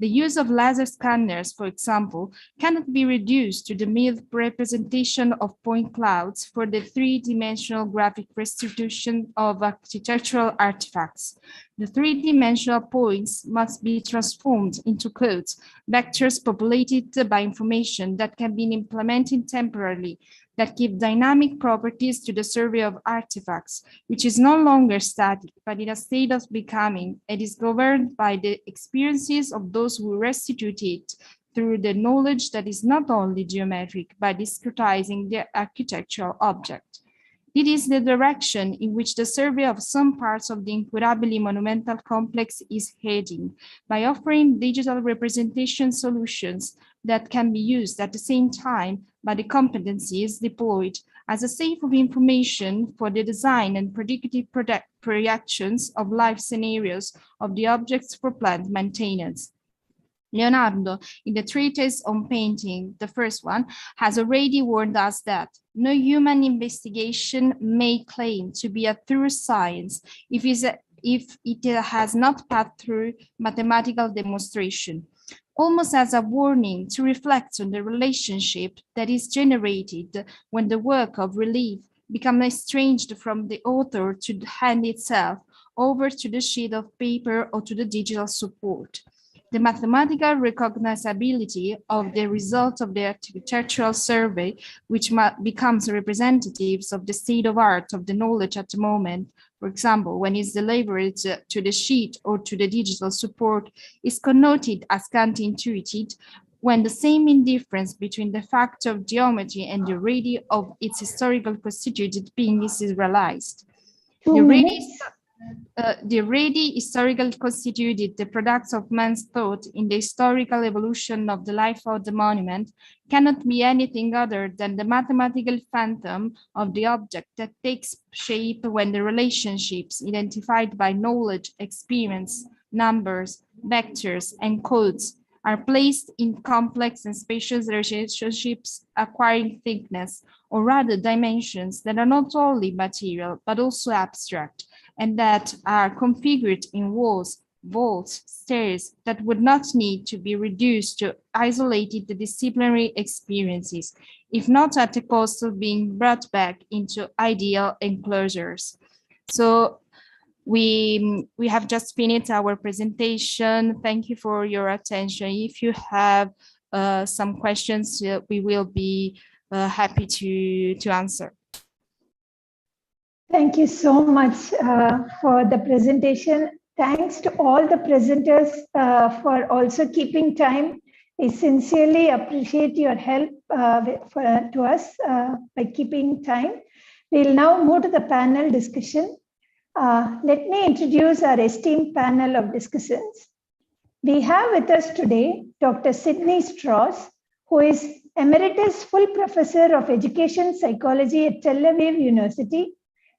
The use of laser scanners, for example, cannot be reduced to the mere representation of point clouds for the three-dimensional graphic restitution of architectural artifacts. The three-dimensional points must be transformed into codes, vectors populated by information that can be implemented temporarily, that give dynamic properties to the survey of artifacts, which is no longer static, but in a state of becoming, and is governed by the experiences of those who restitute it through the knowledge that is not only geometric, but is scrutinizing the architectural object. It is the direction in which the survey of some parts of the incurably monumental complex is heading, by offering digital representation solutions that can be used at the same time by the competencies deployed as a safe of information for the design and predictive projections of life scenarios of the objects for plant maintenance. Leonardo, in the treatise on painting, the first one, has already warned us that no human investigation may claim to be a true science if it has not passed through mathematical demonstration. almost as a warning to reflect on the relationship that is generated when the work of relief becomes estranged from the author to the hand itself over to the sheet of paper or to the digital support. The mathematical recognizability of the result of the architectural survey, which becomes representatives of the state of art of the knowledge at the moment, for example, when it's delivered to the sheet or to the digital support, is connoted as counterintuitive when the same indifference between the fact of geometry and the reality of its historical constituted being is realized. The already historical constituted the products of man's thought in the historical evolution of the life of the monument cannot be anything other than the mathematical phantom of the object that takes shape when the relationships identified by knowledge, experience, numbers, vectors, and codes are placed in complex and spacious relationships acquiring thickness, or rather dimensions that are not only material but also abstract, and that are configured in walls, vaults, stairs that would not need to be reduced to isolated disciplinary experiences, if not at the cost of being brought back into ideal enclosures. So we have just finished our presentation. Thank you for your attention. If you have some questions, we will be happy to answer.
Thank you so much for the presentation. Thanks to all the presenters for also keeping time. We sincerely appreciate your help to us by keeping time. We'll now move to the panel discussion. Let me introduce our esteemed panel of discussants. We have with us today Dr. Sydney Strauss, who is Emeritus Full Professor of Education Psychology at Tel Aviv University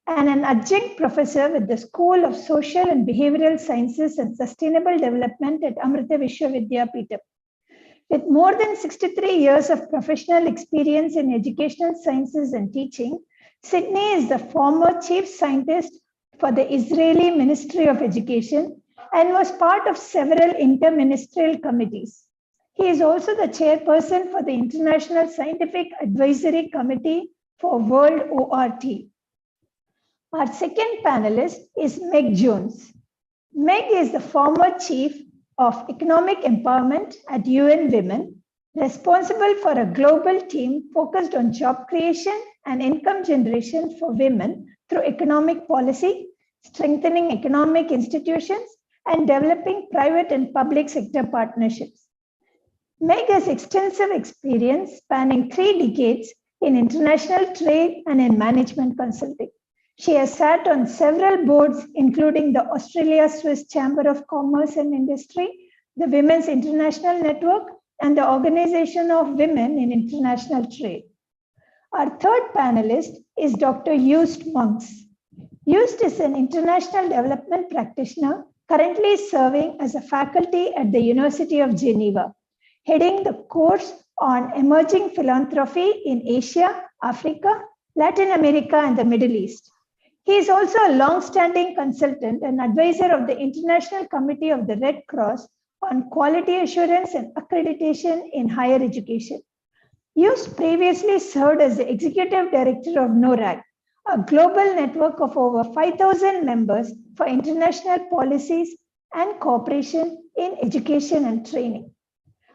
and an adjunct professor with the School of Social and Behavioral Sciences and Sustainable Development at Amrita Vishwavidyapeetham. With more than 63 years of professional experience in educational sciences and teaching, Sydney is the former chief scientist for the Israeli Ministry of Education and was part of several interministerial committees. He is also the chairperson for the International Scientific Advisory Committee for World ORT. Our second panelist is Meg Jones. Meg is the former chief of economic empowerment at UN Women, responsible for a global team focused on job creation and income generation for women through economic policy, strengthening economic institutions, and developing private and public sector partnerships. Meg has extensive experience spanning 3 decades in international trade and in management consulting. She has sat on several boards, including the Australia-Swiss Chamber of Commerce and Industry, the Women's International Network, and the Organization of Women in International Trade. Our third panelist is Dr. Joost Monks. Joost is an international development practitioner currently serving as a faculty at the University of Geneva, heading the course on emerging philanthropy in Asia, Africa, Latin America, and the Middle East. He is also a long-standing consultant and advisor of the International Committee of the Red Cross on quality assurance and accreditation in higher education. Joost previously served as the executive director of NORAD, a global network of over 5,000 members for international policies and cooperation in education and training.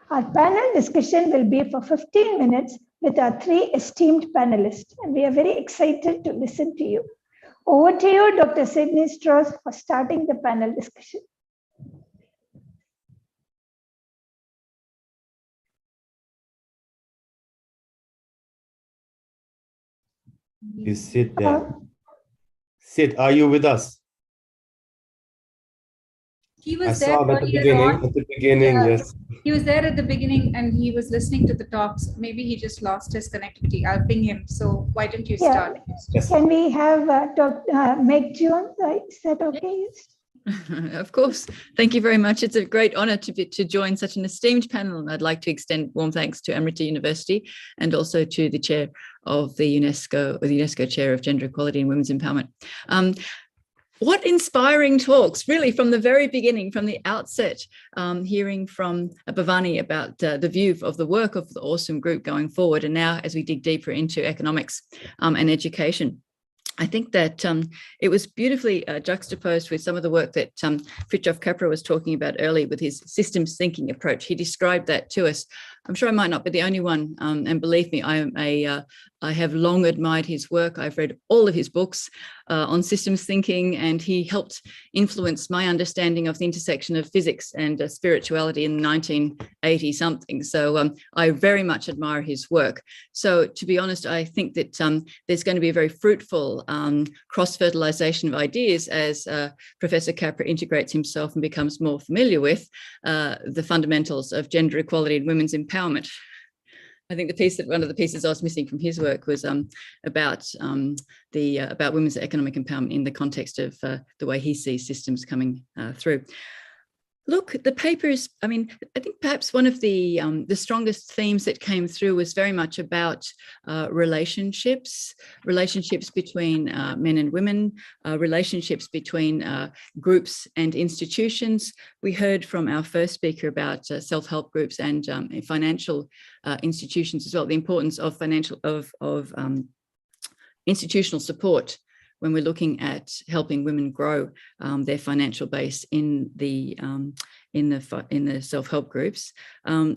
Our panel discussion will be for 15 minutes with our 3 esteemed panelists, and we are very excited to listen to you. Over to you, Dr. Sydney Strauss, for starting the panel discussion.
Is Sid there? Sid, are you with us?
He was
there at the beginning,
yeah,
yes.
He was there at the beginning and he was listening to the talks. Maybe he just lost his connectivity. I'll ping him. So why don't you start?
Yes. Can we have Meg Jones? Is that okay?
Of course. Thank you very much. It's a great honor to join such an esteemed panel. And I'd like to extend warm thanks to Amrita University and also to the chair of the UNESCO, or the UNESCO chair of Gender Equality and Women's Empowerment. what inspiring talks, really, from the very beginning, from the outset, hearing from Bhavani about the view of the work of the awesome group going forward. And now as we dig deeper into economics and education, I think that it was beautifully juxtaposed with some of the work that Fritjof Capra was talking about earlier with his systems thinking approach. He described that to us. I'm sure I might not be the only one, and believe me, I have long admired his work. I've read all of his books on systems thinking, and he helped influence my understanding of the intersection of physics and spirituality in 1980 something. So I very much admire his work. So to be honest, I think that there's going to be a very fruitful cross-fertilization of ideas as Professor Capra integrates himself and becomes more familiar with the fundamentals of gender equality and women's empowerment. I think one of the pieces I was missing from his work was about women's economic empowerment in the context of the way he sees systems coming through. Look, the papers, I mean, I think perhaps one of the strongest themes that came through was very much about relationships between men and women, relationships between groups and institutions. We heard from our first speaker about self-help groups and financial institutions as well, the importance of institutional support when we're looking at helping women grow their financial base in the self-help groups.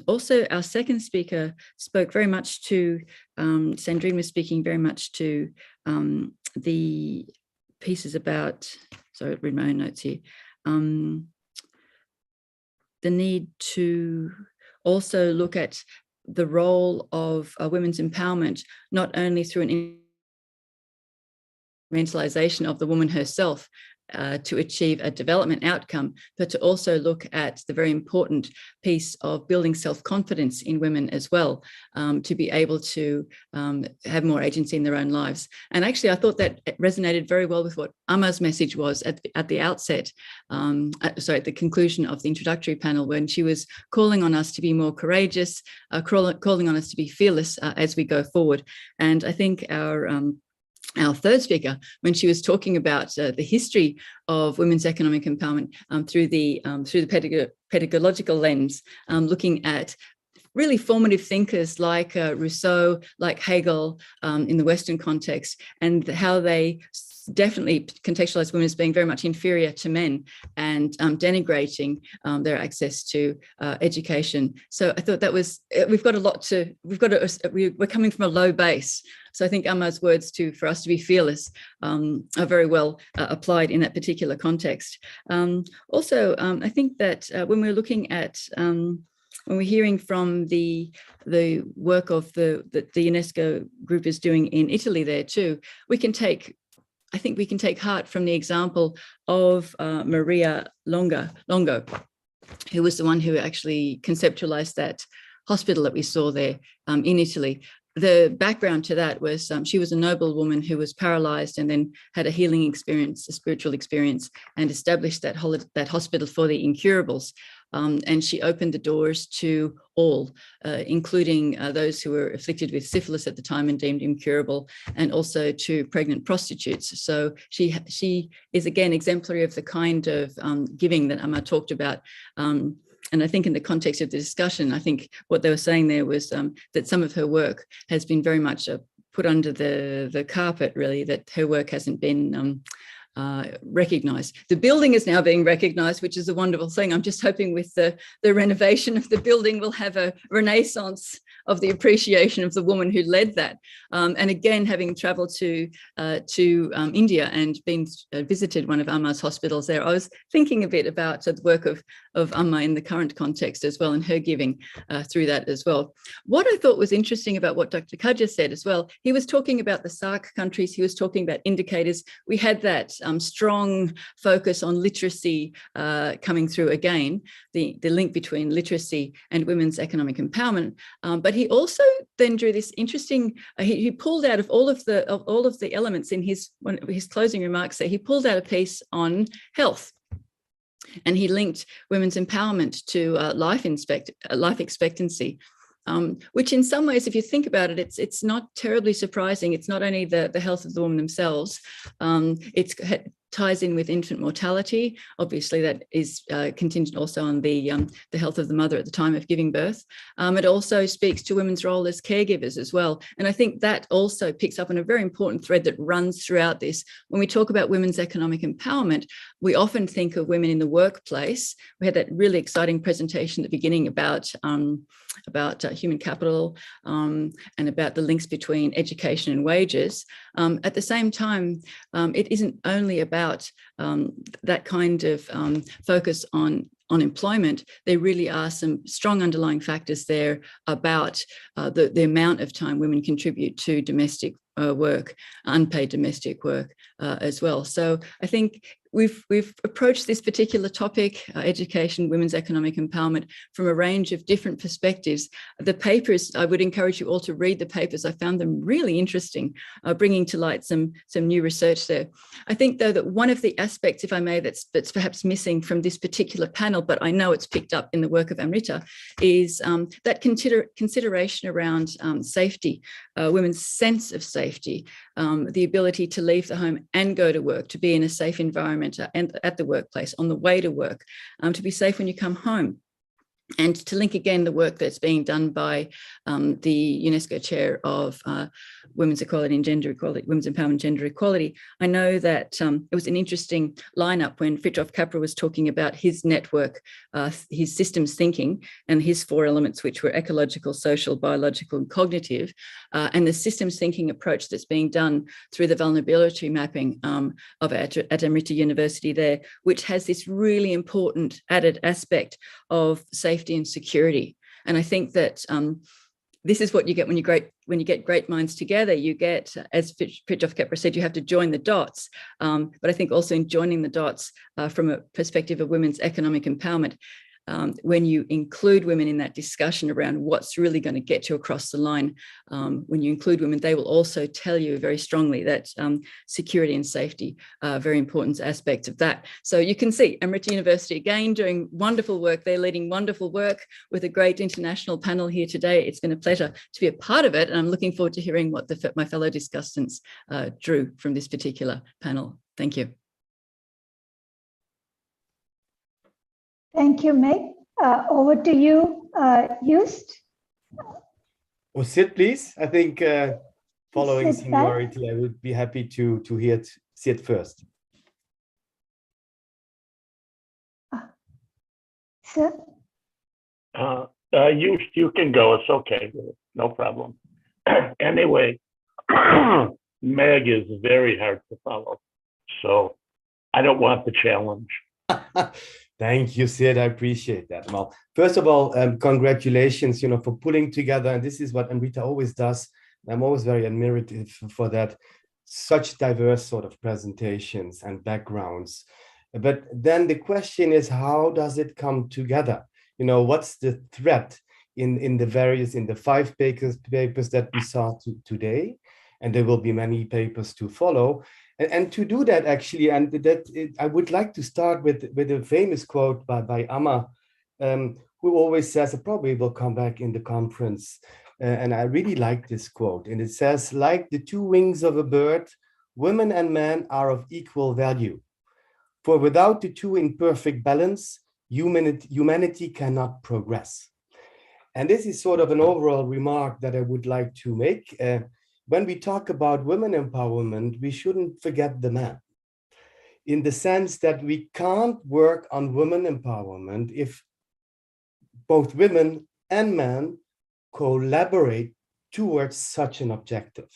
Also, our second speaker spoke very much to, Sandrine was speaking very much to the pieces about, sorry, I'll read my own notes here, the need to also look at the role of women's empowerment, not only through an mentalization of the woman herself to achieve a development outcome, but to also look at the very important piece of building self-confidence in women as well, to be able to have more agency in their own lives. And actually, I thought that resonated very well with what Amma's message was at the outset, at the conclusion of the introductory panel, when she was calling on us to be more courageous, calling on us to be fearless as we go forward. And I think our third speaker, when she was talking about the history of women's economic empowerment through the pedagogical lens, looking at really formative thinkers like Rousseau, like Hegel in the Western context, and how they definitely contextualize women as being very much inferior to men and denigrating their access to education. So I thought that was, we're coming from a low base. So I think Amma's words for us to be fearless are very well applied in that particular context. Also, I think that when we're looking at when we're hearing from the work of the UNESCO group is doing in Italy there too, I think we can take heart from the example of Maria Longo, who was the one who actually conceptualized that hospital that we saw there in Italy. The background to that was she was a noble woman who was paralyzed and then had a healing experience, a spiritual experience, and established that hospital for the incurables. And she opened the doors to all, including those who were afflicted with syphilis at the time and deemed incurable, and also to pregnant prostitutes. So she is again exemplary of the kind of giving that Amma talked about. And I think in the context of the discussion, I think what they were saying there was that some of her work has been very much put under the carpet, really, that her work hasn't been recognized. The building is now being recognized, which is a wonderful thing. I'm just hoping with the renovation of the building, we'll have a renaissance of the appreciation of the woman who led that. And again, having traveled to India and been visited one of Amma's hospitals there, I was thinking a bit about the work of Amma in the current context as well, and her giving through that as well. What I thought was interesting about what Dr. Kajja said as well, he was talking about the SAARC countries, he was talking about indicators. We had that strong focus on literacy coming through again, the link between literacy and women's economic empowerment. But he also then drew this interesting, he pulled out of all of the elements in his closing remarks there, he pulled out a piece on health. And he linked women's empowerment to life expectancy, which in some ways, if you think about it, it's not terribly surprising. It's not only the health of the woman themselves, it's ties in with infant mortality. Obviously, that is contingent also on the health of the mother at the time of giving birth. It also speaks to women's role as caregivers as well. And I think that also picks up on a very important thread that runs throughout this. When we talk about women's economic empowerment, we often think of women in the workplace. We had that really exciting presentation at the beginning about human capital and about the links between education and wages. At the same time, it isn't only about that kind of focus on employment. There really are some strong underlying factors there about the amount of time women contribute to domestic work, unpaid domestic work as well. So I think we've approached this particular topic, education, women's economic empowerment, from a range of different perspectives. The papers, I would encourage you all to read the papers. I found them really interesting, bringing to light some new research there. I think, though, that one of the aspects, if I may, that's perhaps missing from this particular panel, but I know it's picked up in the work of Amrita, is that consideration around safety, women's sense of safety, the ability to leave the home and go to work, to be in a safe environment and at the workplace, on the way to work, to be safe when you come home. And to link again the work that's being done by the UNESCO chair of women's equality and gender equality, women's empowerment and gender equality, I know that it was an interesting lineup when Fritjof Capra was talking about his network, his systems thinking, and his 4 elements, which were ecological, social, biological, and cognitive, and the systems thinking approach that's being done through the vulnerability mapping at Amrita University there, which has this really important added aspect of safety and security. And I think that this is what you get when you get great minds together. You get, as Fritjof Capra said, you have to join the dots. But I think also in joining the dots from a perspective of women's economic empowerment, when you include women in that discussion around what's really going to get you across the line, when you include women, they will also tell you very strongly that security and safety are very important aspects of that. So you can see Amrita University again doing wonderful work. They're leading wonderful work with a great international panel here today. It's been a pleasure to be a part of it, and I'm looking forward to hearing what my fellow discussants drew from this particular panel. Thank you.
Thank you, Meg. Over to you, Just.
Or Sid, please. I think following seniority, I would be happy to hear Sid first.
Sir?
You can go. It's okay. No problem. Anyway, Meg is very hard to follow, so I don't want the challenge.
Thank you, Sid. I appreciate that. Well, first of all, congratulations, for pulling together. And this is what Amrita always does. I'm always very admirative for that. Such diverse sort of presentations and backgrounds. But then the question is, how does it come together? What's the thread in the 5 papers that we saw today? And there will be many papers to follow. And to do that, actually, I would like to start with a famous quote by Amma, who always says, it probably will come back in the conference. And I really like this quote. And it says, like the 2 wings of a bird, women and men are of equal value. For without the 2 in perfect balance, humanity cannot progress. And this is sort of an overall remark that I would like to make. When we talk about women empowerment, we shouldn't forget the man, in the sense that we can't work on women empowerment if both women and men collaborate towards such an objective.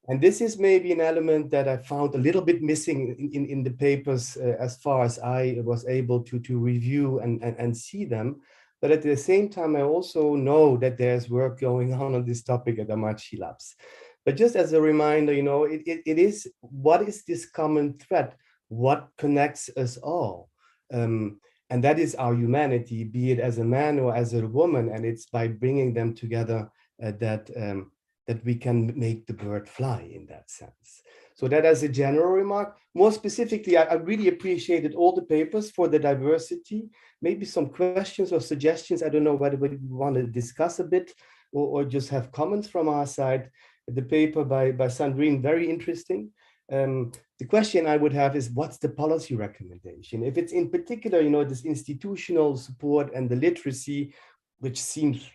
And this is maybe an element that I found a little bit missing in the papers as far as I was able to review and see them. But at the same time, I also know that there's work going on this topic at Amarchi Labs. But just as a reminder, it is, what is this common thread? What connects us all? And that is our humanity, be it as a man or as a woman. And it's by bringing them together that we can make the bird fly in that sense. So that as a general remark. More specifically, I really appreciated all the papers for the diversity. Maybe some questions or suggestions. I don't know whether we want to discuss a bit or just have comments from our side. The paper by Sandrine, very interesting. The question I would have is, what's the policy recommendation? If it's in particular, this institutional support and the literacy, which seems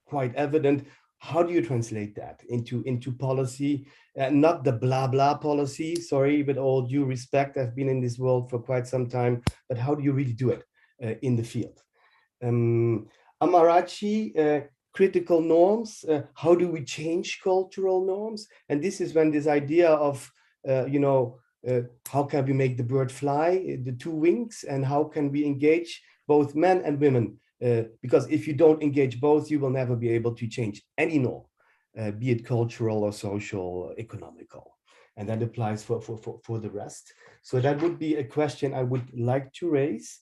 quite evident, how do you translate that into policy? Not the blah, blah policy, sorry, with all due respect, I've been in this world for quite some time, but how do you really do it in the field? Amarachi, critical norms, how do we change cultural norms? And this is when this idea of, how can we make the bird fly, the two wings, and how can we engage both men and women? Because if you don't engage both, you will never be able to change any norm, be it cultural or social or economical. And that applies for the rest. So that would be a question I would like to raise.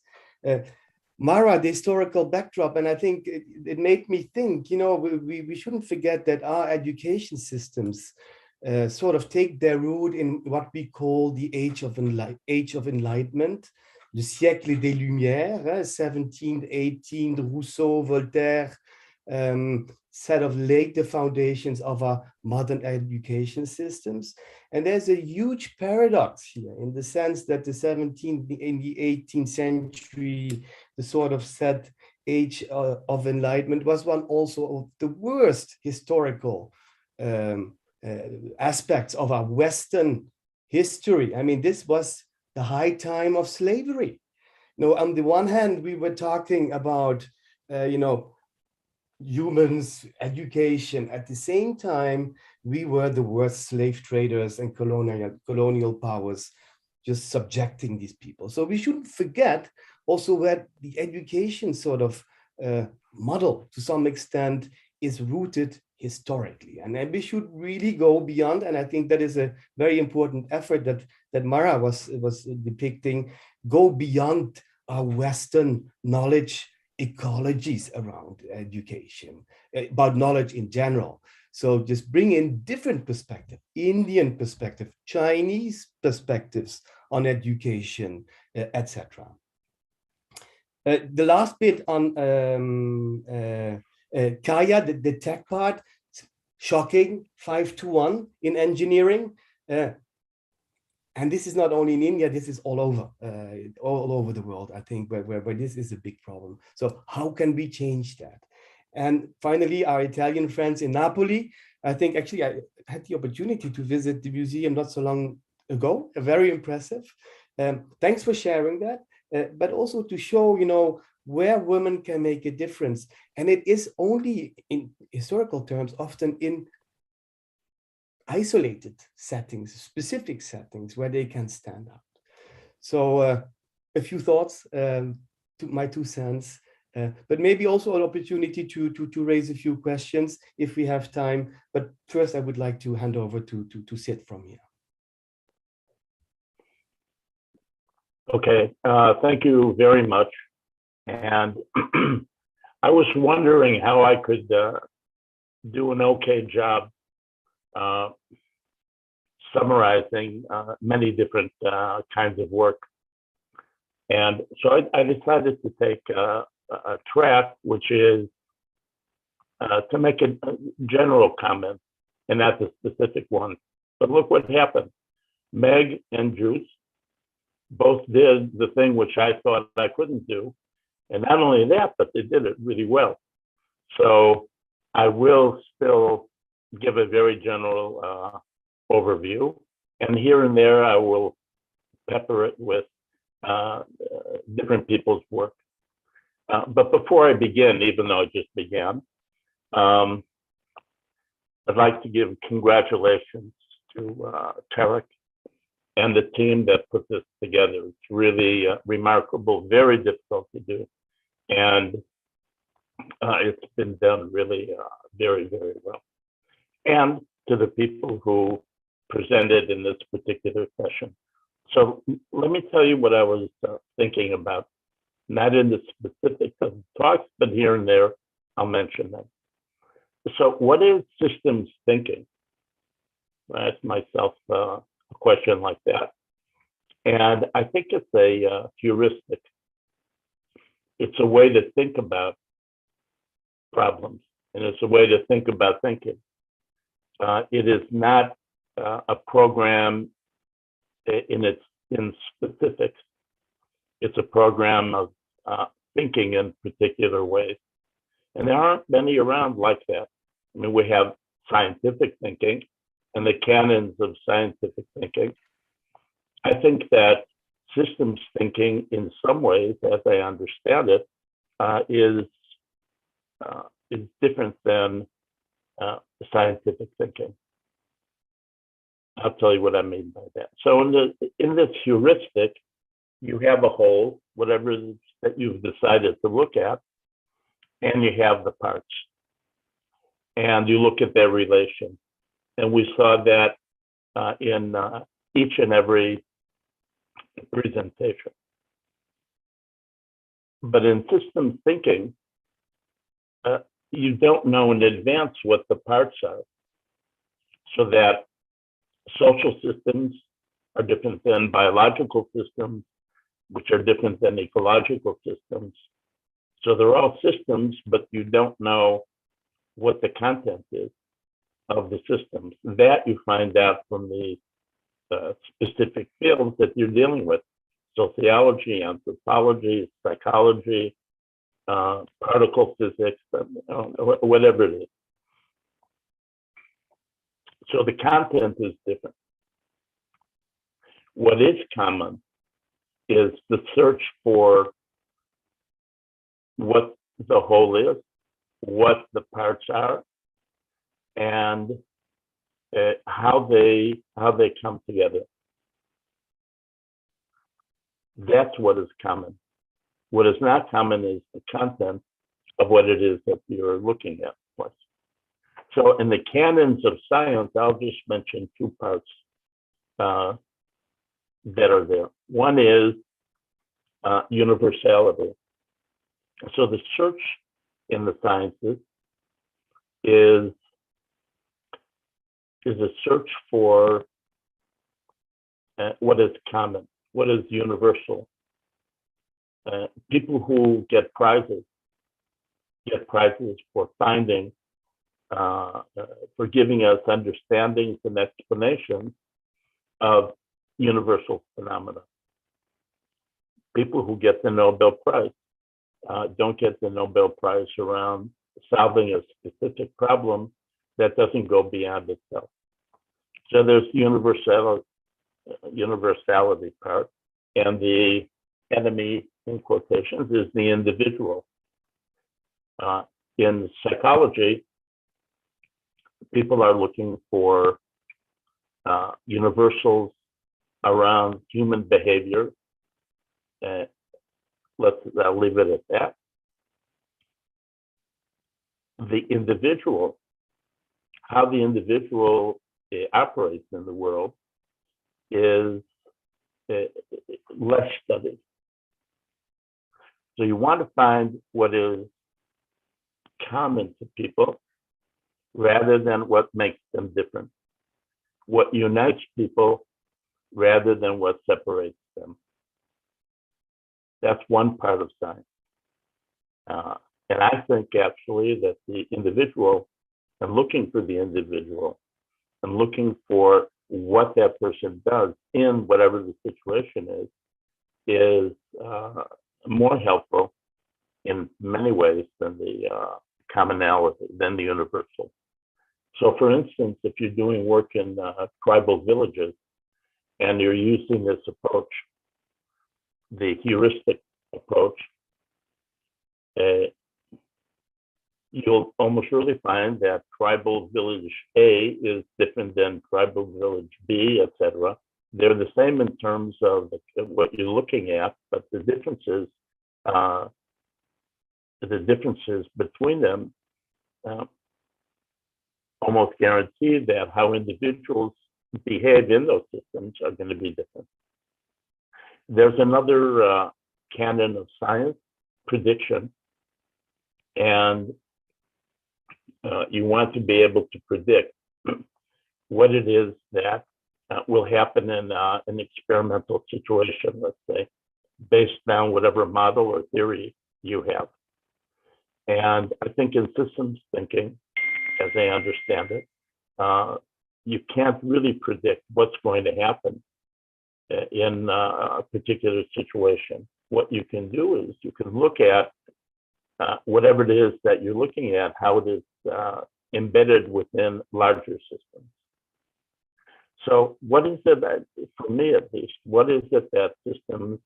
Mara, the historical backdrop, and I think it made me think, we shouldn't forget that our education systems sort of take their root in what we call the age of enlightenment, the siècle des Lumières, 17th, 18th, Rousseau, Voltaire, set of laid the foundations of our modern education systems. And there's a huge paradox here in the sense that the 17th, in the 18th century, the sort of set age of enlightenment was one also of the worst historical aspects of our Western history. I mean, this was the high time of slavery. On the one hand, we were talking about, humans, education. At the same time, we were the worst slave traders and colonial powers just subjecting these people. So we shouldn't forget also where the education sort of model to some extent is rooted historically. And we should really go beyond, and I think that is a very important effort that Mara was depicting, go beyond our Western knowledge ecologies around education, about knowledge in general. So just bring in different perspective, Indian perspective, Chinese perspectives on education, etc. The last bit on Kaya, the tech part, shocking, 5-1 in engineering. And this is not only in India, this is all over the world, I think, where this is a big problem. So how can we change that? And finally, our Italian friends in Napoli, I think actually I had the opportunity to visit the museum not so long ago, very impressive. Thanks for sharing that, but also to show, where women can make a difference. And it is only in historical terms, often in isolated settings, specific settings where they can stand out. So a few thoughts, to my 2 cents, but maybe also an opportunity to raise a few questions if we have time. But first, I would like to hand over to Sid from here.
Okay, thank you very much. And I was wondering how I could do an okay job summarizing many different kinds of work. And so I decided to take a track, which is to make a general comment and not a specific one. But look what happened. Meg and Juice both did the thing which I thought I couldn't do. And not only that, but they did it really well. So I will still give a very general overview. And here and there, I will pepper it with different people's work. But before I begin, even though I just began, I'd like to give congratulations to Tarek and the team that put this together. It's really remarkable, very difficult to do. And it's been done really very, very well. And to the people who presented in this particular session. So let me tell you what I was thinking about, not in the specifics of the talks, but here and there, I'll mention them. So what is systems thinking? I asked myself a question like that. And I think it's a heuristic. It's a way to think about problems, and it's a way to think about thinking. It is not a program in specifics, it's a program of thinking in particular ways. And there aren't many around like that. I mean, we have scientific thinking and the canons of scientific thinking. I think that systems thinking, in some ways, as I understand it, is different than scientific thinking. I'll tell you what I mean by that. So in this heuristic, you have a whole, whatever it is that you've decided to look at, and you have the parts. And you look at their relation. And we saw that in each and every presentation. But in systems thinking, you don't know in advance what the parts are, so that social systems are different than biological systems, which are different than ecological systems. So they're all systems, but you don't know what the content is of the systems. That you find out from the specific fields that you're dealing with: sociology, anthropology, psychology, particle physics, whatever it is. So the content is different. What is common is the search for what the whole is, what the parts are, and how they come together. That's what is common. What is not common is the content of what it is that you're looking at. So in the canons of science, I'll just mention two parts that are there. One is universality. So the search in the sciences is a search for what is common, what is universal. People who get prizes for finding, for giving us understandings and explanations of universal phenomena. People who get the Nobel Prize don't get the Nobel Prize around solving a specific problem that doesn't go beyond itself. So there's the universality part, and the enemy, in quotations, is the individual. In psychology, people are looking for universals around human behavior. I'll leave it at that. The individual, how the individual operates in the world, is less studied. So you want to find what is common to people rather than what makes them different, what unites people rather than what separates them. That's one part of science. And I think actually that the individual, and looking for the individual, and looking for what that person does in whatever the situation is more helpful in many ways than the commonality, than the universal. So for instance, if you're doing work in tribal villages and you're using this approach, the heuristic approach, you'll almost surely find that tribal village A is different than tribal village B, etc. They're the same in terms of what you're looking at, but the differences between them almost guarantee that how individuals behave in those systems are going to be different. There's another canon of science, prediction, and you want to be able to predict what it is that will happen in an experimental situation, let's say, based on whatever model or theory you have. And I think in systems thinking, as I understand it, you can't really predict what's going to happen in a particular situation. What you can do is you can look at whatever it is that you're looking at, how it is embedded within larger systems. So what is it that, for me at least, what is it that systems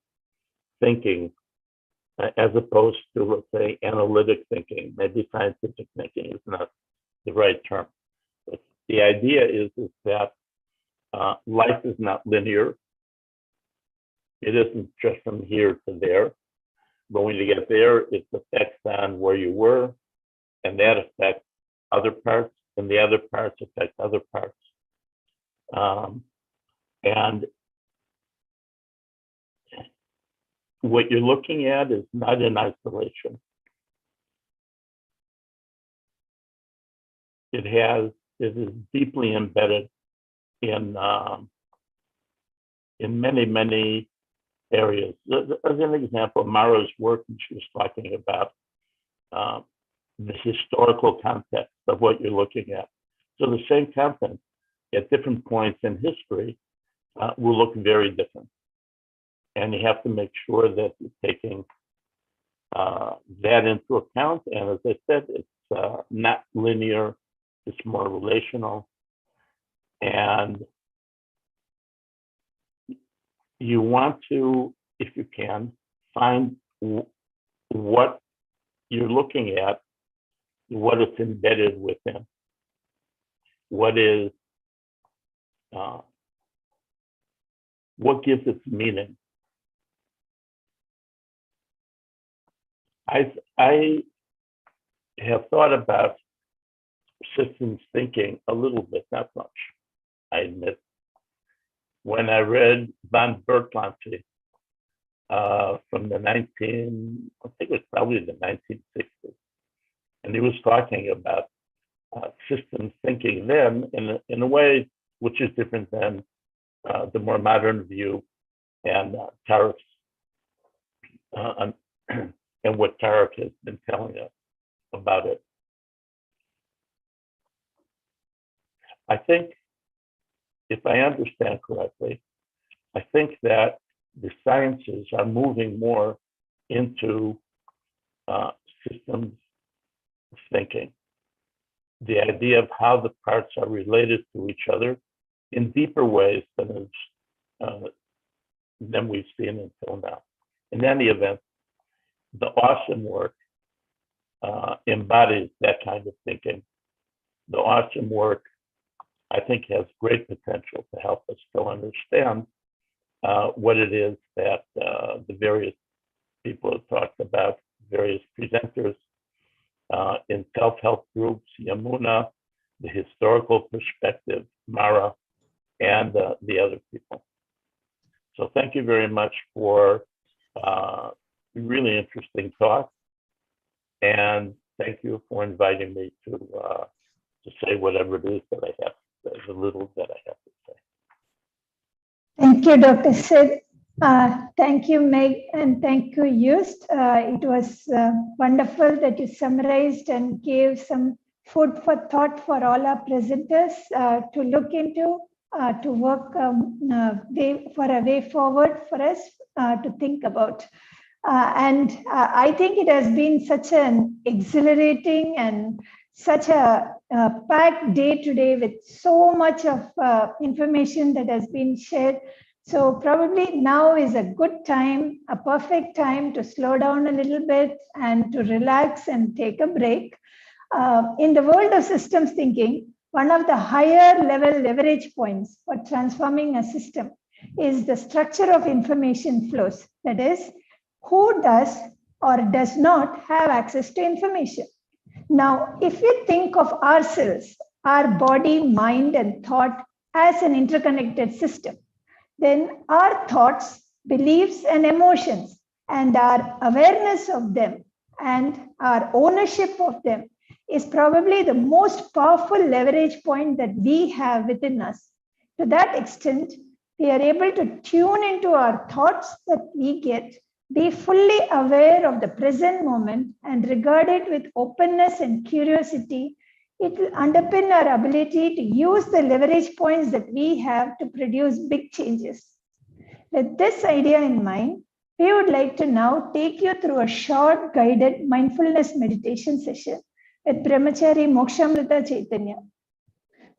thinking, as opposed to, let's say, analytic thinking, maybe scientific thinking is not the right term. But the idea is that life is not linear. It isn't just from here to there. But when you get there, it affects on where you were, and that affects other parts, and the other parts affect other parts. And what you're looking at is not in isolation. It is deeply embedded in many, many areas. As an example, Mara's work, and she was talking about the historical context of what you're looking at. So the same content at different points in history will look very different. And you have to make sure that you're taking that into account. And as I said, it's not linear, it's more relational. And you want to, if you can, find what you're looking at, what it's embedded within, what is, what gives its meaning. I have thought about systems thinking a little bit, not much, I admit. When I read von Bertalanffy from the I think it was probably the 1960s, and he was talking about systems thinking then in a way which is different than the more modern view and Tarek's and what Tarek has been telling us about it. I think, if I understand correctly, I think that the sciences are moving more into systems thinking. The idea of how the parts are related to each other in deeper ways than we've seen until now. In any event, the awesome work embodies that kind of thinking. The awesome work, I think, has great potential to help us to understand what it is that the various people have talked about, various presenters in self-help groups, Yamuna, the historical perspective, Mara, and the other people. So thank you very much for really interesting talk, and thank you for inviting me to say whatever it is that I have, the little that I have to say.
Thank you, Dr. Sid. Thank you, Meg, and thank you, Just. It was wonderful that you summarized and gave some food for thought for all our presenters to look into, to work for a way forward for us to think about. And I think it has been such an exhilarating and such a packed day today with so much of information that has been shared. So probably now is a good time, a perfect time to slow down a little bit and to relax and take a break. In the world of systems thinking, one of the higher level leverage points for transforming a system is the structure of information flows. That is, who does or does not have access to information. Now, if we think of ourselves, our body, mind, and thought as an interconnected system, then our thoughts, beliefs, and emotions, and our awareness of them and our ownership of them is probably the most powerful leverage point that we have within us. To that extent, we are able to tune into our thoughts that we get, be fully aware of the present moment, and regard it with openness and curiosity. It will underpin our ability to use the leverage points that we have to produce big changes. With this idea in mind, we would like to now take you through a short guided mindfulness meditation session with Brahmachari Mokshamrita Chaitanya.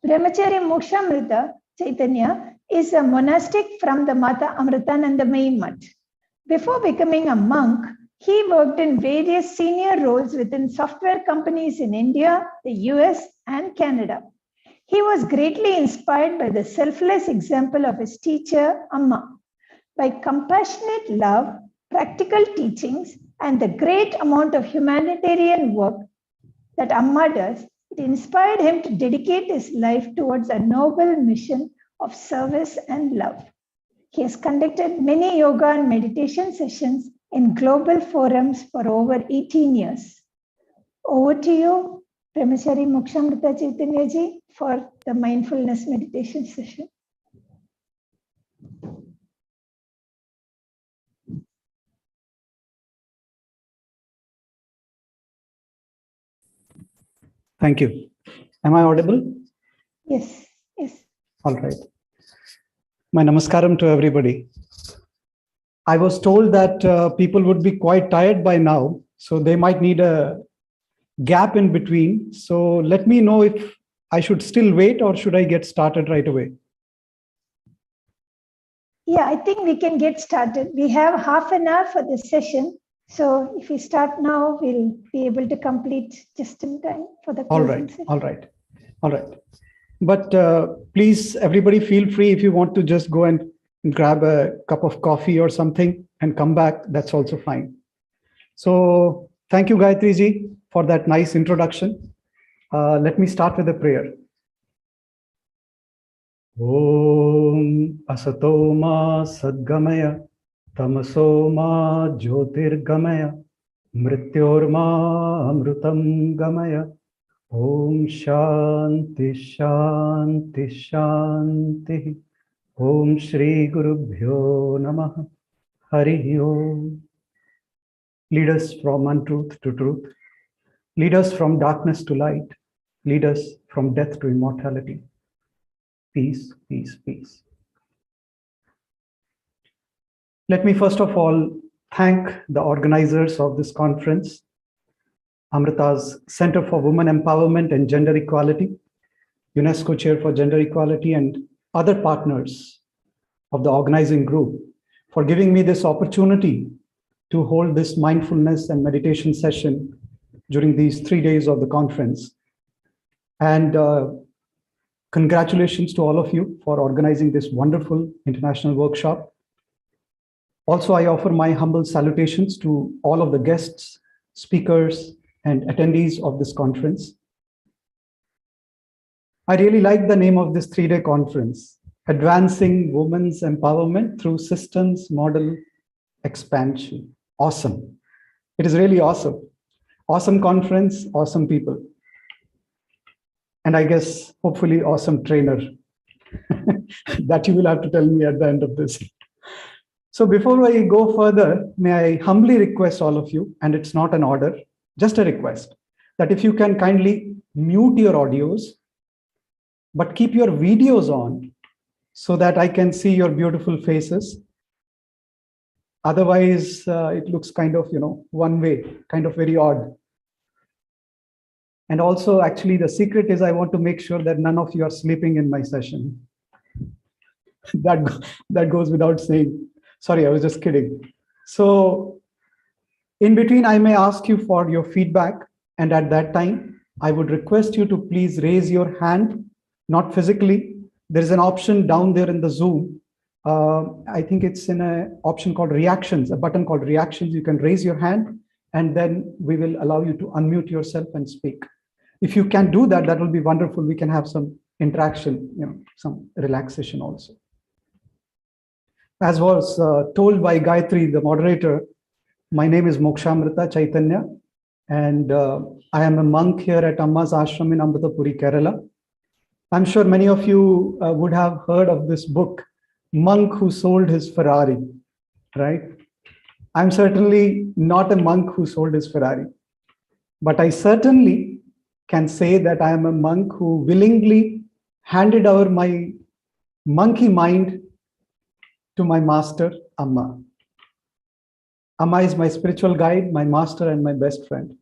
Brahmachari Mokshamrita Chaitanya is a monastic from the Mata Amritanandamayi Mutt. Before becoming a monk, he worked in various senior roles within software companies in India, the US, and Canada. He was greatly inspired by the selfless example of his teacher, Amma. By compassionate love, practical teachings, and the great amount of humanitarian work that Amma does, it inspired him to dedicate his life towards a noble mission of service and love. He has conducted many yoga and meditation sessions in global forums for over 18 years. Over to you, Brahmachari Mokshamrita Chaitanya ji, for the mindfulness meditation session.
Thank you. Am I audible?
Yes, yes.
All right. My namaskaram to everybody. I was told that people would be quite tired by now, so they might need a gap in between. So let me know if I should still wait or should I get started right away?
Yeah, I think we can get started. We have half an hour for this session. So if we start now, we'll be able to complete just in time for the closing session.
All right. But please, everybody feel free if you want to just go and grab a cup of coffee or something and come back, that's also fine. So thank you, Gayatri ji, for that nice introduction. Let me start with a prayer. Om Asato Ma Sadgamaya Tamaso Ma Jyotirgamaya Mrityor Ma Amrutam Gamaya Om Shanti Shanti Shanti Om Shri Gurubhyo Namaha Hari Om. Lead us from untruth to truth. Lead us from darkness to light. Lead us from death to immortality. Peace, peace, peace. Let me first of all thank the organizers of this conference, Amrita's Center for Women Empowerment and Gender Equality, UNESCO Chair for Gender Equality, and other partners of the organizing group for giving me this opportunity to hold this mindfulness and meditation session during these 3 days of the conference. And congratulations to all of you for organizing this wonderful international workshop. Also, I offer my humble salutations to all of the guests, speakers, and attendees of this conference. I really like the name of this 3-day conference, Advancing Women's Empowerment Through Systems Model Expansion. Awesome. It is really awesome. Awesome conference, awesome people. And I guess, hopefully, awesome trainer. That you will have to tell me at the end of this. So before I go further, may I humbly request all of you, and it's not an order, just a request, that if you can kindly mute your audios, but keep your videos on so that I can see your beautiful faces. Otherwise, it looks kind of, one way, kind of very odd. And also, actually, the secret is I want to make sure that none of you are sleeping in my session. That goes without saying. Sorry, I was just kidding. So in between, I may ask you for your feedback. And at that time, I would request you to please raise your hand, not physically. There's an option down there in the Zoom. I think it's in an option called reactions, a button called reactions. You can raise your hand and then we will allow you to unmute yourself and speak. If you can do that, that will be wonderful. We can have some interaction, some relaxation also. As was told by Gayatri, the moderator, my name is Mokshamrita Chaitanya, and I am a monk here at Amma's ashram in Amritapuri, Kerala. I'm sure many of you would have heard of this book, Monk Who Sold His Ferrari, right? I'm certainly not a monk who sold his Ferrari, but I certainly can say that I am a monk who willingly handed over my monkey mind to my master, Amma. Amma is my spiritual guide, my master, and my best friend.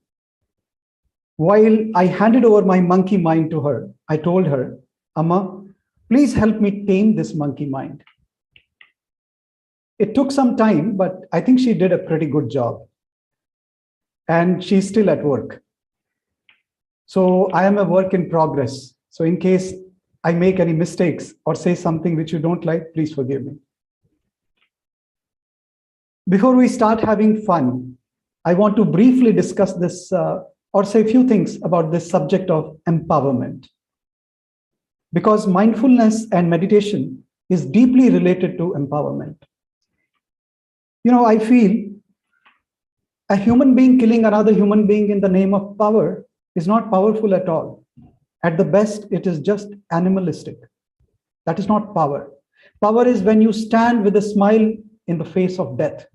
While I handed over my monkey mind to her, I told her, Amma, please help me tame this monkey mind. It took some time, but I think she did a pretty good job. And she's still at work. So I am a work in progress. So in case I make any mistakes or say something which you don't like, please forgive me. Before we start having fun, I want to briefly discuss this or say a few things about this subject of empowerment. Because mindfulness and meditation is deeply related to empowerment. You know, I feel a human being killing another human being in the name of power is not powerful at all. At the best, it is just animalistic. That is not power. Power is when you stand with a smile in the face of death.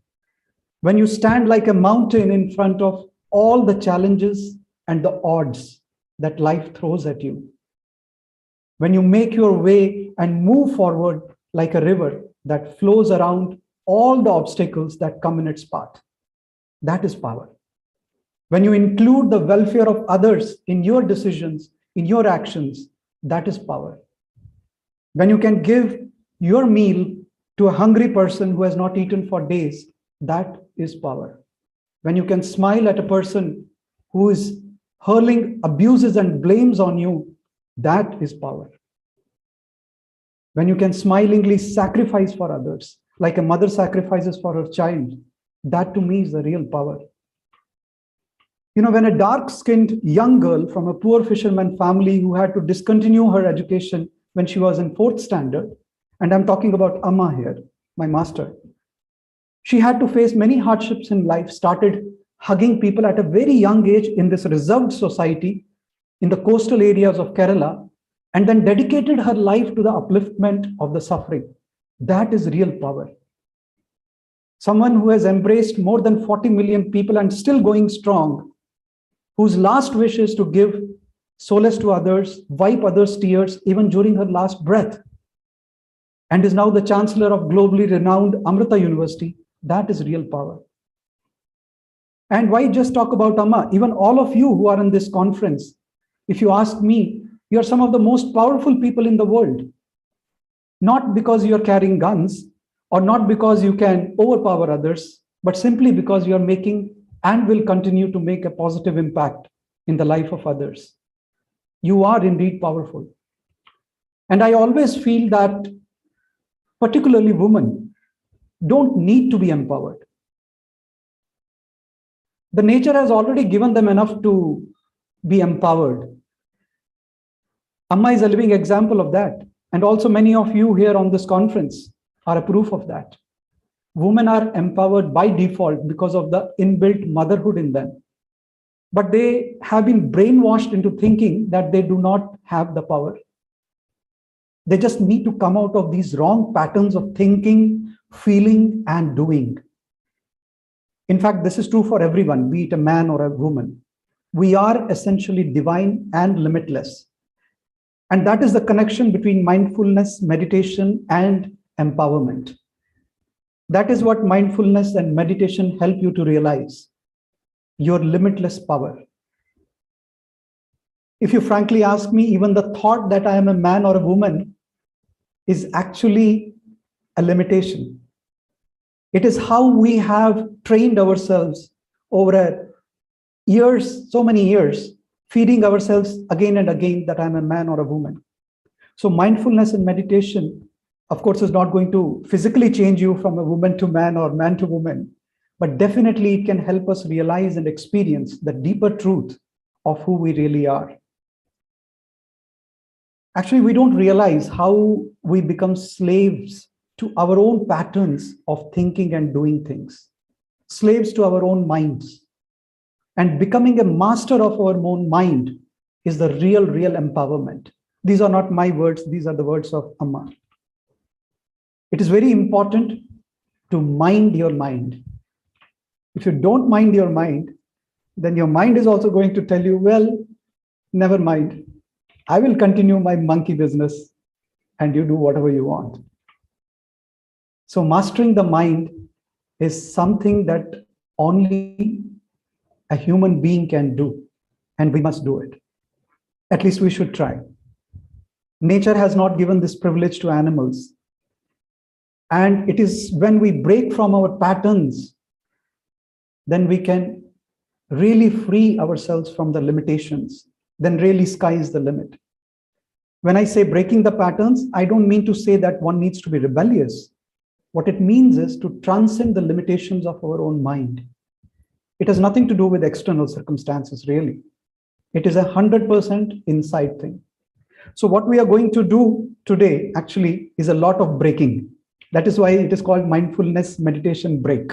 When you stand like a mountain in front of all the challenges and the odds that life throws at you. When you make your way and move forward like a river that flows around all the obstacles that come in its path. That is power. When you include the welfare of others in your decisions, in your actions, that is power. When you can give your meal to a hungry person who has not eaten for days, that is power. When you can smile at a person who is hurling abuses and blames on you, that is power. When you can smilingly sacrifice for others, like a mother sacrifices for her child, that to me is the real power. You know, when a dark-skinned young girl from a poor fisherman family who had to discontinue her education when she was in 4th standard, and I'm talking about Amma here, my master, she had to face many hardships in life, started hugging people at a very young age in this reserved society in the coastal areas of Kerala, and then dedicated her life to the upliftment of the suffering. That is real power. Someone who has embraced more than 40 million people and still going strong, whose last wish is to give solace to others, wipe others' tears, even during her last breath, and is now the chancellor of globally renowned Amrita University. That is real power. And why just talk about Amma? Even all of you who are in this conference, if you ask me, you are some of the most powerful people in the world. Not because you are carrying guns or not because you can overpower others, but simply because you are making and will continue to make a positive impact in the life of others. You are indeed powerful. And I always feel that particularly women don't need to be empowered. The nature has already given them enough to be empowered. Amma is a living example of that. And also many of you here on this conference are a proof of that. Women are empowered by default because of the inbuilt motherhood in them. But they have been brainwashed into thinking that they do not have the power. They just need to come out of these wrong patterns of thinking, feeling, and doing. In fact, this is true for everyone, be it a man or a woman. We are essentially divine and limitless. And that is the connection between mindfulness, meditation, and empowerment. That is what mindfulness and meditation help you to realize, your limitless power. If you frankly ask me, even the thought that I am a man or a woman is actually a limitation. It is how we have trained ourselves over years, so many years, feeding ourselves again and again that I'm a man or a woman. So mindfulness and meditation, of course, is not going to physically change you from a woman to man or man to woman, but definitely it can help us realize and experience the deeper truth of who we really are. Actually, we don't realize how we become slaves to our own patterns of thinking and doing things, slaves to our own minds. And becoming a master of our own mind is the real empowerment. These are not my words, these are the words of Amma. It is very important to mind your mind. If you don't mind your mind, then your mind is also going to tell you, well, never mind. I will continue my monkey business and you do whatever you want. So mastering the mind is something that only a human being can do, and we must do it. At least we should try. Nature has not given this privilege to animals. And it is when we break from our patterns, then we can really free ourselves from the limitations. Then really sky is the limit. When I say breaking the patterns, I don't mean to say that one needs to be rebellious. What it means is to transcend the limitations of our own mind. It has nothing to do with external circumstances, really. It is 100% inside thing. So what we are going to do today actually is a lot of breaking. That is why it is called mindfulness meditation break.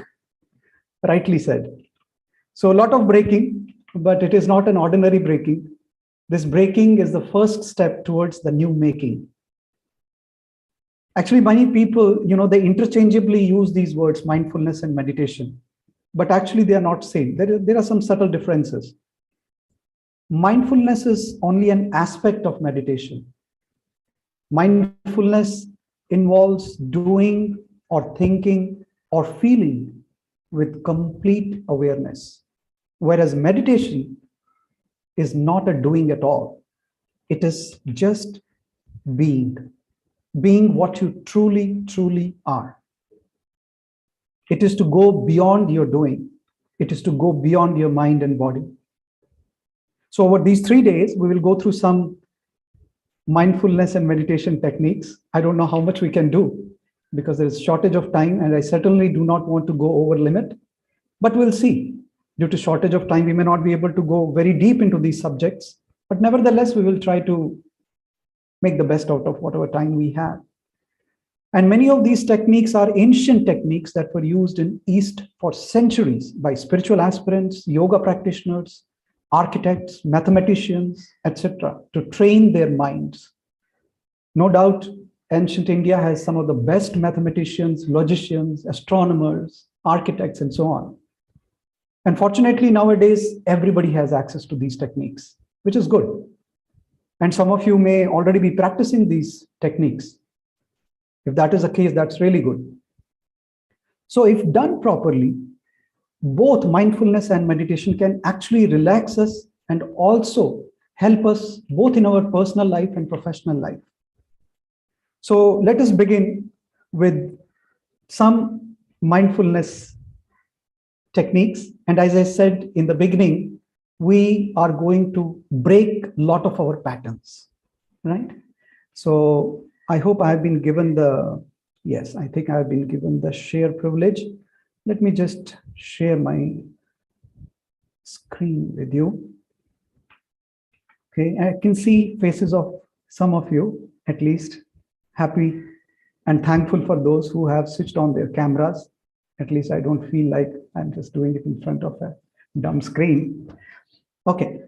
Rightly said. So a lot of breaking, but it is not an ordinary breaking. This breaking is the first step towards the new making. Actually, many people, they interchangeably use these words, mindfulness and meditation, but actually they are not same. There are some subtle differences. Mindfulness is only an aspect of meditation. Mindfulness involves doing or thinking or feeling with complete awareness, whereas meditation is not a doing at all. It is just being what you truly, truly are. It is to go beyond your doing. It is to go beyond your mind and body. So over these 3 days, we will go through some mindfulness and meditation techniques. I don't know how much we can do because there is shortage of time, and I certainly do not want to go over limit, but we'll see. Due to shortage of time, we may not be able to go very deep into these subjects, but nevertheless, we will try to make the best out of whatever time we have. And many of these techniques are ancient techniques that were used in East for centuries by spiritual aspirants, yoga practitioners, architects, mathematicians, etc., to train their minds. No doubt, ancient India has some of the best mathematicians, logicians, astronomers, architects, and so on. Unfortunately, nowadays, everybody has access to these techniques, which is good. And some of you may already be practicing these techniques. If that is the case, that's really good. So if done properly, both mindfulness and meditation can actually relax us and also help us both in our personal life and professional life. So let us begin with some mindfulness techniques. And as I said in the beginning, we are going to break a lot of our patterns, right? So I hope I have been given yes, I think I have been given the share privilege. Let me just share my screen with you. Okay, I can see faces of some of you, at least, happy and thankful for those who have switched on their cameras. At least I don't feel like I'm just doing it in front of a dumb screen. Okay,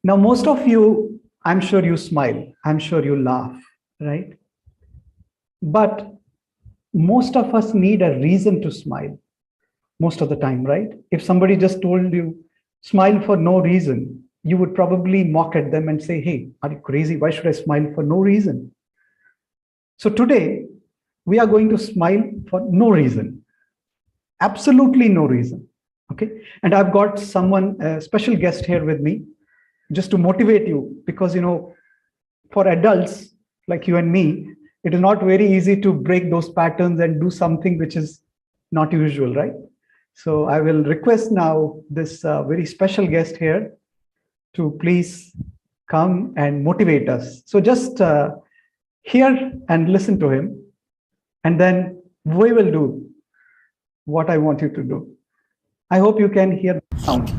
now most of you, I'm sure you smile, I'm sure you laugh, right? But most of us need a reason to smile. Most of the time, right? If somebody just told you, smile for no reason, you would probably mock at them and say, hey, are you crazy? Why should I smile for no reason? So today, we are going to smile for no reason. Absolutely no reason. Okay. And I've got someone, a special guest here with me, just to motivate you, because, for adults like you and me, it is not very easy to break those patterns and do something which is not usual, right? So I will request now this very special guest here to please come and motivate us. So just hear and listen to him, and then we will do what I want you to do. I hope you can hear the sound.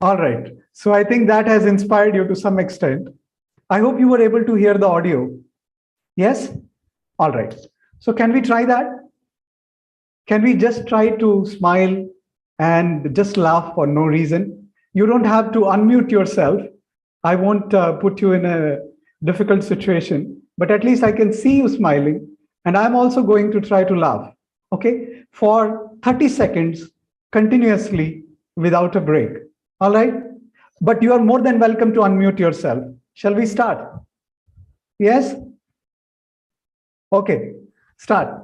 All right. So I think that has inspired you to some extent. I hope you were able to hear the audio. Yes? All right. So can we try that? Can we just try to smile and just laugh for no reason? You don't have to unmute yourself. I won't put you in a difficult situation, but at least I can see you smiling. And I'm also going to try to laugh, okay? For 30 seconds continuously without a break. All right? But you are more than welcome to unmute yourself. Shall we start? Yes? Okay, start.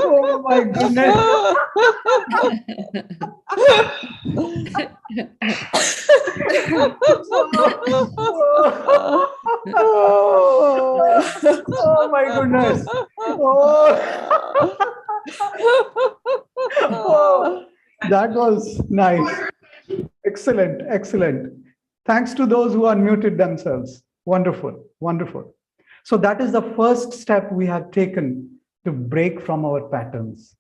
Oh my goodness. Oh my goodness. Oh, that was nice. Excellent, excellent. Thanks to those who unmuted themselves. Wonderful, wonderful. So that is the first step we have taken to break from our patterns.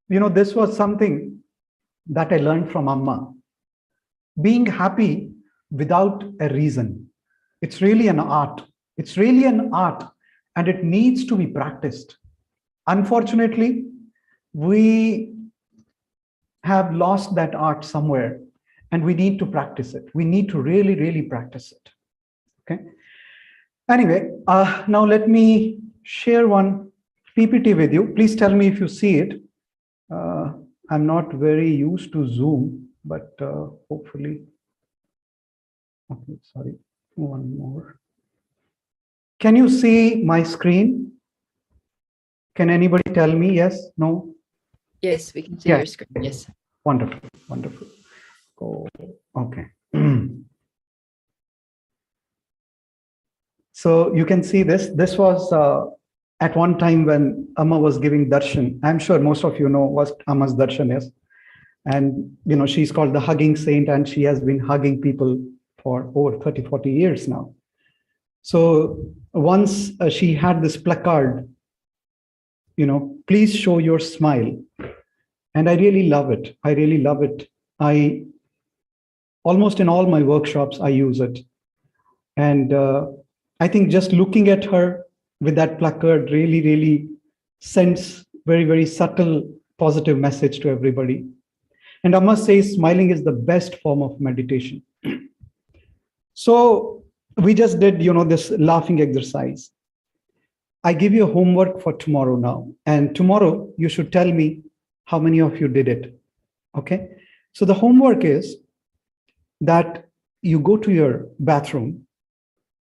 You know, this was something that I learned from Amma. Being happy without a reason. It's really an art. It's really an art, and it needs to be practiced. Unfortunately, we have lost that art somewhere, and we need to practice it. We need to really, really practice it. Okay. Anyway, now let me share one PPT with you. Please tell me if you see it. I'm not very used to Zoom, but hopefully. Okay, sorry, one more. Can you see my screen? Can anybody tell me yes, no?
Yes, we can see your screen, yes.
Wonderful, wonderful. Oh, okay. So you can see this. This was at one time when Amma was giving darshan. I'm sure most of you know what Amma's darshan is. And you know, she's called the hugging saint, and she has been hugging people for over 30, 40 years now. So once she had this placard, you know, please show your smile. And I really love it. I really love it. I almost in all my workshops, I use it. And I think just looking at her with that placard really, really sends very, very subtle positive message to everybody. And I must say, smiling is the best form of meditation. So we just did, you know, this laughing exercise. I give you a homework for tomorrow now. And tomorrow you should tell me how many of you did it. Okay. So the homework is that you go to your bathroom,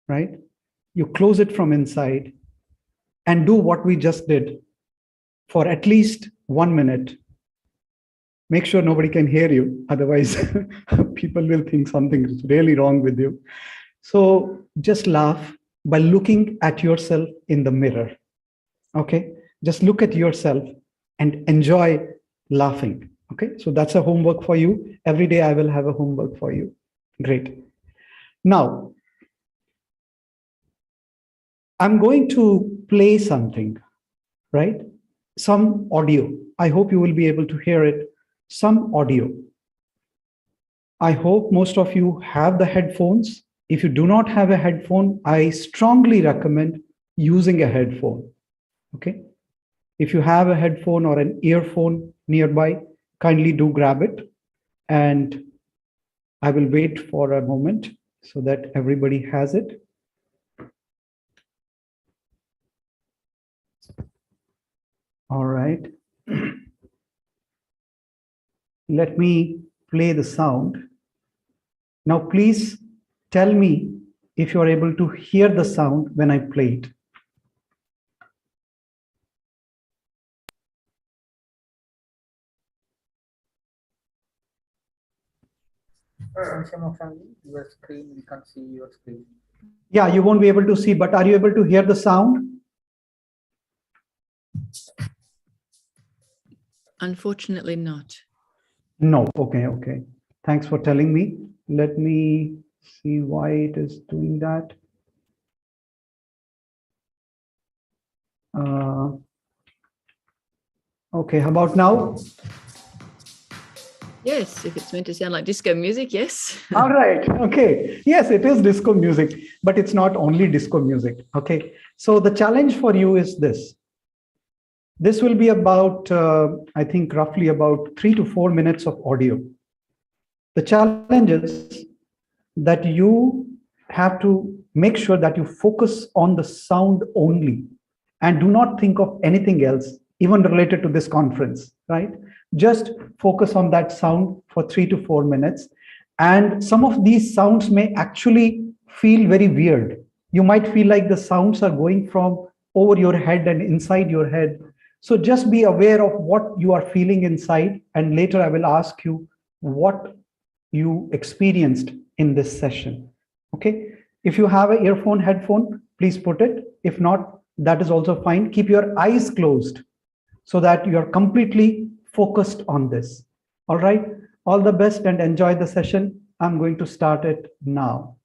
right? You close it from inside and do what we just did for at least 1 minute. Make sure nobody can hear you. Otherwise, people will think something is really wrong with you. So just laugh by looking at yourself in the mirror. Okay. Just look at yourself and enjoy laughing. Okay. So that's a homework for you. Every day I will have a homework for you. Great. Now, I'm going to play something, right? Some audio. I hope you will be able to hear it. Some audio. I hope most of you have the headphones. If you do not have a headphone, I strongly recommend using a headphone. Okay. If you have a headphone or an earphone nearby, kindly do grab it. And I will wait for a moment so that everybody has it. All right. Let me play the sound. Now, please tell me if you're able to hear the sound when I play it.
Your screen, we can't see your screen.
Yeah, you won't be able to see, but are you able to hear the sound?
Unfortunately not.
No. Okay. Thanks for telling me. Let me see why it is doing that. Okay, how about now?
Yes, if it's meant to sound like disco music, yes.
All right. Okay. Yes, it is disco music, but it's not only disco music. Okay. So the challenge for you is this. This will be about, I think, roughly about 3 to 4 minutes of audio. The challenge is that you have to make sure that you focus on the sound only and do not think of anything else, even related to this conference, right? Just focus on that sound for 3 to 4 minutes. And some of these sounds may actually feel very weird. You might feel like the sounds are going from over your head and inside your head. So just be aware of what you are feeling inside. And later I will ask you what you experienced in this session. Okay. If you have an earphone, headphone, please put it. If not, that is also fine. Keep your eyes closed so that you are completely focused on this. All right. All the best and enjoy the session. I'm going to start it now.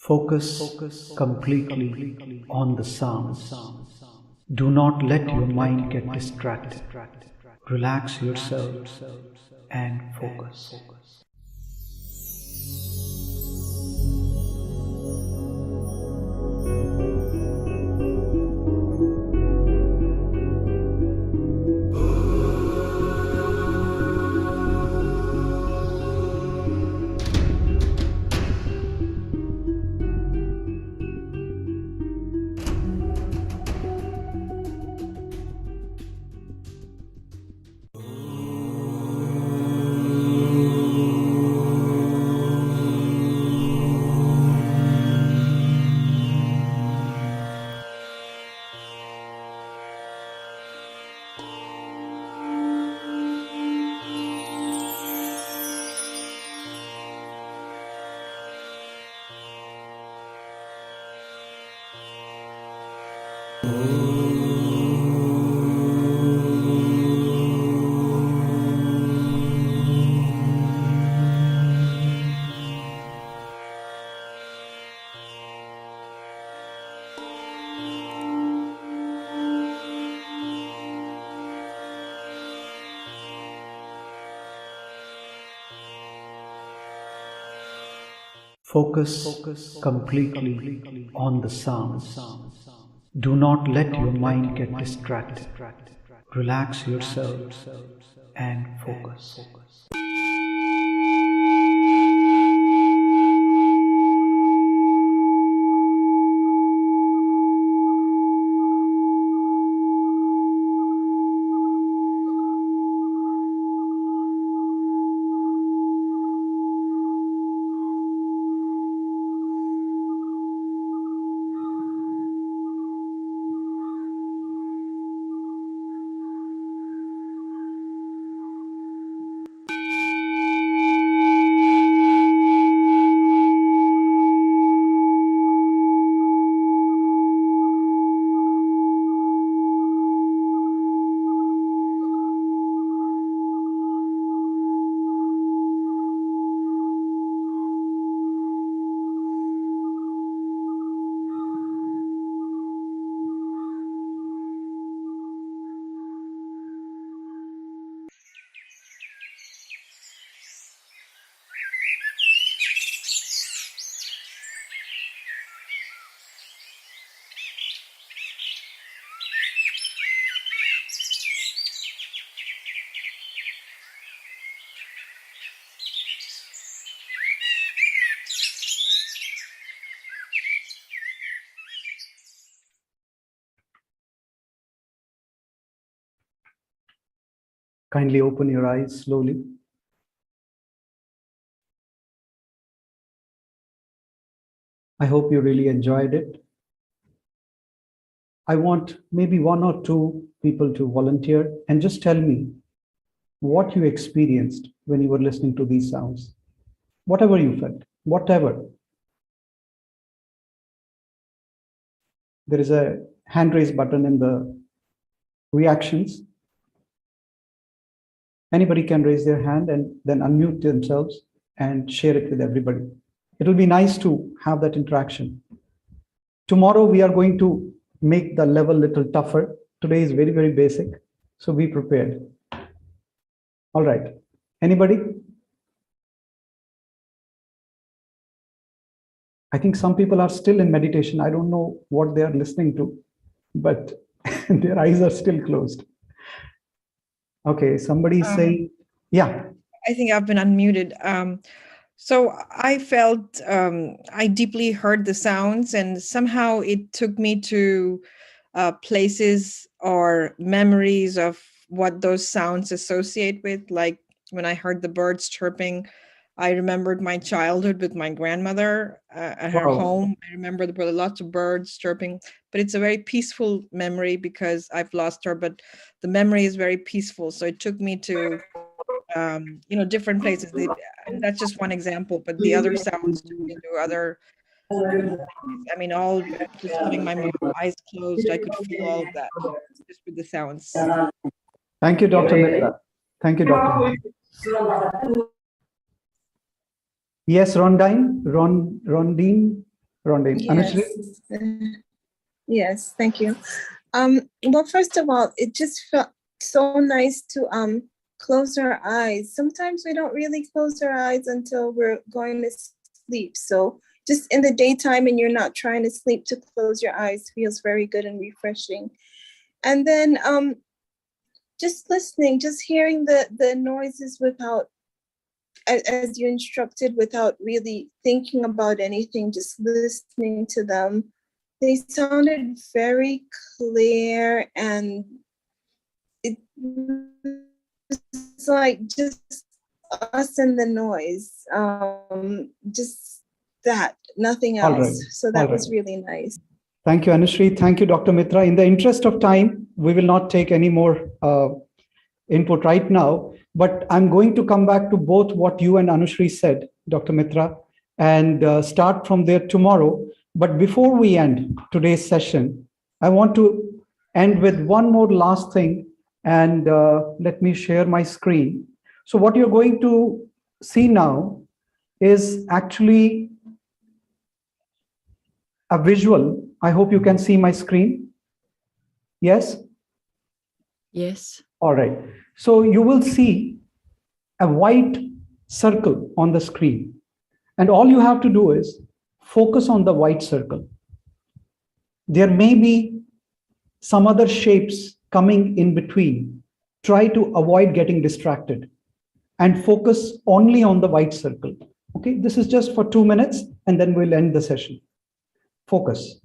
Focus completely on the sounds. Do not let your mind get distracted. Relax yourself and focus. Focus completely on the sounds. Do not let your mind get distracted. Relax yourself and focus. Kindly open your eyes slowly. I hope you really enjoyed it. I want maybe one or two people to volunteer and just tell me what you experienced when you were listening to these sounds. Whatever you felt, whatever. There is a hand raise button in the reactions. Anybody can raise their hand and then unmute themselves and share it with everybody. It'll be nice to have that interaction. Tomorrow we are going to make the level a little tougher. Today is very, very basic. So be prepared. All right. Anybody? I think some people are still in meditation. I don't know what they are listening to, but their eyes are still closed. Okay, somebody saying, yeah.
I think I've been unmuted. So I felt, I deeply heard the sounds, and somehow it took me to places or memories of what those sounds associate with. Like when I heard the birds chirping, I remembered my childhood with my grandmother at her home. I remember there were lots of birds chirping, but it's a very peaceful memory because I've lost her, but the memory is very peaceful. So it took me to, different places. And that's just one example, but the other sounds took me to other, I mean, all just having my eyes closed, I could feel all of that just with the sounds.
Thank you, Dr. Mitra. Thank you, Dr. Yes, Rondine.
Yes. Yes, thank you. Well, first of all, it just felt so nice to close our eyes. Sometimes we don't really close our eyes until we're going to sleep. So just in the daytime and you're not trying to sleep, to close your eyes feels very good and refreshing. And then just listening, just hearing the noises without, as you instructed, without really thinking about anything, just listening to them. They sounded very clear, and it's like just us and the noise, just that, nothing else.
All right.
So that was really nice.
Thank you, Anushree. Thank you, Dr. Mitra. In the interest of time, we will not take any more input right now, but I'm going to come back to both what you and Anushree said, Dr. Mitra, and start from there tomorrow. But before we end today's session, I want to end with one more last thing, and let me share my screen. So what you're going to see now is actually a visual. I hope you can see my screen. Yes?
Yes.
All right. So you will see a white circle on the screen. And all you have to do is focus on the white circle. There may be some other shapes coming in between. Try to avoid getting distracted and focus only on the white circle. Okay, this is just for 2 minutes and then we'll end the session. Focus.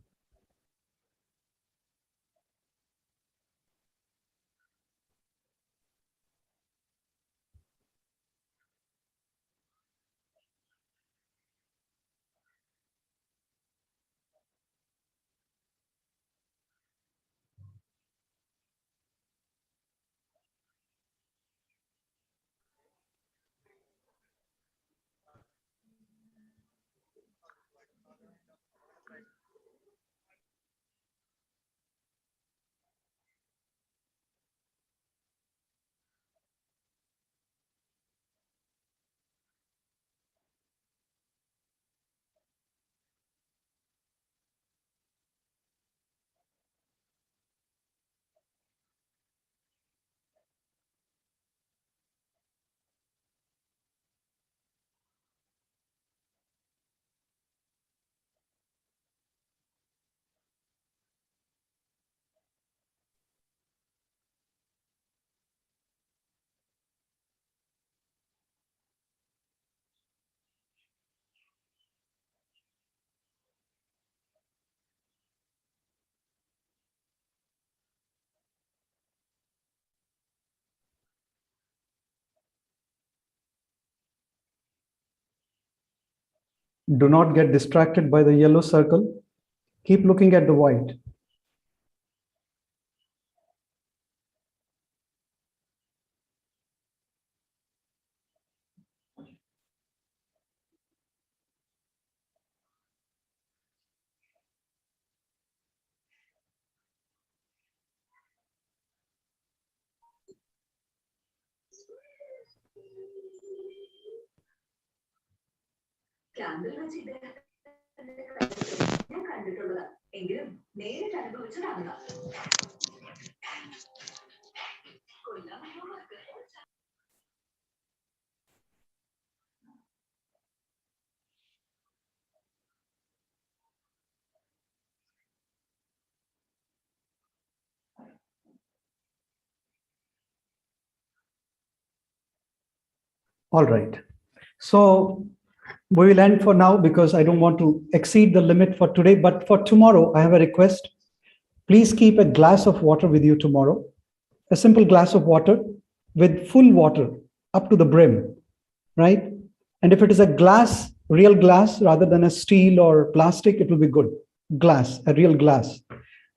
Do not get distracted by the yellow circle. Keep looking at the white. All right. So we will end for now because I don't want to exceed the limit for today. But for tomorrow, I have a request. Please keep a glass of water with you tomorrow. A simple glass of water with full water up to the brim, right? And if it is a glass, real glass, rather than a steel or plastic, it will be good. Glass, a real glass,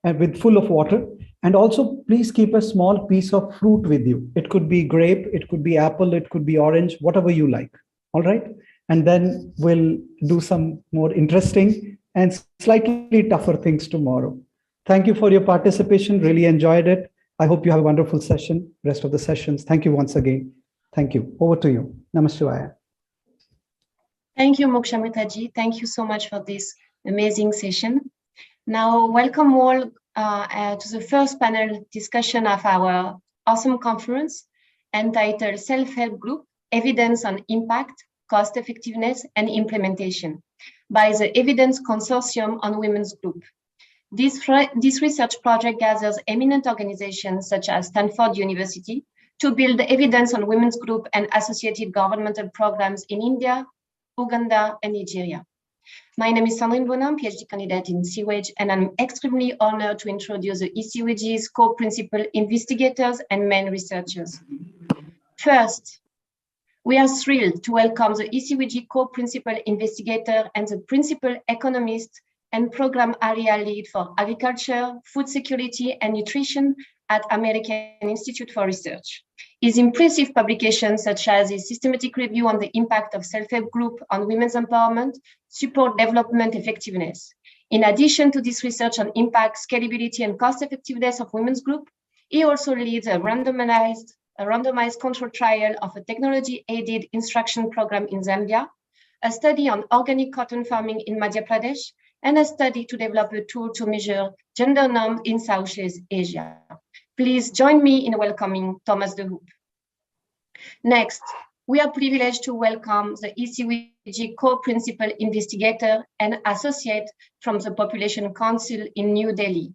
and with full of water. And also, please keep a small piece of fruit with you. It could be grape, it could be apple, it could be orange, whatever you like. All right. And then we'll do some more interesting and slightly tougher things tomorrow. Thank you for your participation. Really enjoyed it. I hope you have a wonderful session, rest of the sessions. Thank you once again. Thank you. Over to you. Namaste.
Thank you, Mokshamrita ji. Thank you so much for this amazing session. Now, welcome all to the first panel discussion of our awesome conference entitled Self-Help Group, Evidence on Impact, Cost Effectiveness and Implementation by the Evidence Consortium on Women's Group. This research project gathers eminent organizations such as Stanford University to build evidence on women's group and associated governmental programs in India, Uganda, and Nigeria. My name is Sandrine Bonin, PhD candidate in sewage, and I'm extremely honored to introduce the ECWG's co-principal investigators and main researchers. First, we are thrilled to welcome the ECWG co-principal investigator and the principal economist and program area lead for agriculture, food security, and nutrition at American Institute for Research. His impressive publications, such as his systematic review on the impact of self-help group on women's empowerment, support development effectiveness. In addition to this research on impact, scalability, and cost effectiveness of women's group, he also leads a randomized control trial of a technology-aided instruction program in Zambia, a study on organic cotton farming in Madhya Pradesh, and a study to develop a tool to measure gender norms in Southeast Asia. Please join me in welcoming Thomas de Hoop. Next, we are privileged to welcome the ECWG co-principal investigator and associate from the Population Council in New Delhi.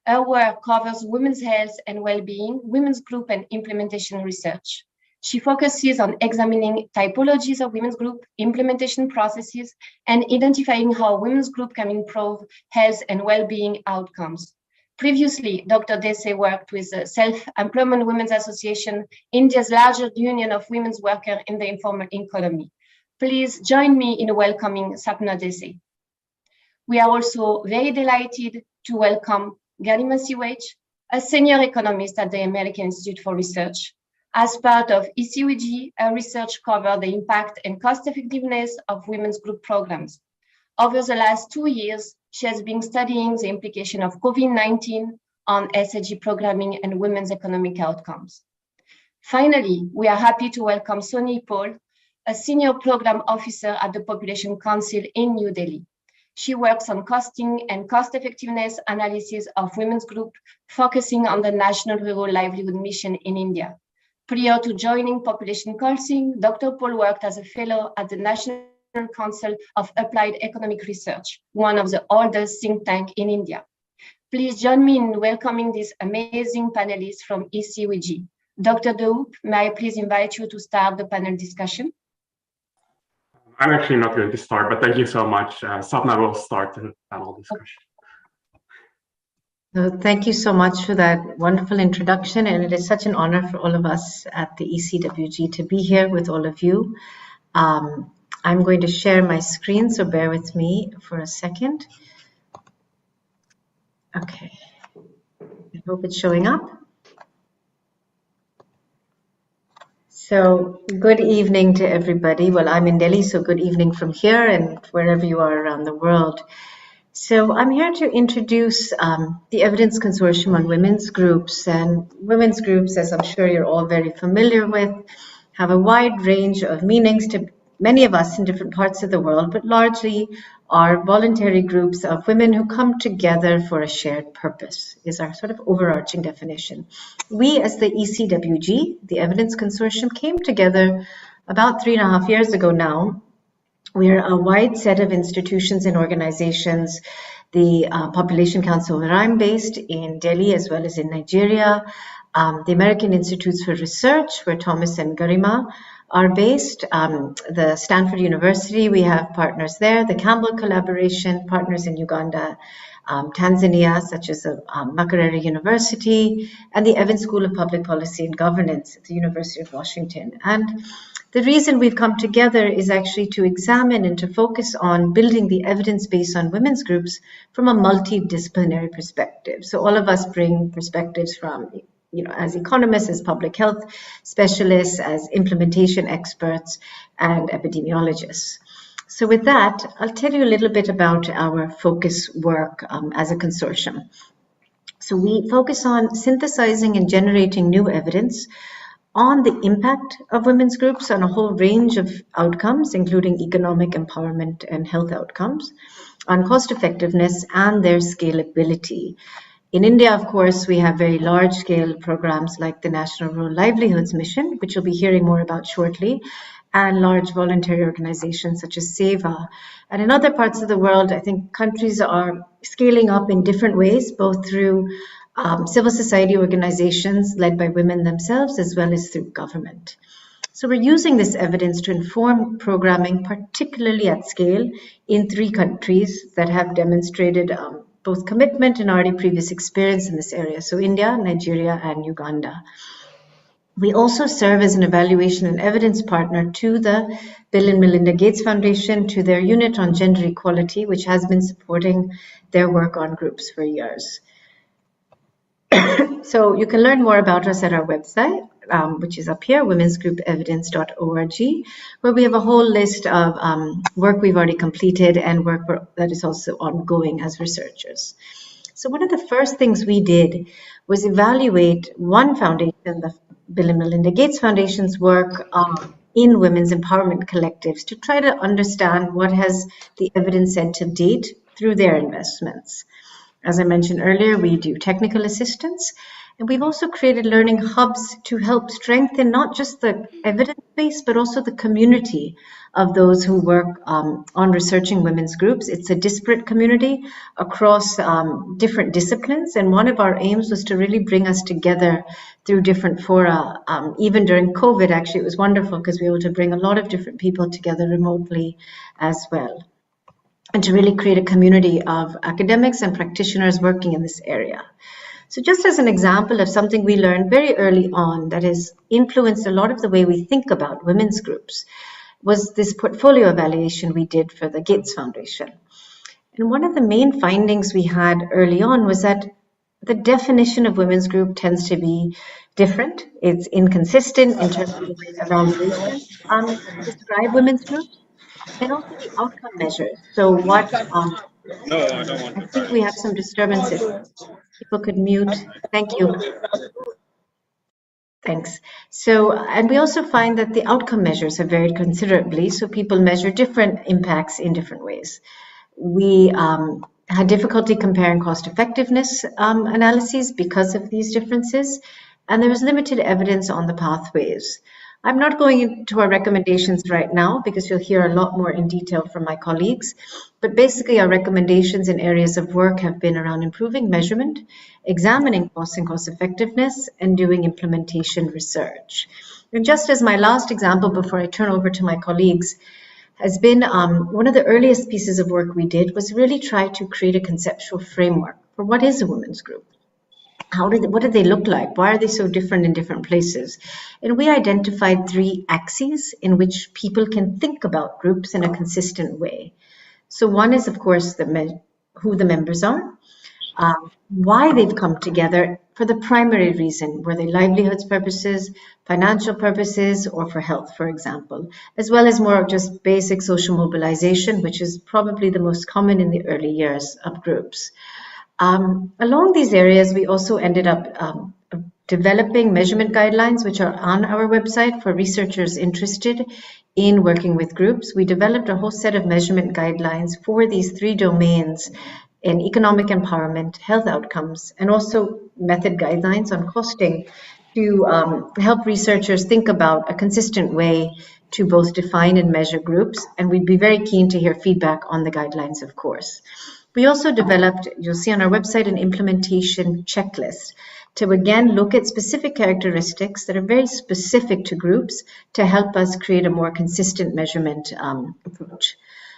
Her work covers women's health and well-being, women's group and implementation research. She focuses on examining typologies of women's group, implementation processes, and identifying how women's group can improve health and well-being outcomes. Previously, Dr. Desai worked with the Self-Employment Women's Association, India's largest union of women's workers in the informal economy. Please join me in welcoming Sapna Desai. We are also very delighted to welcome Garima Sewage, a senior economist at the American Institute for Research. As part of ECWG, her research covered the impact and cost effectiveness of women's group programs. Over the last 2 years, she has been studying the implication of COVID-19 on SAG programming and women's economic outcomes. Finally, we are happy to welcome Soni Paul, a senior program officer at the Population Council in New Delhi. She works on costing and cost effectiveness analysis of women's group, focusing on the National Rural Livelihood Mission in India. Prior to joining Population Council, Dr. Paul worked as a fellow at the National Council of Applied Economic Research, one of the oldest think tanks in India. Please join me in welcoming these amazing panelists from ECWG. Dr. De Hoop, may I please invite you to start the panel discussion?
I'm actually not going to start, but thank you so much. Sapna will start the panel discussion.
Thank you so much for that wonderful introduction, and it is such an honor for all of us at the ECWG to be here with all of you. I'm going to share my screen, so bear with me for a second. Okay, I hope it's showing up. So good evening to everybody. Well, I'm in Delhi, so good evening from here and wherever you are around the world. So I'm here to introduce the Evidence Consortium on Women's Groups. And women's groups, as I'm sure you're all very familiar with, have a wide range of meanings to many of us in different parts of the world, but largely are voluntary groups of women who come together for a shared purpose, is our sort of overarching definition. We, as the ECWG, the Evidence Consortium, came together about 3.5 years ago now. We're a wide set of institutions and organizations, the Population Council where I'm based in Delhi as well as in Nigeria, the American Institutes for Research where Thomas and Garima are based, the Stanford University, we have partners there, the Campbell Collaboration, partners in Uganda, Tanzania, such as Makerere University, and the Evans School of Public Policy and Governance at the University of Washington. And the reason we've come together is actually to examine and to focus on building the evidence base on women's groups from a multidisciplinary perspective. So all of us bring perspectives from, as economists, as public health specialists, as implementation experts, and epidemiologists. So with that, I'll tell you a little bit about our focus work as a consortium. So we focus on synthesizing and generating new evidence on the impact of women's groups on a whole range of outcomes, including economic empowerment and health outcomes, on cost effectiveness and their scalability. In India, of course, we have very large-scale programs like the National Rural Livelihoods Mission, which you'll be hearing more about shortly, and large voluntary organizations such as SEVA. And in other parts of the world, I think countries are scaling up in different ways, both through civil society organizations led by women themselves, as well as through government. So we're using this evidence to inform programming, particularly at scale, in 3 countries that have demonstrated both commitment and already previous experience in this area. So India, Nigeria, and Uganda. We also serve as an evaluation and evidence partner to the Bill and Melinda Gates Foundation, to their unit on gender equality, which has been supporting their work on groups for years. So you can learn more about us at our website, which is up here, womensgroupevidence.org, where we have a whole list of work we've already completed and work that is also ongoing as researchers. So one of the first things we did was evaluate one foundation, the Bill and Melinda Gates Foundation's work in women's empowerment collectives, to try to understand what has the evidence said to date through their investments. As I mentioned earlier, we do technical assistance, and we've also created learning hubs to help strengthen not just the evidence base, but also the community of those who work on researching women's groups. It's a disparate community across different disciplines, and one of our aims was to really bring us together through different fora. Even during COVID, actually, it was wonderful because we were able to bring a lot of different people together remotely as well, and to really create a community of academics and practitioners working in this area. So just as an example of something we learned very early on that has influenced a lot of the way we think about women's groups was this portfolio evaluation we did for the Gates Foundation. And one of the main findings we had early on was that the definition of women's group tends to be different. It's inconsistent in terms of the way evaluations describe women's groups, and also the outcome measures. So what, I think we have some disturbances. People could mute. Thank you. Thanks. So, and we also find that the outcome measures have varied considerably. So people measure different impacts in different ways. We had difficulty comparing cost effectiveness analyses because of these differences. And there was limited evidence on the pathways. I'm not going into our recommendations right now because you'll hear a lot more in detail from my colleagues. But basically our recommendations in areas of work have been around improving measurement, examining cost and cost effectiveness, and doing implementation research. And just as my last example before I turn over to my colleagues has been one of the earliest pieces of work we did was really try to create a conceptual framework for what is a women's group. what do they look like? Why are they so different in different places? And we identified 3 axes in which people can think about groups in a consistent way. So one is, of course, who the members are, why they've come together for the primary reason, were they livelihoods purposes, financial purposes, or for health, for example, as well as more of just basic social mobilization, which is probably the most common in the early years of groups. Along these areas, we also ended up developing measurement guidelines, which are on our website for researchers interested in working with groups. We developed a whole set of measurement guidelines for these 3 domains in economic empowerment, health outcomes, and also method guidelines on costing to help researchers think about a consistent way to both define and measure groups. And we'd be very keen to hear feedback on the guidelines, of course. We also developed, you'll see on our website, an implementation checklist to again look at specific characteristics that are very specific to groups to help us create a more consistent measurement approach.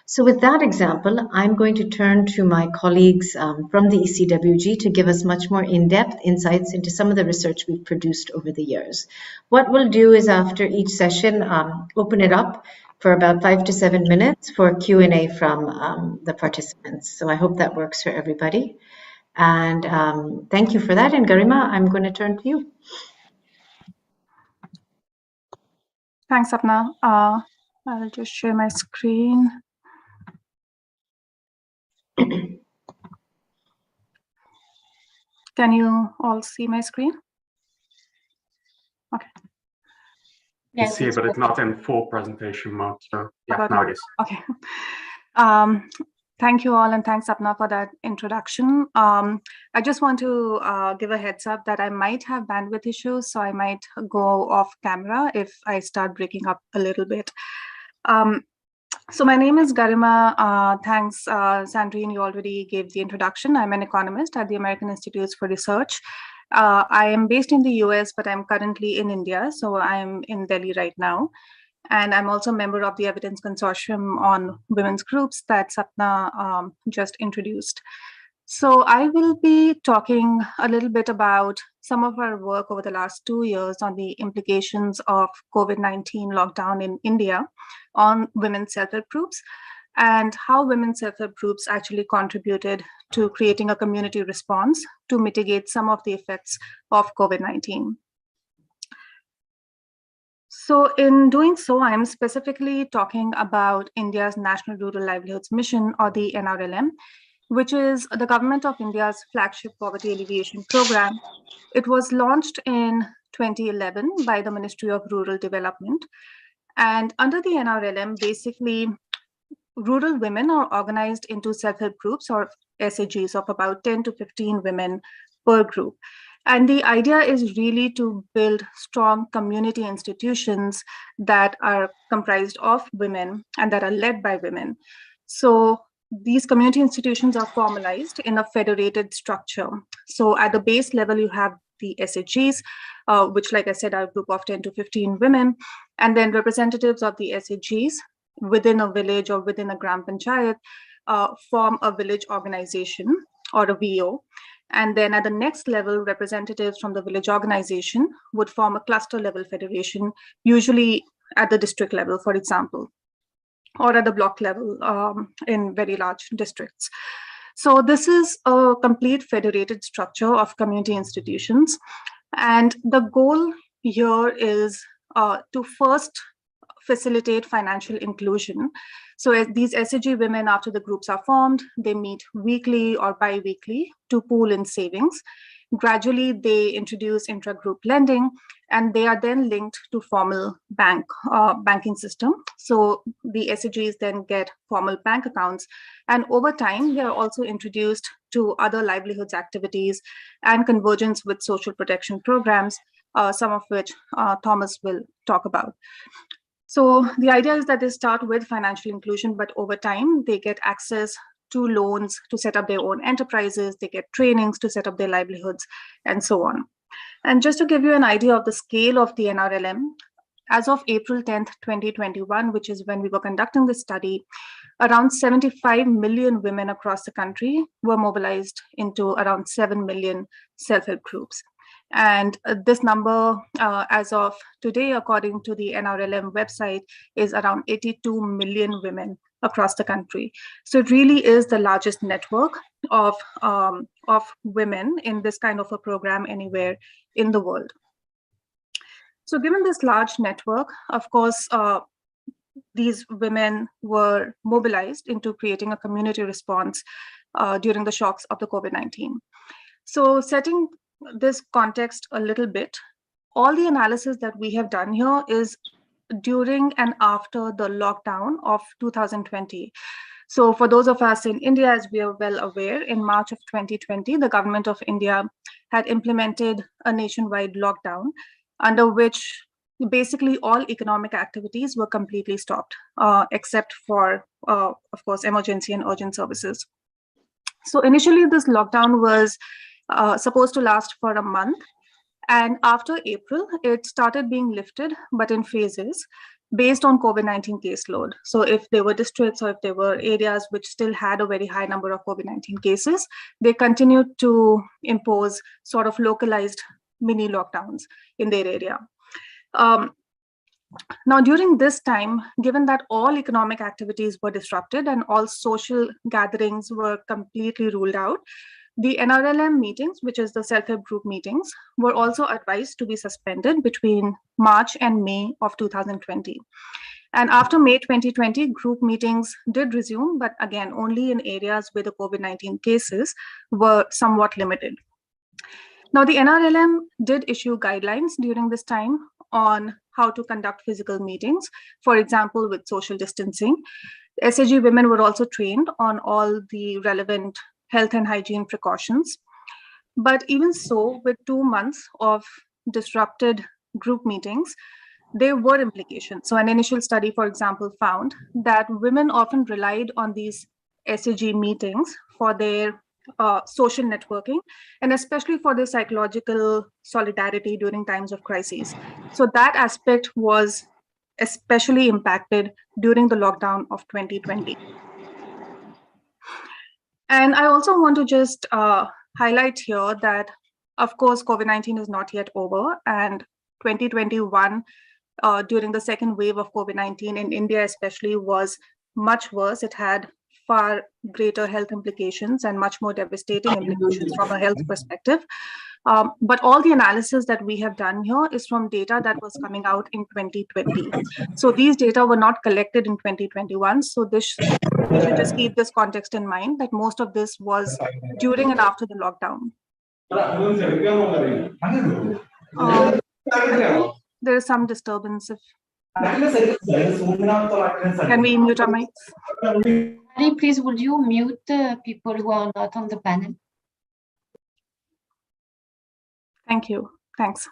So with that example, I'm going to turn to my colleagues from the ECWG to give us much more in-depth insights into some of the research we've produced over the years. What we'll do is after each session, open it up for about 5 to 7 minutes for Q&A from the participants. So I hope that works for everybody. And thank you for that. And Garima, I'm going to turn to you.
Thanks, Sapna. I'll just share my screen. Can you all see my screen? Okay.
You see it, but it's not in full presentation mode. So yeah, now it is.
Okay. Thank you all, and thanks, Sapna, for that introduction. I just want to give a heads up that I might have bandwidth issues, so I might go off camera if I start breaking up a little bit. So my name is Garima. Thanks, Sandrine, you already gave the introduction. I'm an economist at the American Institutes for Research. I am based in the US, but I'm currently in India, so I'm in Delhi right now. And I'm also a member of the Evidence Consortium on Women's Groups that Sapna just introduced. So I will be talking a little bit about some of our work over the last 2 years on the implications of COVID-19 lockdown in India on women's self-help groups and how women's self-help groups actually contributed to creating a community response to mitigate some of the effects of COVID-19. So in doing so, I'm specifically talking about India's National Rural Livelihoods Mission, or the NRLM, which is the government of India's flagship poverty alleviation program. It was launched in 2011 by the Ministry of Rural Development. And under the NRLM, basically, rural women are organized into self-help groups, or SAGs, of about 10 to 15 women per group. And the idea is really to build strong community institutions that are comprised of women and that are led by women. So these community institutions are formalized in a federated structure. So at the base level, you have the SAGs, which, like I said, are a group of 10 to 15 women, and then representatives of the SAGs within a village or within a Gram Panchayat form a village organization, or a VO. And then at the next level, representatives from the village organization would form a cluster level federation, usually at the district level, for example, or at the block level in very large districts. So this is a complete federated structure of community institutions. And the goal here is to first facilitate financial inclusion. So as these SAG women, after the groups are formed, they meet weekly or bi-weekly to pool in savings. Gradually, they introduce intra-group lending, and they are then linked to formal banking system. So the SAGs then get formal bank accounts, and over time, they are also introduced to other livelihoods activities and convergence with social protection programs, some of which Thomas will talk about. So the idea is that they start with financial inclusion, but over time, they get access to loans to set up their own enterprises, they get trainings to set up their livelihoods, and so on. And just to give you an idea of the scale of the NRLM, as of April 10th, 2021, which is when we were conducting this study, around 75 million women across the country were mobilized into around 7 million self-help groups. And this number, as of today, according to the NRLM website, is around 82 million women across the country. So it really is the largest network of women in this kind of a program anywhere in the world. So given this large network, of course, these women were mobilized into creating a community response during the shocks of the COVID-19. So setting this context a little bit, all the analysis that we have done here is during and after the lockdown of 2020. So for those of us in India, as we are well aware, in March of 2020, the government of India had implemented a nationwide lockdown under which basically all economic activities were completely stopped, except for, of course, emergency and urgent services. So initially, this lockdown was supposed to last for a month. And after April, it started being lifted, but in phases based on COVID-19 caseload. So if there were districts or if there were areas which still had a very high number of COVID-19 cases, they continued to impose sort of localized mini lockdowns in their area. Now, during this time, given that all economic activities were disrupted and all social gatherings were completely ruled out, the NRLM meetings, which is the self-help group meetings, were also advised to be suspended between March and May of 2020. And after May 2020, group meetings did resume, but again, only in areas where the COVID-19 cases were somewhat limited. Now, the NRLM did issue guidelines during this time on how to conduct physical meetings, for example, with social distancing. SAG women were also trained on all the relevant health and hygiene precautions. But even so, with 2 months of disrupted group meetings, there were implications. So an initial study, for example, found that women often relied on these SAG meetings for their social networking, and especially for their psychological solidarity during times of crises. So that aspect was especially impacted during the lockdown of 2020. And I also want to just highlight here that, of course, COVID-19 is not yet over, and 2021, during the second wave of COVID-19 in India especially, was much worse. It had far greater health implications and much more devastating implications from a health perspective. But all the analysis that we have done here is from data that was coming out in 2020. So these data were not collected in 2021. So this, we should just keep this context in mind, that most of this was during and after the lockdown. There is some disturbance. Can we mute our mics?
Please, would you mute the people who are not on the panel?
Thank you. Thanks.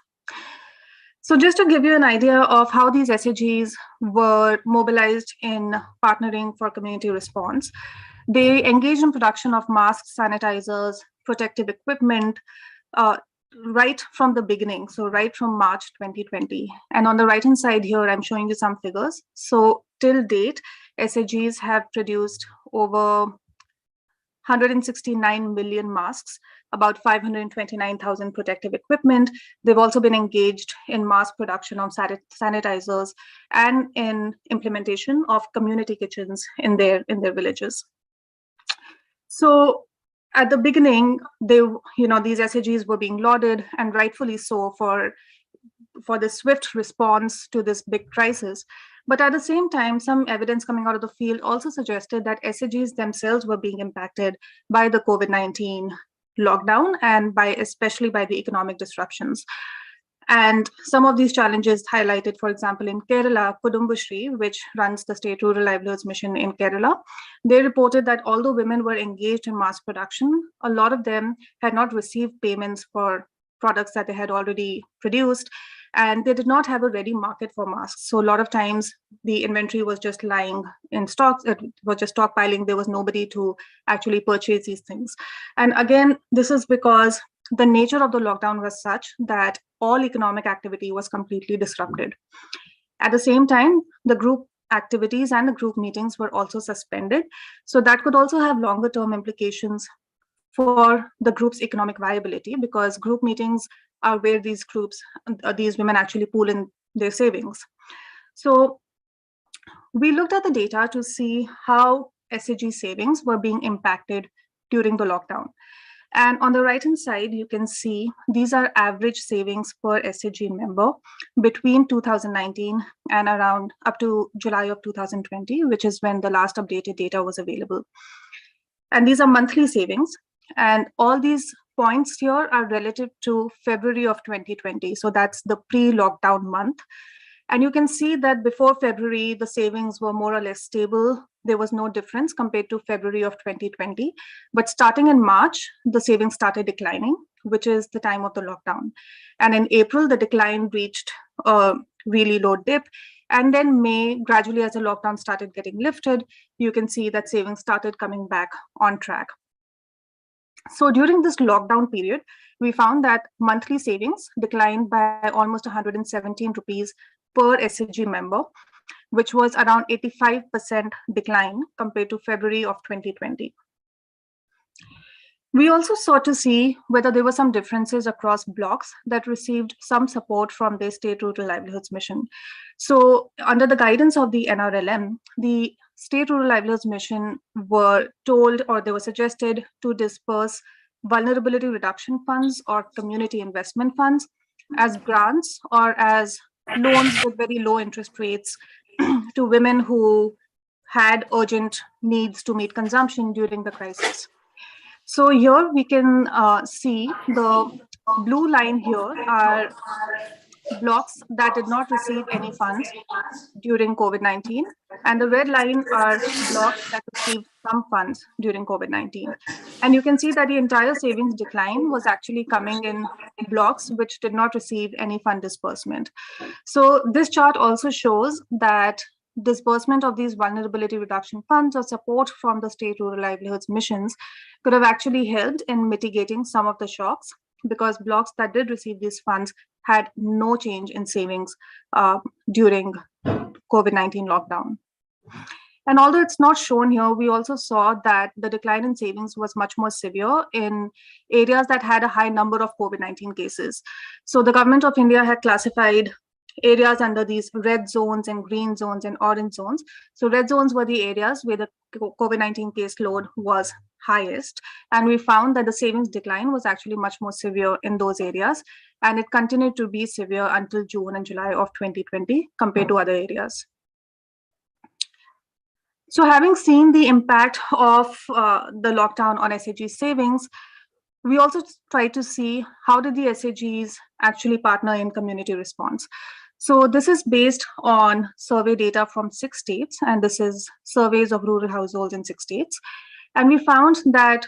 So just to give you an idea of how these SAGs were mobilized in partnering for community response, they engaged in production of masks, sanitizers, protective equipment, right from the beginning, so right from March 2020. And on the right-hand side here, I'm showing you some figures. So till date, SAGs have produced over 169 million masks, about 529,000 protective equipment. They've also been engaged in mass production of sanitizers and in implementation of community kitchens in their villages. So at the beginning, these SAGs were being lauded, and rightfully so, for the swift response to this big crisis. But at the same time, some evidence coming out of the field also suggested that SAGs themselves were being impacted by the COVID-19 lockdown and especially by the economic disruptions. And some of these challenges highlighted, for example, in Kerala, Kudumbashree, which runs the State Rural Livelihoods Mission in Kerala, they reported that although women were engaged in mass production, a lot of them had not received payments for products that they had already produced, and they did not have a ready market for masks. So a lot of times the inventory was just lying in stocks, it was just stockpiling, there was nobody to actually purchase these things. And again, this is because the nature of the lockdown was such that all economic activity was completely disrupted. At the same time, the group activities and the group meetings were also suspended. So that could also have longer term implications for the group's economic viability, because group meetings are where these women actually pool in their savings. So we looked at the data to see how SAG savings were being impacted during the lockdown. And on the right-hand side, you can see these are average savings per SAG member between 2019 and around up to July of 2020, which is when the last updated data was available. And these are monthly savings. And all these points here are relative to February of 2020. So that's the pre-lockdown month. And you can see that before February, the savings were more or less stable. There was no difference compared to February of 2020. But starting in March, the savings started declining, which is the time of the lockdown. And in April, the decline reached a really low dip. And then May, gradually as the lockdown started getting lifted, you can see that savings started coming back on track. So during this lockdown period, we found that monthly savings declined by almost 117 rupees per SAG member, which was around 85% decline compared to February of 2020. We also sought to see whether there were some differences across blocks that received some support from the State Rural Livelihoods Mission. So under the guidance of the NRLM, the State Rural Livelihoods Mission were told, or they were suggested, to disperse vulnerability reduction funds or community investment funds as grants or as loans with very low interest rates to women who had urgent needs to meet consumption during the crisis. So here we can see the blue line here are blocks that did not receive any funds during COVID-19, and the red line are blocks that received some funds during COVID-19. And you can see that the entire savings decline was actually coming in blocks which did not receive any fund disbursement. So this chart also shows that disbursement of these vulnerability reduction funds or support from the State Rural Livelihoods Missions could have actually helped in mitigating some of the shocks, because blocks that did receive these funds had no change in savings during COVID-19 lockdown. And although it's not shown here, we also saw that the decline in savings was much more severe in areas that had a high number of COVID-19 cases. So the government of India had classified areas under these red zones and green zones and orange zones. So red zones were the areas where the COVID-19 caseload was highest. And we found that the savings decline was actually much more severe in those areas. And it continued to be severe until June and July of 2020 compared to other areas. So having seen the impact of the lockdown on SAG savings, we also tried to see how did the SAGs actually partner in community response. So this is based on survey data from 6 states, and this is surveys of rural households in 6 states. And we found that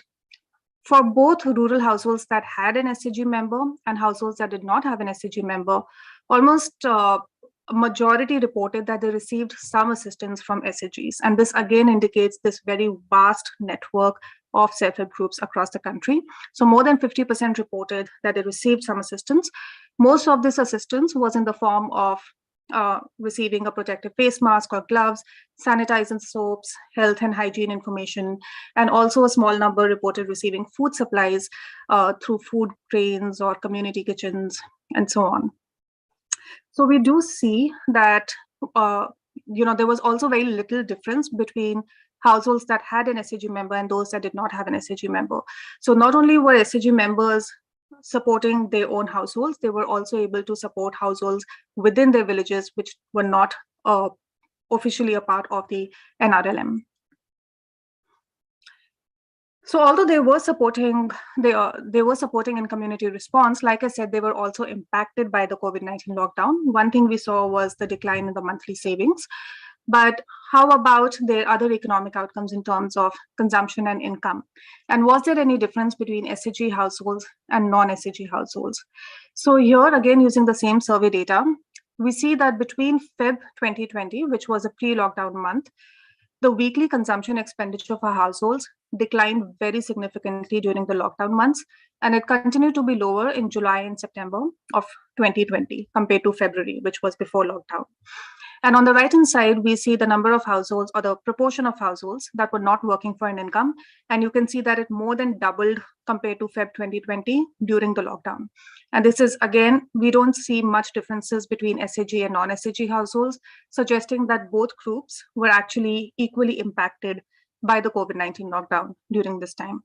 for both rural households that had an SAG member and households that did not have an SAG member, almost a majority reported that they received some assistance from SAGs. And this again indicates this very vast network of self-help groups across the country. So more than 50% reported that they received some assistance. Most of this assistance was in the form of receiving a protective face mask or gloves, sanitizing soaps, health and hygiene information, and also a small number reported receiving food supplies through food trains or community kitchens and so on. So we do see that there was also very little difference between households that had an SAG member and those that did not have an SAG member. So not only were SAG members supporting their own households, they were also able to support households within their villages which were not officially a part of the NRLM. So although they were supporting in community response, like I said, they were also impacted by the COVID-19 lockdown. One thing we saw was the decline in the monthly savings. But how about their other economic outcomes in terms of consumption and income? And was there any difference between SAG households and non-SAG households? So here, again, using the same survey data, we see that between Feb 2020, which was a pre-lockdown month, the weekly consumption expenditure for households declined very significantly during the lockdown months, and it continued to be lower in July and September of 2020 compared to February, which was before lockdown. And on the right-hand side, we see the number of households or the proportion of households that were not working for an income. And you can see that it more than doubled compared to Feb 2020 during the lockdown. And this is, again, we don't see much differences between SHG and non-SHG households, suggesting that both groups were actually equally impacted by the COVID-19 lockdown during this time.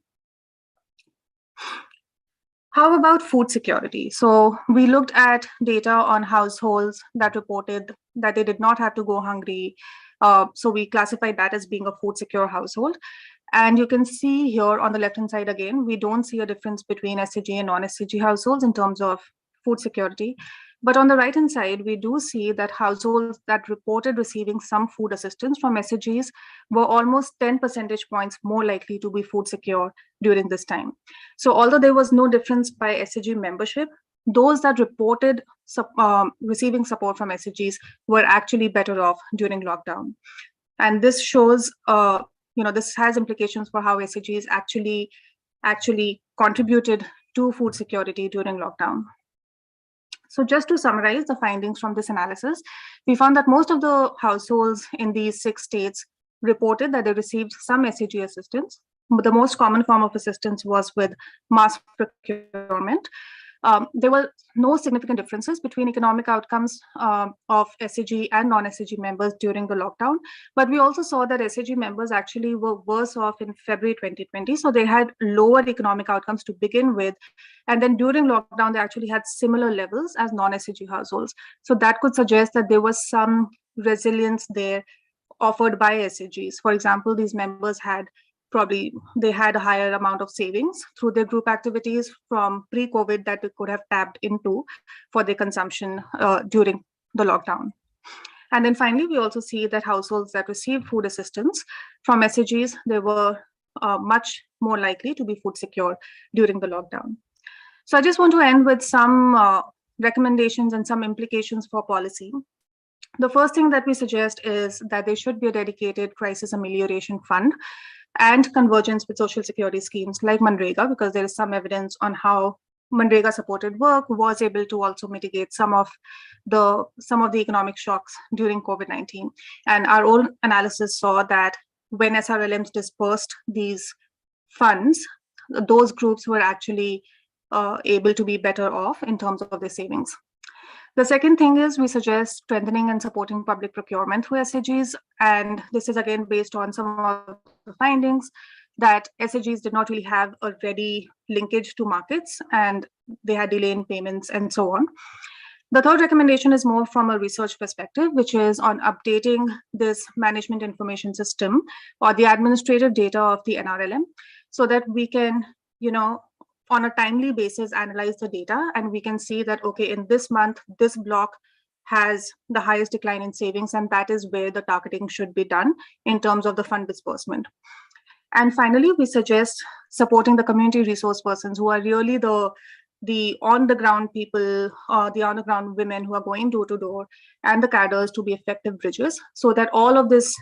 How about food security? So we looked at data on households that reported that they did not have to go hungry. So we classified that as being a food secure household. And you can see here on the left-hand side again, we don't see a difference between SHG and non-SHG households in terms of food security. But on the right-hand side, we do see that households that reported receiving some food assistance from SHGs were almost 10 percentage points more likely to be food secure during this time. So although there was no difference by SHG membership, those that reported receiving support from SHGs were actually better off during lockdown. And this shows, this has implications for how SHGs actually contributed to food security during lockdown. So just to summarize the findings from this analysis, we found that most of the households in these 6 states reported that they received some SHG assistance. But the most common form of assistance was with mass procurement. There were no significant differences between economic outcomes of SHG and non-SHG members during the lockdown. But we also saw that SHG members actually were worse off in February 2020. So they had lower economic outcomes to begin with. And then during lockdown, they actually had similar levels as non-SHG households. So that could suggest that there was some resilience there offered by SHGs. For example, these members had they had a higher amount of savings through their group activities from pre-COVID that they could have tapped into for their consumption during the lockdown. And then finally, we also see that households that received food assistance from SHGs, they were much more likely to be food secure during the lockdown. So I just want to end with some recommendations and some implications for policy. The first thing that we suggest is that there should be a dedicated crisis amelioration fund and convergence with social security schemes like Manrega, because there is some evidence on how Manrega supported work was able to also mitigate some of the economic shocks during COVID-19. And our own analysis saw that when SRLMs dispersed these funds, those groups were actually able to be better off in terms of their savings. The second thing is we suggest strengthening and supporting public procurement through SHGs. And this is again based on some of the findings that SHGs did not really have a ready linkage to markets and they had delay in payments and so on. The third recommendation is more from a research perspective, which is on updating this management information system or the administrative data of the NRLM so that we can, on a timely basis, analyze the data and we can see that, okay, in this month, this block has the highest decline in savings, and that is where the targeting should be done in terms of the fund disbursement. And finally, we suggest supporting the community resource persons who are really the on-the-ground people, the on-the-ground women who are going door to door, and the cadres to be effective bridges, so that all of this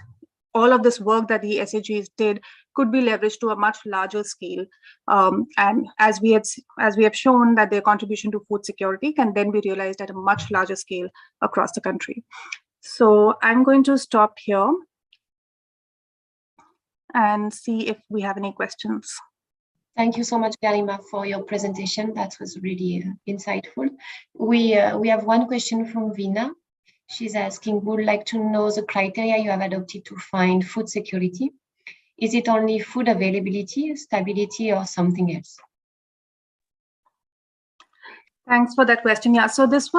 work that the SHGs did could be leveraged to a much larger scale. And as we have shown that their contribution to food security can then be realized at a much larger scale across the country. So I'm going to stop here and see if we have any questions.
Thank you so much, Garima, for your presentation. That was really insightful. We have one question from Vina. She's asking, would like to know the criteria you have adopted to find food security. Is it only food availability, stability, or something else?
Thanks for that question. Yeah, so this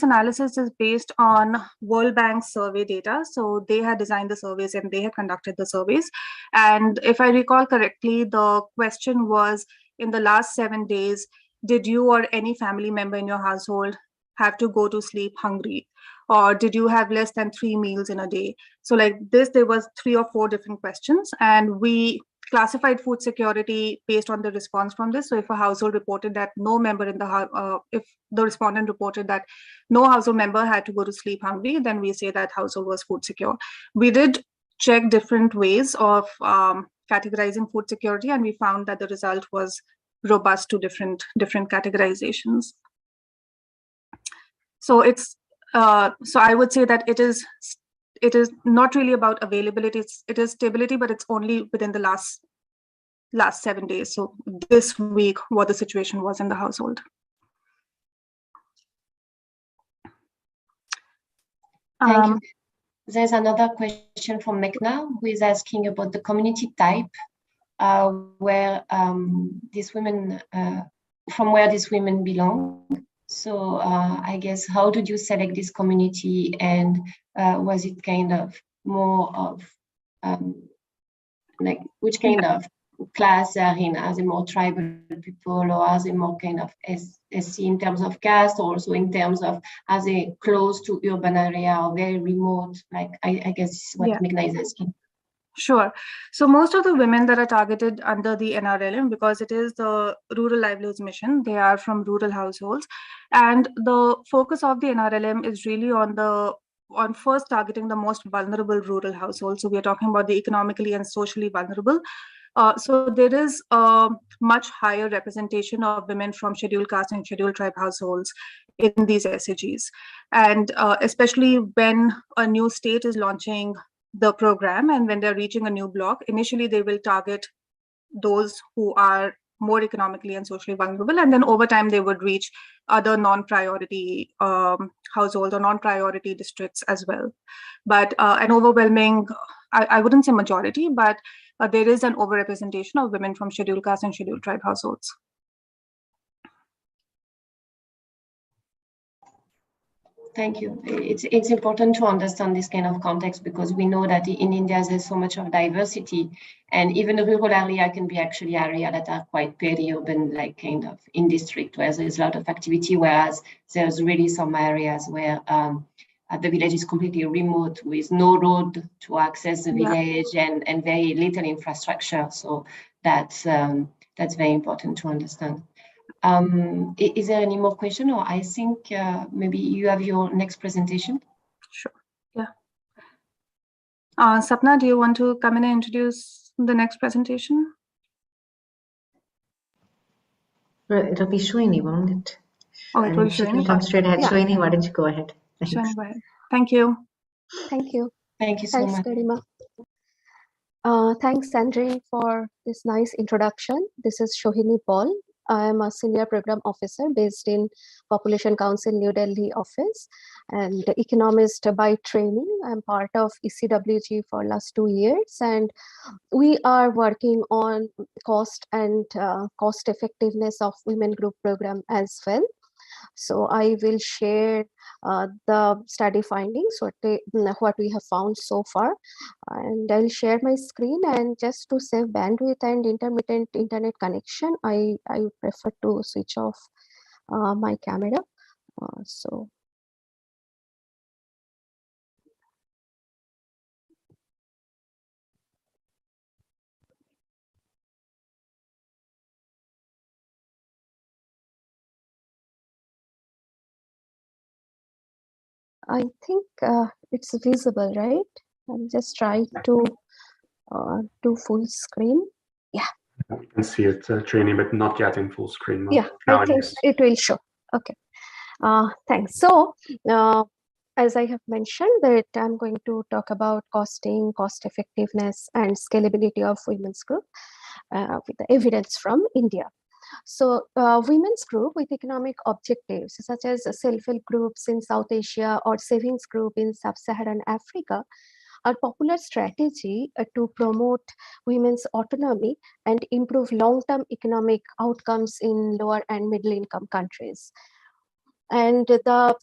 analysis is based on World Bank's survey data. So they had designed the surveys and they had conducted the surveys. And if I recall correctly, the question was, in the last 7 days, did you or any family member in your household have to go to sleep hungry? Or did you have less than 3 meals in a day? So like this, there was 3 or 4 different questions, and we classified food security based on the response from this. So if a household reported that no member in the if the respondent reported that no household member had to go to sleep hungry, then we say that household was food secure. We did check different ways of categorizing food security, and we found that the result was robust to different categorizations. So it's So I would say that it is not really about availability. It is stability, but it's only within the last 7 days. So this week, what the situation was in the household.
Thank you. There's another question from Meghna, who is asking about the community type, where these women, from where these women belong. So I guess, how did you select this community, and was it kind of more of like which kind of class are in? Are they more tribal people, or are they more kind of SC in terms of caste, or also in terms of are they close to urban area or very remote? Like I guess this is what Meghna is asking.
Sure. So most of the women that are targeted under the NRLM, because it is the Rural Livelihoods Mission, they are from rural households. And the focus of the NRLM is really on first targeting the most vulnerable rural households. So we are talking about the economically and socially vulnerable. So there is a much higher representation of women from scheduled caste and scheduled tribe households in these SAGs. And especially when a new state is launching the program and when they're reaching a new block, initially they will target those who are more economically and socially vulnerable, and then over time they would reach other non-priority households or non-priority districts as well. But an overwhelming, I wouldn't say majority, but there is an overrepresentation of women from scheduled caste and scheduled tribe households.
Thank you. It's important to understand this kind of context, because we know that in India there's so much of diversity, and even the rural area can be actually area that are quite peri-urban, like kind of in district where there's a lot of activity, whereas there's really some areas where the village is completely remote with no road to access the village and very little infrastructure. So that's very important to understand. Is there any more question, or I think maybe you have your next presentation?
Sure. Yeah. Sapna, do you want to come in and introduce the next presentation?
It'll be Shwini, won't it?
Oh, it will be
She
Shwini.
can come straight ahead.
Yeah.
Shwini, why don't you go ahead? Thanks.
Shwini, go ahead. Thank you.
Thank you.
Thank you so
Thanks,
much.
Garima. Thanks, Sandrine, for this nice introduction. This is Shohini Paul. I am a senior program officer based in Population Council New Delhi office and economist by training. I'm part of ECWG for last 2 years, and we are working on cost and cost effectiveness of women group program as well. So I will share the study findings, what we have found so far, and I'll share my screen. And just to save bandwidth and intermittent internet connection, I prefer to switch off my camera. So I think it's visible, right? I'm just trying to do full screen. Yeah.
You can see it training, but not yet in full screen.
Yeah, I think it will show. Okay. Thanks. So, as I have mentioned, that I'm going to talk about costing, cost effectiveness, and scalability of women's group with the evidence from India. So women's group with economic objectives such as self-help groups in South Asia or savings group in Sub-Saharan Africa are popular strategy to promote women's autonomy and improve long-term economic outcomes in lower and middle income countries. And the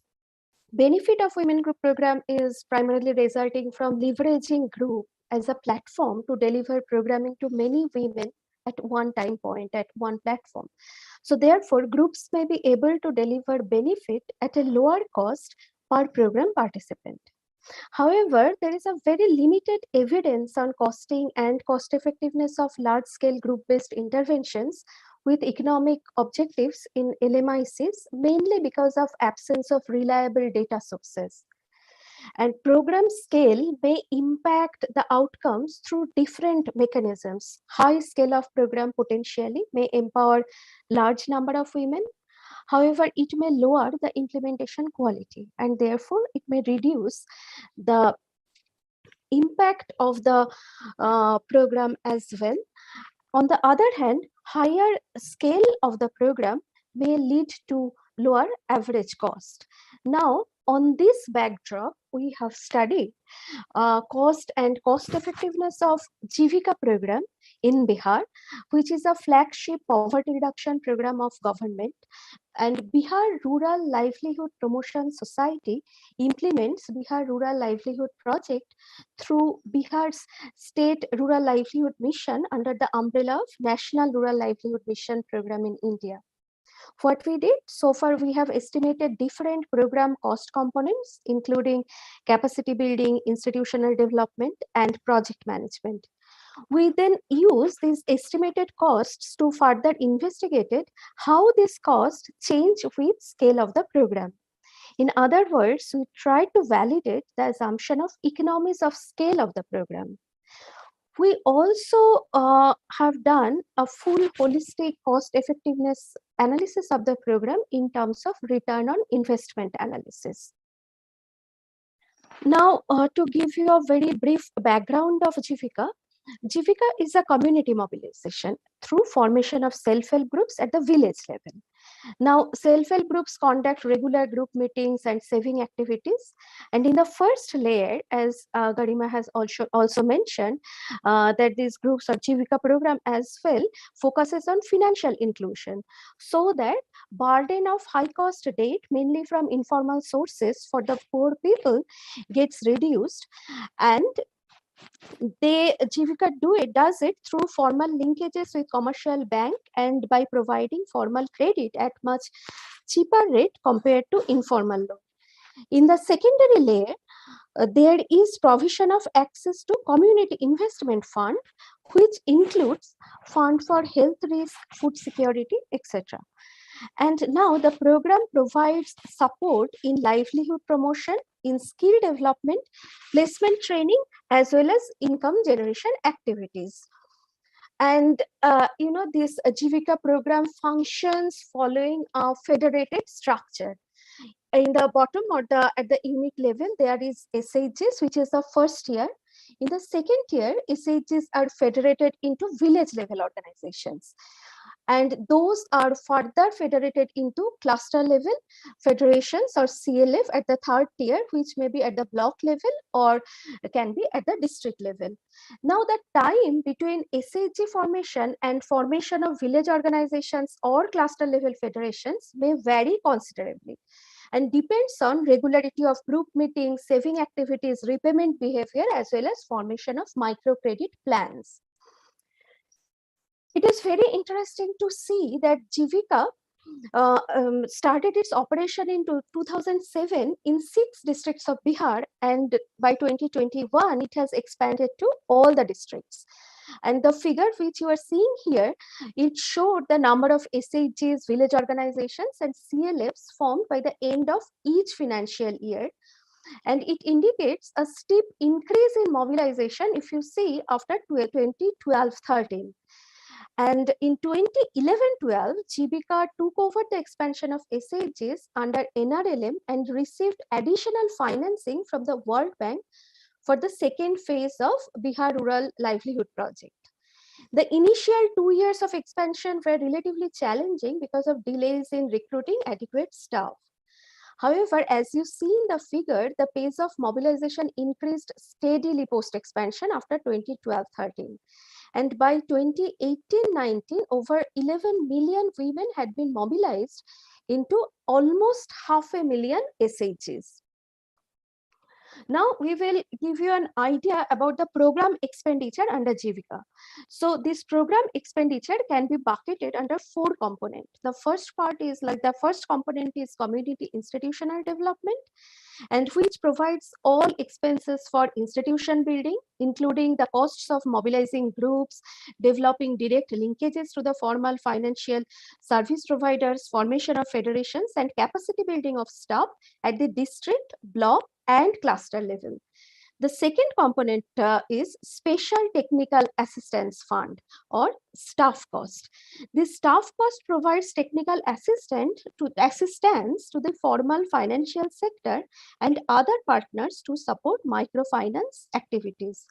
benefit of women group program is primarily resulting from leveraging group as a platform to deliver programming to many women at one time point at one platform. So therefore, groups may be able to deliver benefit at a lower cost per program participant. However, there is a very limited evidence on costing and cost effectiveness of large-scale group-based interventions with economic objectives in LMICs, mainly because of absence of reliable data sources. And program scale may impact the outcomes through different mechanisms. High scale of program potentially may empower large number of women. However, it may lower the implementation quality, and therefore it may reduce the impact of the program as well. On the other hand, higher scale of the program may lead to lower average cost. Now, on this backdrop, we have studied cost and cost effectiveness of Jivika program in Bihar, which is a flagship poverty reduction program of government. And Bihar Rural Livelihood Promotion Society implements Bihar Rural Livelihood Project through Bihar's State Rural Livelihood Mission under the umbrella of National Rural Livelihood Mission program in India. What we did so far, we have estimated different program cost components, including capacity building, institutional development, and project management. We then use these estimated costs to further investigate how this cost change with scale of the program. In other words, we try to validate the assumption of economies of scale of the program. We also have done a full holistic cost effectiveness analysis of the program in terms of return on investment analysis. Now, to give you a very brief background of Jivika, Jivika is a community mobilization through formation of self-help groups at the village level. Now, self-help groups conduct regular group meetings and saving activities. And in the first layer, as Garima has also mentioned, that these groups or Jivika program as well focuses on financial inclusion, so that burden of high cost debt, mainly from informal sources for the poor people, gets reduced. And Jivika does it through formal linkages with commercial bank and by providing formal credit at much cheaper rate compared to informal loan. In the secondary layer, there is provision of access to community investment fund, which includes fund for health risk, food security, etc. And now the program provides support in livelihood promotion, in skill development, placement training, as well as income generation activities. And this Jivika program functions following a federated structure. In the bottom or at the unit level, there is SHGs, which is the first tier. In the second tier, SHGs are federated into village level organizations. And those are further federated into cluster level federations or CLF at the third tier, which may be at the block level or can be at the district level. Now, the time between SHG formation and formation of village organizations or cluster level federations may vary considerably and depends on regularity of group meetings, saving activities, repayment behavior, as well as formation of microcredit plans. It is very interesting to see that Jivika started its operation in 2007 in 6 districts of Bihar, and by 2021 it has expanded to all the districts. And the figure which you are seeing here, it showed the number of SHGs, village organizations, and CLFs formed by the end of each financial year. And it indicates a steep increase in mobilization if you see after 2012-13. And in 2011-12, Jivika took over the expansion of SHGs under NRLM and received additional financing from the World Bank for the second phase of Bihar Rural Livelihood Project. The initial 2 years of expansion were relatively challenging because of delays in recruiting adequate staff. However, as you see in the figure, the pace of mobilization increased steadily post-expansion after 2012-13. And by 2018-19, over 11 million women had been mobilized into almost 500,000 SHGs. Now we will give you an idea about the program expenditure under Jivika. So this program expenditure can be bucketed under 4 components. The first part is the first component is community institutional development, and which provides all expenses for institution building, including the costs of mobilizing groups, developing direct linkages to the formal financial service providers, formation of federations, and capacity building of staff at the district, block, and cluster level. The second component is Special Technical Assistance Fund or staff cost. This staff cost provides technical assistance to the formal financial sector and other partners to support microfinance activities.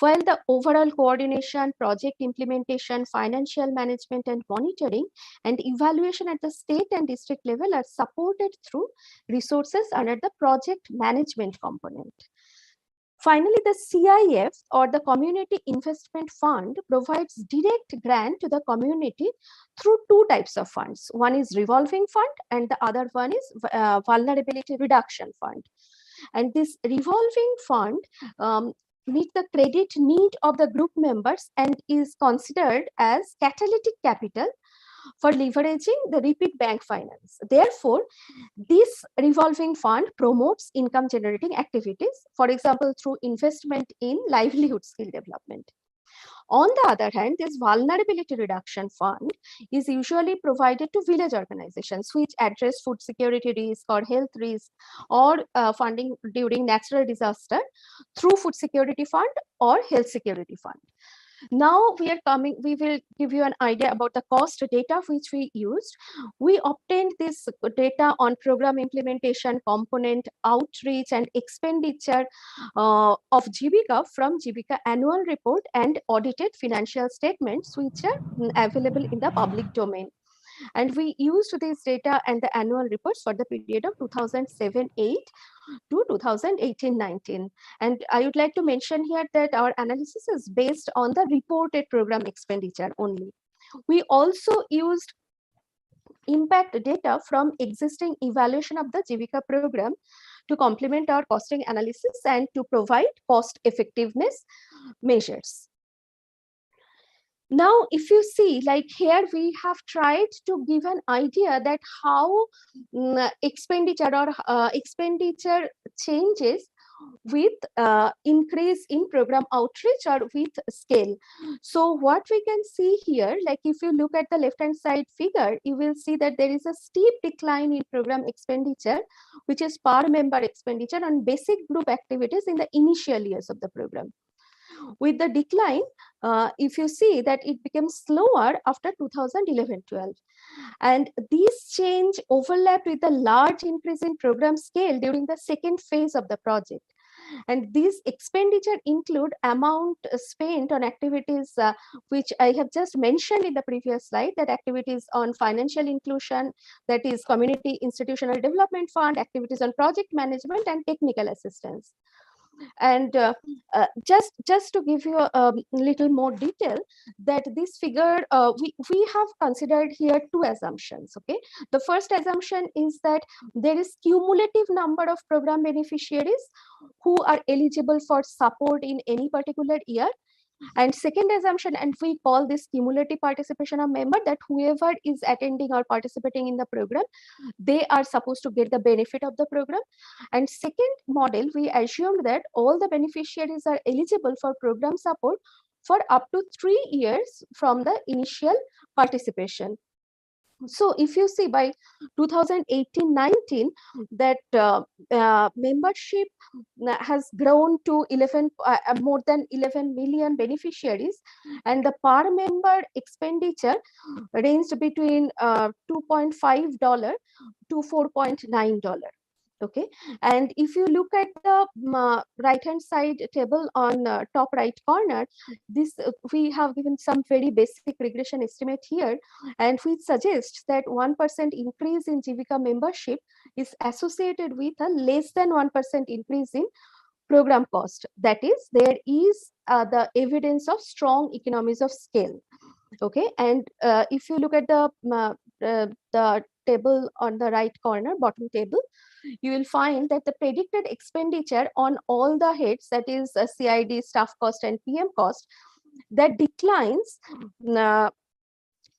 While the overall coordination, project implementation, financial management and monitoring and evaluation at the state and district level are supported through resources under the project management component. Finally, the CIF or the Community Investment Fund provides direct grant to the community through two types of funds. One is revolving fund and the other one is vulnerability reduction fund. And this revolving fund meet the credit need of the group members and is considered as catalytic capital for leveraging the repeat bank finance. Therefore, this revolving fund promotes income generating activities, for example, through investment in livelihood skill development. On the other hand, this vulnerability reduction fund is usually provided to village organizations which address food security risk or health risk or funding during natural disaster through food security fund or health security fund. Now we will give you an idea about the cost data which we used. We obtained this data on program implementation, component, outreach and expenditure of Jivika from Jivika annual report and audited financial statements which are available in the public domain. And we used this data and the annual reports for the period of 2007-8 to 2018-19. And I would like to mention here that our analysis is based on the reported program expenditure only. We also used impact data from existing evaluation of the Jivika program to complement our costing analysis and to provide cost effectiveness measures. Now, if you see, like here, we have tried to give an idea that how expenditure changes with increase in program outreach or with scale. So what we can see here, like if you look at the left-hand side figure, you will see that there is a steep decline in program expenditure, which is per member expenditure on basic group activities in the initial years of the program. With the decline, if you see that it became slower after 2011-12. And this change overlapped with a large increase in program scale during the second phase of the project. And these expenditure include amount spent on activities which I have just mentioned in the previous slide, that activities on financial inclusion, that is community institutional development fund, activities on project management and technical assistance. And just to give you a little more detail, that this figure, we have considered here two assumptions. Okay, the first assumption is that there is cumulative number of program beneficiaries who are eligible for support in any particular year. And second assumption, and we call this cumulative participation of member, that whoever is attending or participating in the program, they are supposed to get the benefit of the program. And second model, we assumed that all the beneficiaries are eligible for program support for up to 3 years from the initial participation. So if you see by 2018-19 that membership has grown to more than 11 million beneficiaries, and the per member expenditure ranged between $2.5 to $4.9. Okay, and if you look at the right hand side table on top right corner, this we have given some very basic regression estimate here, and which suggests that 1% increase in Jivika membership is associated with a less than 1% increase in program cost. That is, there is the evidence of strong economies of scale. Okay, and if you look at the table on the right corner, bottom table, you will find that the predicted expenditure on all the heads, that is CID, staff cost and PM cost, that declines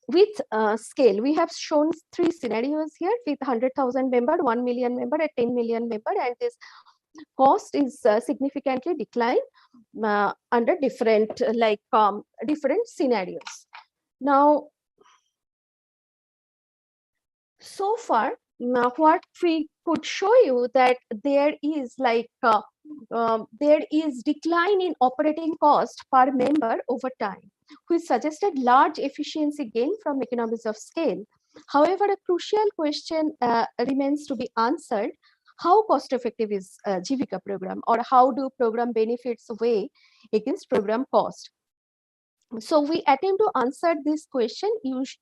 with scale. We have shown 3 scenarios here with 100,000 member, 1 million member, and 10 million member, and this cost is significantly declined under different different scenarios. Now, so far, what we could show you that there is there is decline in operating cost per member over time, which suggested large efficiency gain from economies of scale. However, a crucial question remains to be answered. How cost effective is Jivika program, or how do program benefits weigh against program cost? So we attempt to answer this question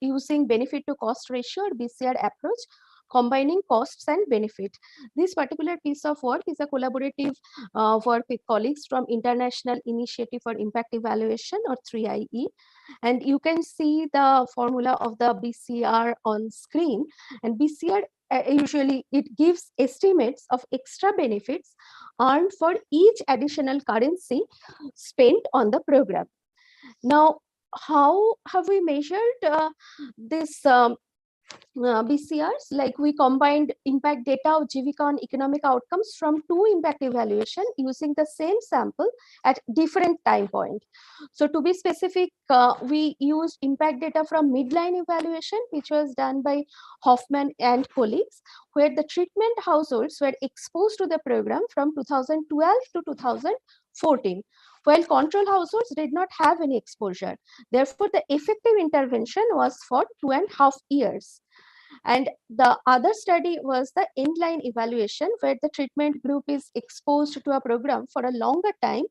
using benefit to cost ratio or BCR approach, combining costs and benefit. This particular piece of work is a collaborative work with colleagues from International Initiative for Impact Evaluation, or 3IE. And you can see the formula of the BCR on screen. And BCR usually it gives estimates of extra benefits earned for each additional currency spent on the program. Now, how have we measured this BCRs? Like, we combined impact data of Jivika on economic outcomes from 2 impact evaluation using the same sample at different time point. So to be specific, we used impact data from midline evaluation, which was done by Hoffman and colleagues, where the treatment households were exposed to the program from 2012 to 2014. While control households did not have any exposure. Therefore, the effective intervention was for 2.5 years. And the other study was the endline evaluation, where the treatment group is exposed to a program for a longer time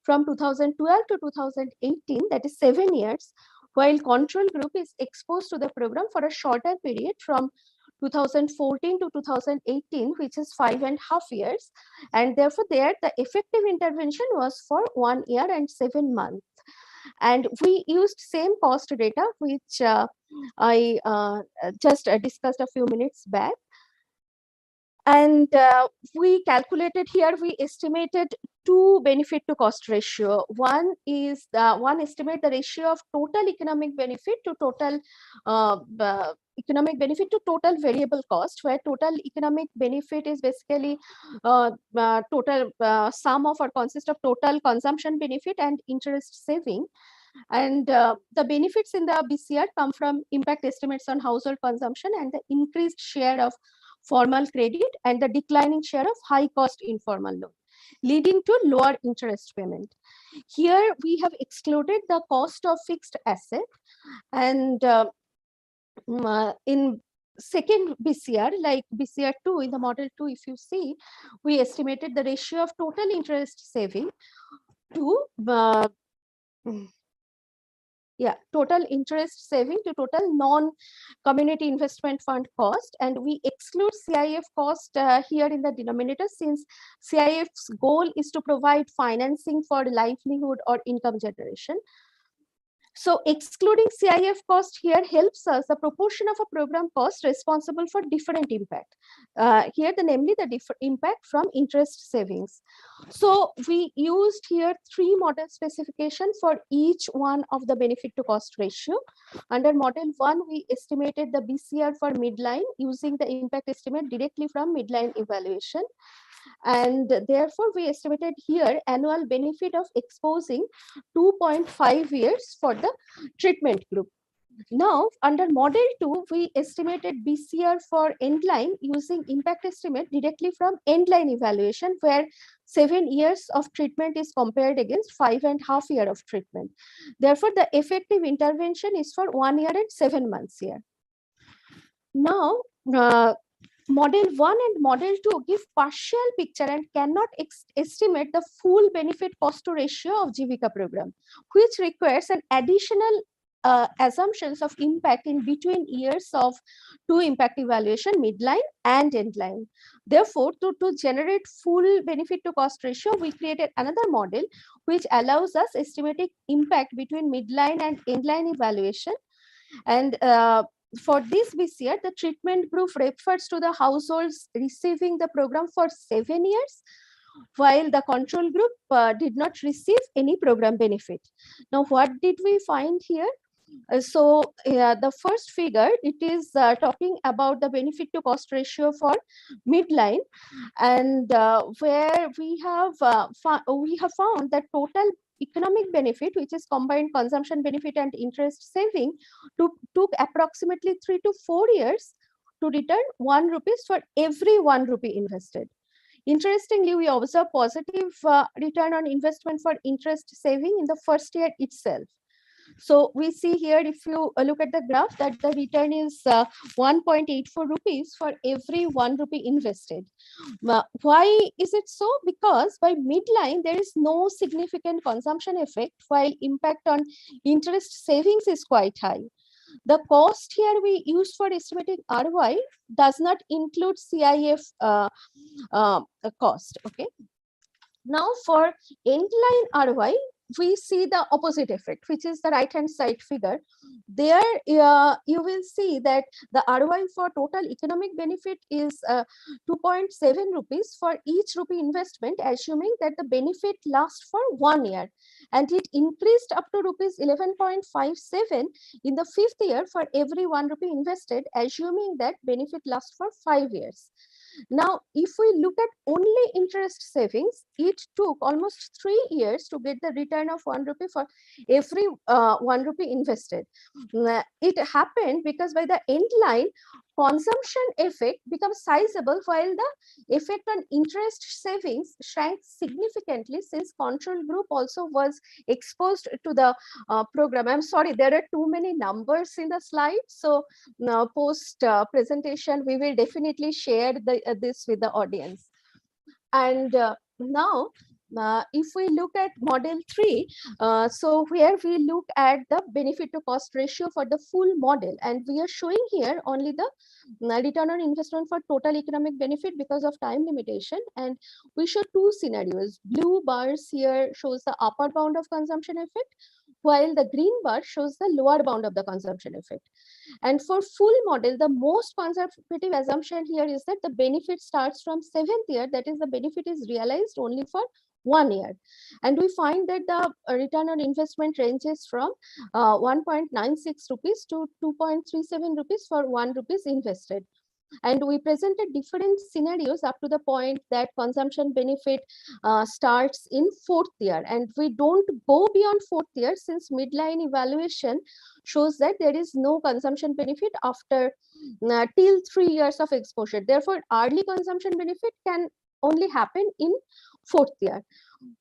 from 2012 to 2018, that is 7 years, while control group is exposed to the program for a shorter period from 2014 to 2018, which is 5.5 years. And therefore there the effective intervention was for 1 year and 7 months. And we used same cost data, which I just discussed a few minutes back. And we calculated here, we estimated 2 benefit to cost ratio. One is one estimate the ratio of total economic benefit to total variable cost, where total economic benefit is basically total sum of or consists of total consumption benefit and interest saving. And the benefits in the BCR come from impact estimates on household consumption and the increased share of formal credit and the declining share of high cost informal loan, leading to lower interest payment. Here we have excluded the cost of fixed asset, and in second BCR, like BCR 2, in the model 2, if you see, we estimated the ratio of total interest saving to total interest saving to total non-community investment fund cost, and we exclude CIF cost here in the denominator, since CIF's goal is to provide financing for livelihood or income generation. So excluding CIF cost here helps us the proportion of a program cost responsible for different impact. Here, namely the different impact from interest savings. So we used here 3 model specifications for each one of the benefit to cost ratio. Under model 1, we estimated the BCR for midline using the impact estimate directly from midline evaluation. And therefore, we estimated here annual benefit of exposing 2.5 years for the treatment group. Now, under model 2, we estimated BCR for endline using impact estimate directly from endline evaluation, where 7 years of treatment is compared against 5.5 years of treatment. Therefore, the effective intervention is for 1 year and 7 months here. Now, Model 1 and Model 2 give partial picture and cannot estimate the full benefit cost to ratio of Jivika program, which requires an additional assumptions of impact in between years of 2 impact evaluation, midline and endline. Therefore, to generate full benefit to cost ratio, we created another model which allows us estimating impact between midline and endline evaluation. And for this BCR, the treatment group refers to the households receiving the program for 7 years, while the control group did not receive any program benefit. Now, what did we find here? The first figure, it is talking about the benefit to cost ratio for midline, and where we have found that total economic benefit, which is combined consumption benefit and interest saving, took approximately 3 to 4 years to return 1 rupee for every 1 rupee invested. Interestingly, we observe positive return on investment for interest saving in the first year itself. So we see here, if you look at the graph, that the return is 1.84 rupees for every 1 rupee invested. Why is it so? Because by midline, there is no significant consumption effect, while impact on interest savings is quite high. The cost here we use for estimating ROI does not include CIF cost. Okay. Now for end-line ROI, we see the opposite effect, which is the right-hand side figure. There you will see that the ROI for total economic benefit is 2.7 rupees for each rupee investment, assuming that the benefit lasts for 1 year. And it increased up to rupees 11.57 in the 5th year for every 1 rupee invested, assuming that benefit lasts for 5 years. Now, if we look at only interest savings, it took almost 3 years to get the return of 1 rupee for every 1 rupee invested. It happened because by the end line, consumption effect becomes sizable, while the effect on interest savings shrank significantly, since control group also was exposed to the program. I'm sorry, there are too many numbers in the slide. So now post presentation, we will definitely share this with the audience. And now, if we look at model 3, so where we look at the benefit to cost ratio for the full model, and we are showing here only the return on investment for total economic benefit because of time limitation. And we show 2 scenarios. Blue bars here shows the upper bound of consumption effect, while the green bar shows the lower bound of the consumption effect. And for full model, the most conservative assumption here is that the benefit starts from 7th year, that is, the benefit is realized only for 1 year. And we find that the return on investment ranges from 1.96 rupees to 2.37 rupees for 1 rupees invested. And we presented different scenarios up to the point that consumption benefit starts in 4th year. And we don't go beyond 4th year, since midline evaluation shows that there is no consumption benefit after till 3 years of exposure. Therefore, early consumption benefit can only happen in 4th year.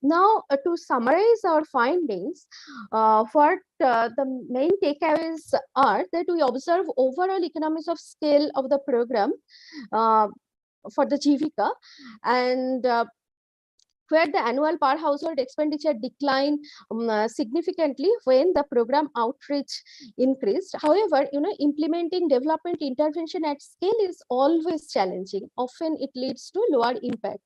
Now, to summarize our findings, what the main takeaways are that we observe overall economies of scale of the program for the Jivika, and where the annual per household expenditure declined significantly when the program outreach increased. However, implementing development intervention at scale is always challenging. Often it leads to lower impact.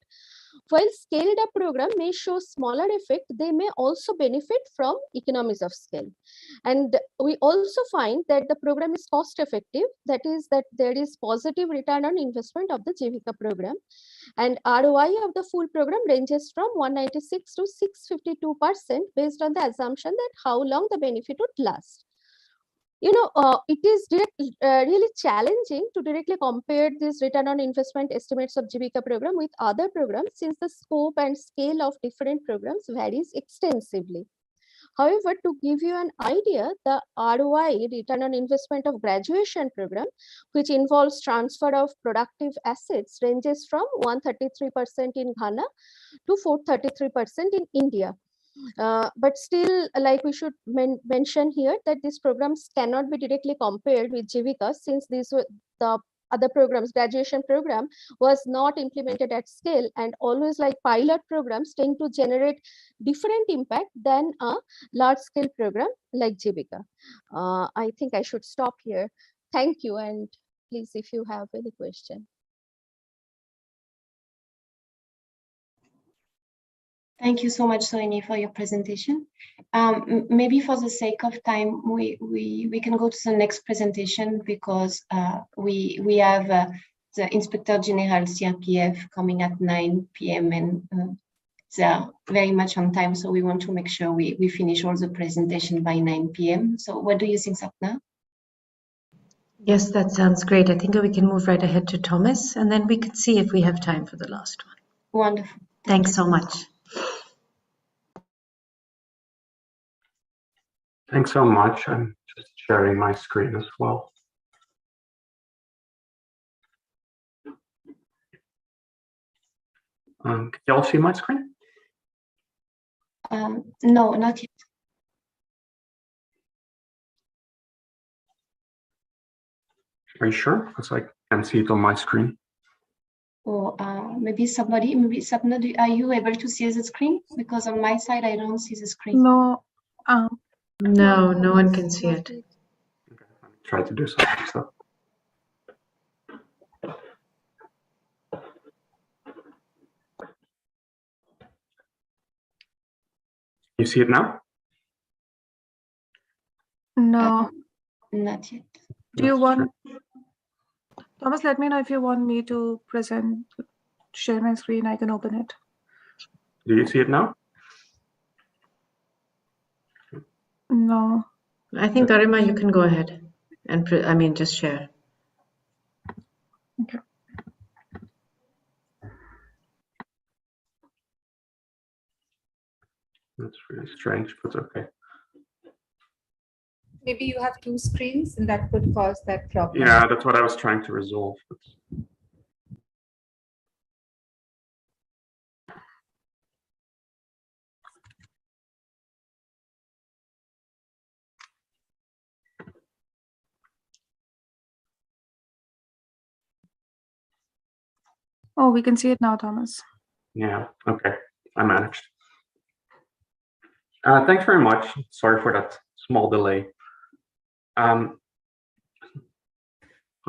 While scaled up program may show smaller effect, they may also benefit from economies of scale. And we also find that the program is cost effective, that is, that there is positive return on investment of the Jivika program. And ROI of the full program ranges from 196 to 652% based on the assumption that how long the benefit would last. It is really challenging to directly compare this return on investment estimates of Jivika program with other programs, since the scope and scale of different programs varies extensively. However, to give you an idea, the ROI, return on investment of graduation program, which involves transfer of productive assets, ranges from 133% in Ghana to 433% in India. But still, like we should mention here that these programs cannot be directly compared with Jivika, since these were the other programs. Graduation program was not implemented at scale, and always like pilot programs tend to generate different impact than a large scale program like Jivika. I think I should stop here. Thank you, and please, if you have any question.
Thank you so much, Soini, for your presentation. Maybe for the sake of time, we can go to the next presentation, because we have the Inspector General CRPF coming at 9 p.m. and they're very much on time, so we want to make sure we finish all the presentation by 9 p.m. So what do you think, Sapna?
Yes, that sounds great. I think we can move right ahead to Thomas, and then we can see if we have time for the last one.
Wonderful.
Thanks so much.
Thanks so much. I'm just sharing my screen as well. Can you all see my screen?
No, not yet.
Are you sure? Because I can see it on my screen.
Or maybe Sapna, are you able to see the screen? Because on my side, I don't see the screen.
No.
No, no one can see it.
Okay, let me try to do something. So. You see it now?
No.
Not yet.
Do you want, Thomas, let me know if you want me to share my screen, I can open it.
Do you see it now?
No.
I think, Garima, you can go ahead and just share.
Okay.
That's really strange, but okay.
Maybe you have two screens and that could cause that problem.
Yeah, that's what I was trying to resolve. But...
Oh, we can see it now, Thomas.
Yeah, okay, I managed. Thanks very much. Sorry for that small delay. I'm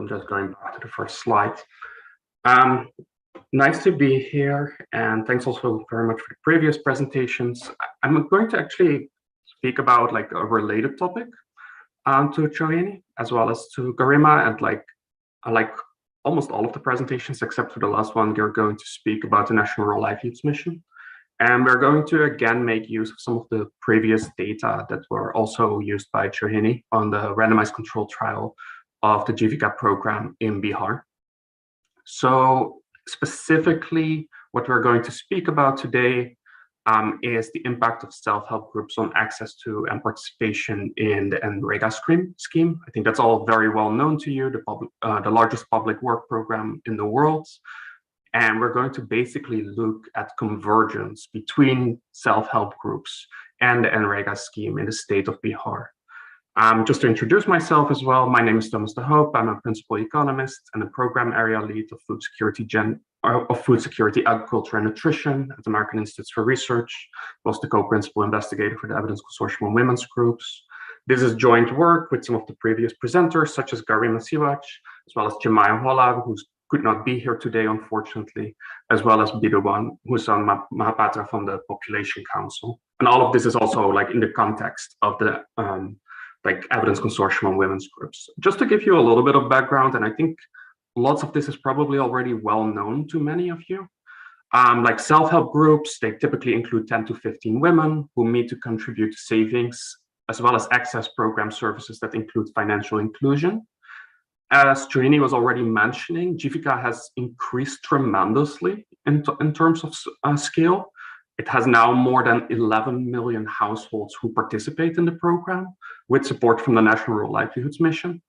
just going back to the first slide. Nice to be here, and thanks also very much for the previous presentations. I'm going to actually speak about like a related topic to Chohini, as well as to Garima, and like almost all of the presentations except for the last one, they're going to speak about the National Rural Livelihoods Mission. And we're going to again make use of some of the previous data that were also used by Chohini on the randomized controlled trial of the Jivika program in Bihar. So specifically, what we're going to speak about today is the impact of self-help groups on access to and participation in the NREGA scheme. I think that's all very well known to you, the largest public work program in the world. And we're going to basically look at convergence between self-help groups and the NREGA scheme in the state of Bihar. Just to introduce myself as well, my name is Thomas de Hoop. I'm a principal economist and a program area lead of food security, agriculture, and nutrition at the American Institutes for Research. I was the co-principal investigator for the Evidence Consortium on Women's Groups. This is joint work with some of the previous presenters, such as Garima Siwaj, as well as Jemaya Holab, who could not be here today, unfortunately, as well as Bidhuban Hussain Mahapatra from the Population Council. And all of this is also like in the context of the Evidence Consortium on Women's Groups. Just to give you a little bit of background, and I think lots of this is probably already well known to many of you. Like self-help groups, they typically include 10 to 15 women who meet to contribute to savings, as well as access program services that include financial inclusion. As Chohini was already mentioning, Jivika has increased tremendously in terms of scale. It has now more than 11 million households who participate in the program with support from the National Rural Livelihoods Mission.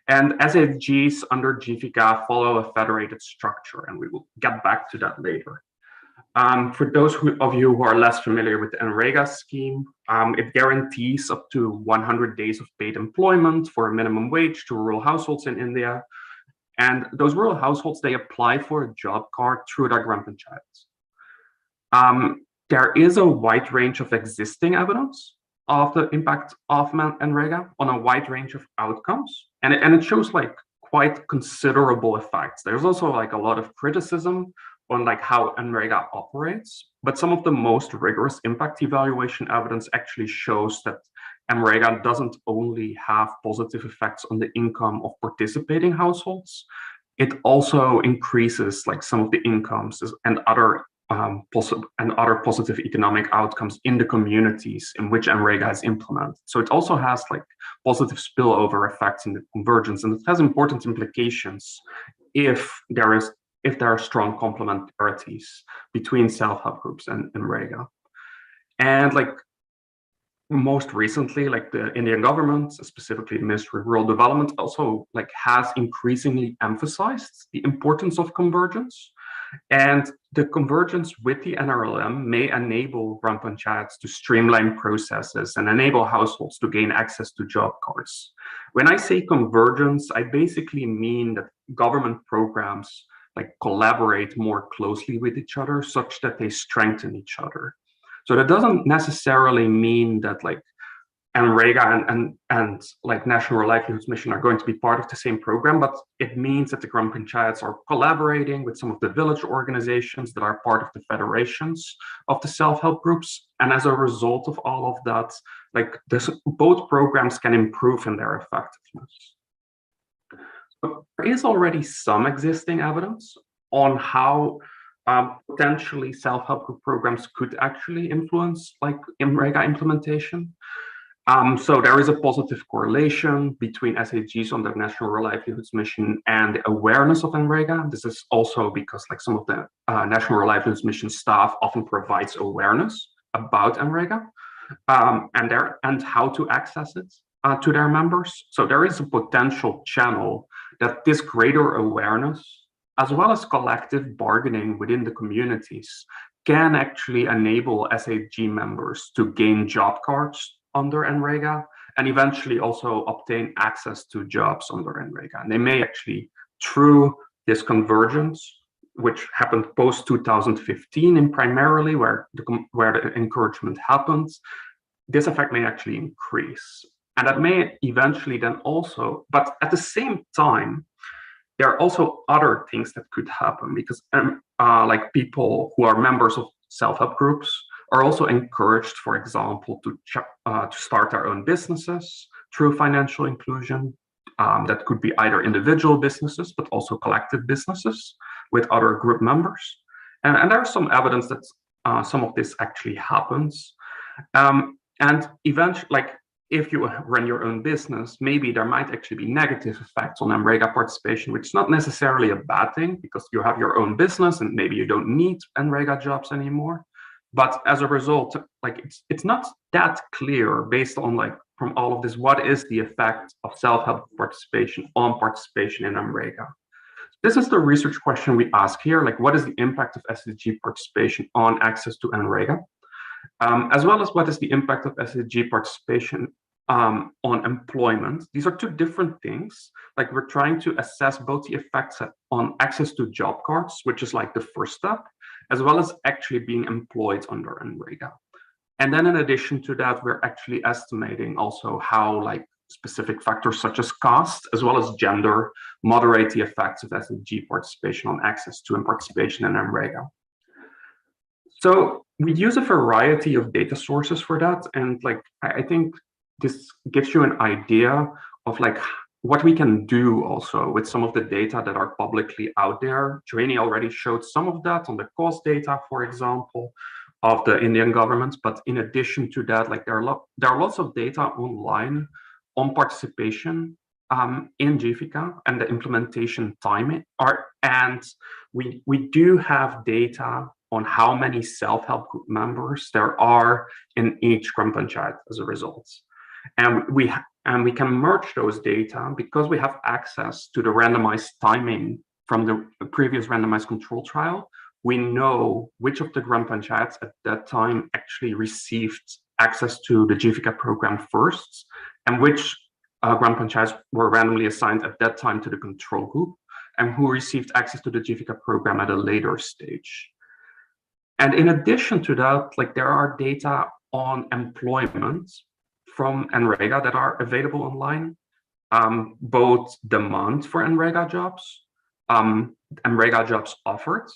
And SFGs under Jivika follow a federated structure, and we will get back to that later. For those of you who are less familiar with the NREGA scheme, it guarantees up to 100 days of paid employment for a minimum wage to rural households in India. And those rural households, they apply for a job card through their Gram Panchayats. There is a wide range of existing evidence of the impact of NREGA on a wide range of outcomes. And it shows like quite considerable effects. There's also like a lot of criticism on like how NREGA operates, but some of the most rigorous impact evaluation evidence actually shows that NREGA doesn't only have positive effects on the income of participating households, it also increases like some of the incomes and other positive economic outcomes in the communities in which NREGA is implemented. So it also has like positive spillover effects in the convergence, and it has important implications if there are strong complementarities between self-help groups and NREGA. And like most recently, like the Indian government, specifically the Ministry of Rural Development, also like has increasingly emphasized the importance of convergence. And the convergence with the NRLM may enable Gram Panchayats to streamline processes and enable households to gain access to job cards. When I say convergence, I basically mean that government programs like collaborate more closely with each other such that they strengthen each other. So that doesn't necessarily mean that like NREGA and like National Rural Livelihoods Mission are going to be part of the same program, but it means that the Gram Panchayats are collaborating with some of the village organizations that are part of the federations of the self-help groups. And as a result of all of that, like both programs can improve in their effectiveness. But there is already some existing evidence on how potentially self-help group programs could actually influence like NREGA implementation. So there is a positive correlation between SHGs on the National Rural Livelihoods Mission and the awareness of NREGA. This is also because like some of the National Rural Livelihoods Mission staff often provides awareness about NREGA and how to access it to their members. So there is a potential channel that this greater awareness, as well as collective bargaining within the communities, can actually enable SHG members to gain job cards under NREGA and eventually also obtain access to jobs under NREGA. And they may actually, through this convergence, which happened post 2015 and primarily where the encouragement happens, this effect may actually increase. And that may eventually then also, but at the same time, there are also other things that could happen because like people who are members of self-help groups are also encouraged, for example, to start their own businesses through financial inclusion. That could be either individual businesses, but also collective businesses with other group members. And there's some evidence that some of this actually happens. And eventually, like if you run your own business, maybe there might actually be negative effects on NREGA participation, which is not necessarily a bad thing because you have your own business and maybe you don't need NREGA jobs anymore. But as a result, like it's not that clear based on like from all of this, what is the effect of self-help participation on participation in NREGA? This is the research question we ask here, like what is the impact of SHG participation on access to NREGA? As well as what is the impact of SHG participation on employment. These are two different things. Like we're trying to assess both the effects on access to job cards, which is like the first step, as well as actually being employed under NREGA. And then in addition to that, we're actually estimating also how like specific factors such as caste, as well as gender, moderate the effects of SHG participation on access to and participation in NREGA. So we use a variety of data sources for that. And like, I think this gives you an idea of like what we can do also with some of the data that are publicly out there. Joanie already showed some of that on the cost data, for example, of the Indian government. But in addition to that, like there are lots of data online on participation in GFICA and the implementation timing. And we do have data on how many self-help group members there are in each Gram Panchayat as a result. And we can merge those data because we have access to the randomized timing from the previous randomized control trial. We know which of the Gram Panchayats at that time actually received access to the GFICA program first, and which Gram Panchayats were randomly assigned at that time to the control group, and who received access to the GFICA program at a later stage. And in addition to that, like there are data on employment from NREGA that are available online, both demand for NREGA jobs, NREGA jobs offered,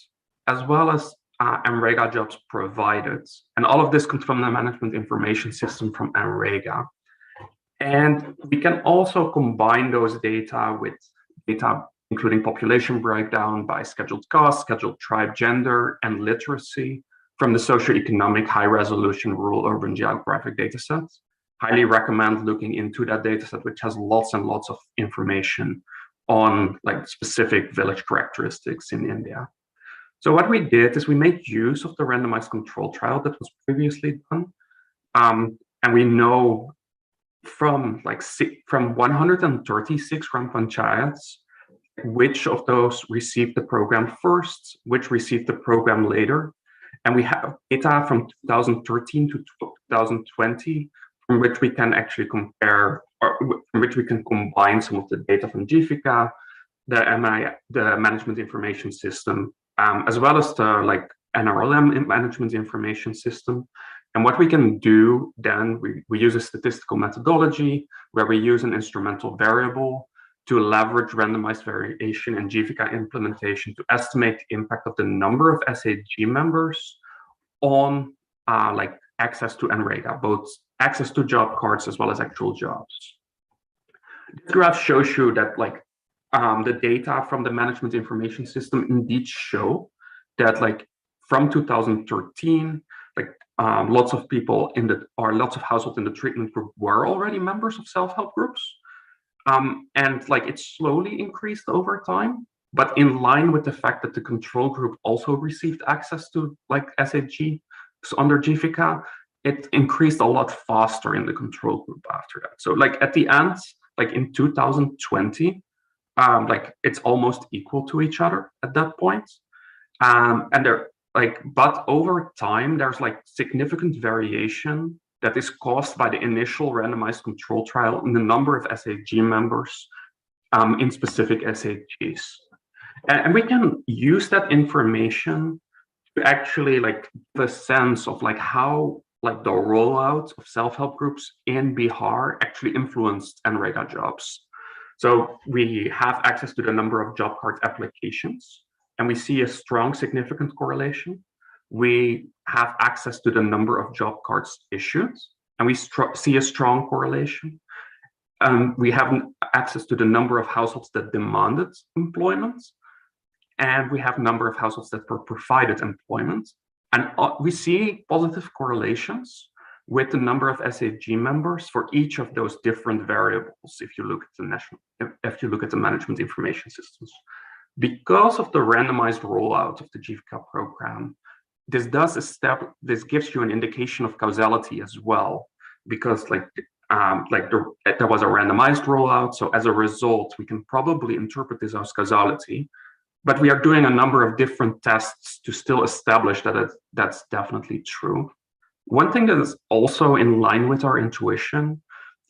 as well as NREGA jobs provided. And all of this comes from the management information system from NREGA. And we can also combine those data with data including population breakdown by scheduled caste, scheduled tribe, gender, and literacy from the socioeconomic high-resolution rural urban geographic datasets. Highly recommend looking into that dataset, which has lots and lots of information on like specific village characteristics in India. So what we did is we made use of the randomized control trial that was previously done. And we know from 136 Gram Panchayats, which of those received the program first, which received the program later. And we have data from 2013 to 2020, from which we can actually compare, or from which we can combine some of the data from GIFICA, the management information system, as well as the NRLM management information system. And what we can do then, we use a statistical methodology where we use an instrumental variable to leverage randomized variation in GIFICA implementation to estimate the impact of the number of SAG members on access to NREGA, both access to job cards as well as actual jobs. This graph shows you that the data from the management information system indeed show that from 2013, lots of people lots of households in the treatment group were already members of self-help groups. And it slowly increased over time, but in line with the fact that the control group also received access to SAG under GIFICA, it increased a lot faster in the control group after that. So at the end, in 2020, it's almost equal to each other at that point. And there but over time, there's significant variation that is caused by the initial randomized control trial in the number of SAG members in specific SAGs. And we can use that information to actually the sense of how the rollout of self-help groups in Bihar actually influenced NREGA jobs. So we have access to the number of job card applications, and we see a strong significant correlation. We have access to the number of job cards issued, and we see a strong correlation. We have access to the number of households that demanded employment, and we have number of households that were provided employment. And we see positive correlations with the number of SAG members for each of those different variables if you look at the management information systems. Because of the randomized rollout of the GIFICA program, this gives you an indication of causality as well, because there was a randomized rollout. So as a result, we can probably interpret this as causality, but we are doing a number of different tests to still establish that that's definitely true. One thing that is also in line with our intuition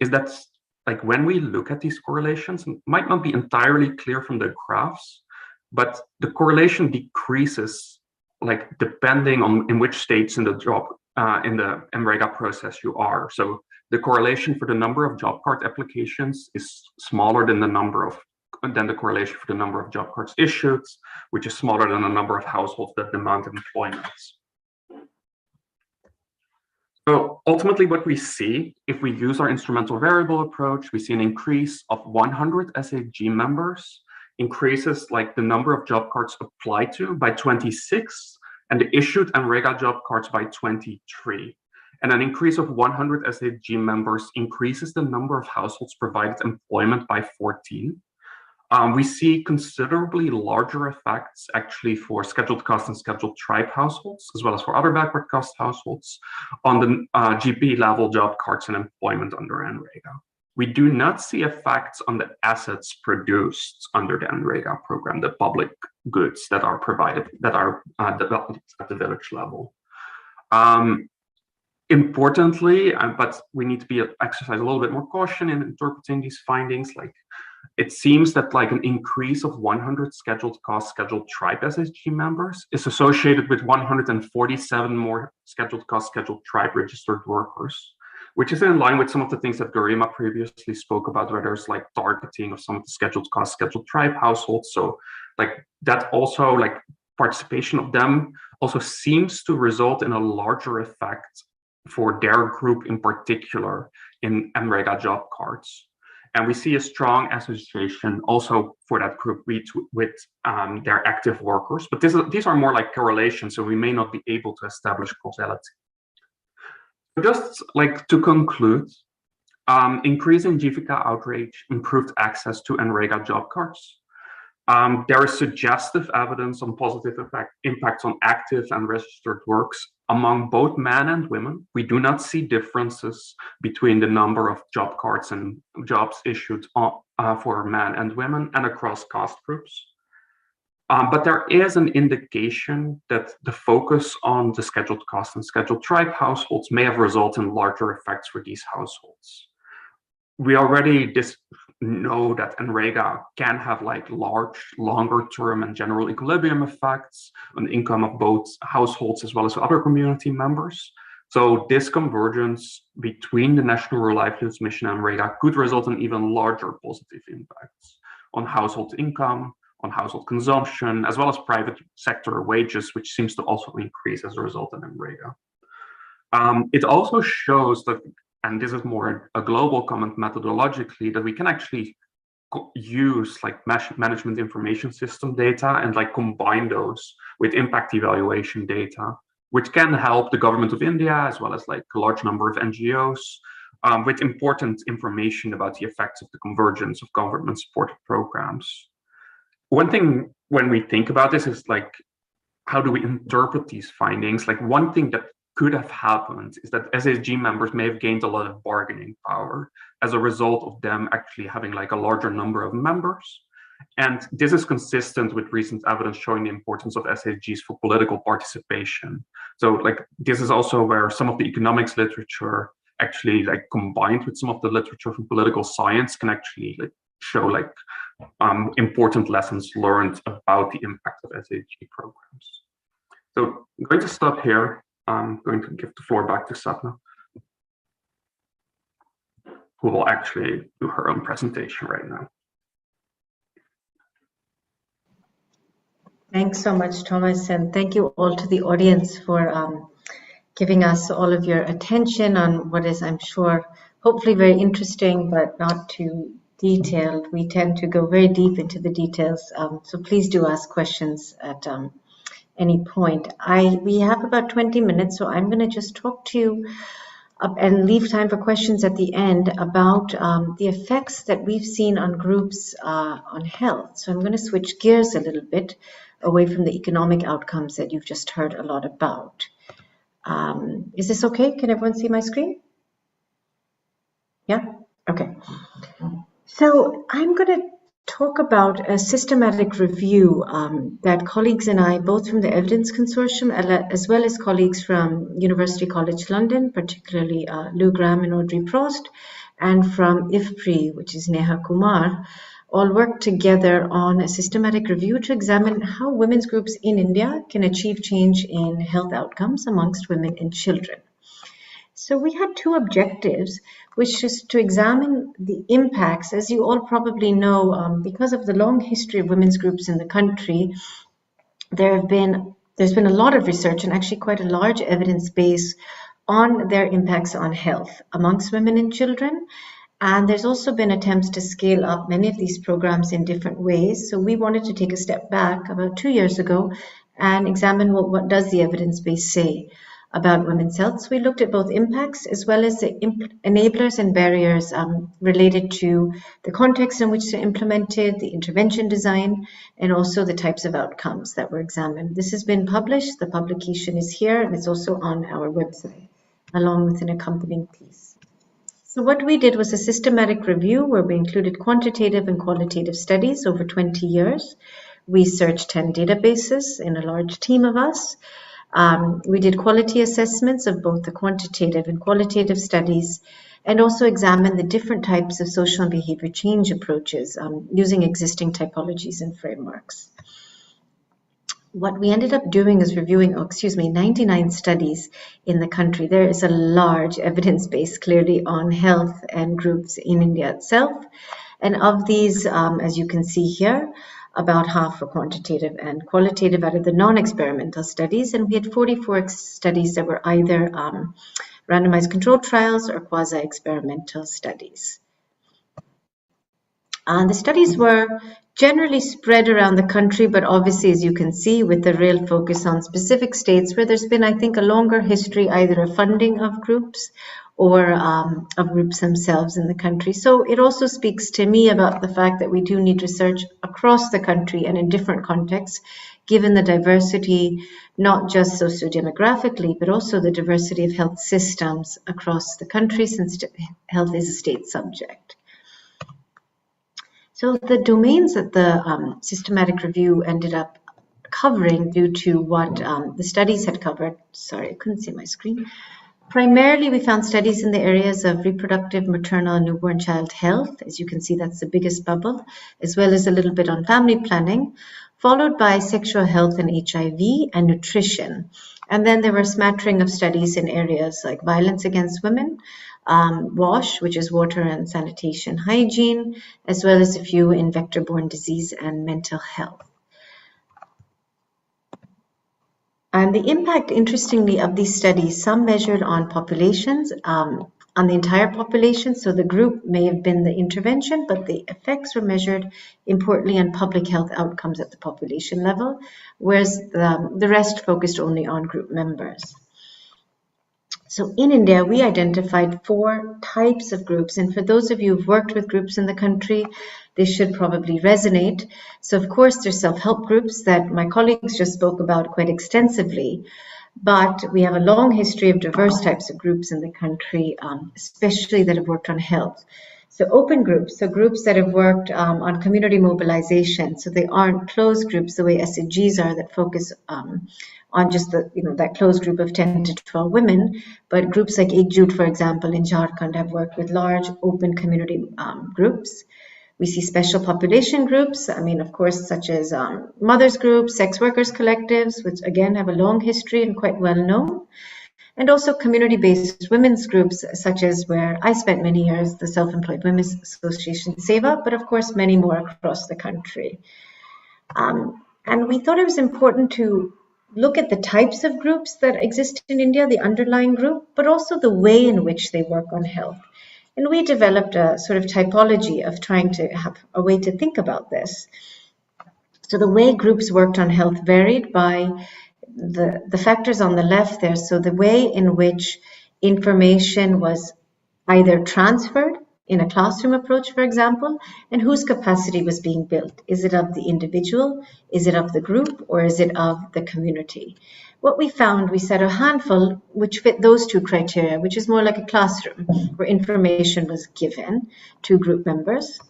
is that when we look at these correlations, it might not be entirely clear from the graphs, but the correlation decreases depending on in which states in the job in the NREGA process you are. So the correlation for the number of job card applications is smaller than the correlation for the number of job cards issued, which is smaller than the number of households that demand employment. So ultimately what we see, if we use our instrumental variable approach, we see an increase of 100 SAG members, increases the number of job cards applied to by 26, and the issued NREGA job cards by 23. And an increase of 100 SAG members increases the number of households provided employment by 14. We see considerably larger effects actually for scheduled cost and scheduled tribe households, as well as for other backward cost households on the GP level job cards and employment under NREGA. We do not see effects on the assets produced under the NREGA program, the public goods that are provided, that are developed at the village level. Importantly, but we need to exercise a little bit more caution in interpreting these findings. It seems that an increase of 100 scheduled cost, scheduled tribe SAG members is associated with 147 more scheduled cost, scheduled tribe registered workers, which is in line with some of the things that Garima previously spoke about, where there's targeting of some of the scheduled cost, scheduled tribe households. So that also participation of them also seems to result in a larger effect for their group in particular in NREGA job cards. And we see a strong association also for that group with their active workers, but these are more correlations, so we may not be able to establish causality. Just to conclude, increasing GIFICA outreach improved access to NREGA job cards. There is suggestive evidence on positive impacts on active and registered works among both men and women. We do not see differences between the number of job cards and jobs issued for men and women and across caste groups. But there is an indication that the focus on the scheduled caste and scheduled tribe households may have resulted in larger effects for these households. We already know that NREGA can have like large, longer term and general equilibrium effects on income of both households as well as other community members. So this convergence between the National Rural Livelihoods Mission and NREGA could result in even larger positive impacts on household income, on household consumption, as well as private sector wages, which seems to also increase as a result of NREGA. It also shows that, and this is more a global comment methodologically, that we can actually use like management information system data and like combine those with impact evaluation data, which can help the government of India as well as like a large number of NGOs with important information about the effects of the convergence of government supported programs. One thing when we think about this is like, how do we interpret these findings? Like one thing that could have happened is that SHG members may have gained a lot of bargaining power as a result of them actually having like a larger number of members. And this is consistent with recent evidence showing the importance of SHGs for political participation. So like this is also where some of the economics literature actually like combined with some of the literature from political science can actually like show like important lessons learned about the impact of SHG programs. So I'm going to stop here. I'm going to give the floor back to Sapna, who will actually do her own presentation right now.
Thanks so much, Thomas, and thank you all to the audience for giving us all of your attention on what is, I'm sure, hopefully very interesting, but not too detailed. We tend to go very deep into the details, so please do ask questions at any point. We have about 20 minutes, so I'm going to just talk to you and leave time for questions at the end about the effects that we've seen on groups on health. So I'm going to switch gears a little bit away from the economic outcomes that you've just heard a lot about. Is this okay? Can everyone see my screen? Yeah? Okay. So I'm going to talk about a systematic review that colleagues and I, both from the Evidence Consortium as well as colleagues from University College London, particularly Lou Graham and Audrey Prost, and from IFPRI, which is Neha Kumar, all worked together on a systematic review to examine how women's groups in India can achieve change in health outcomes amongst women and children. So we had two objectives, which is to examine the impacts. As you all probably know, because of the long history of women's groups in the country, there's been a lot of research and actually quite a large evidence base on their impacts on health amongst women and children. And there's also been attempts to scale up many of these programs in different ways. So we wanted to take a step back about 2 years ago and examine what does the evidence base say about women's health. So we looked at both impacts as well as the enablers and barriers related to the context in which they're implemented, the intervention design, and also the types of outcomes that were examined. This has been published. The publication is here, and it's also on our website, along with an accompanying piece. So what we did was a systematic review where we included quantitative and qualitative studies over 20 years. We searched 10 databases in a large team of us. We did quality assessments of both the quantitative and qualitative studies, and also examined the different types of social and behavior change approaches using existing typologies and frameworks. What we ended up doing is reviewing, 99 studies in the country. There is a large evidence base clearly on health and groups in India itself. And of these, as you can see here, about half were quantitative and qualitative out of the non-experimental studies, and we had 44 studies that were either randomized controlled trials or quasi-experimental studies. The studies were generally spread around the country, but obviously, as you can see, with the real focus on specific states where there's been, I think, a longer history either of funding of groups or of groups themselves in the country. So it also speaks to me about the fact that we do need research across the country and in different contexts, given the diversity, not just socio-demographically, but also the diversity of health systems across the country, since health is a state subject. So the domains that the systematic review ended up covering due to what the studies had covered, sorry, I couldn't see my screen. Primarily, we found studies in the areas of reproductive, maternal, and newborn child health. As you can see, that's the biggest bubble, as well as a little bit on family planning, followed by sexual health and HIV and nutrition. And then there were a smattering of studies in areas like violence against women, WASH, which is water and sanitation hygiene, as well as a few in vector-borne disease and mental health. And the impact, interestingly, of these studies, some measured on populations, on the entire population. So the group may have been the intervention, but the effects were measured importantly on public health outcomes at the population level, whereas the rest focused only on group members. So in India, we identified 4 types of groups. And for those of you who've worked with groups in the country, they should probably resonate. So of course, there's self-help groups that my colleagues just spoke about quite extensively. But we have a long history of diverse types of groups in the country, especially that have worked on health. So open groups, so groups that have worked on community mobilization. So they aren't closed groups the way SAGs are that focus on just the, that closed group of 10 to 12 women, but groups like Adjunct, for example, in Jharkhand have worked with large open community groups. We see special population groups, of course, such as mothers groups, sex workers collectives, which again have a long history and quite well known, and also community-based women's groups, such as where I spent many years, the Self-Employed Women's Association SEVA, but of course many more across the country. And we thought it was important to look at the types of groups that exist in India, the underlying group, but also the way in which they work on health. And we developed a sort of typology of trying to have a way to think about this. So the way groups worked on health varied by the factors on the left there. So the way in which information was either transferred in a classroom approach, for example, and whose capacity was being built. Is it of the individual? Is it of the group? Or is it of the community? What we found, we set a handful which fit those 2 criteria, which is more like a classroom where information was given to group members.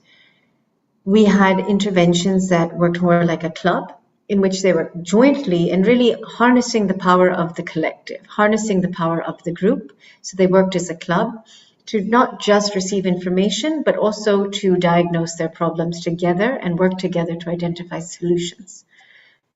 We had interventions that worked more like a club, in which they were jointly and really harnessing the power of the collective, harnessing the power of the group. So they worked as a club to not just receive information, but also to diagnose their problems together and work together to identify solutions.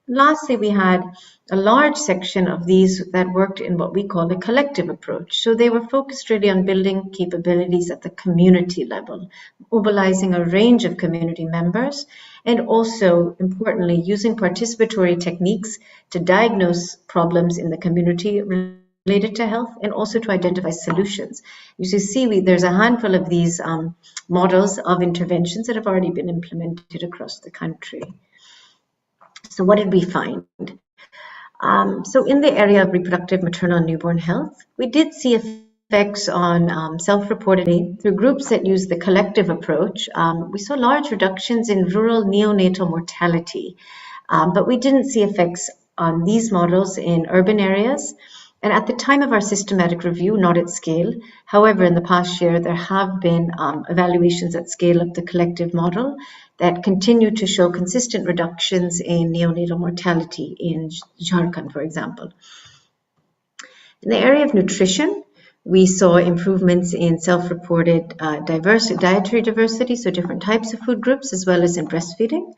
Lastly, we had a large section of these that worked in what we call a collective approach. So they were focused really on building capabilities at the community level, mobilizing a range of community members, and also, importantly, using participatory techniques to diagnose problems in the community related to health and also to identify solutions. You see, there's a handful of these models of interventions that have already been implemented across the country. So what did we find? So in the area of reproductive, maternal, and newborn health, we did see effects on self-reported through groups that use the collective approach. We saw large reductions in rural neonatal mortality, but we didn't see effects on these models in urban areas. And at the time of our systematic review, not at scale. However, in the past year, there have been evaluations at scale of the collective model that continue to show consistent reductions in neonatal mortality in Jharkhand, for example. In the area of nutrition, we saw improvements in self-reported dietary diversity, so different types of food groups, as well as in breastfeeding.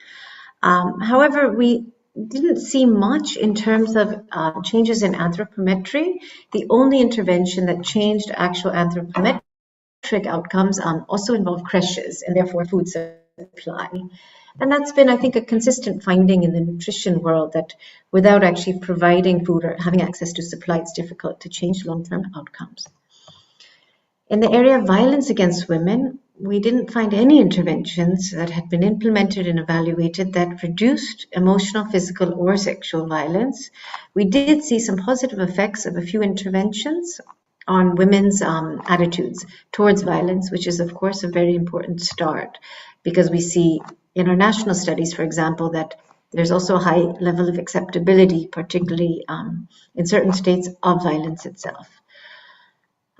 However, we didn't see much in terms of changes in anthropometry. The only intervention that changed actual anthropometric outcomes also involved creches and therefore food supply. And that's been, I think, a consistent finding in the nutrition world that without actually providing food or having access to supply, it's difficult to change long-term outcomes. In the area of violence against women, we didn't find any interventions that had been implemented and evaluated that reduced emotional, physical, or sexual violence. We did see some positive effects of a few interventions on women's attitudes towards violence, which is, of course, a very important start, because we see in our national studies, for example, that there's also a high level of acceptability, particularly in certain states, of violence itself.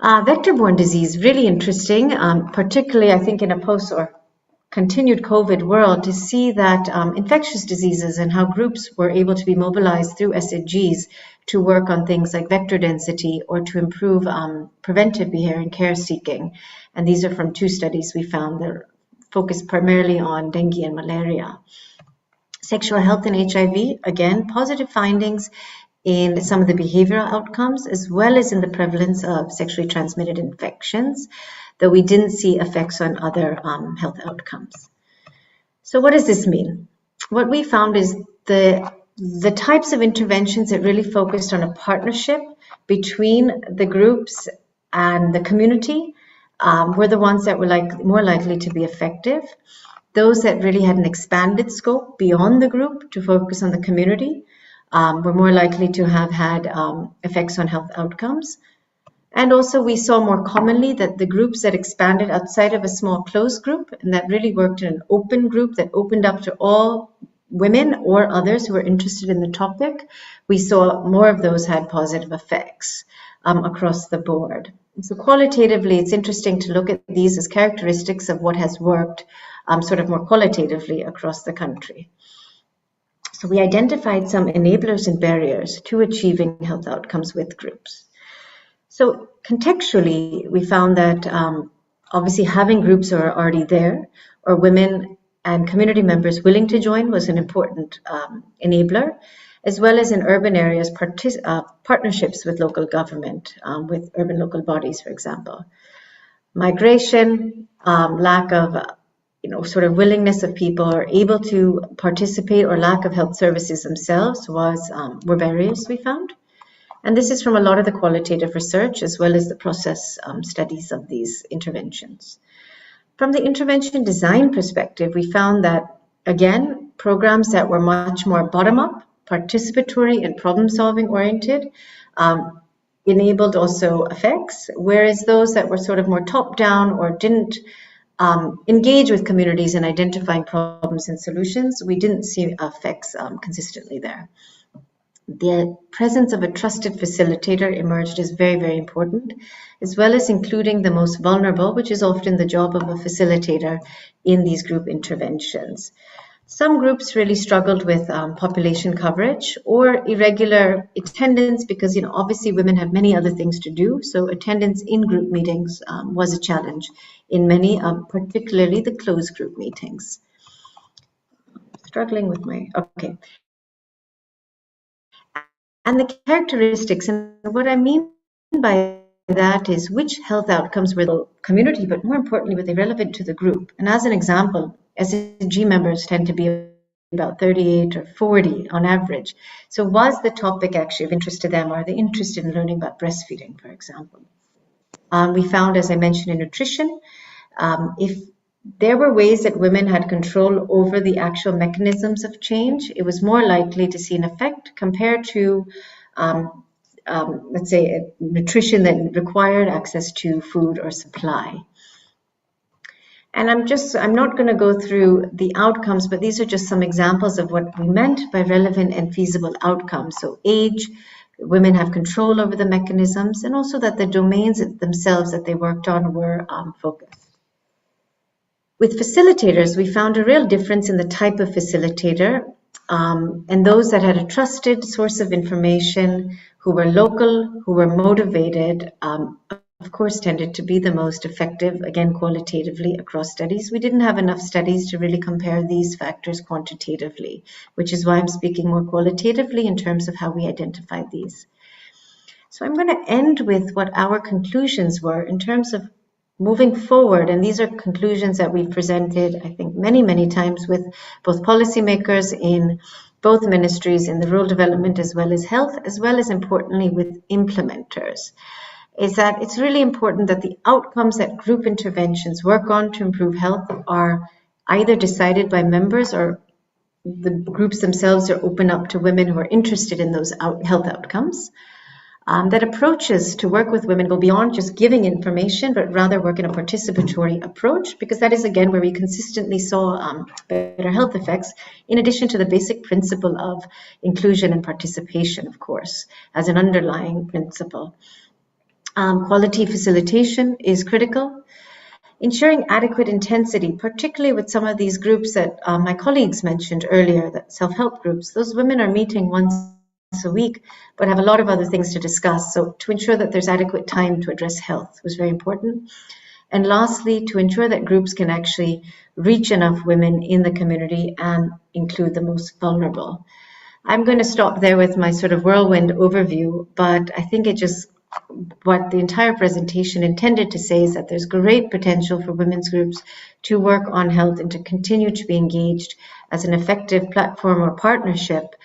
Vector-borne disease, really interesting, particularly I think in a post or continued COVID world, to see that infectious diseases and how groups were able to be mobilized through SDGs to work on things like vector density or to improve preventive behavior and care seeking. And these are from 2 studies we found that focus primarily on dengue and malaria. Sexual health and HIV, again, positive findings in some of the behavioral outcomes, as well as in the prevalence of sexually transmitted infections, though we didn't see effects on other health outcomes. So what does this mean? What we found is the types of interventions that really focused on a partnership between the groups and the community were the ones that were more likely to be effective. Those that really had an expanded scope beyond the group to focus on the community were more likely to have had effects on health outcomes. And also we saw more commonly that the groups that expanded outside of a small closed group and that really worked in an open group that opened up to all women or others who were interested in the topic, we saw more of those had positive effects across the board. So qualitatively, it's interesting to look at these as characteristics of what has worked sort of more qualitatively across the country. So we identified some enablers and barriers to achieving health outcomes with groups. So contextually, we found that obviously having groups that are already there or women and community members willing to join was an important enabler, as well as in urban areas, partnerships with local government, with urban local bodies, for example. Migration, lack of sort of willingness of people or able to participate, or lack of health services themselves were barriers we found. And this is from a lot of the qualitative research as well as the process studies of these interventions. From the intervention design perspective, we found that, again, programs that were much more bottom-up, participatory and problem-solving oriented enabled also effects, whereas those that were sort of more top-down or didn't engage with communities in identifying problems and solutions, we didn't see effects consistently there. The presence of a trusted facilitator emerged as very, very important, as well as including the most vulnerable, which is often the job of a facilitator in these group interventions. Some groups really struggled with population coverage or irregular attendance because, obviously women have many other things to do. So attendance in group meetings was a challenge in many, particularly the closed group meetings. Struggling with okay. And the characteristics, and what I mean by that is which health outcomes were the community, but more importantly, were they relevant to the group? And as an example, SDG members tend to be about 38 or 40 on average. So was the topic actually of interest to them? Are they interested in learning about breastfeeding, for example? We found, as I mentioned, in nutrition, if there were ways that women had control over the actual mechanisms of change, it was more likely to see an effect compared to, let's say, nutrition that required access to food or supply. And I'm not going to go through the outcomes, but these are just some examples of what we meant by relevant and feasible outcomes. So age, women have control over the mechanisms, and also that the domains themselves that they worked on were focused. With facilitators, we found a real difference in the type of facilitator, and those that had a trusted source of information, who were local, who were motivated, of course, tended to be the most effective, again, qualitatively across studies. We didn't have enough studies to really compare these factors quantitatively, which is why I'm speaking more qualitatively in terms of how we identified these. So I'm going to end with what our conclusions were in terms of moving forward, and these are conclusions that we've presented, I think, many, many times with both policymakers in both ministries in the rural development as well as health, as well as importantly with implementers. is that it's really important that the outcomes that group interventions work on to improve health are either decided by members or the groups themselves are open up to women who are interested in those health outcomes. That approaches to work with women go beyond just giving information, but rather work in a participatory approach, because that is, again, where we consistently saw better health effects, in addition to the basic principle of inclusion and participation, of course, as an underlying principle. Quality facilitation is critical. Ensuring adequate intensity, particularly with some of these groups that my colleagues mentioned earlier, that self-help groups, those women are meeting once a week, but have a lot of other things to discuss. So to ensure that there's adequate time to address health was very important. And lastly, to ensure that groups can actually reach enough women in the community and include the most vulnerable. I'm going to stop there with my sort of whirlwind overview, but I think it just, what the entire presentation intended to say is that there's great potential for women's groups to work on health and to continue to be engaged as an effective platform or partnership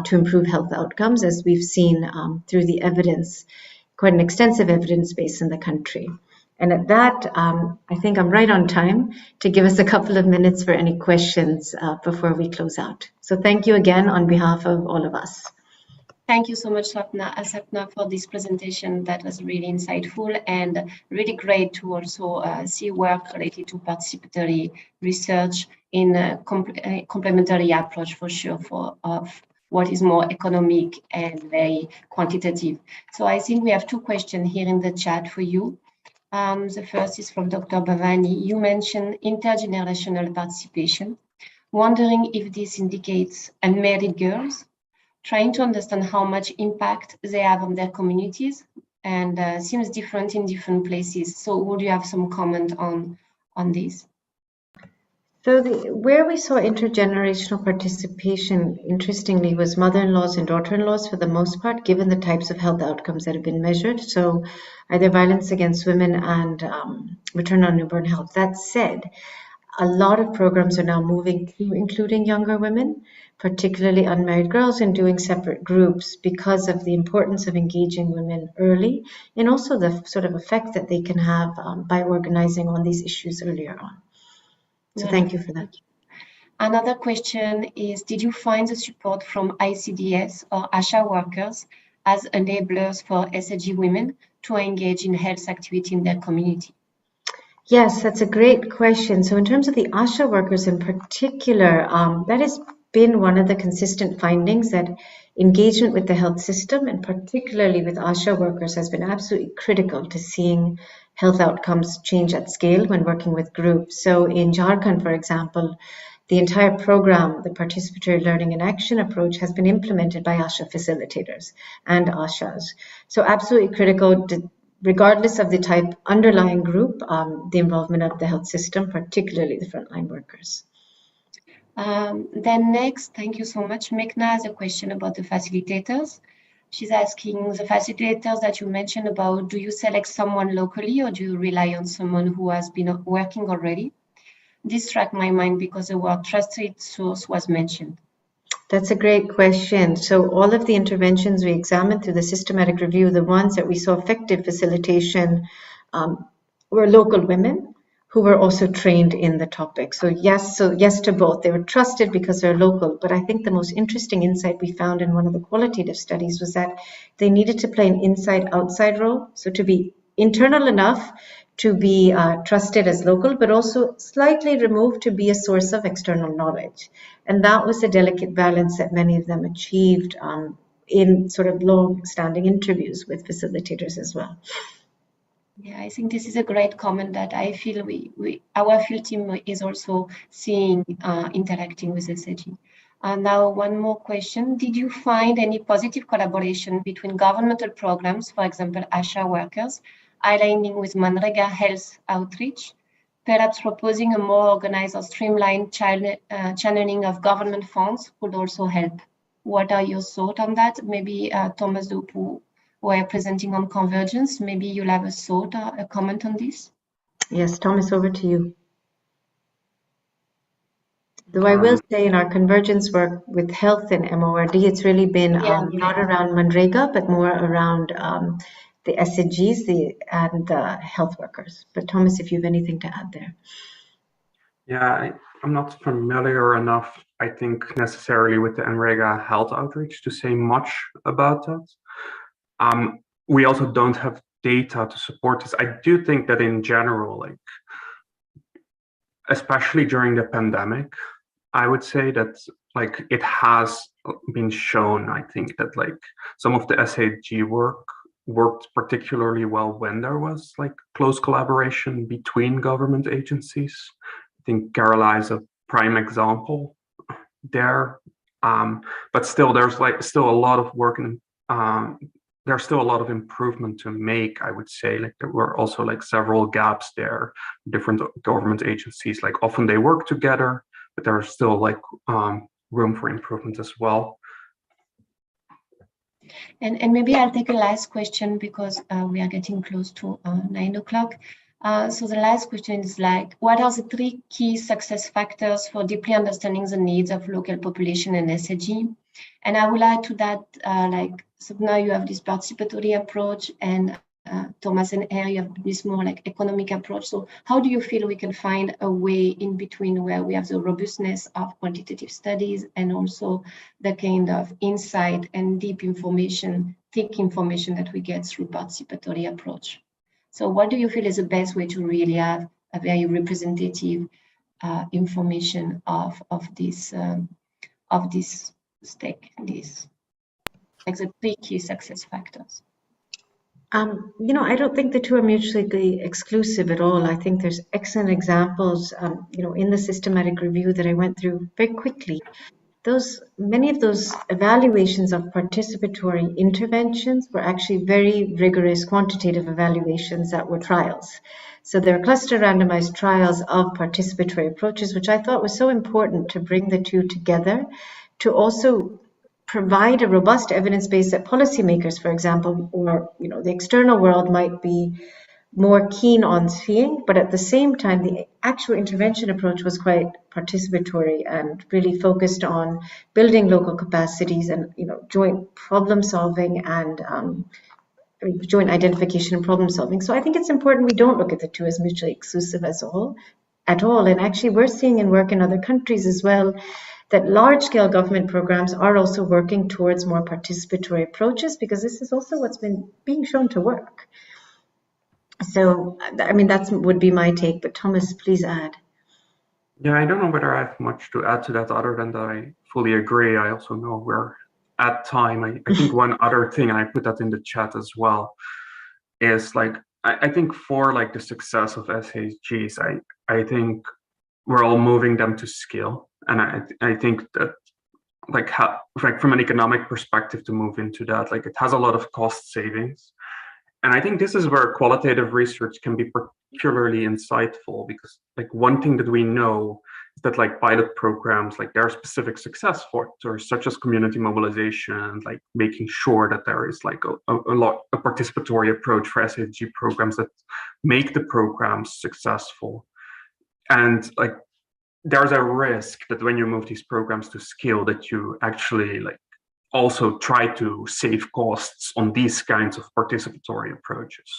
to improve health outcomes, as we've seen through the evidence, quite an extensive evidence base in the country. And at that, I think I'm right on time to give us a couple of minutes for any questions before we close out. So thank you again on behalf of all of us.
Thank you so much, Sapna, for this presentation. That was really insightful and really great to also see work related to participatory research in a complementary approach for sure of what is more economic and very quantitative. So I think we have two questions here in the chat for you. The first is from Dr. Bhavani. You mentioned intergenerational participation. Wondering if this indicates unmarried girls, trying to understand how much impact they have on their communities, and seems different in different places. So would you have some comment on this?
So where we saw intergenerational participation, interestingly, was mother-in-laws and daughter-in-laws for the most part, given the types of health outcomes that have been measured. So either violence against women and maternal and newborn health. That said, a lot of programs are now moving to including younger women, particularly unmarried girls, and doing separate groups because of the importance of engaging women early, and also the sort of effect that they can have by organizing on these issues earlier on. So thank you for that.
Another question is, did you find the support from ICDS or ASHA workers as enablers for SAG women to engage in health activity in their community?
Yes, that's a great question. So in terms of the ASHA workers in particular, that has been one of the consistent findings, that engagement with the health system, and particularly with ASHA workers, has been absolutely critical to seeing health outcomes change at scale when working with groups. So in Jharkhand, for example, the entire program, the Participatory Learning and Action approach, has been implemented by ASHA facilitators and ASHAs. So absolutely critical, regardless of the type underlying group, the involvement of the health system, particularly the frontline workers.
Then next, thank you so much. Meghna has a question about the facilitators. She's asking, the facilitators that you mentioned about, do you select someone locally or do you rely on someone who has been working already? This struck my mind because the word trusted source was mentioned.
That's a great question. So all of the interventions we examined through the systematic review, the ones that we saw effective facilitation, were local women who were also trained in the topic. So yes to both. They were trusted because they're local. But I think the most interesting insight we found in one of the qualitative studies was that they needed to play an inside-outside role. So to be internal enough to be trusted as local, but also slightly removed to be a source of external knowledge. And that was a delicate balance that many of them achieved in sort of long-standing interviews with facilitators as well.
Yeah, I think this is a great comment that I feel our field team is also seeing, interacting with SAG. Now, one more question. Did you find any positive collaboration between governmental programs, for example, ASHA workers, aligning with Manrega health outreach, perhaps proposing a more organized or streamlined channeling of government funds would also help? What are your thoughts on that? Maybe Thomas Dopu, who are presenting on convergence, maybe you'll have a thought, a comment on this?
Yes, Thomas, over to you. Though I will say in our convergence work with health and MORD, it's really been not around Manrega, but more around the SHGs and health workers. But Thomas, if you have anything to add there.
Yeah, I'm not familiar enough, I think, necessarily with the NREGA health outreach to say much about that. We also don't have data to support this. I do think that in general, like, especially during the pandemic, I would say that like it has been shown, I think, that like some of the SHG work worked particularly well when there was like close collaboration between government agencies. I think Kerala is a prime example there. But still, there's like still a lot of work and there's still a lot of improvement to make, I would say. Like there were also like several gaps there. Different government agencies, like often they work together, but there's still like room for improvement as well.
And maybe I'll take a last question because we are getting close to 9 o'clock. So the last question is like, what are the 3 key success factors for deeply understanding the needs of local population and SHG? And I will add to that, like, so now you have this participatory approach, and Thomas and Air, you have this more like economic approach. So how do you feel we can find a way in between where we have the robustness of quantitative studies and also the kind of insight and deep information, thick information that we get through participatory approach? So what do you feel is the best way to really have a very representative information of this stake, these like the 3 key success factors?
I don't think the two are mutually exclusive at all. I think there's excellent examples, in the systematic review that I went through very quickly. Many of those evaluations of participatory interventions were actually very rigorous quantitative evaluations that were trials. So there are cluster randomized trials of participatory approaches, which I thought was so important to bring the two together, to also provide a robust evidence base that policymakers, for example, or the external world might be more keen on seeing, but at the same time, the actual intervention approach was quite participatory and really focused on building local capacities and joint problem solving and joint identification and problem solving. So I think it's important we don't look at the two as mutually exclusive at all. And actually, we're seeing in work in other countries as well that large-scale government programs are also working towards more participatory approaches, because this is also what's been being shown to work. So, I mean, that would be my take, but Thomas, please add.
Yeah, I don't know whether I have much to add to that other than that I fully agree. I also know we're at time. I think one other thing, and I put that in the chat as well, is like, I think for like the success of SHGs, I think we're all moving them to scale. And I think that like from an economic perspective to move into that, like it has a lot of cost savings. And I think this is where qualitative research can be particularly insightful, because like one thing that we know is that like pilot programs, like there are specific success factors such as community mobilization, like making sure that there is like a participatory approach for SHG programs that make the programs successful. And like there's a risk that when you move these programs to scale, that you actually like also try to save costs on these kinds of participatory approaches.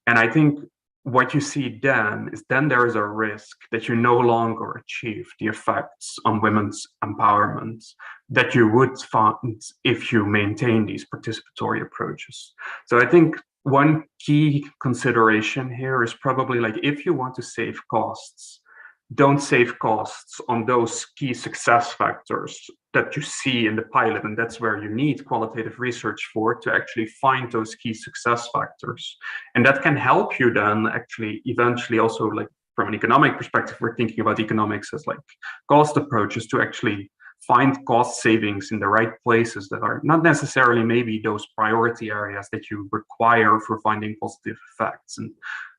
And I think what you see then is there is a risk that you no longer achieve the effects on women's empowerment that you would find if you maintain these participatory approaches. So I think one key consideration here is probably like, if you want to save costs, don't save costs on those key success factors that you see in the pilot. And that's where you need qualitative research for, to actually find those key success factors. And that can help you then actually eventually also, like from an economic perspective, we're thinking about economics as like cost approaches, to actually find cost savings in the right places that are not necessarily maybe those priority areas that you require for finding positive effects. And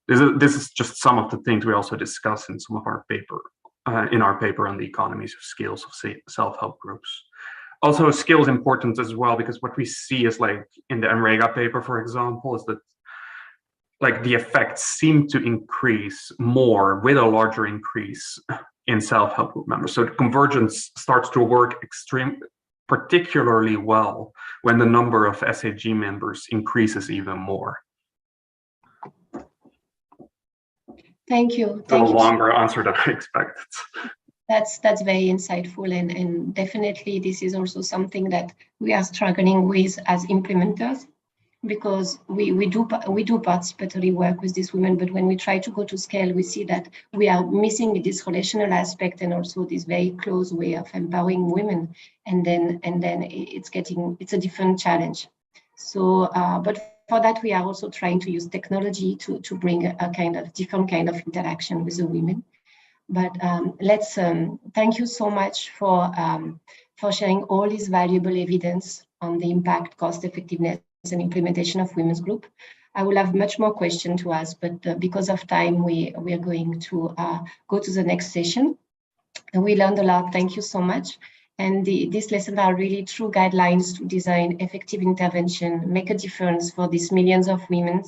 this is just some of the things we also discuss in some of our paper, in our paper on the economies of skills of self-help groups. Also, skill is important as well, because what we see is like in the NREGA paper, for example, is that like the effects seem to increase more with a larger increase in self-help group members. So the convergence starts to work particularly well when the number of SAG members increases even more.
Thank you.
A longer answer than I expected.
That's very insightful, and definitely this is also something that we are struggling with as implementers, because we do participatory work with these women, but when we try to go to scale, we see that we are missing this relational aspect and also this very close way of empowering women, and then it's a different challenge. So, but for that, we are also trying to use technology to bring a kind of different kind of interaction with the women. But let's thank you so much for sharing all this valuable evidence on the impact, cost effectiveness, and implementation of women's group. I will have much more questions to ask, but because of time, we are going to go to the next session. And we learned a lot. Thank you so much. And these lessons are really true guidelines to design effective intervention, make a difference for these millions of women,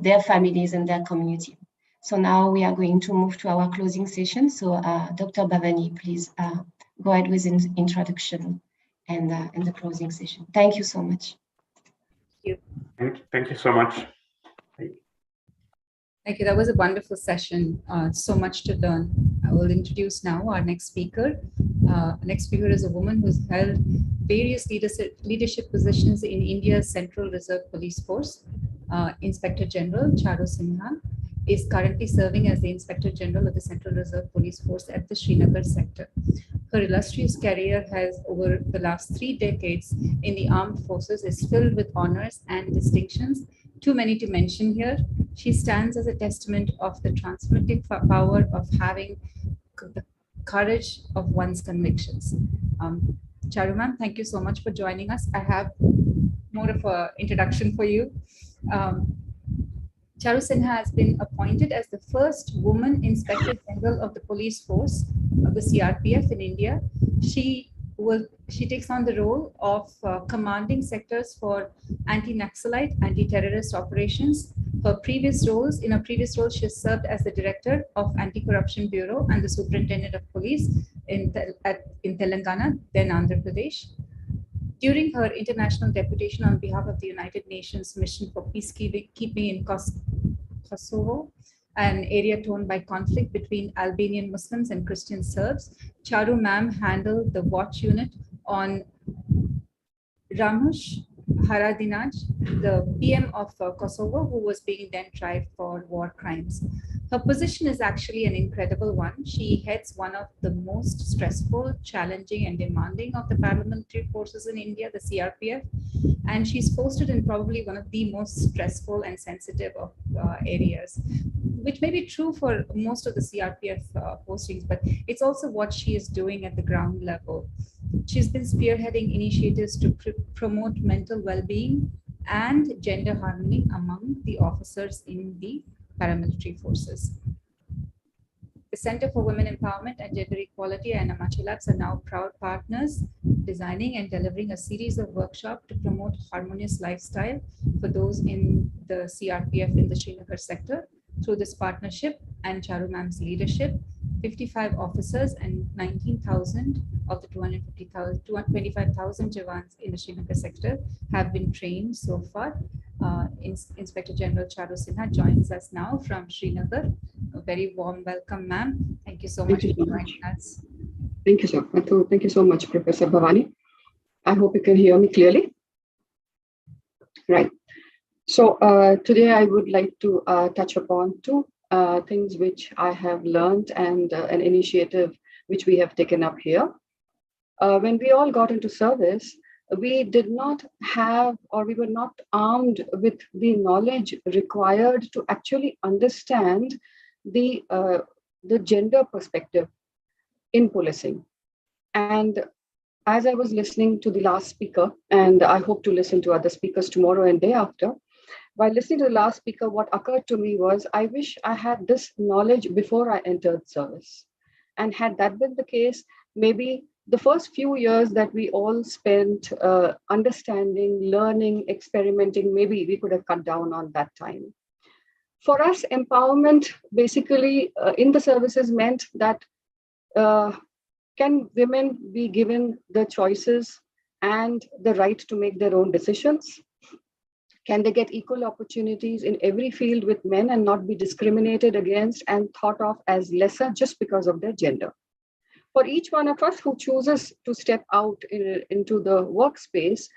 their families, and their community. So now we are going to move to our closing session. So Dr. Bhavani, please go ahead with the introduction and the closing session. Thank you so much.
Thank you so much.
Thank you. That was a wonderful session. So much to learn. I will introduce now our next speaker. Next speaker is a woman who's held various leadership positions in India's Central Reserve Police Force. Inspector General Charu Sinha is currently serving as the Inspector General of the Central Reserve Police Force at the Srinagar sector. Her illustrious career has, over the last 3 decades in the armed forces, is filled with honors and distinctions, too many to mention here. She stands as a testament of the transformative power of having the courage of one's convictions. Charu ma'am, thank you so much for joining us. I have more of an introduction for you. Charu Sinha has been appointed as the first woman Inspector General of the Police Force of the CRPF in India. She takes on the role of commanding sectors for anti-Naxalite, anti-terrorist operations. In her previous role, she has served as the Director of Anti-Corruption Bureau and the Superintendent of Police in Telangana, then Andhra Pradesh. During her international deputation on behalf of the United Nations Mission for Peacekeeping in Kosovo, an area torn by conflict between Albanian Muslims and Christian Serbs, Charu ma'am handled the watch unit on Ramush Haradinaj, the PM of Kosovo, who was being then tried for war crimes. Her position is actually an incredible one. She heads one of the most stressful, challenging, and demanding of the paramilitary forces in India, the CRPF, and she's posted in probably one of the most stressful and sensitive of areas, which may be true for most of the CRPF postings, but it's also what she is doing at the ground level. She's been spearheading initiatives to promote mental well-being and gender harmony among the officers in the paramilitary forces. The Center for Women Empowerment and Gender Equality and Amachi Labs are now proud partners, designing and delivering a series of workshops to promote harmonious lifestyle for those in the CRPF in the Srinagar sector. Through this partnership and Charu ma'am's leadership, 55 officers and 19,000 of the 25,000 Jawans in the Srinagar sector have been trained so far. Inspector General Charu Sinha joins us now from Srinagar. A very warm welcome, ma'am. Thank you so much for joining us.
Thank you, sir. Thank you so much, Professor Bhavani. I hope you can hear me clearly. Right. So today I would like to touch upon two things which I have learned and an initiative which we have taken up here. When we all got into service, we did not have, or we were not armed with the knowledge required to actually understand the gender perspective in policing. And as I was listening to the last speaker, and I hope to listen to other speakers tomorrow and day after, while listening to the last speaker, what occurred to me was, I wish I had this knowledge before I entered service. And had that been the case, maybe the first few years that we all spent understanding, learning, experimenting, maybe we could have cut down on that time. For us, empowerment basically in the services meant that Can women be given the choices and the right to make their own decisions? Can they get equal opportunities in every field with men and not be discriminated against and thought of as lesser just because of their gender? For each one of us who chooses to step out into the workspace,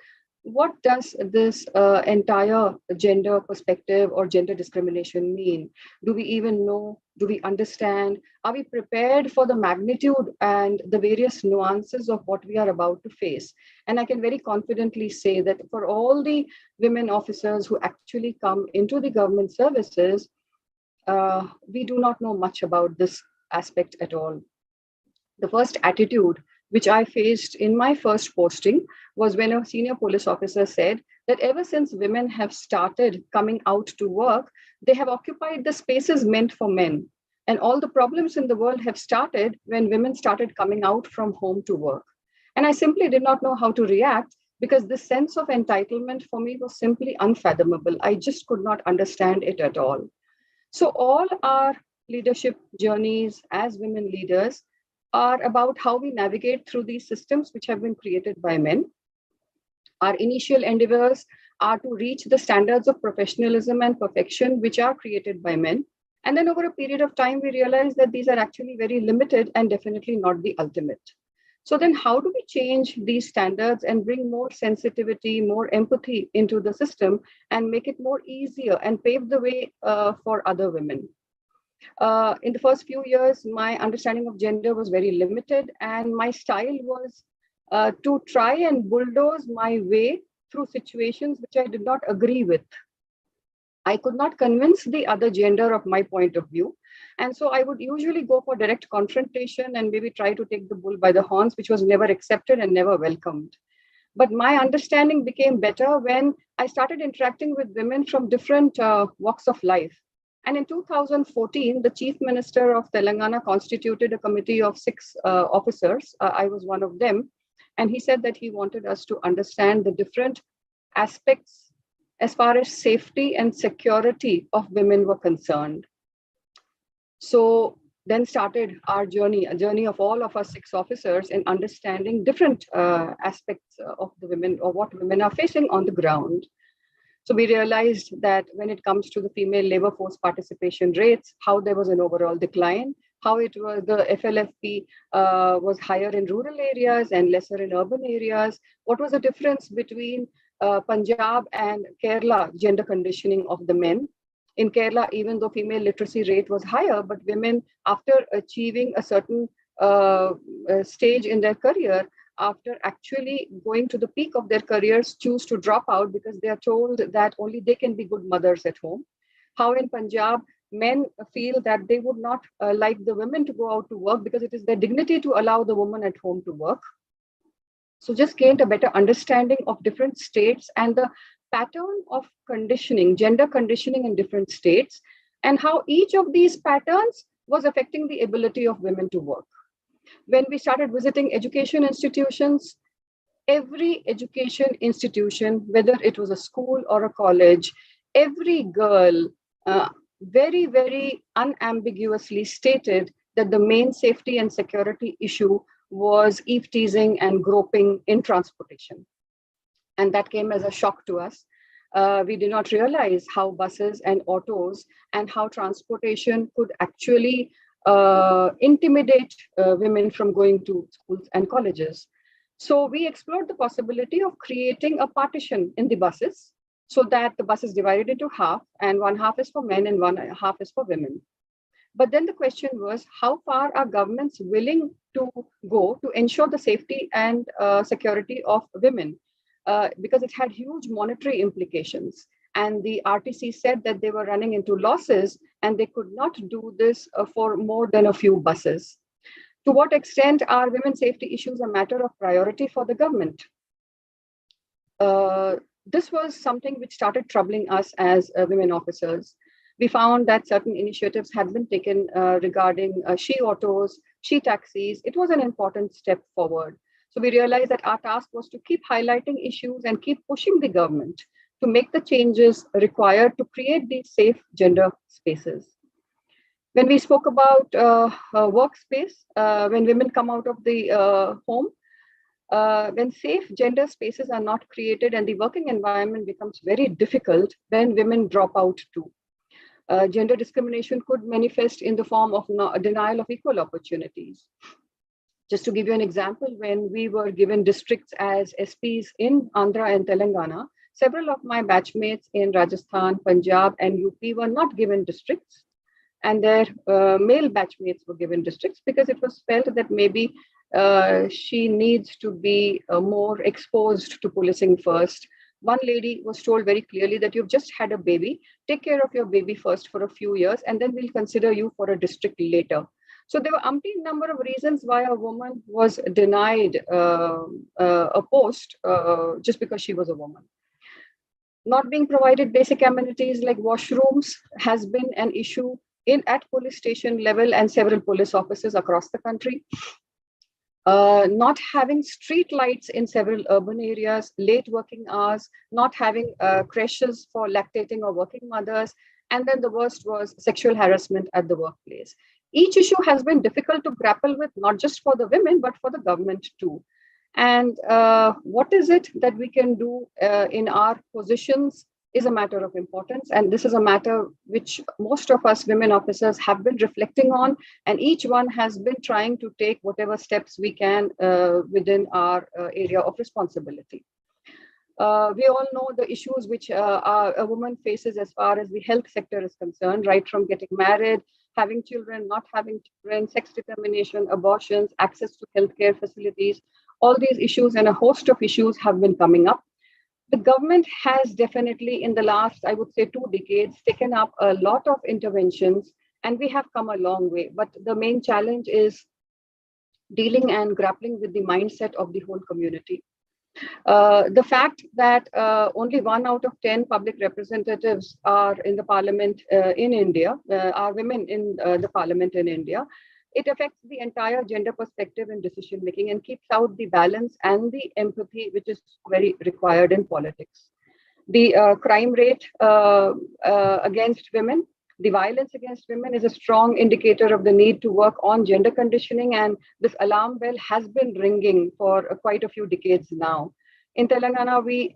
what does this entire gender perspective or gender discrimination mean? Do we even know? Do we understand? Are we prepared for the magnitude and the various nuances of what we are about to face? And I can very confidently say that for all the women officers who actually come into the government services, we do not know much about this aspect at all. The first attitude which I faced in my first posting was when a senior police officer said that ever since women have started coming out to work, they have occupied the spaces meant for men. And all the problems in the world have started when women started coming out from home to work. And I simply did not know how to react because the sense of entitlement for me was simply unfathomable. I just could not understand it at all. So all our leadership journeys as women leaders are about how we navigate through these systems which have been created by men. Our initial endeavors are to reach the standards of professionalism and perfection which are created by men. And then over a period of time, we realize that these are actually very limited and definitely not the ultimate. So then how do we change these standards and bring more sensitivity, more empathy into the system and make it more easier and pave the way for other women? In the first few years, my understanding of gender was very limited, and my style was to try and bulldoze my way through situations which I did not agree with. I could not convince the other gender of my point of view. And so I would usually go for direct confrontation and maybe try to take the bull by the horns, which was never accepted and never welcomed. But my understanding became better when I started interacting with women from different walks of life. And in 2014, the Chief Minister of Telangana constituted a committee of 6 officers. I was one of them. And he said that he wanted us to understand the different aspects as far as safety and security of women were concerned. So then started our journey, a journey of all of us 6 officers in understanding different aspects of the women or what women are facing on the ground. So we realized that when it comes to the female labor force participation rates, how there was an overall decline, how it was the FLFP was higher in rural areas and lesser in urban areas. What was the difference between Punjab and Kerala gender conditioning of the men? In Kerala, even though female literacy rate was higher, but women, after achieving a certain stage in their career, after actually going to the peak of their careers, choose to drop out because they are told that only they can be good mothers at home. How in Punjab, men feel that they would not like the women to go out to work because it is their dignity to allow the woman at home to work. So just gained a better understanding of different states and the pattern of conditioning, gender conditioning in different states, and how each of these patterns was affecting the ability of women to work. When we started visiting education institutions, every education institution, whether it was a school or a college, every girl very, very unambiguously stated that the main safety and security issue was eve teasing and groping in transportation. And that came as a shock to us. We did not realize how buses and autos and how transportation could actually intimidate women from going to schools and colleges. So we explored the possibility of creating a partition in the buses so that the bus is divided into half, and one half is for men and one half is for women. But then the question was, how far are governments willing to go to ensure the safety and security of women? Because it had huge monetary implications. And the RTC said that they were running into losses and they could not do this for more than a few buses. To what extent are women's safety issues a matter of priority for the government? This was something which started troubling us as women officers. We found that certain initiatives had been taken regarding she-autos, she-taxis. It was an important step forward. So we realized that our task was to keep highlighting issues and keep pushing the government to make the changes required to create these safe gender spaces. When we spoke about workspace, when women come out of the home, when safe gender spaces are not created and the working environment becomes very difficult, then women drop out too. Gender discrimination could manifest in the form of denial of equal opportunities. Just to give you an example, when we were given districts as SPs in Andhra and Telangana, several of my batchmates in Rajasthan, Punjab, and UP were not given districts, and their male batchmates were given districts because it was felt that maybe she needs to be more exposed to policing first. One lady was told very clearly that you've just had a baby, take care of your baby first for a few years, and then we'll consider you for a district later. So there were umpteen number of reasons why a woman was denied a post just because she was a woman. Not being provided basic amenities like washrooms has been an issue at police station level and several police offices across the country. Not having street lights in several urban areas, late working hours, not having creches for lactating or working mothers, and then the worst was sexual harassment at the workplace. Each issue has been difficult to grapple with, not just for the women, but for the government too. And what is it that we can do in our positions is a matter of importance. And this is a matter which most of us women officers have been reflecting on, and each one has been trying to take whatever steps we can within our area of responsibility. We all know the issues which a woman faces as far as the health sector is concerned, right from getting married, having children, not having children, sex determination, abortions, access to healthcare facilities. All these issues and a host of issues have been coming up. The government has definitely in the last, I would say 2 decades, taken up a lot of interventions, and we have come a long way. But the main challenge is dealing and grappling with the mindset of the whole community. The fact that only 1 out of 10 public representatives are in the parliament in India, are women in the parliament in India, it affects the entire gender perspective in decision making and keeps out the balance and the empathy, which is very required in politics. The crime rate against women, the violence against women is a strong indicator of the need to work on gender conditioning, and this alarm bell has been ringing for quite a few decades now. In Telangana, we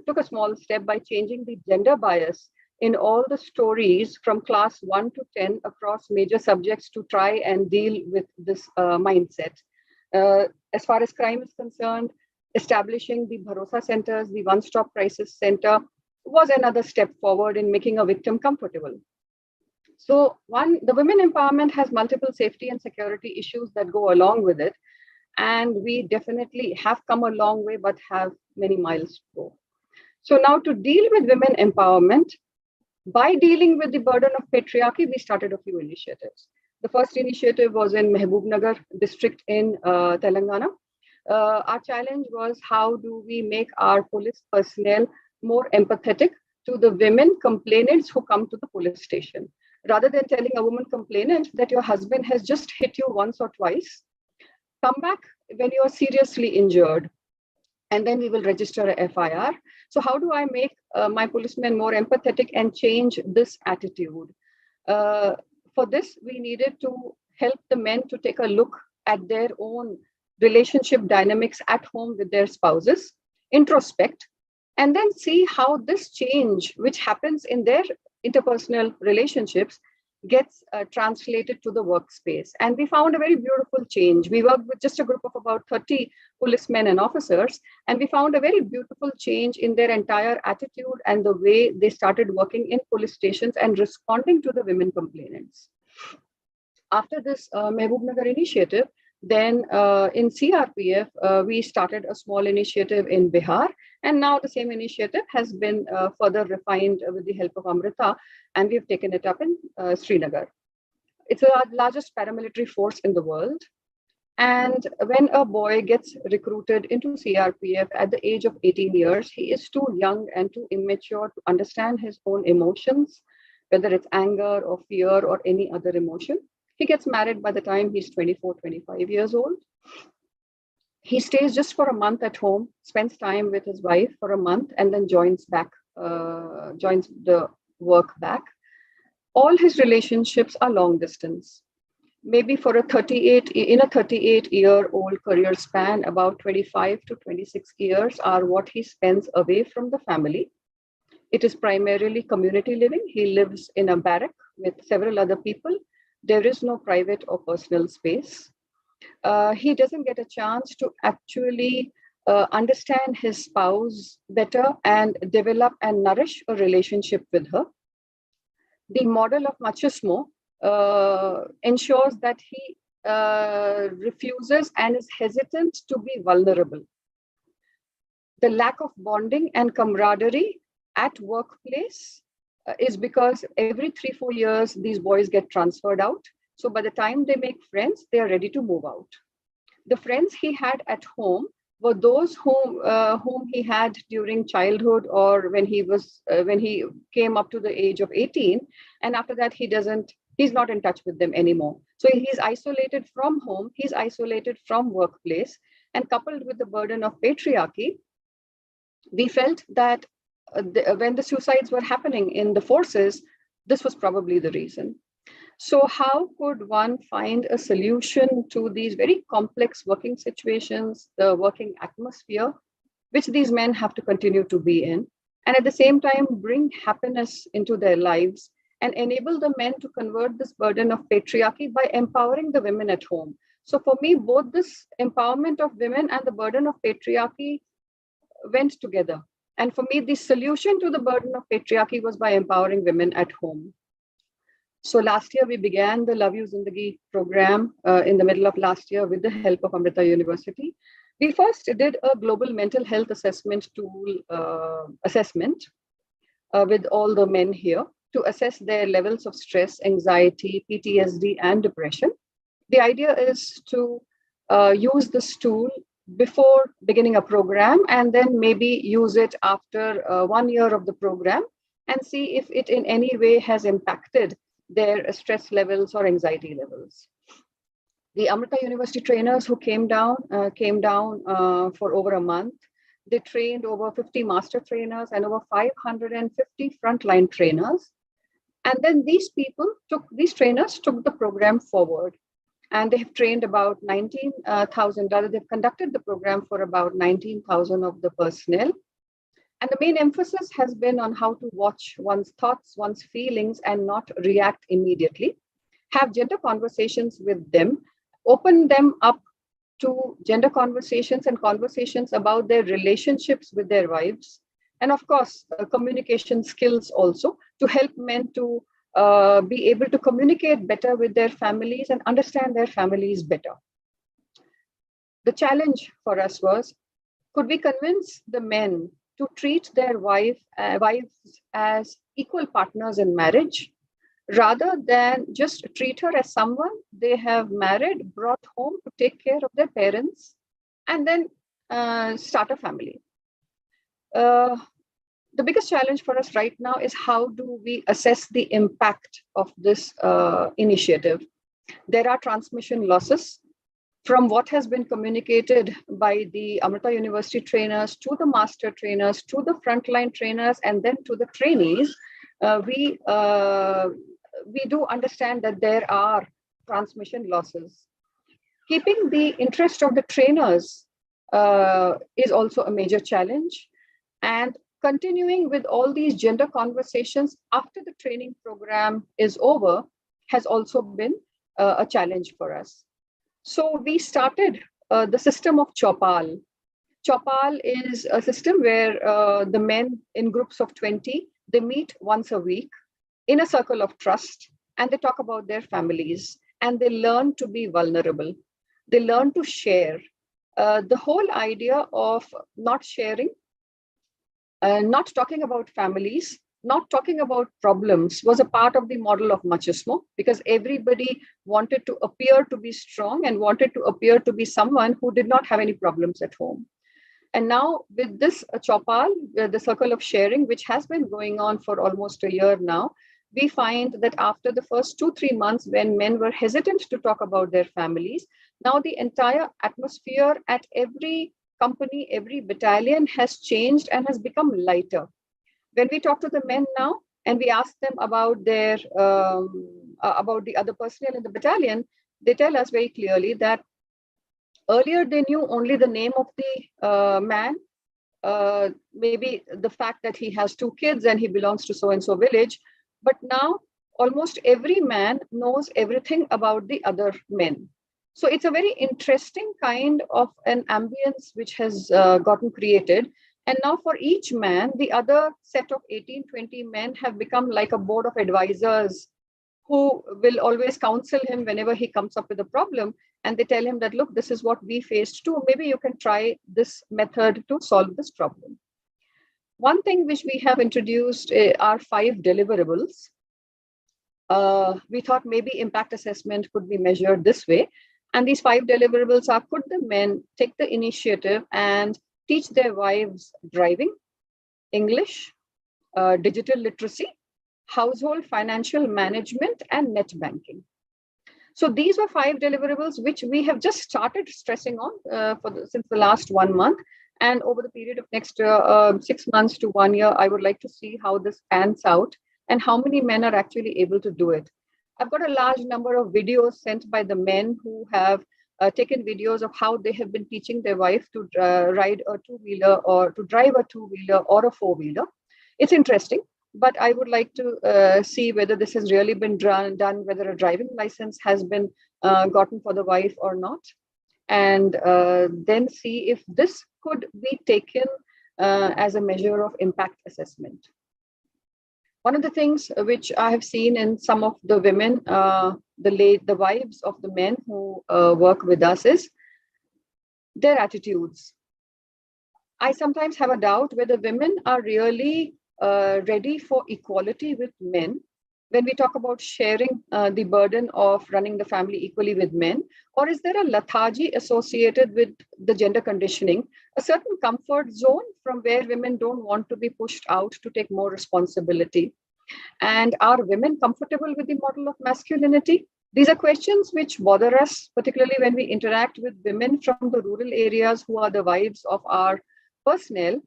took a small step by changing the gender bias in all the stories from class 1 to 10 across major subjects to try and deal with this mindset. As far as crime is concerned, establishing the Bharosa centers, the one-stop crisis center, was another step forward in making a victim comfortable. So the women empowerment has multiple safety and security issues that go along with it. And we definitely have come a long way, but have many miles to go. So now to deal with women empowerment, by dealing with the burden of patriarchy, we started a few initiatives. The first initiative was in Mahbubnagar district in Telangana. Our challenge was, how do we make our police personnel more empathetic to the women complainants who come to the police station? Rather than telling a woman complainant that your husband has just hit you once or twice, come back when you are seriously injured, and then we will register a FIR. So how do I make my policemen more empathetic and change this attitude? For this, we needed to help the men to take a look at their own relationship dynamics at home with their spouses, introspect, and then see how this change, which happens in their interpersonal relationships, gets translated to the workspace. And we found a very beautiful change. We worked with just a group of about 30 policemen and officers, and we found a very beautiful change in their entire attitude and the way they started working in police stations and responding to the women complainants. After this Mahbubnagar initiative, then in CRPF, we started a small initiative in Bihar, and now the same initiative has been further refined with the help of Amrita, and we've taken it up in Srinagar. It's the largest paramilitary force in the world. And when a boy gets recruited into CRPF at the age of 18 years, he is too young and too immature to understand his own emotions, whether it's anger or fear or any other emotion. He gets married by the time he's 24, 25 years old. He stays just for a month at home, spends time with his wife for a month, and then joins the work back. All his relationships are long distance. Maybe for a 38-year-old career span, about 25 to 26 years are what he spends away from the family. It is primarily community living. He lives in a barrack with several other people. There is no private or personal space. He doesn't get a chance to actually understand his spouse better and develop and nourish a relationship with her. The model of machismo ensures that he refuses and is hesitant to be vulnerable. The lack of bonding and camaraderie at workplace is because every 3-4 years, these boys get transferred out. So by the time they make friends, they are ready to move out. The friends he had at home were those whom he had during childhood or when he came up to the age of 18, and after that he's not in touch with them anymore. So he's isolated from home, he's isolated from workplace, and coupled with the burden of patriarchy, we felt that when the suicides were happening in the forces, this was probably the reason. So how could one find a solution to these very complex working situations, the working atmosphere, which these men have to continue to be in, and at the same time bring happiness into their lives and enable the men to convert this burden of patriarchy by empowering the women at home? So for me, both this empowerment of women and the burden of patriarchy went together. And for me, the solution to the burden of patriarchy was by empowering women at home. So last year, we began the Love You Zindagi program in the middle of last year with the help of Amrita University. We first did a global mental health assessment tool with all the men here to assess their levels of stress, anxiety, PTSD, and depression. The idea is to use this tool before beginning a program and then maybe use it after 1 year of the program and see if it in any way has impacted their stress levels or anxiety levels. The Amrita University trainers who came down for over a month. They trained over 50 master trainers and over 550 frontline trainers. And then these trainers took the program forward. And they have trained about 19,000, they've conducted the program for about 19,000 of the personnel. And the main emphasis has been on how to watch one's thoughts, one's feelings, and not react immediately. Have gender conversations with them, open them up to gender conversations and conversations about their relationships with their wives. And of course, communication skills also to help men to be able to communicate better with their families and understand their families better. The challenge for us was, could we convince the men to treat their wives as equal partners in marriage, rather than just treat her as someone they have married, brought home to take care of their parents, and then start a family. The biggest challenge for us right now is how do we assess the impact of this initiative? There are transmission losses from what has been communicated by the Amrita University trainers to the master trainers, to the frontline trainers, and then to the trainees. We do understand that there are transmission losses. Keeping the interest of the trainers is also a major challenge. And continuing with all these gender conversations after the training program is over has also been a challenge for us. So we started the system of Chaupal. Chaupal is a system where the men in groups of 20, they meet once a week in a circle of trust, and they talk about their families, and they learn to be vulnerable. They learn to share. The whole idea of not sharing, not talking about families, not talking about problems was a part of the model of machismo, because everybody wanted to appear to be strong and wanted to appear to be someone who did not have any problems at home. And now with this Chaupal, the circle of sharing, which has been going on for almost a year now, we find that after the first 2-3 months when men were hesitant to talk about their families, now the entire atmosphere at every company, every battalion has changed and has become lighter. When we talk to the men now, and we ask them about their about the other personnel in the battalion, they tell us very clearly that earlier they knew only the name of the man, maybe the fact that he has 2 kids and he belongs to so-and-so village, but now almost every man knows everything about the other men. So it's a very interesting kind of an ambience which has gotten created. And now for each man, the other set of 18, 20 men have become like a board of advisors who will always counsel him whenever he comes up with a problem. And they tell him that, look, this is what we faced too. Maybe you can try this method to solve this problem. One thing which we have introduced are 5 deliverables. We thought maybe impact assessment could be measured this way. And these 5 deliverables are: could the men take the initiative and teach their wives driving, English, digital literacy, household financial management, and net banking. So these were 5 deliverables which we have just started stressing on since the last 1 month. And over the period of next 6 months to 1 year, I would like to see how this pans out and how many men are actually able to do it. I've got a large number of videos sent by the men who have taken videos of how they have been teaching their wife to ride a 2-wheeler or to drive a 2-wheeler or a 4-wheeler. It's interesting, but I would like to see whether this has really been done, whether a driving license has been gotten for the wife or not, and then see if this could be taken as a measure of impact assessment. One of the things which I have seen in some of the women, the wives of the men who work with us, is their attitudes. I sometimes have a doubt whether women are really ready for equality with men when we talk about sharing the burden of running the family equally with men, or is there a lethargy associated with the gender conditioning, a certain comfort zone from where women don't want to be pushed out to take more responsibility? And are women comfortable with the model of masculinity? These are questions which bother us, particularly when we interact with women from the rural areas who are the wives of our personnel.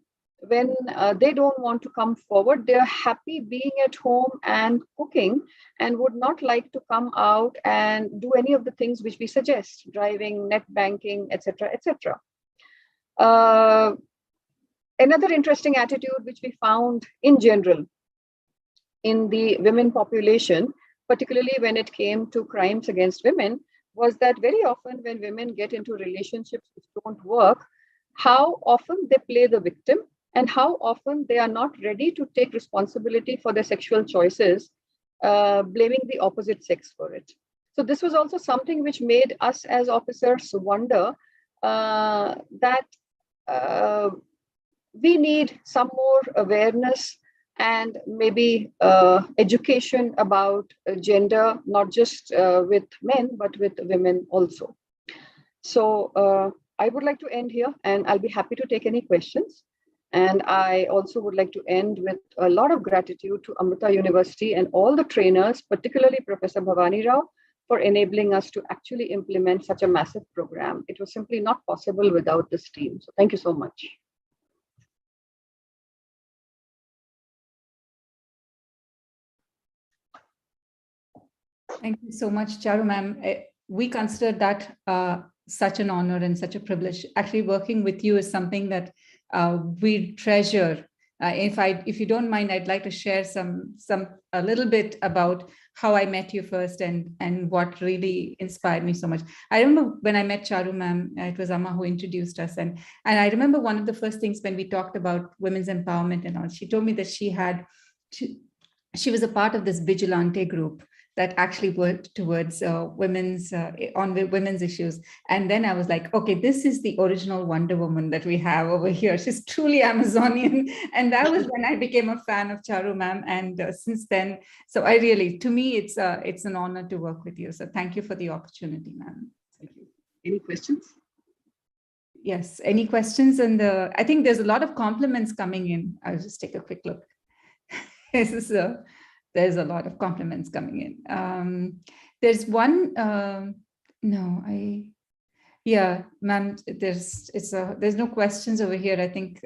When they don't want to come forward, they're happy being at home and cooking and would not like to come out and do any of the things which we suggest: driving, net banking, etc., etc. Another interesting attitude which we found in general in the women population, particularly when it came to crimes against women, was that very often when women get into relationships which don't work, how often they play the victim and how often they are not ready to take responsibility for their sexual choices, blaming the opposite sex for it. So this was also something which made us as officers wonder that we need some more awareness and maybe education about gender, not just with men, but with women also. So I would like to end here, and I'll be happy to take any questions. And I also would like to end with a lot of gratitude to Amrita University and all the trainers, particularly Professor Bhavani Rao, for enabling us to actually implement such a massive program. It was simply not possible without this team. So thank you so much.
Thank you so much, Charu ma'am. We consider that such an honor and such a privilege. Actually, working with you is something that we treasure. If you don't mind, I'd like to share a little bit about how I met you first and what really inspired me so much. I remember when I met Charu ma'am, it was Amma who introduced us, and I remember one of the first things when we talked about women's empowerment and all. She told me that she was a part of this vigilante group that actually worked towards women's issues. And then I was like, okay, this is the original Wonder Woman that we have over here. She's truly Amazonian. And that was when I became a fan of Charu ma'am. And since then, so to me, it's an honor to work with you. So thank you for the opportunity, ma'am.
Thank you. Any questions?
Yes, any questions? And I think there's a lot of compliments coming in. I'll just take a quick look. There's a lot of compliments coming in. There's one, yeah, ma'am, there's no questions over here. I think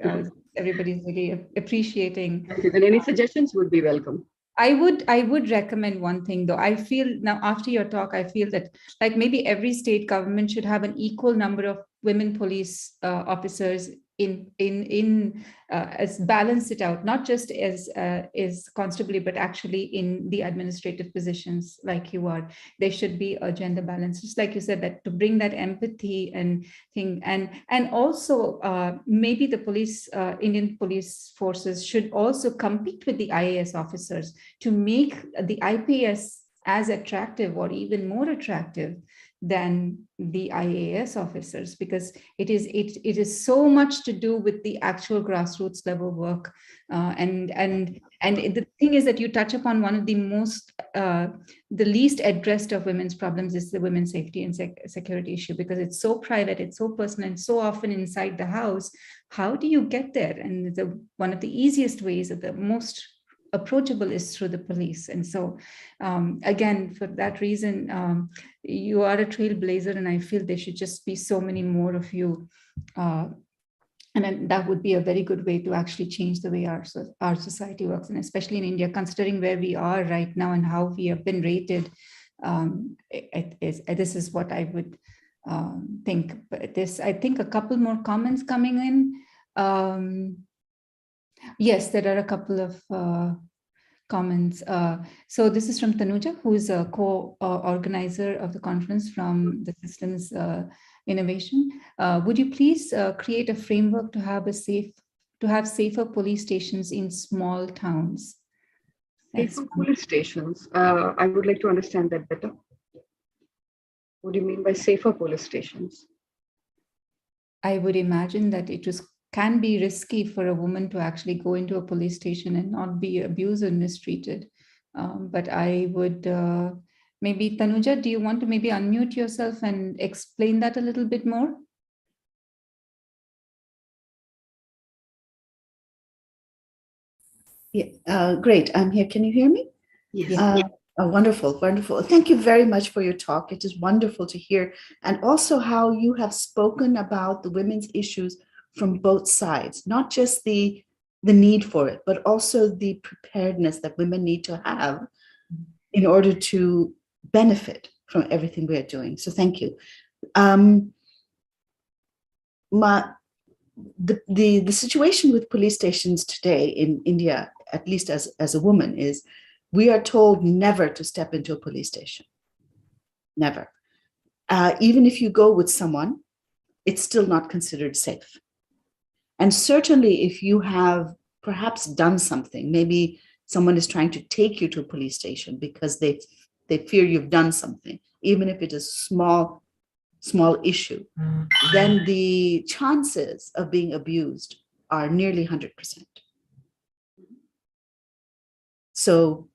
everybody's really appreciating.
Then any suggestions would be welcome.
I would recommend one thing though. I feel now after your talk, I feel that like maybe every state government should have an equal number of women police officers as balance it out, not just as constabulary, but actually in the administrative positions like you are. There should be a gender balance, just like you said, that to bring that empathy and thing, and also maybe the police, Indian police forces should also compete with the IAS officers to make the IPS as attractive or even more attractive than the IAS officers, because it is so much to do with the actual grassroots level work. And the thing is that you touch upon one of the most, the least addressed of women's problems is the women's safety and security issue, because it's so private, it's so personal, and so often inside the house. How do you get there? And one of the easiest ways, or the most approachable, is through the police. And so again, for that reason, you are a trailblazer, and I feel there should just be so many more of you, and then that would be a very good way to actually change the way our society works, and especially in India, considering where we are right now and how we have been rated. This is what I would think. But I think a couple more comments coming in. Yes, there are a couple of comments. So this is from Tanuja, who is a co-organizer of the conference from the Systems Innovation. Would you please create a framework to have safer police stations in small towns?
Safer police stations. I would like to understand that better. What do you mean by safer police stations?
I would imagine that can be risky for a woman to actually go into a police station and not be abused and mistreated. But I would, maybe Tanuja, do you want to maybe unmute yourself and explain that a little bit more?
Yeah, great. I'm here. Can you hear me?
Yes.
Wonderful, wonderful. Thank you very much for your talk. It is wonderful to hear. And also how you have spoken about the women's issues from both sides, not just the need for it, but also the preparedness that women need to have in order to benefit from everything we are doing. So thank you. The situation with police stations today in India, at least as a woman, is we are told never to step into a police station. Never. Even if you go with someone, it's still not considered safe. And certainly if you have perhaps done something, maybe someone is trying to take you to a police station because they fear you've done something, even if it is small issue, then the chances of being abused are nearly 100%. So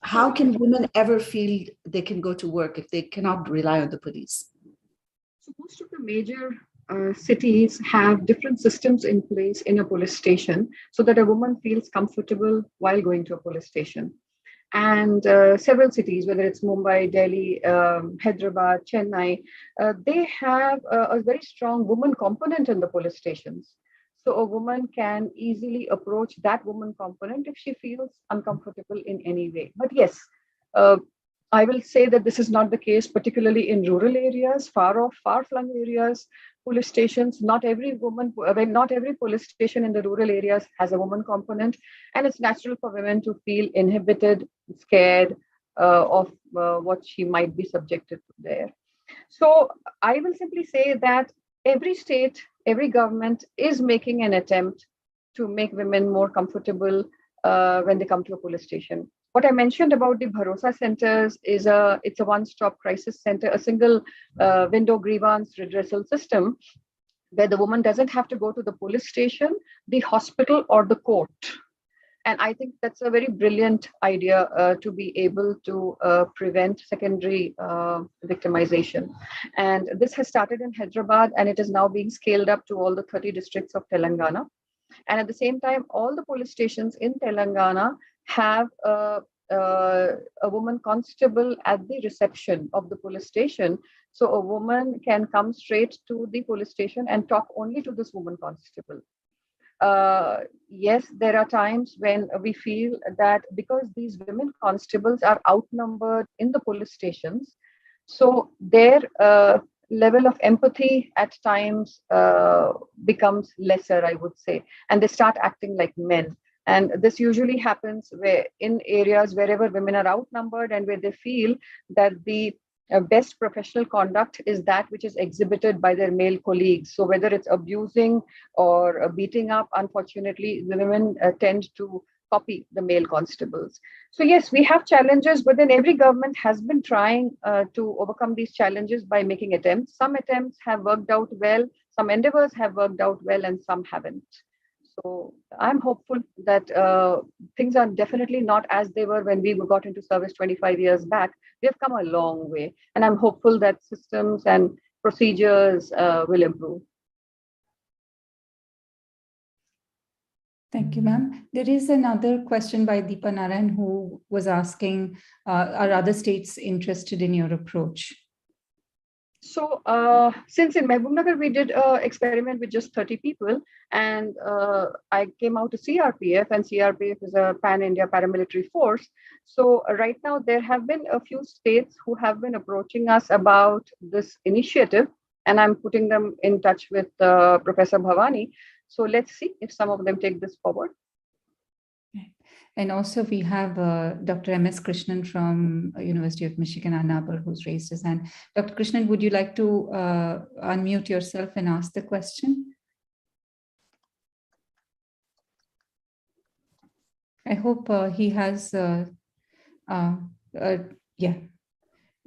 how can women ever feel they can go to work if they cannot rely on the police?
So most of the major cities have different systems in place in a police station so that a woman feels comfortable while going to a police station. And several cities, whether it's Mumbai, Delhi, Hyderabad, Chennai, they have a very strong woman component in the police stations. So a woman can easily approach that woman component if she feels uncomfortable in any way. But yes, I will say that this is not the case, particularly in rural areas, far-flung areas, police stations. Not every police station in the rural areas has a woman component, and it's natural for women to feel inhibited, scared of what she might be subjected to there. So I will simply say that every state, every government is making an attempt to make women more comfortable when they come to a police station. What I mentioned about the Bharosa centers is it's a one-stop crisis center, a single window grievance redressal system where the woman doesn't have to go to the police station, the hospital, or the court. And I think that's a very brilliant idea to be able to prevent secondary victimization. And this has started in Hyderabad, and it is now being scaled up to all the 30 districts of Telangana. And at the same time, all the police stations in Telangana have a woman constable at the reception of the police station. So a woman can come straight to the police station and talk only to this woman constable.
yes, there are times when we feel that because these women constables are outnumbered in the police stations, so their level of empathy at times becomes lesser, I would say, and they start acting like men. And this usually happens where in areas wherever women are outnumbered and where they feel that the best professional conduct is that which is exhibited by their male colleagues. So whether it's abusing or beating up, unfortunately, the women tend to copy the male constables. So yes, we have challenges, but then every government has been trying to overcome these challenges by making attempts. Some attempts have worked out well, some endeavors have worked out well, and some haven't. So I'm hopeful that things are definitely not as they were when we got into service 25 years back. We have come a long way, and I'm hopeful that systems and procedures will improve.
Thank you, ma'am. There is another question by Deepa Narayan who was asking, are other states interested in your approach?
So since in Mehboob we did an experiment with just 30 people, and I came out to CRPF, and CRPF is a pan-India paramilitary force. So right now there have been a few states who have been approaching us about this initiative, and I'm putting them in touch with Professor Bhavani. So let's see if some of them take this forward.
And also we have Dr. M.S. Krishnan from University of Michigan, Ann Arbor, who's raised his hand. Dr. Krishnan, would you like to unmute yourself and ask the question? I hope he has, yeah.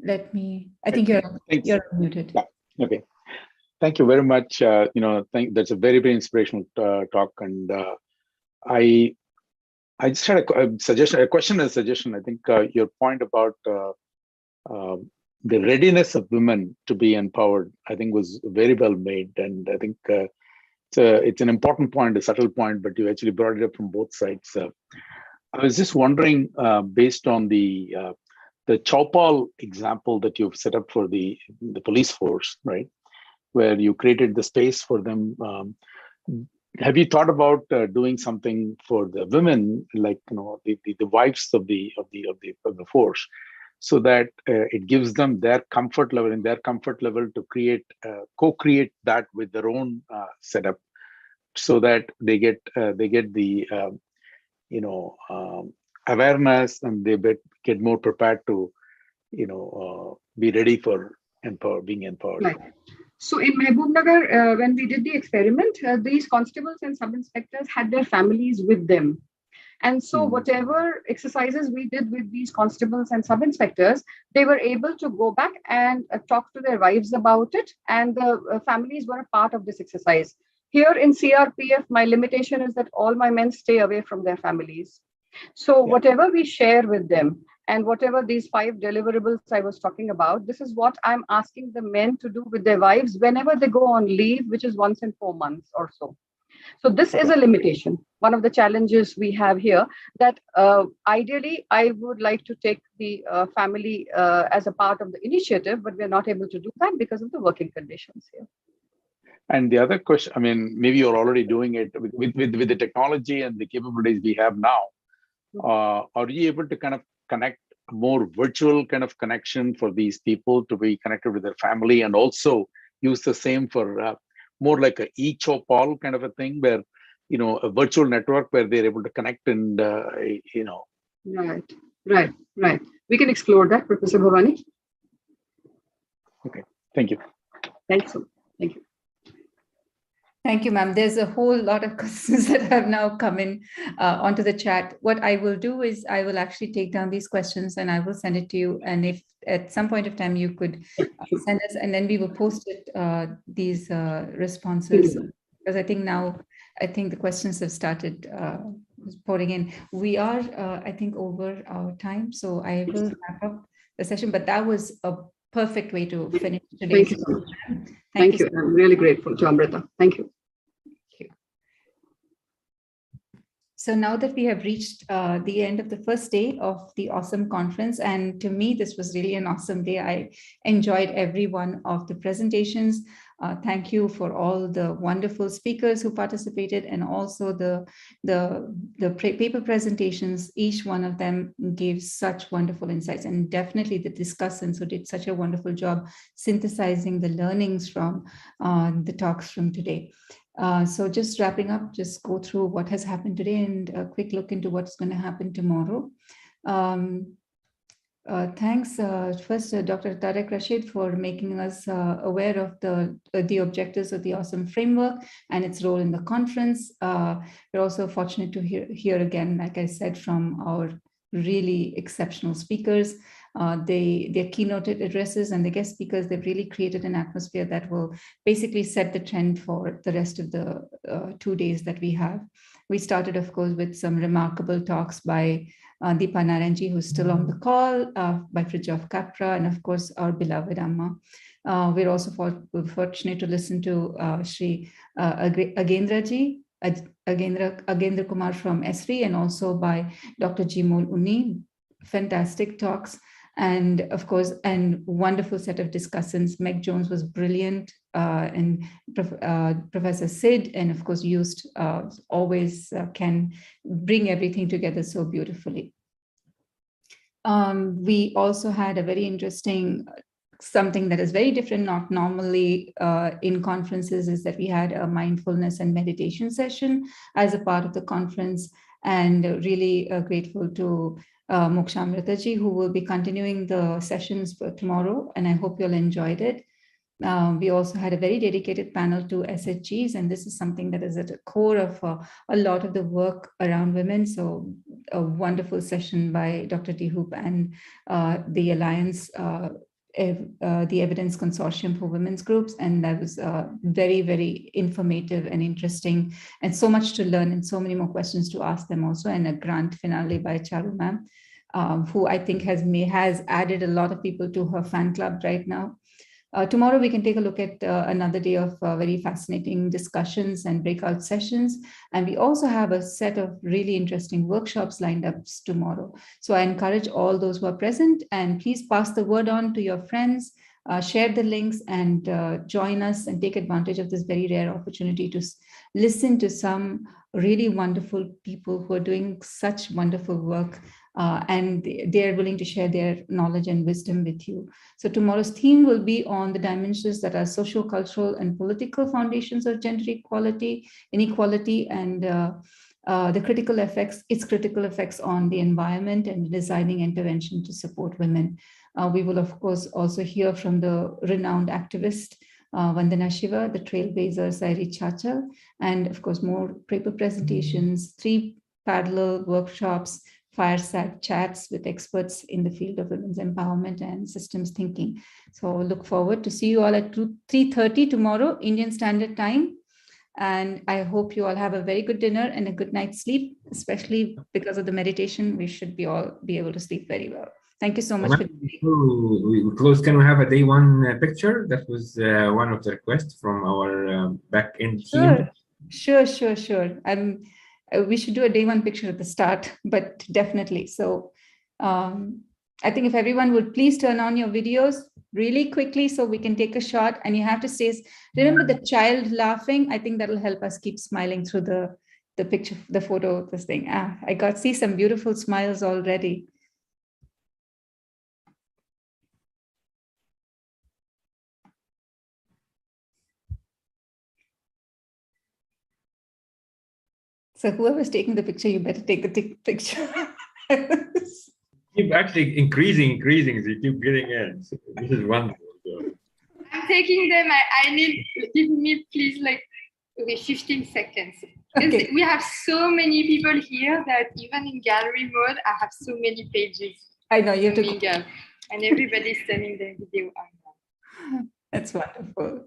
Let me, I think you're muted.
Yeah. Okay. Thank you very much. That's a very, very inspirational talk. And I just had a question and a suggestion. I think your point about the readiness of women to be empowered, I think was very well made. And I think it's an important point, a subtle point, but you actually brought it up from both sides. I was just wondering, based on the Chaupal example that you've set up for the police force, right, where you created the space for them. Have you thought about doing something for the women, like the wives of the force, so that it gives them their comfort level to create co-create that with their own setup, so that they get the awareness, and they get more prepared to be ready for being empowered.
Right. So in Mehboob when we did the experiment, these constables and sub-inspectors had their families with them. And so whatever exercises we did with these constables and sub-inspectors, they were able to go back and talk to their wives about it. And the families were a part of this exercise. Here in CRPF, my limitation is that all my men stay away from their families. So whatever we share with them, and whatever these 5 deliverables I was talking about, this is what I'm asking the men to do with their wives whenever they go on leave, which is once in 4 months or so. So this is a limitation. One of the challenges we have here, that ideally I would like to take the family as a part of the initiative, but we're not able to do that because of the working conditions here.
And the other question, I mean, maybe you're already doing it with the technology and the capabilities we have now. Are you able to kind of connect more virtual kind of connection for these people to be connected with their family, and also use the same for more like a e-Chaupal kind of a thing, where a virtual network where they're able to connect and
Right. We can explore that, Professor Bhavani.
Okay, thank you.
Thank you.
Thank you, ma'am. There's a whole lot of questions that have now come in onto the chat. What I will do is I will actually take down these questions and I will send it to you. And if at some point of time you could send us, and then we will post it, these responses, because I think the questions have started pouring in. We are, I think, over our time, so I will wrap up the session, but that was a perfect way to finish today's session.
Thank you. I'm really grateful to Amrita. Thank you.
So now that we have reached the end of the first day of the awesome conference, and to me, this was really an awesome day. I enjoyed every one of the presentations. Thank you for all the wonderful speakers who participated, and also the paper presentations. Each one of them gave such wonderful insights, and definitely the discussants who did such a wonderful job synthesizing the learnings from the talks from today. So just wrapping up, just go through what has happened today and a quick look into what's going to happen tomorrow. Thanks first Dr. Tarek Rashed for making us aware of the objectives of the awesome framework and its role in the conference. We're also fortunate to hear again, like I said, from our really exceptional speakers. Their keynote addresses and the guest speakers, they've really created an atmosphere that will basically set the trend for the rest of the 2 days that we have. We started, of course, with some remarkable talks by Deepa Narayan, who's still on the call, by Fritjof Capra, and of course, our beloved Amma. We're also fortunate to listen to Shri Agendra Agendra Kumar from Esri, and also by Dr. Jimol Uni. Fantastic talks. And of course, and wonderful set of discussants. Meg Jones was brilliant, and Professor Sid, and of course, used always can bring everything together so beautifully. We also had a very interesting, something that is very different, not normally in conferences, is that we had a mindfulness and meditation session as a part of the conference, and really grateful to Mokshamrita, who will be continuing the sessions for tomorrow, and I hope you'll enjoyed it. We also had a very dedicated panel to SHGs, and this is something that is at the core of a lot of the work around women. So a wonderful session by Dr. Dehoop and the Alliance, the Evidence Consortium for Women's Groups, and that was very, very informative and interesting, and so much to learn and so many more questions to ask them also, and a grand finale by Charu ma'am, who I think has added a lot of people to her fan club right now. Tomorrow we can take a look at another day of very fascinating discussions and breakout sessions. And we also have a set of really interesting workshops lined up tomorrow. So I encourage all those who are present, and please pass the word on to your friends, share the links, and join us and take advantage of this very rare opportunity to listen to some really wonderful people who are doing such wonderful work, and they're willing to share their knowledge and wisdom with you. So tomorrow's theme will be on the dimensions that are social, cultural, and political foundations of gender equality, inequality, and its critical effects on the environment and designing intervention to support women. We will, of course, also hear from the renowned activist, Vandana Shiva, the trailblazer Sairi Chacha, and of course, more paper presentations, 3 parallel workshops, fireside chats with experts in the field of women's empowerment and systems thinking. So look forward to see you all at 3:30 tomorrow, Indian Standard Time. And I hope you all have a very good dinner and a good night's sleep, especially because of the meditation. We should all be able to sleep very well. Thank you so much.
Before we close, can we have a day one picture? That was one of the requests from our back-end team.
Sure. We should do a day one picture at the start, but definitely. So I think if everyone would please turn on your videos really quickly so we can take a shot, and you have to say, remember the child laughing. I think that'll help us keep smiling through the picture, the photo of this thing. I see some beautiful smiles already. So whoever's taking the picture, you better take the picture.
Keep actually increasing. They keep getting in. So this is wonderful.
I'm taking them. Give me please like 15 seconds.
Okay.
We have so many people here that even in gallery mode, I have so many pages.
I know you have to
go. And everybody's turning their video on.
That's wonderful.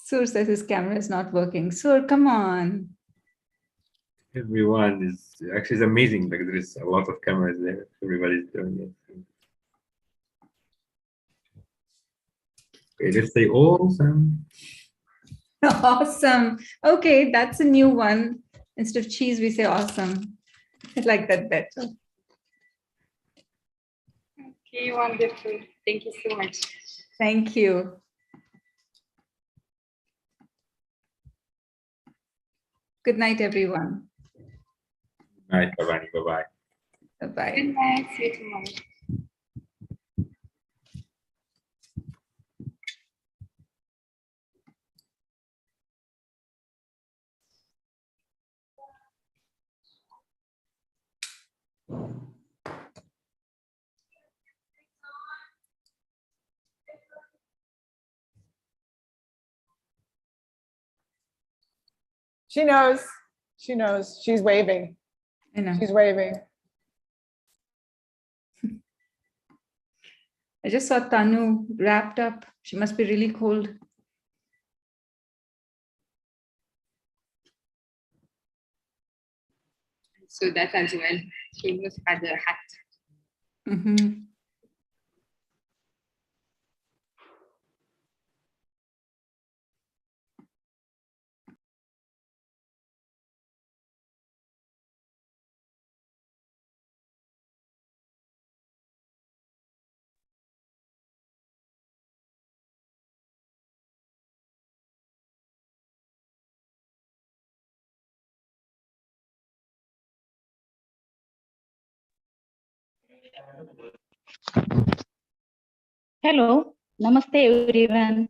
Sur says his camera is not working. Sur, come on.
Everyone is actually amazing. Like there is a lot of cameras there. Everybody's doing it. Okay, let's say awesome.
Awesome. Okay, that's a new one. Instead of cheese, we say awesome. I like that better.
Okay, wonderful. Thank you so much.
Thank you. Good night, everyone.
Good night, Bhavani. Bye-bye.
Bye-bye.
Good night. See you tomorrow.
She knows. She knows. She's waving.
I know.
She's waving.
I just saw Tanu wrapped up. She must be really cold.
So that as well. She almost had a hat.
Mm-hmm.
Hello, namaste everyone.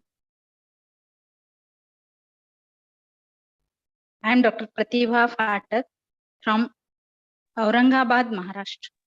I am Dr. Pratibha Phatak from Aurangabad, Maharashtra.